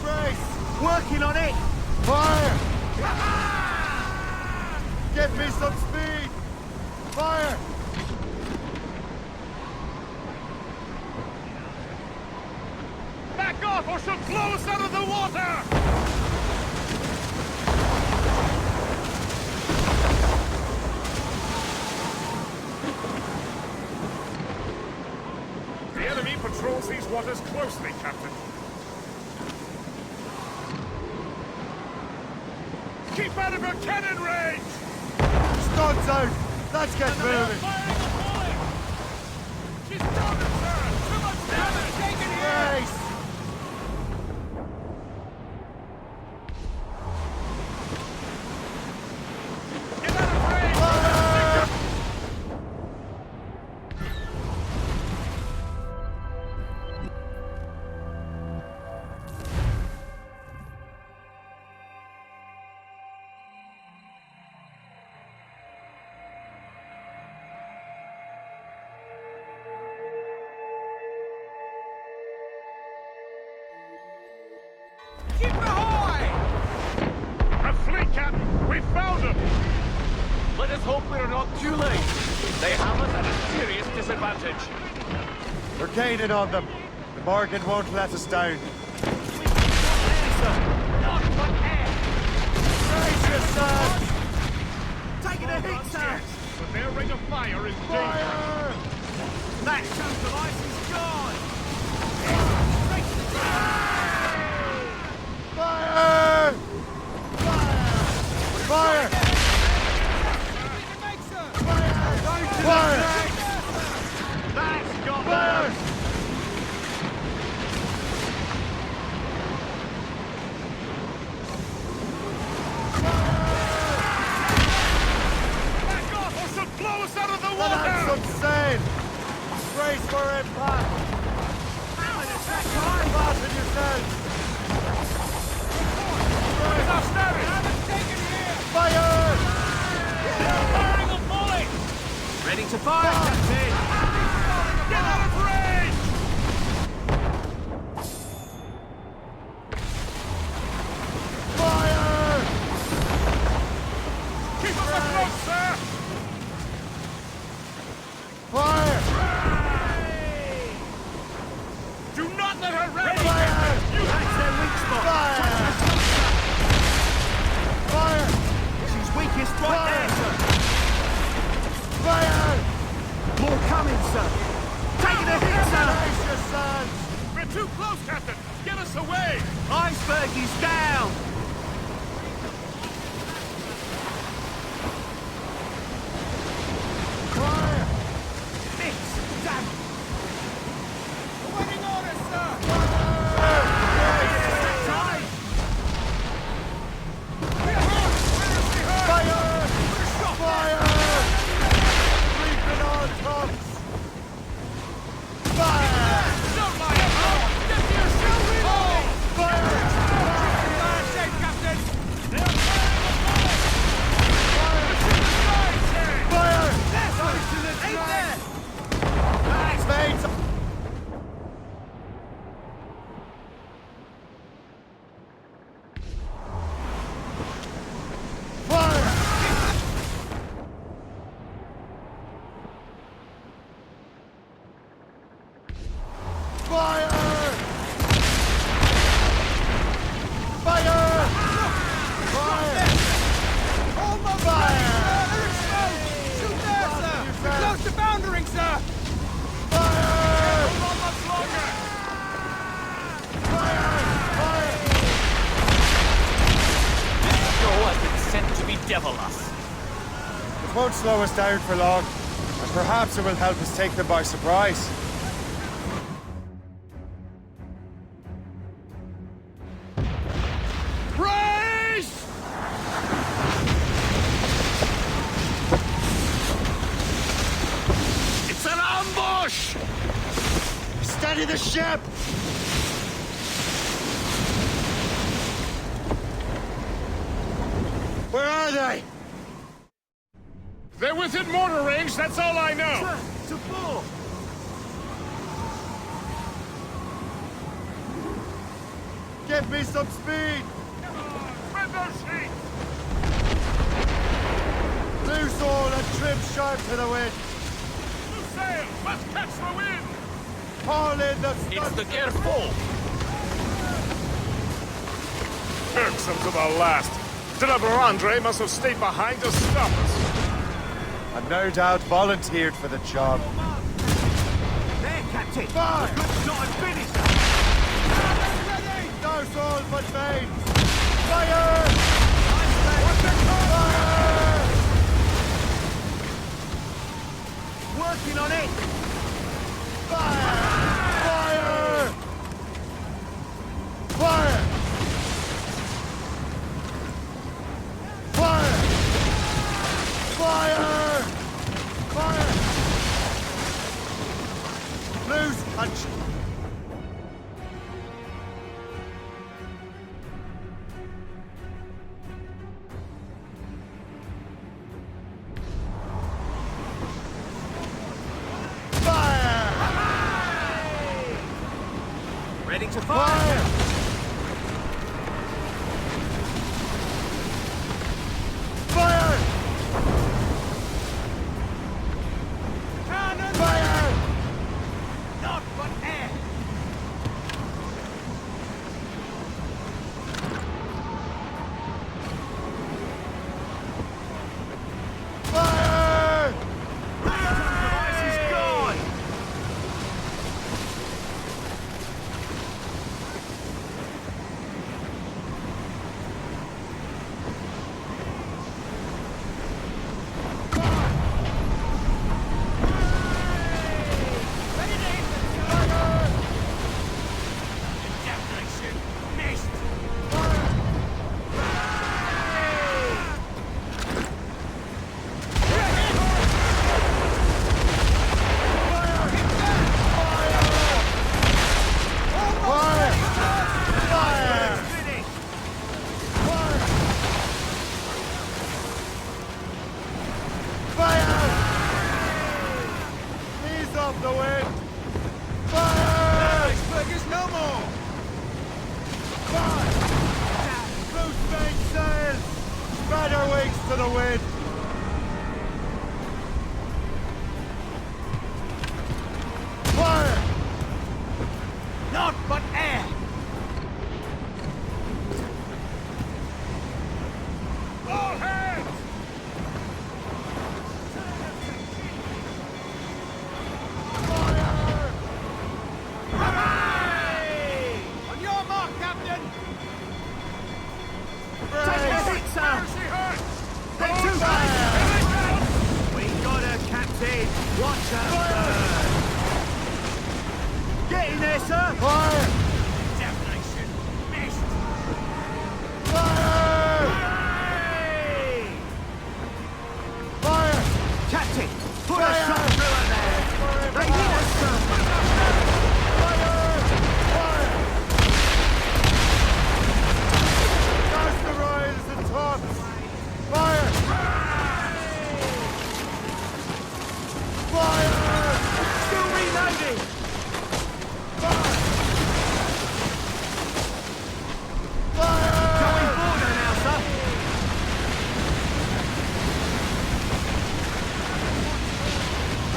Brace!
Working on it!
Fire! Get me some speed! Fire!
Back off or she'll blow us out of the water! The enemy patrols these waters closely, Captain. Keep out of her cannon range!
Stuns out! Let's get moving!
Firing a volley! She's down it, sir! Too much damage!
Taken here!
Brace!
Get out of range!
Fire!
Keep ahoy!
A fleet, Captain! We found them!
Let us hope we're not too late. They have us at a serious disadvantage.
We're gaining on them. The Morgan won't let us down.
Brace yourselves!
Taking a hit, sir!
But their ring of fire is dangerous.
Fire!
That chunk of ice is gone!
Fire! Fire! Fire!
That's got
Fire!
back off or she'll blow us out of the
That's
water!
insane! Brace for impact! Fasten yourselves!
It's our snaring!
Fire!
They're firing a volley!
Ready to fire, Captain!
Get out of range!
Fire!
Keep us afloat, sir!
Fire!
Do not let her rally! Fire! That's their weak spot! Fire! Fire! She's weakest right there, sir! Fire! More coming, sir! Taking a hit, sir! Your sons!
We're too close, Captain! Get us away!
Iceberg is down! Fire! Mix! Damn! Awaiting orders, sir! Fire! Fire! Leaping on tops! Fire! Don't lie about! Get to your shell, reload! Fire! Fire! Safe, Captain! They're firing! Fire! Ain't there! Thanks, mates! Fire! Fire! Fire! Fire! Almost fire! Shoot there, sir! We're close to foundering, sir! Fire! Hold on much longer! Fire! Fire!
This show has been sent to bedevil us.
It won't slow us down for long, and perhaps it will help us take them by surprise.
Brace!
It's an ambush!
Steady the ship! Where are they?
They're within mortar range, that's all I know!
To full!
Give me some speed!
Spread those sheets!
Loose all and trim sharp to the wind!
Loose sail! Let's catch the wind!
Haul in the
It's the gear full.
Irksome to the last. Deliver Andre must have stayed behind to stop us.
And no doubt volunteered for the job.
There, Captain!
Fire!
The good not finished!
Ready! Loose all but main! Fire! Fire!
Working on it!
Fire! Fire! Fire! Fire! Fire! Fire! Loose and...
Ready to fire!
Fire!
Cannon!
Fire!
Not but air!
Fire!
Device is gone!
to the wind! Fire!
but air.
All hands!
On your mark, Captain! Take your hit, sir! They're too fire! We got her, Captain! Watch her burn! Get in there, sir! Fire!
Damnation! Missed!
Fire! Fire! Captain! Put a shot through her there! They hit us, sir!
That's the Royals and tops! Fire! Fire!
Still reloading! Going border now, sir!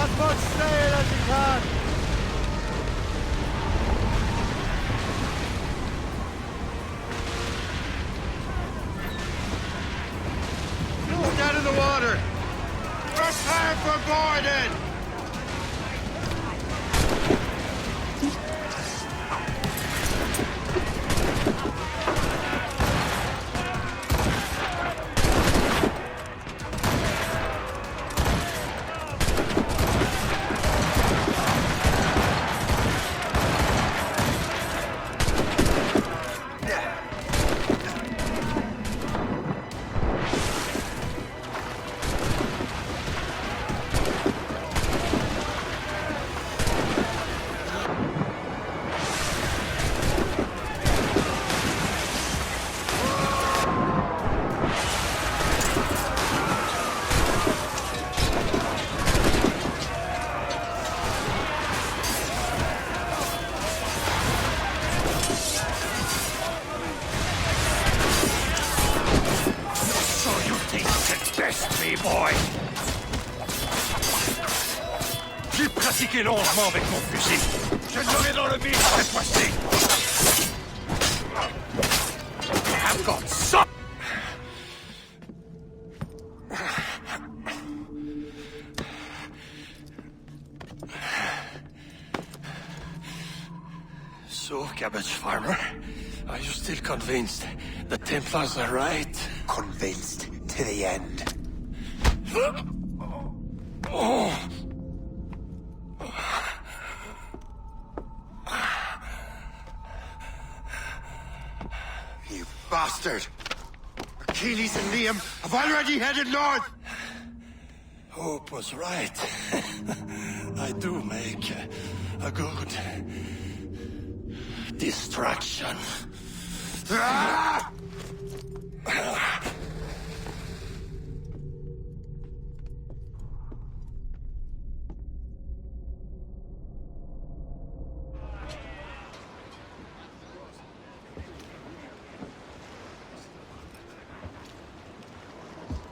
As much sail as you can! Look out of the water! Prepare for boarding!
boy! J'ai pratiqué longuement avec mon fusil. Je l'aurai dans le mille cette fois-ci. I've got some... So, Cabbage Farmer, are you still convinced the Templars are right?
Convinced to the end.
Oh.
You bastard! Achilles and Liam have already headed north!
Hope was right. I do make a good distraction. Ah!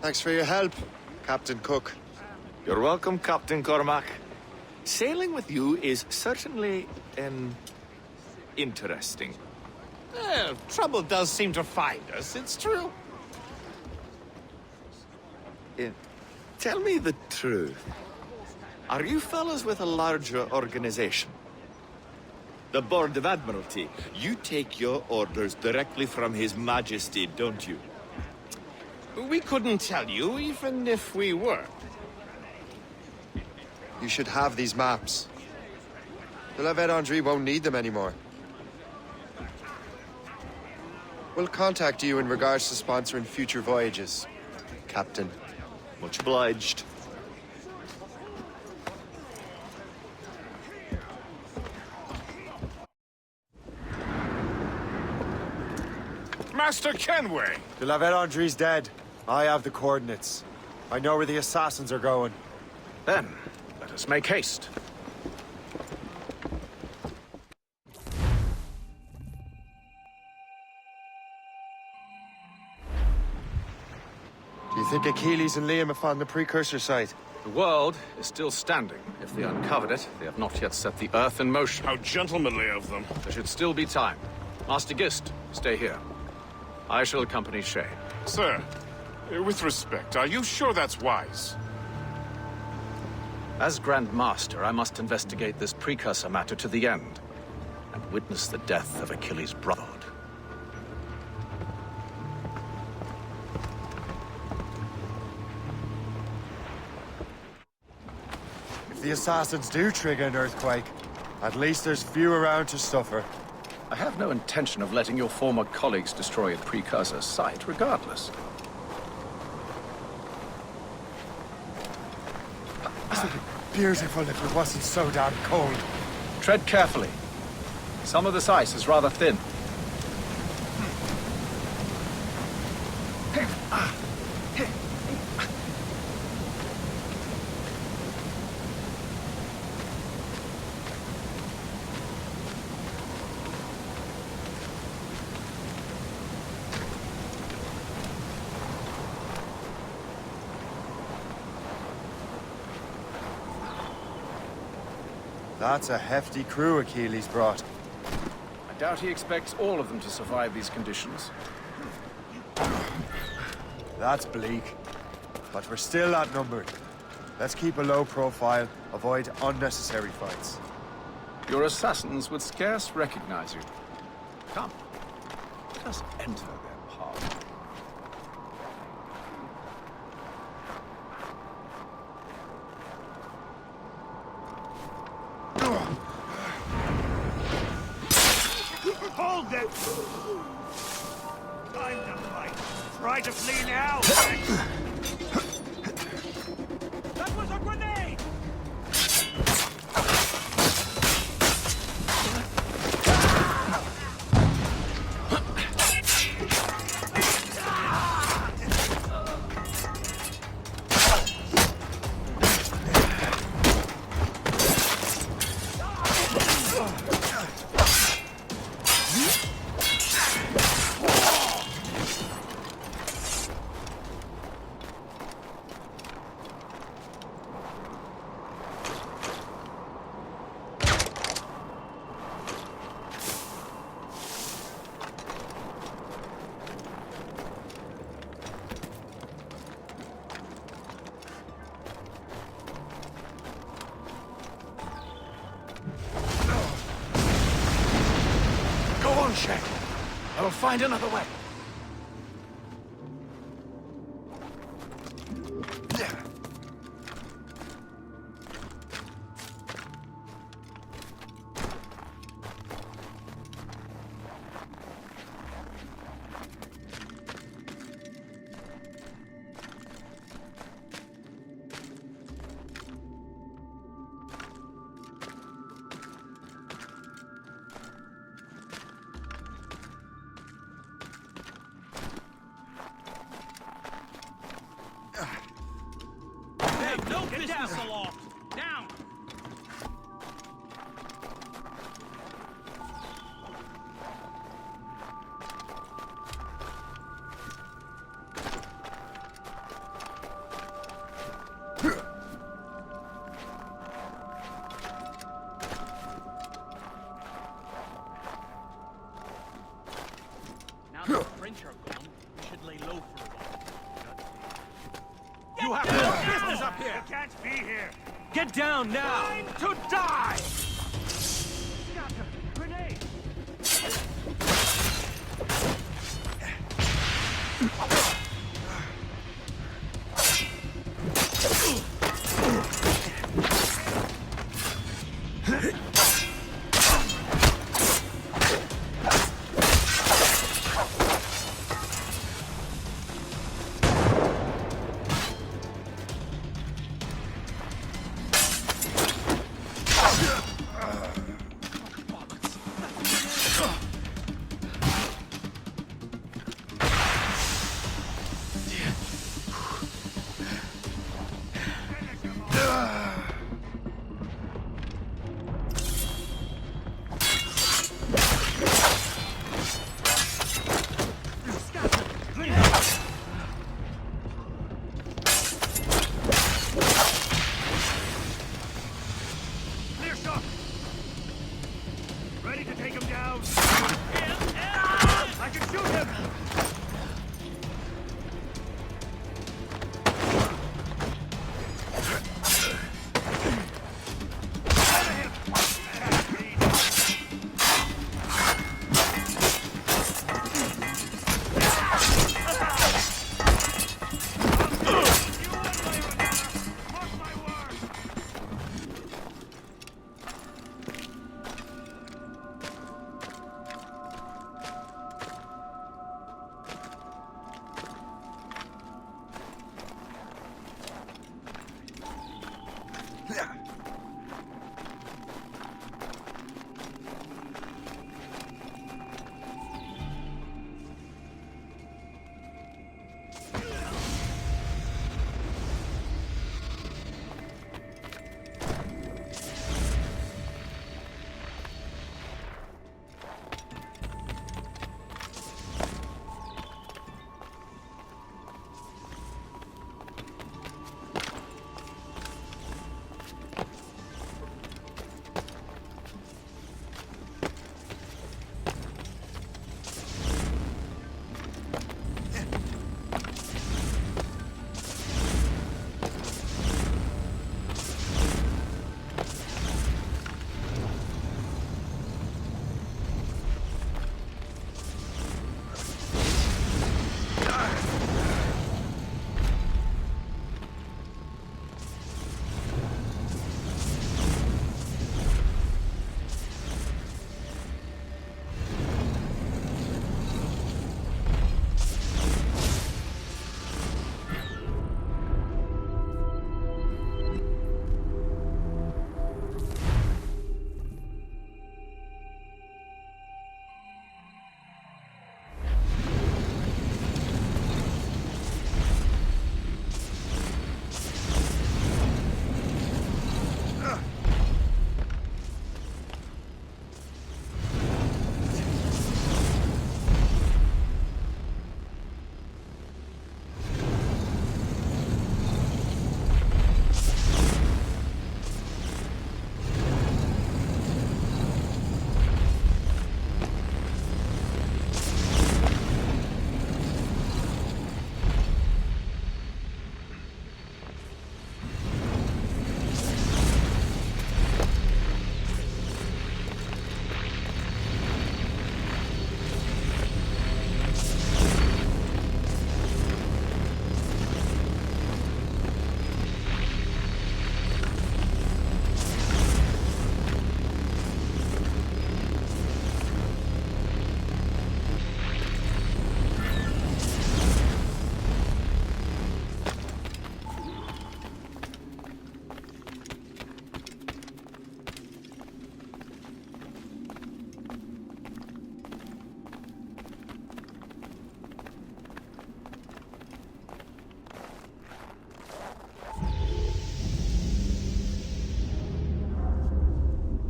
Thanks for your help, Captain Cook.
You're welcome, Captain Cormac. Sailing with you is certainly, interesting.
Trouble does seem to find us, it's true.
Tell me the truth. Are you fellas with a larger organization? The Board of Admiralty. You take your orders directly from His Majesty, don't you?
We couldn't tell you, even if we were.
You should have these maps. The La Vedendrie won't need them anymore. We'll contact you in regards to sponsoring future voyages, Captain.
Much obliged.
Master Kenway!
The La Vedendrie's dead. I have the coordinates. I know where the assassins are going.
Then, let us make haste.
Do you think Achilles and Liam have found the precursor site?
The world is still standing. If they uncovered it, they have not yet set the Earth in motion.
How gentlemanly of them.
There should still be time. Master Gist, stay here. I shall accompany Shay.
Sir, with respect, are you sure that's wise?
As Grand Master, I must investigate this precursor matter to the end, and witness the death of Achilles' Brotherhood.
If the assassins do trigger an earthquake, at least there's few around to suffer.
I have no intention of letting your former colleagues destroy a precursor site, regardless.
It'd be beautiful if it wasn't so damn cold.
Tread carefully. Some of this ice is rather thin.
That's a hefty crew Achilles brought.
I doubt he expects all of them to survive these conditions.
That's bleak. But we're still outnumbered. Let's keep a low profile, avoid unnecessary fights.
Your assassins would scarce recognize you. Come, let us enter their party.
Hold it! Time to fight. Try to flee now!
That was a grenade!
I will find another way.
Get down, aloft! Down! Now that the French are gone, we should lay low for a while. You have no business up here!
You can't be here!
Get down now!
Time to die!
Scatter! Grenade!
take him down. I can shoot him.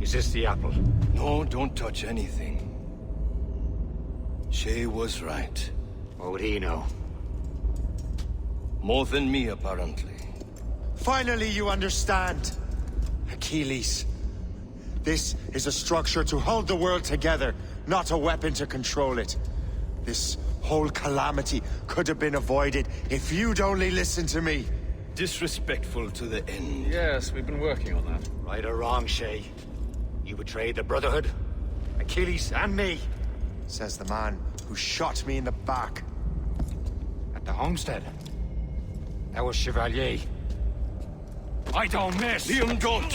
Is this the apple?
No, don't touch anything. Shay was right.
What would he know?
More than me, apparently.
Finally, you understand. Achilles. This is a structure to hold the world together, not a weapon to control it. This whole calamity could have been avoided if you'd only listened to me.
Disrespectful to the end.
Yes, we've been working on that.
Right or wrong, Shay? You betrayed the Brotherhood, Achilles, and me.
Says the man who shot me in the back.
At the homestead. That was Chevalier. I don't miss!
Liam, don't!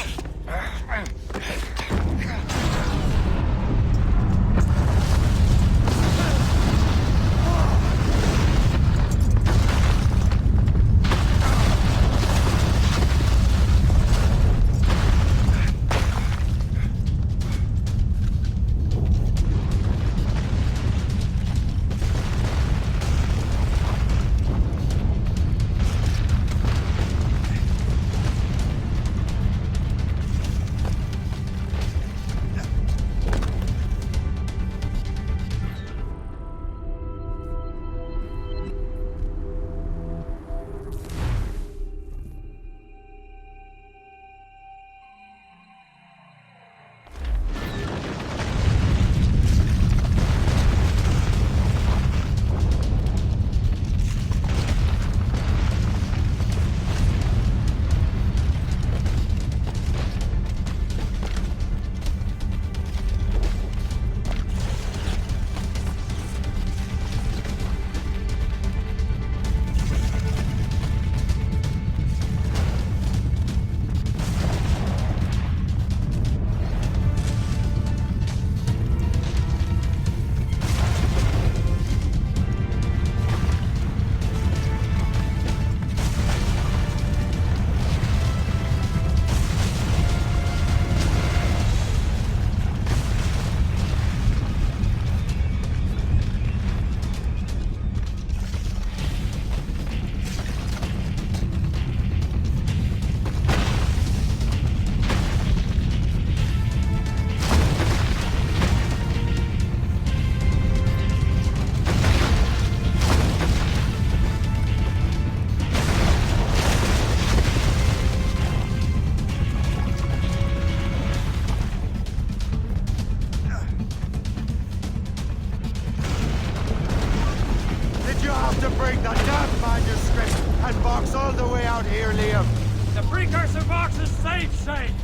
to bring the damn manuscript and box all the way out here, Liam.
The precursor box is safe, Shane.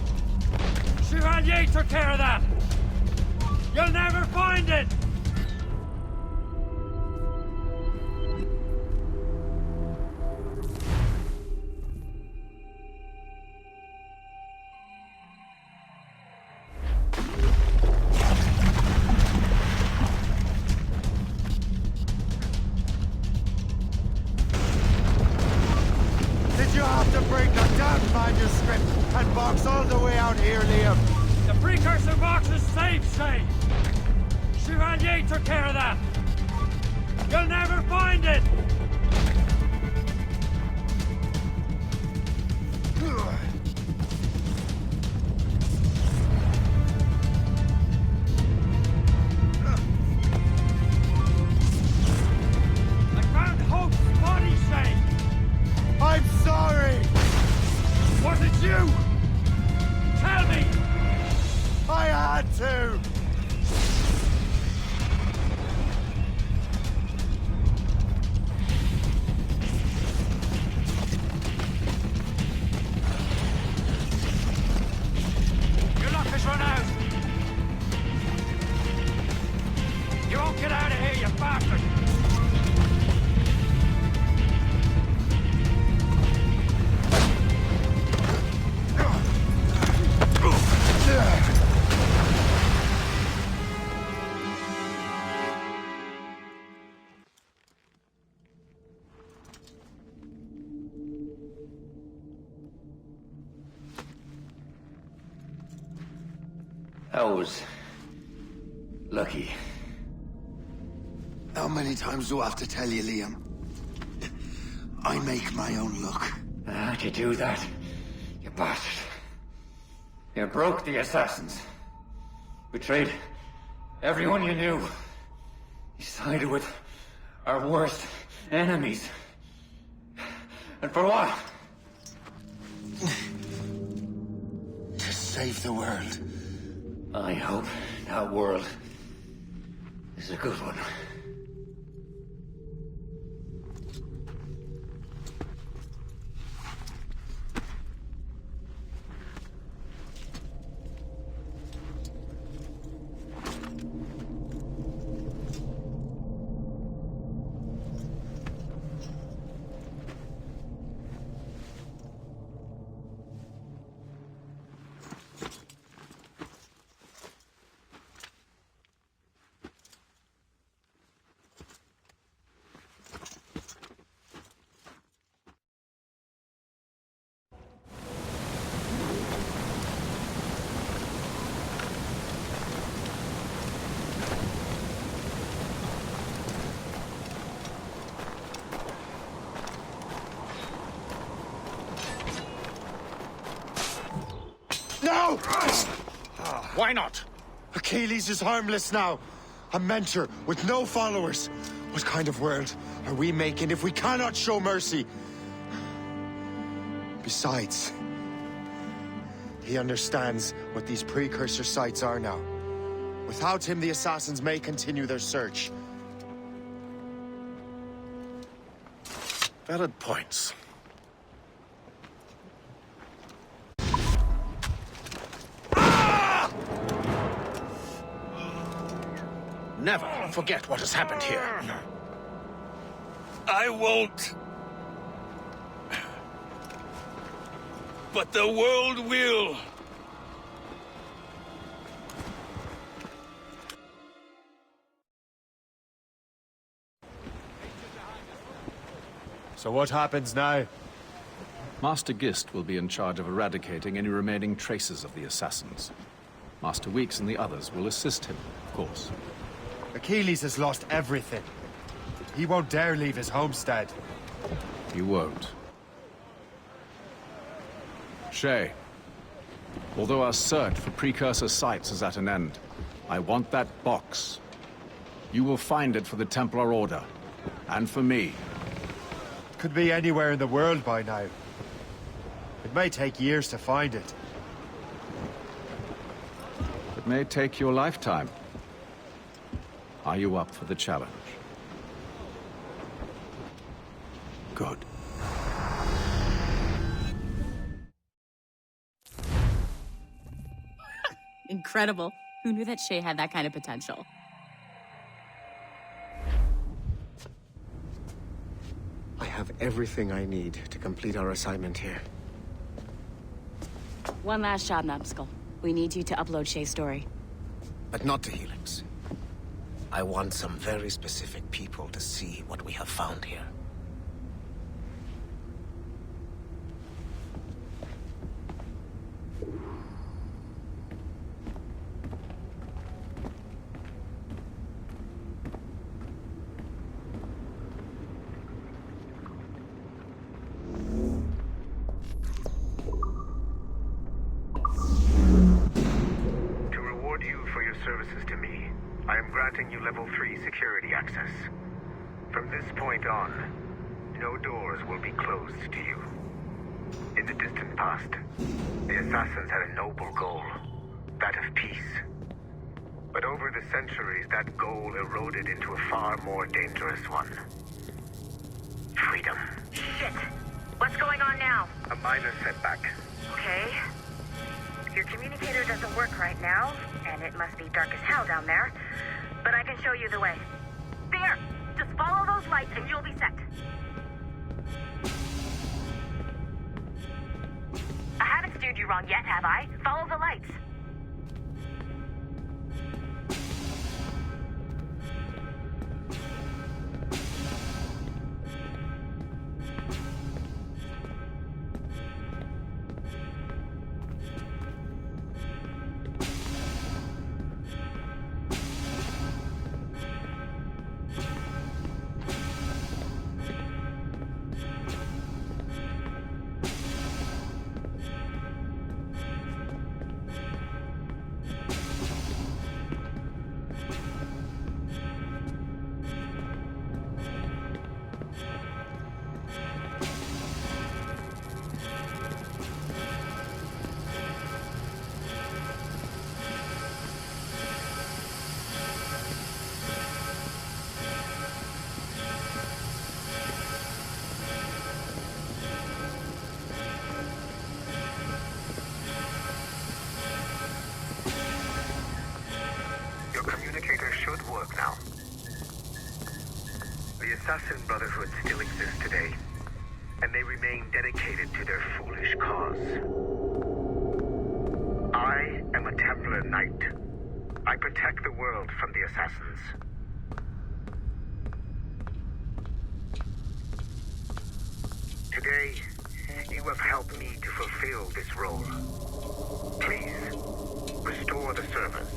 Chevalier took care of that. You'll never find it.
Did you have to bring the damn manuscript and box all the way out here, Liam?
The precursor box is safe, Shane. Chevalier took care of that. You'll never find it. I found Hope's body, Shane.
I'm sorry.
Was it you? Tell me.
I had to.
Your luck has run out. You won't get out of here, you bastard.
I was lucky.
How many times do I have to tell you, Liam? I make my own luck.
How'd you do that, you bastard? You broke the assassins. Betrayed everyone you knew. You sided with our worst enemies. And for what?
To save the world.
I hope that world is a good one.
No!
Why not?
Achilles is harmless now. A mentor with no followers. What kind of world are we making if we cannot show mercy? Besides, he understands what these precursor sites are now. Without him, the assassins may continue their search.
Valid points. Never forget what has happened here.
I won't. But the world will.
So what happens now?
Master Gist will be in charge of eradicating any remaining traces of the assassins. Master Weeks and the others will assist him, of course.
Achilles has lost everything. He won't dare leave his homestead.
He won't. Shay, although our search for precursor sites is at an end, I want that box. You will find it for the Templar Order, and for me.
Could be anywhere in the world by now. It may take years to find it.
It may take your lifetime. Are you up for the challenge?
good.
Incredible. Who knew that Shay had that kind of potential?
I have everything I need to complete our assignment here.
One last job, Numbskull. We need you to upload Shay's story.
But not to Helix. I want some very specific people to see what we have found here.
Services to me, I am granting you level 3 security access. From this point on, no doors will be closed to you. In the distant past, the Assassins had a noble goal, that of peace. But over the centuries, that goal eroded into a far more dangerous one. Freedom.
Shit! What's going on now?
A minor setback.
Okay. Your communicator doesn't work right now, and it must be dark as hell down there. But I can show you the way. There! Just follow those lights and you'll be set. I haven't steered you wrong yet, have I? Follow the lights.
Work now. The Assassin Brotherhood still exists today, and they remain dedicated to their foolish cause. I am a Templar Knight. I protect the world from the Assassins. Today, you have helped me to fulfill this role. Please, restore the servers.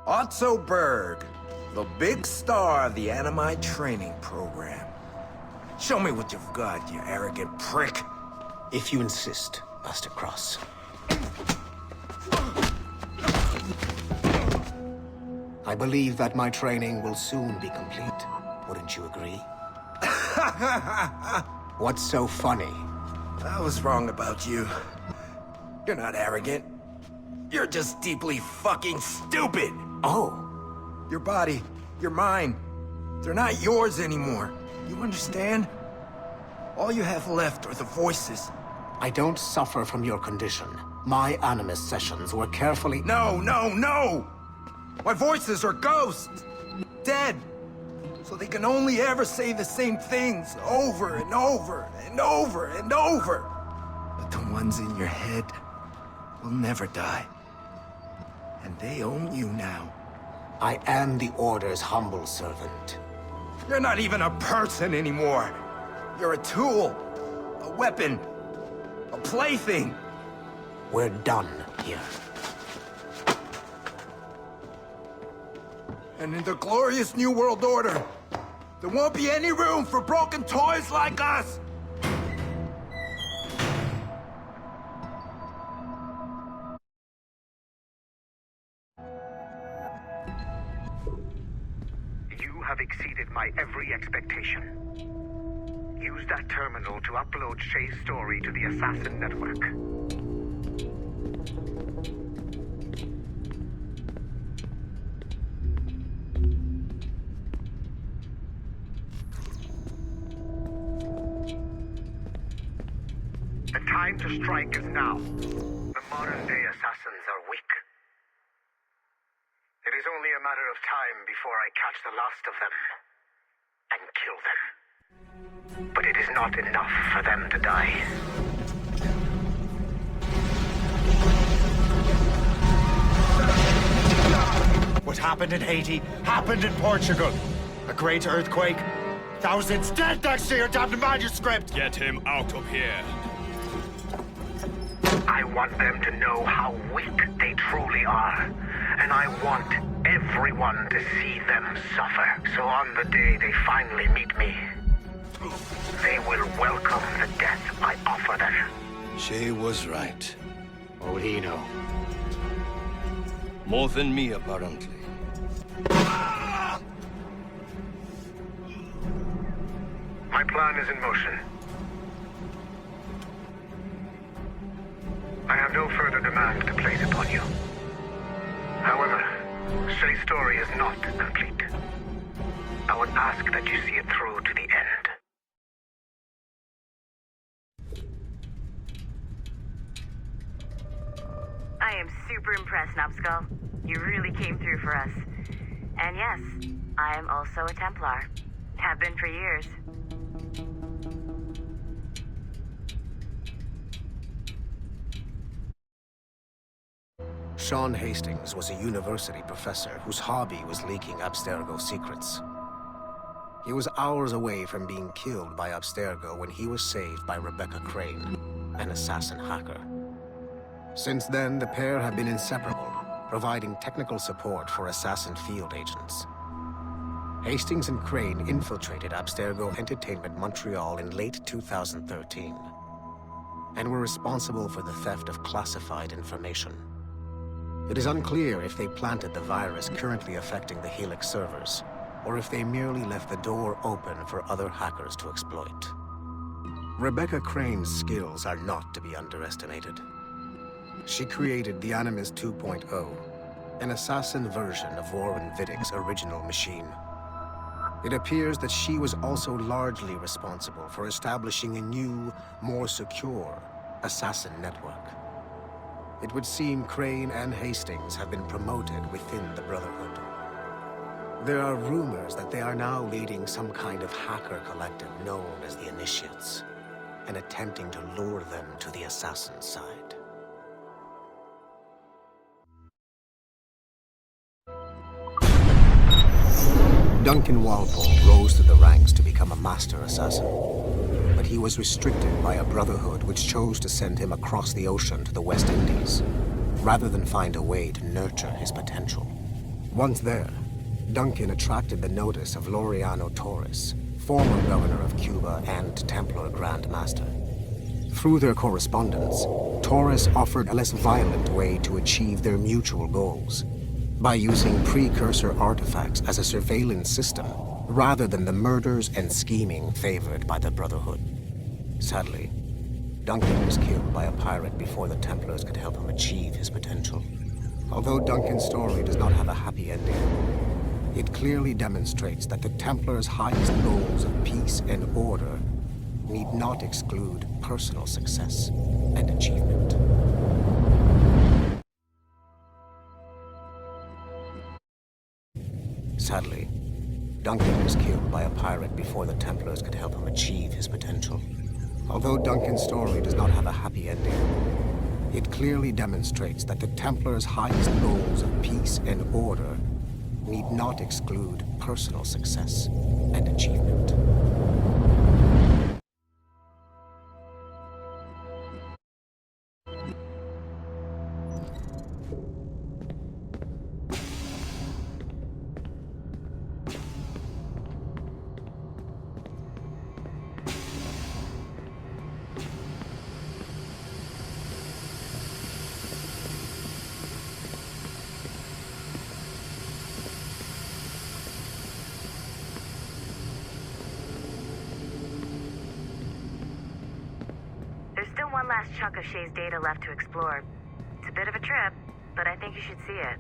Otto Berg, the big star of the Animite training program. Show me what you've got, you arrogant prick.
If you insist, Master Cross. I believe that my training will soon be complete. Wouldn't you agree? What's so funny?
I was wrong about you. You're not arrogant. You're just deeply fucking stupid!
Oh.
Your body, your mind, they're not yours anymore. You understand? All you have left are the voices.
I don't suffer from your condition. My Animus sessions were carefully—
No! My voices are ghosts! Dead! So they can only ever say the same things over and over and over and over. But the ones in your head will never die. And they own you now.
I am the Order's humble servant.
You're not even a person anymore. You're a tool, a weapon. A plaything!
We're done here.
And in the glorious New World Order, there won't be any room for broken toys like us!
You have exceeded my every expectation. Use that terminal to upload Shay's story to the Assassin Network. The time to strike is now. The modern-day assassins are weak. It is only a matter of time before I catch the last of them and kill them. But it is not enough for them to die.
What happened in Haiti happened in Portugal. A great earthquake. Thousands dead thanks to your damned manuscript!
Get him out of here.
I want them to know how weak they truly are. And I want everyone to see them suffer. So on the day they finally meet me, they will welcome the death I offer them.
Shay was right.
What would he know?
More than me, apparently.
My plan is in motion. I have no further demands to place upon you. However, Shay's story is not complete. I would ask that you see it through to the end.
I am super impressed, Nubskull. You really came through for us. And yes, I am also a Templar. Have been for years.
Sean Hastings was a university professor whose hobby was leaking Abstergo secrets. He was hours away from being killed by Abstergo when he was saved by Rebecca Crane, an assassin hacker. Since then, the pair have been inseparable, providing technical support for assassin field agents. Hastings and Crane infiltrated Abstergo Entertainment Montreal in late 2013, and were responsible for the theft of classified information. It is unclear if they planted the virus currently affecting the Helix servers, or if they merely left the door open for other hackers to exploit. Rebecca Crane's skills are not to be underestimated. She created the Animus 2.0, an assassin version of Warren Vidick's original machine. It appears that she was also largely responsible for establishing a new, more secure assassin network. It would seem Crane and Hastings have been promoted within the Brotherhood. There are rumors that they are now leading some kind of hacker collective known as the Initiates, and attempting to lure them to the assassin side. Duncan Walpole rose through the ranks to become a master assassin, but he was restricted by a Brotherhood which chose to send him across the ocean to the West Indies, rather than find a way to nurture his potential. Once there, Duncan attracted the notice of Laureano Torres, former governor of Cuba and Templar Grand Master. Through their correspondence, Torres offered a less violent way to achieve their mutual goals, by using precursor artifacts as a surveillance system, rather than the murders and scheming favored by the Brotherhood. Sadly, Duncan was killed by a pirate before the Templars could help him achieve his potential. Although Duncan's story does not have a happy ending, it clearly demonstrates that the Templars' highest goals of peace and order need not exclude personal success and achievement. Sadly, Duncan was killed by a pirate before the Templars could help him achieve his potential. Although Duncan's story does not have a happy ending, it clearly demonstrates that the Templars' highest goals of peace and order need not exclude personal success and achievement.
last chunk of Shay's data left to explore. It's a bit of a trip, but I think you should see it.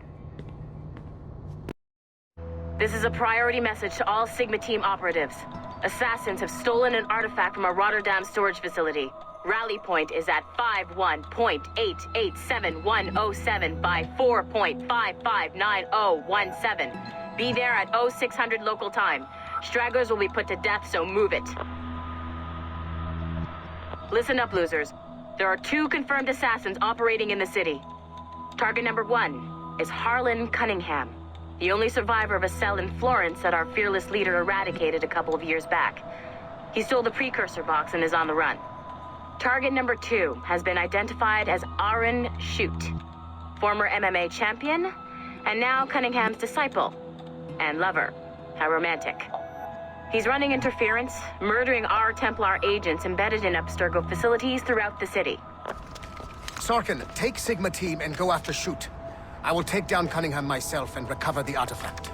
This is a priority message to all Sigma Team operatives. Assassins have stolen an artifact from a Rotterdam storage facility. Rally point is at 51.887107 by 4.559017. Be there at 0600 local time. Stragglers will be put to death, so move it. Listen up, losers. There are 2 confirmed assassins operating in the city. Target number 1 is Harlan Cunningham, the only survivor of a cell in Florence that our fearless leader eradicated a couple of years back. He stole the precursor box and is on the run. Target number 2 has been identified as Aaron Shoot, former MMA champion, and now Cunningham's disciple and lover. How romantic. He's running interference, murdering our Templar agents embedded in Abstergo facilities throughout the city.
Sorkin, take Sigma Team and go after Shoot. I will take down Cunningham myself and recover the artifact.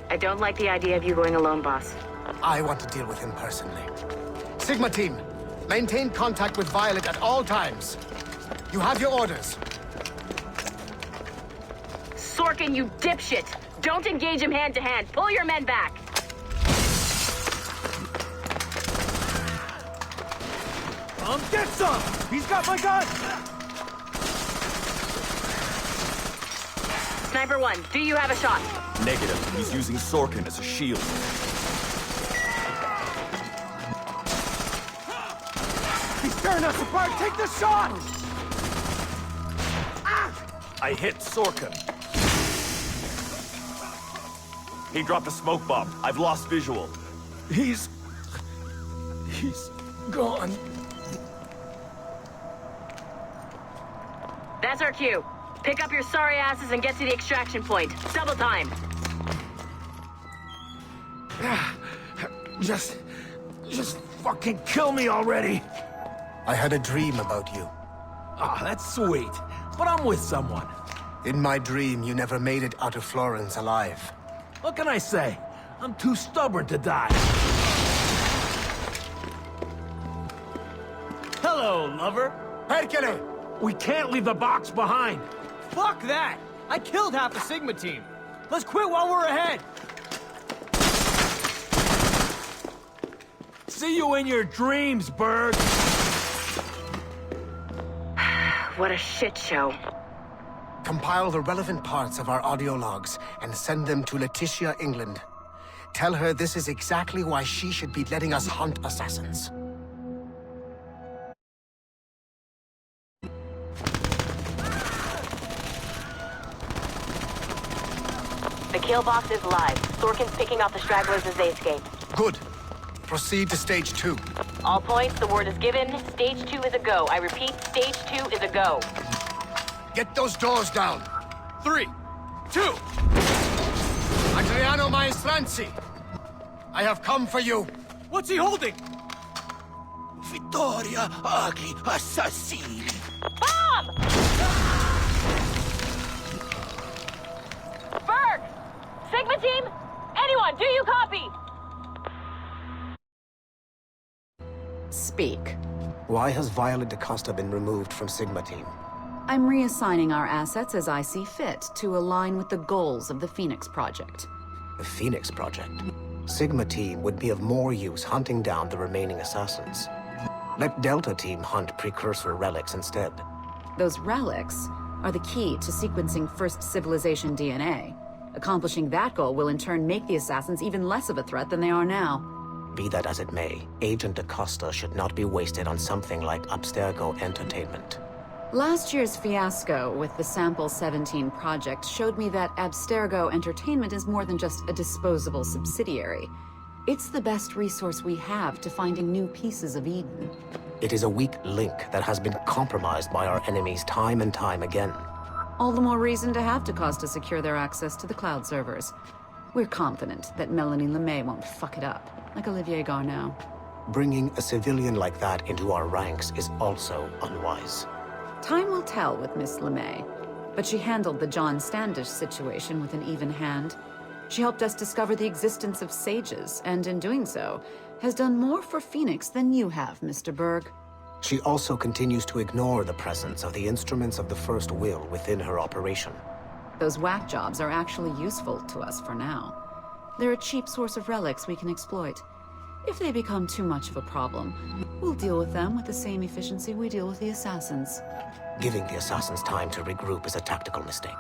I don't like the idea of you going alone, boss.
I want to deal with him personally. Sigma Team, maintain contact with Violet at all times. You have your orders.
Sorkin, you dipshit! Don't engage him hand-to-hand. Pull your men back.
Get some! He's got my gun!
Sniper 1, do you have a shot?
Negative. He's using Sorkin as a shield.
He's tearing us apart! Take the shot!
I hit Sorkin. He dropped a smoke bomb. I've lost visual.
He's gone.
That's our cue. Pick up your sorry asses and get to the extraction point. Double time.
Just fucking kill me already.
I had a dream about you.
Ah, that's sweet. But I'm with someone.
In my dream, you never made it out of Florence alive.
What can I say? I'm too stubborn to die. Hello, lover.
Hercule!
We can't leave the box behind.
Fuck that! I killed half the Sigma team. Let's quit while we're ahead.
See you in your dreams, Berg.
What a shit show.
Compile the relevant parts of our audio logs and send them to Letitia, England. Tell her this is exactly why she should be letting us hunt assassins.
The kill box is live. Sorkin's picking off the stragglers as they escape.
Good. Proceed to Stage 2.
All points, the word is given. Stage 2 is a go. I repeat, Stage 2 is a go.
Get those doors down. 3, 2. Adriano Maestranzi, I have come for you.
What's he holding?
Vittoria agli assassini.
Bomb! Berg! Sigma team? Anyone, do you copy?
Speak.
Why has Violet DaCosta been removed from Sigma Team?
I'm reassigning our assets as I see fit to align with the goals of the Phoenix Project.
The Phoenix Project? Sigma Team would be of more use hunting down the remaining assassins. Let Delta Team hunt precursor relics instead.
Those relics are the key to sequencing First Civilization DNA. Accomplishing that goal will in turn make the assassins even less of a threat than they are now.
Be that as it may, Agent DaCosta should not be wasted on something like Abstergo Entertainment.
Last year's fiasco with the Sample 17 project showed me that Abstergo Entertainment is more than just a disposable subsidiary. It's the best resource we have to finding new pieces of Eden.
It is a weak link that has been compromised by our enemies time and time again.
All the more reason to have DaCosta secure their access to the cloud servers. We're confident that Melanie LeMay won't fuck it up, like Olivier Garneau.
Bringing a civilian like that into our ranks is also unwise.
Time will tell with Miss LeMay, but she handled the John Standish situation with an even hand. She helped us discover the existence of sages, and in doing so, has done more for Phoenix than you have, Mr. Berg.
She also continues to ignore the presence of the instruments of the First Will within her operation.
Those whack jobs are actually useful to us for now. They're a cheap source of relics we can exploit. If they become too much of a problem, we'll deal with them with the same efficiency we deal with the assassins.
Giving the assassins time to regroup is a tactical mistake.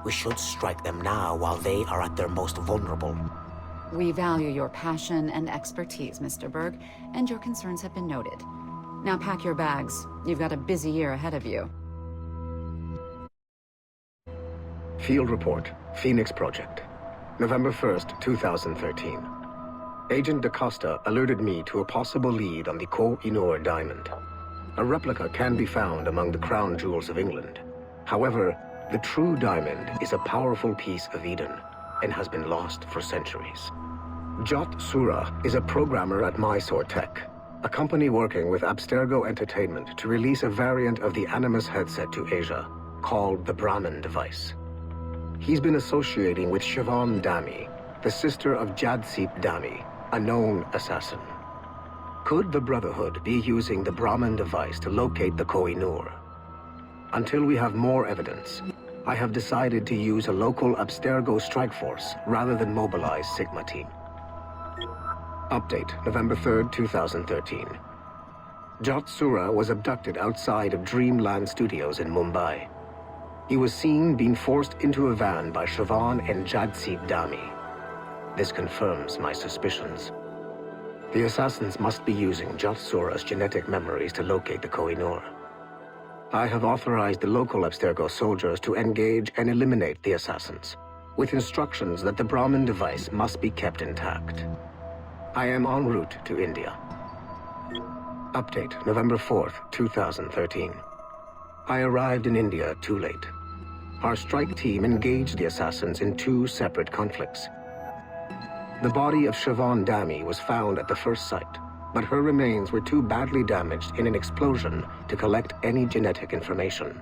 We should strike them now while they are at their most vulnerable.
We value your passion and expertise, Mr. Berg, and your concerns have been noted. Now pack your bags. You've got a busy year ahead of you.
Field Report, Phoenix Project. November 1st, 2013. Agent DaCosta alerted me to a possible lead on the Koh-i-Noor diamond. A replica can be found among the crown jewels of England. However, the true diamond is a powerful piece of Eden and has been lost for centuries. Jot Sura is a programmer at Mysore Tech, a company working with Abstergo Entertainment to release a variant of the Animus headset to Asia, called the Brahman device. He's been associating with Siobhan Dami, the sister of Jadseep Dami, a known assassin. Could the Brotherhood be using the Brahman device to locate the Koh-i-Noor? Until we have more evidence, I have decided to use a local Abstergo strike force rather than mobilize Sigma Team. Update, November 3rd, 2013. Jot Sura was abducted outside of Dreamland Studios in Mumbai. He was seen being forced into a van by Siobhan and Jadseep Dami. This confirms my suspicions. The assassins must be using Jot Sura's genetic memories to locate the Koh-i-Noor. I have authorized the local Abstergo soldiers to engage and eliminate the assassins, with instructions that the Brahman device must be kept intact. I am en route to India. Update, November 4th, 2013. I arrived in India too late. Our strike team engaged the assassins in 2 separate conflicts. The body of Siobhan Dami was found at the first site, but her remains were too badly damaged in an explosion to collect any genetic information.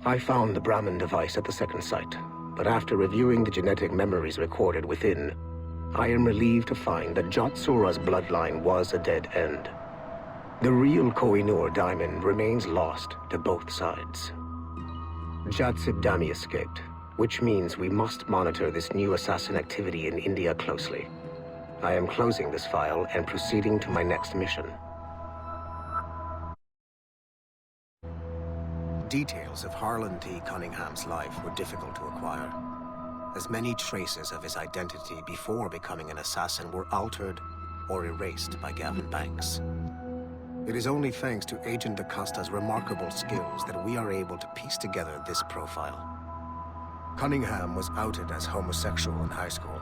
I found the Brahman device at the second site, but after reviewing the genetic memories recorded within, I am relieved to find that Jot Sura's bloodline was a dead end. The real Koh-i-Noor diamond remains lost to both sides. Jadseep Dami escaped, which means we must monitor this new assassin activity in India closely. I am closing this file and proceeding to my next mission. Details of Harlan T. Cunningham's life were difficult to acquire, as many traces of his identity before becoming an assassin were altered or erased by Gavin Banks. It is only thanks to Agent DaCosta's remarkable skills that we are able to piece together this profile. Cunningham was outed as homosexual in high school,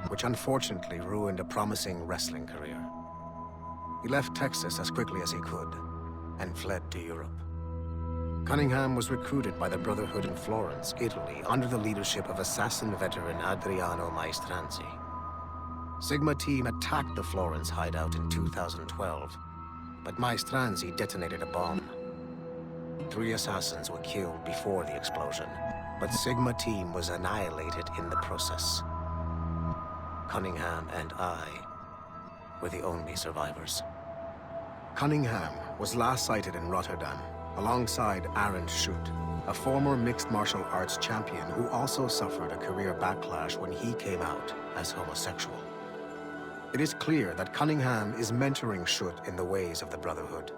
which unfortunately ruined a promising wrestling career. He left Texas as quickly as he could and fled to Europe. Cunningham was recruited by the Brotherhood in Florence, Italy, under the leadership of assassin veteran Adriano Maestranzi. Sigma Team attacked the Florence hideout in 2012, but Maestranzi detonated a bomb. 3 assassins were killed before the explosion, but Sigma Team was annihilated in the process. Cunningham and I were the only survivors. Cunningham was last sighted in Rotterdam, alongside Arend Schutt, a former mixed martial arts champion who also suffered a career backlash when he came out as homosexual. It is clear that Cunningham is mentoring Schutt in the ways of the Brotherhood.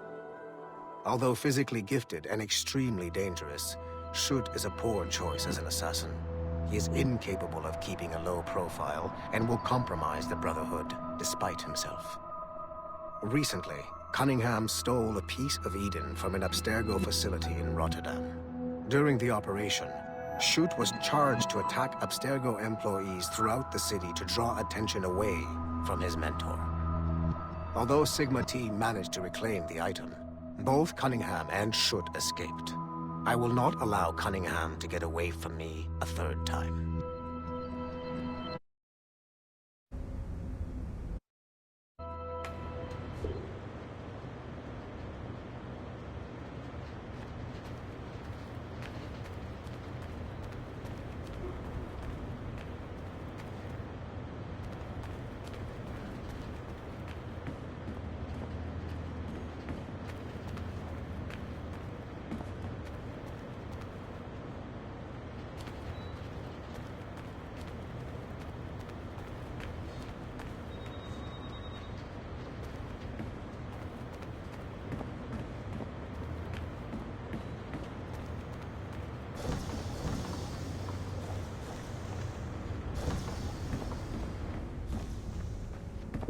Although physically gifted and extremely dangerous, Schutt is a poor choice as an assassin. He is incapable of keeping a low profile and will compromise the Brotherhood despite himself. Recently, Cunningham stole a piece of Eden from an Abstergo facility in Rotterdam. During the operation, Schutt was charged to attack Abstergo employees throughout the city to draw attention away from his mentor. Although Sigma Team managed to reclaim the item, both Cunningham and Schutt escaped. I will not allow Cunningham to get away from me a third time.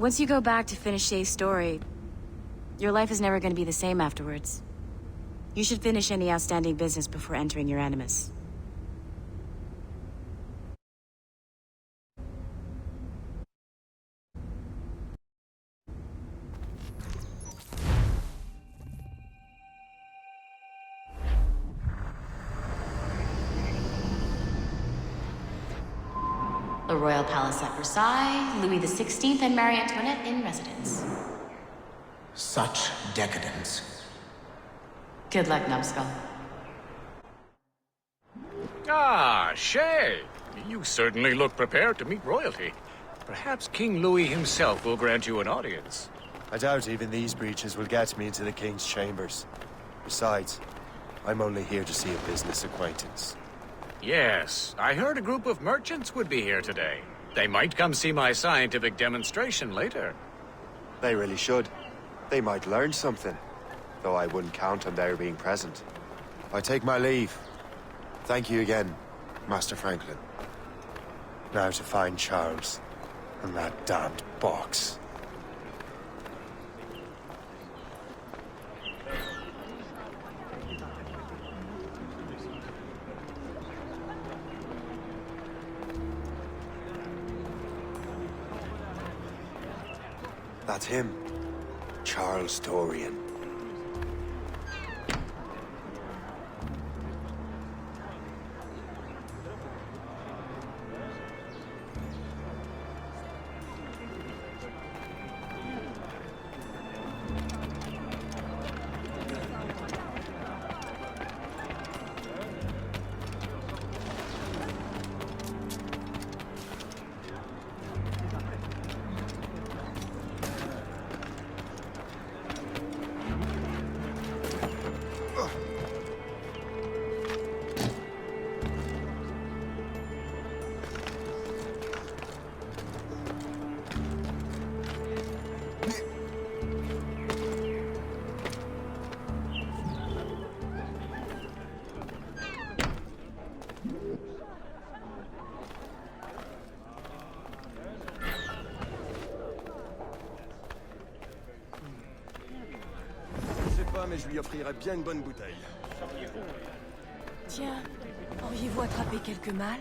Once you go back to finish Shay's story, your life is never going to be the same afterwards. You should finish any outstanding business before entering your Animus.
The Royal Palace at Versailles, Louis XVI and Marie Antoinette in residence.
Such decadence.
Good luck, numbskull.
Ah, Shay! You certainly look prepared to meet royalty. Perhaps King Louis himself will grant you an audience.
I doubt even these breaches will get me into the King's chambers. Besides, I'm only here to see a business acquaintance.
Yes, I heard a group of merchants would be here today. They might come see my scientific demonstration later.
They really should. They might learn something, though I wouldn't count on their being present. I take my leave. Thank you again, Master Franklin. Now to find Charles and that damned box. That's him. Charles Dorian.
Mais je lui offrirai bien une bonne bouteille.
Tiens, auriez-vous attrapé quelques mâles?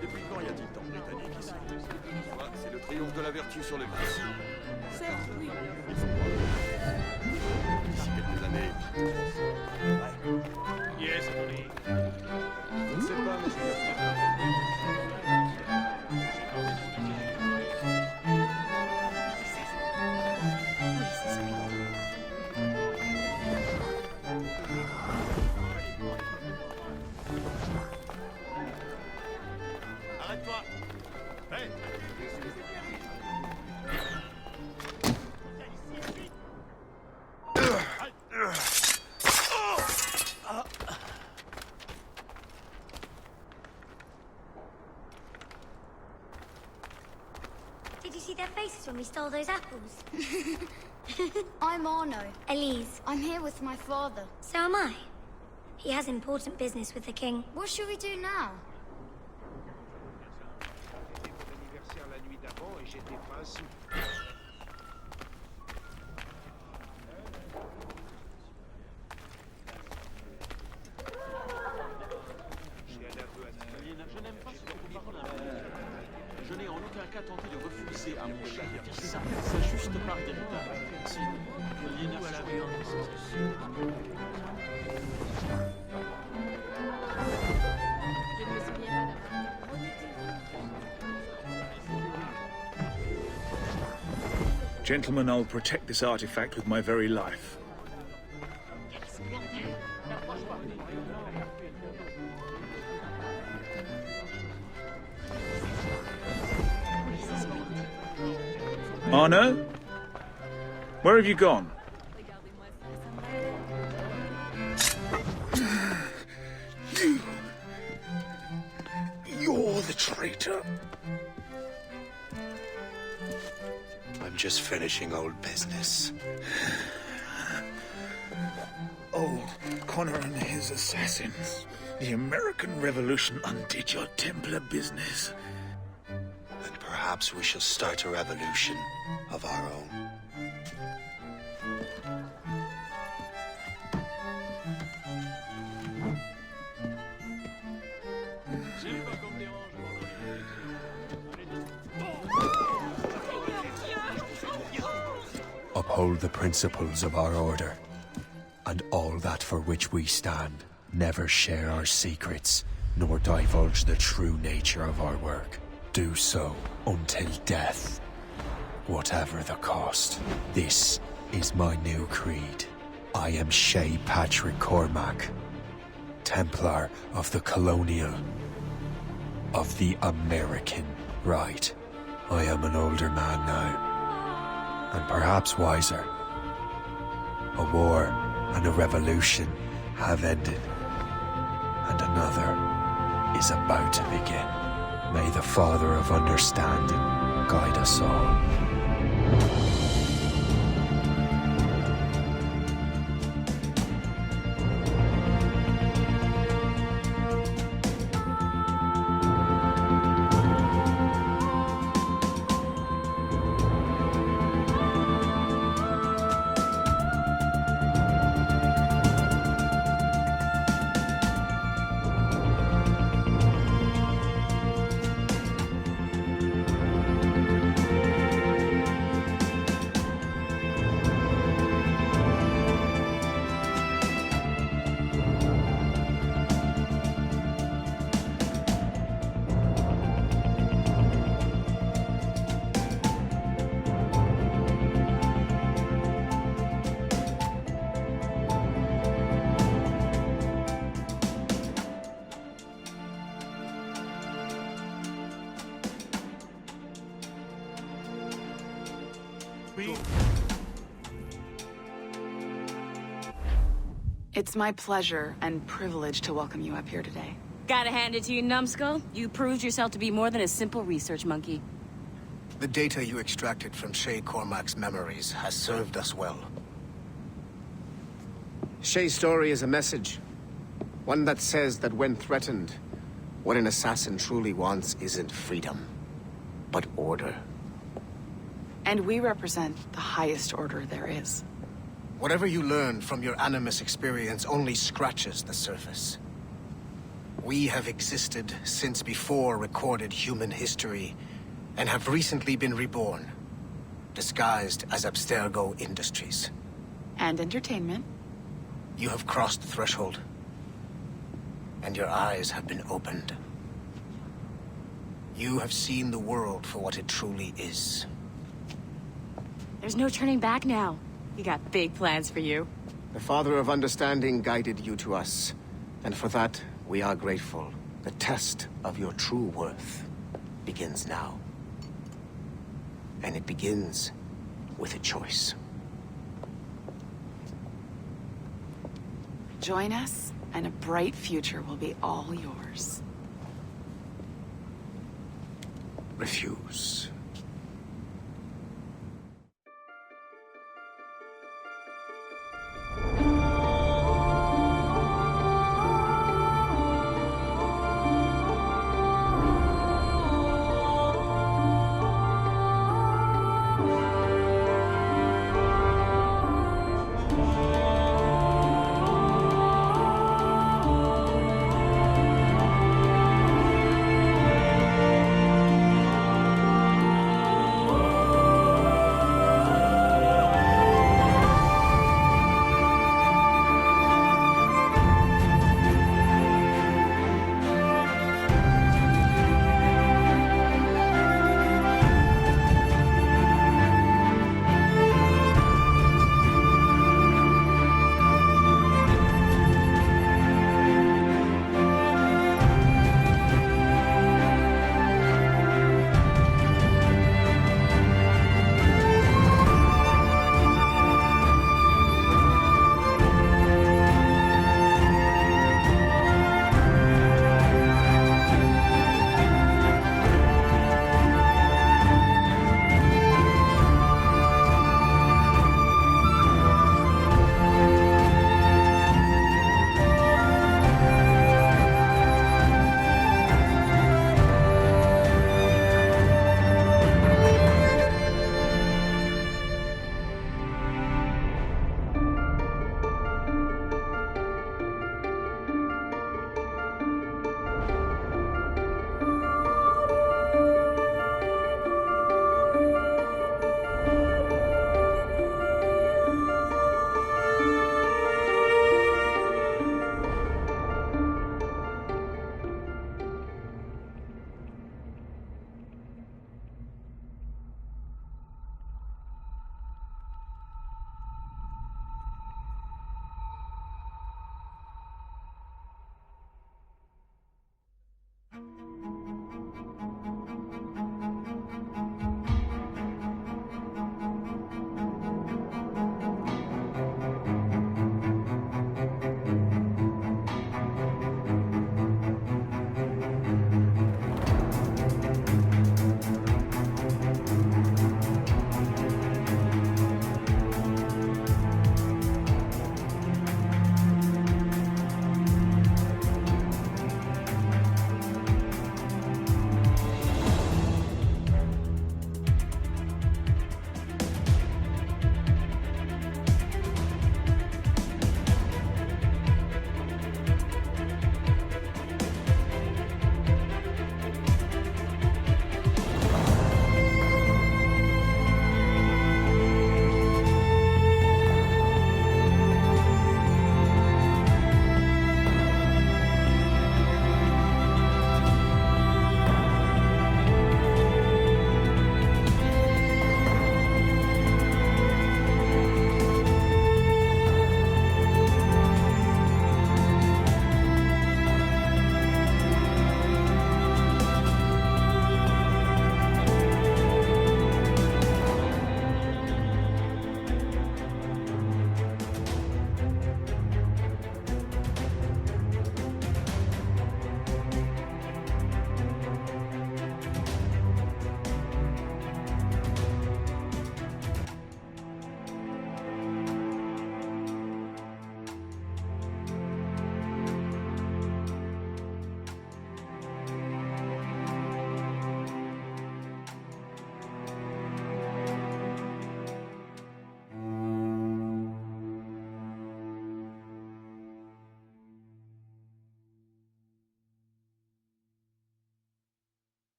Depuis quand y a-t-il tant de Britanniques ici? C'est le triomphe de la vertu sur le vice.
Certes, oui.
D'ici quelques années.
Yes, honey.
Je ne sais pas, mais je vais
Arrête-toi. Hey.
Did you see their faces when we stole those apples? I'm Arno. Elise. I'm here with my father. So am I. He has important business with the king. What should we do now?
Je n'ai en aucun cas tenté de refuser à mon cher fils sa juste part d'héritage. Si, liez-nous à la viande.
Gentlemen, I'll protect this artifact with my very life. Arno? Where have you gone?
You're the traitor. I'm
just finishing old business.
Old Connor and his assassins. The American Revolution undid your Templar business.
And perhaps we shall start a revolution of our own. Uphold the principles of our order, and all that for which we stand. Never share our secrets, nor divulge the true nature of our work. Do so until death, whatever the cost. This is my new creed. I am Shay Patrick Cormac, Templar of the Colonial, of the American right. I am an older man now, and perhaps wiser. A war and a revolution have ended, and another is about to begin. May the Father of Understanding guide us all.
It's my pleasure and privilege to welcome you up here today.
Gotta hand it to you, numbskull. You proved yourself to be more than a simple research monkey.
The data you extracted from Shay Cormac's memories has served us well. Shay's story is a message. One that says that when threatened, what an assassin truly wants isn't freedom, but order.
And we represent the highest order there is.
Whatever you learned from your Animus experience only scratches the surface. We have existed since before recorded human history, and have recently been reborn, disguised as Abstergo Industries.
And entertainment.
You have crossed the threshold, and your eyes have been opened. You have seen the world for what it truly is.
There's no turning back now. We got big plans for you.
The Father of Understanding guided you to us, and for that, we are grateful. The test of your true worth begins now. And it begins with a choice.
Join us, and a bright future will be all yours.
Refuse.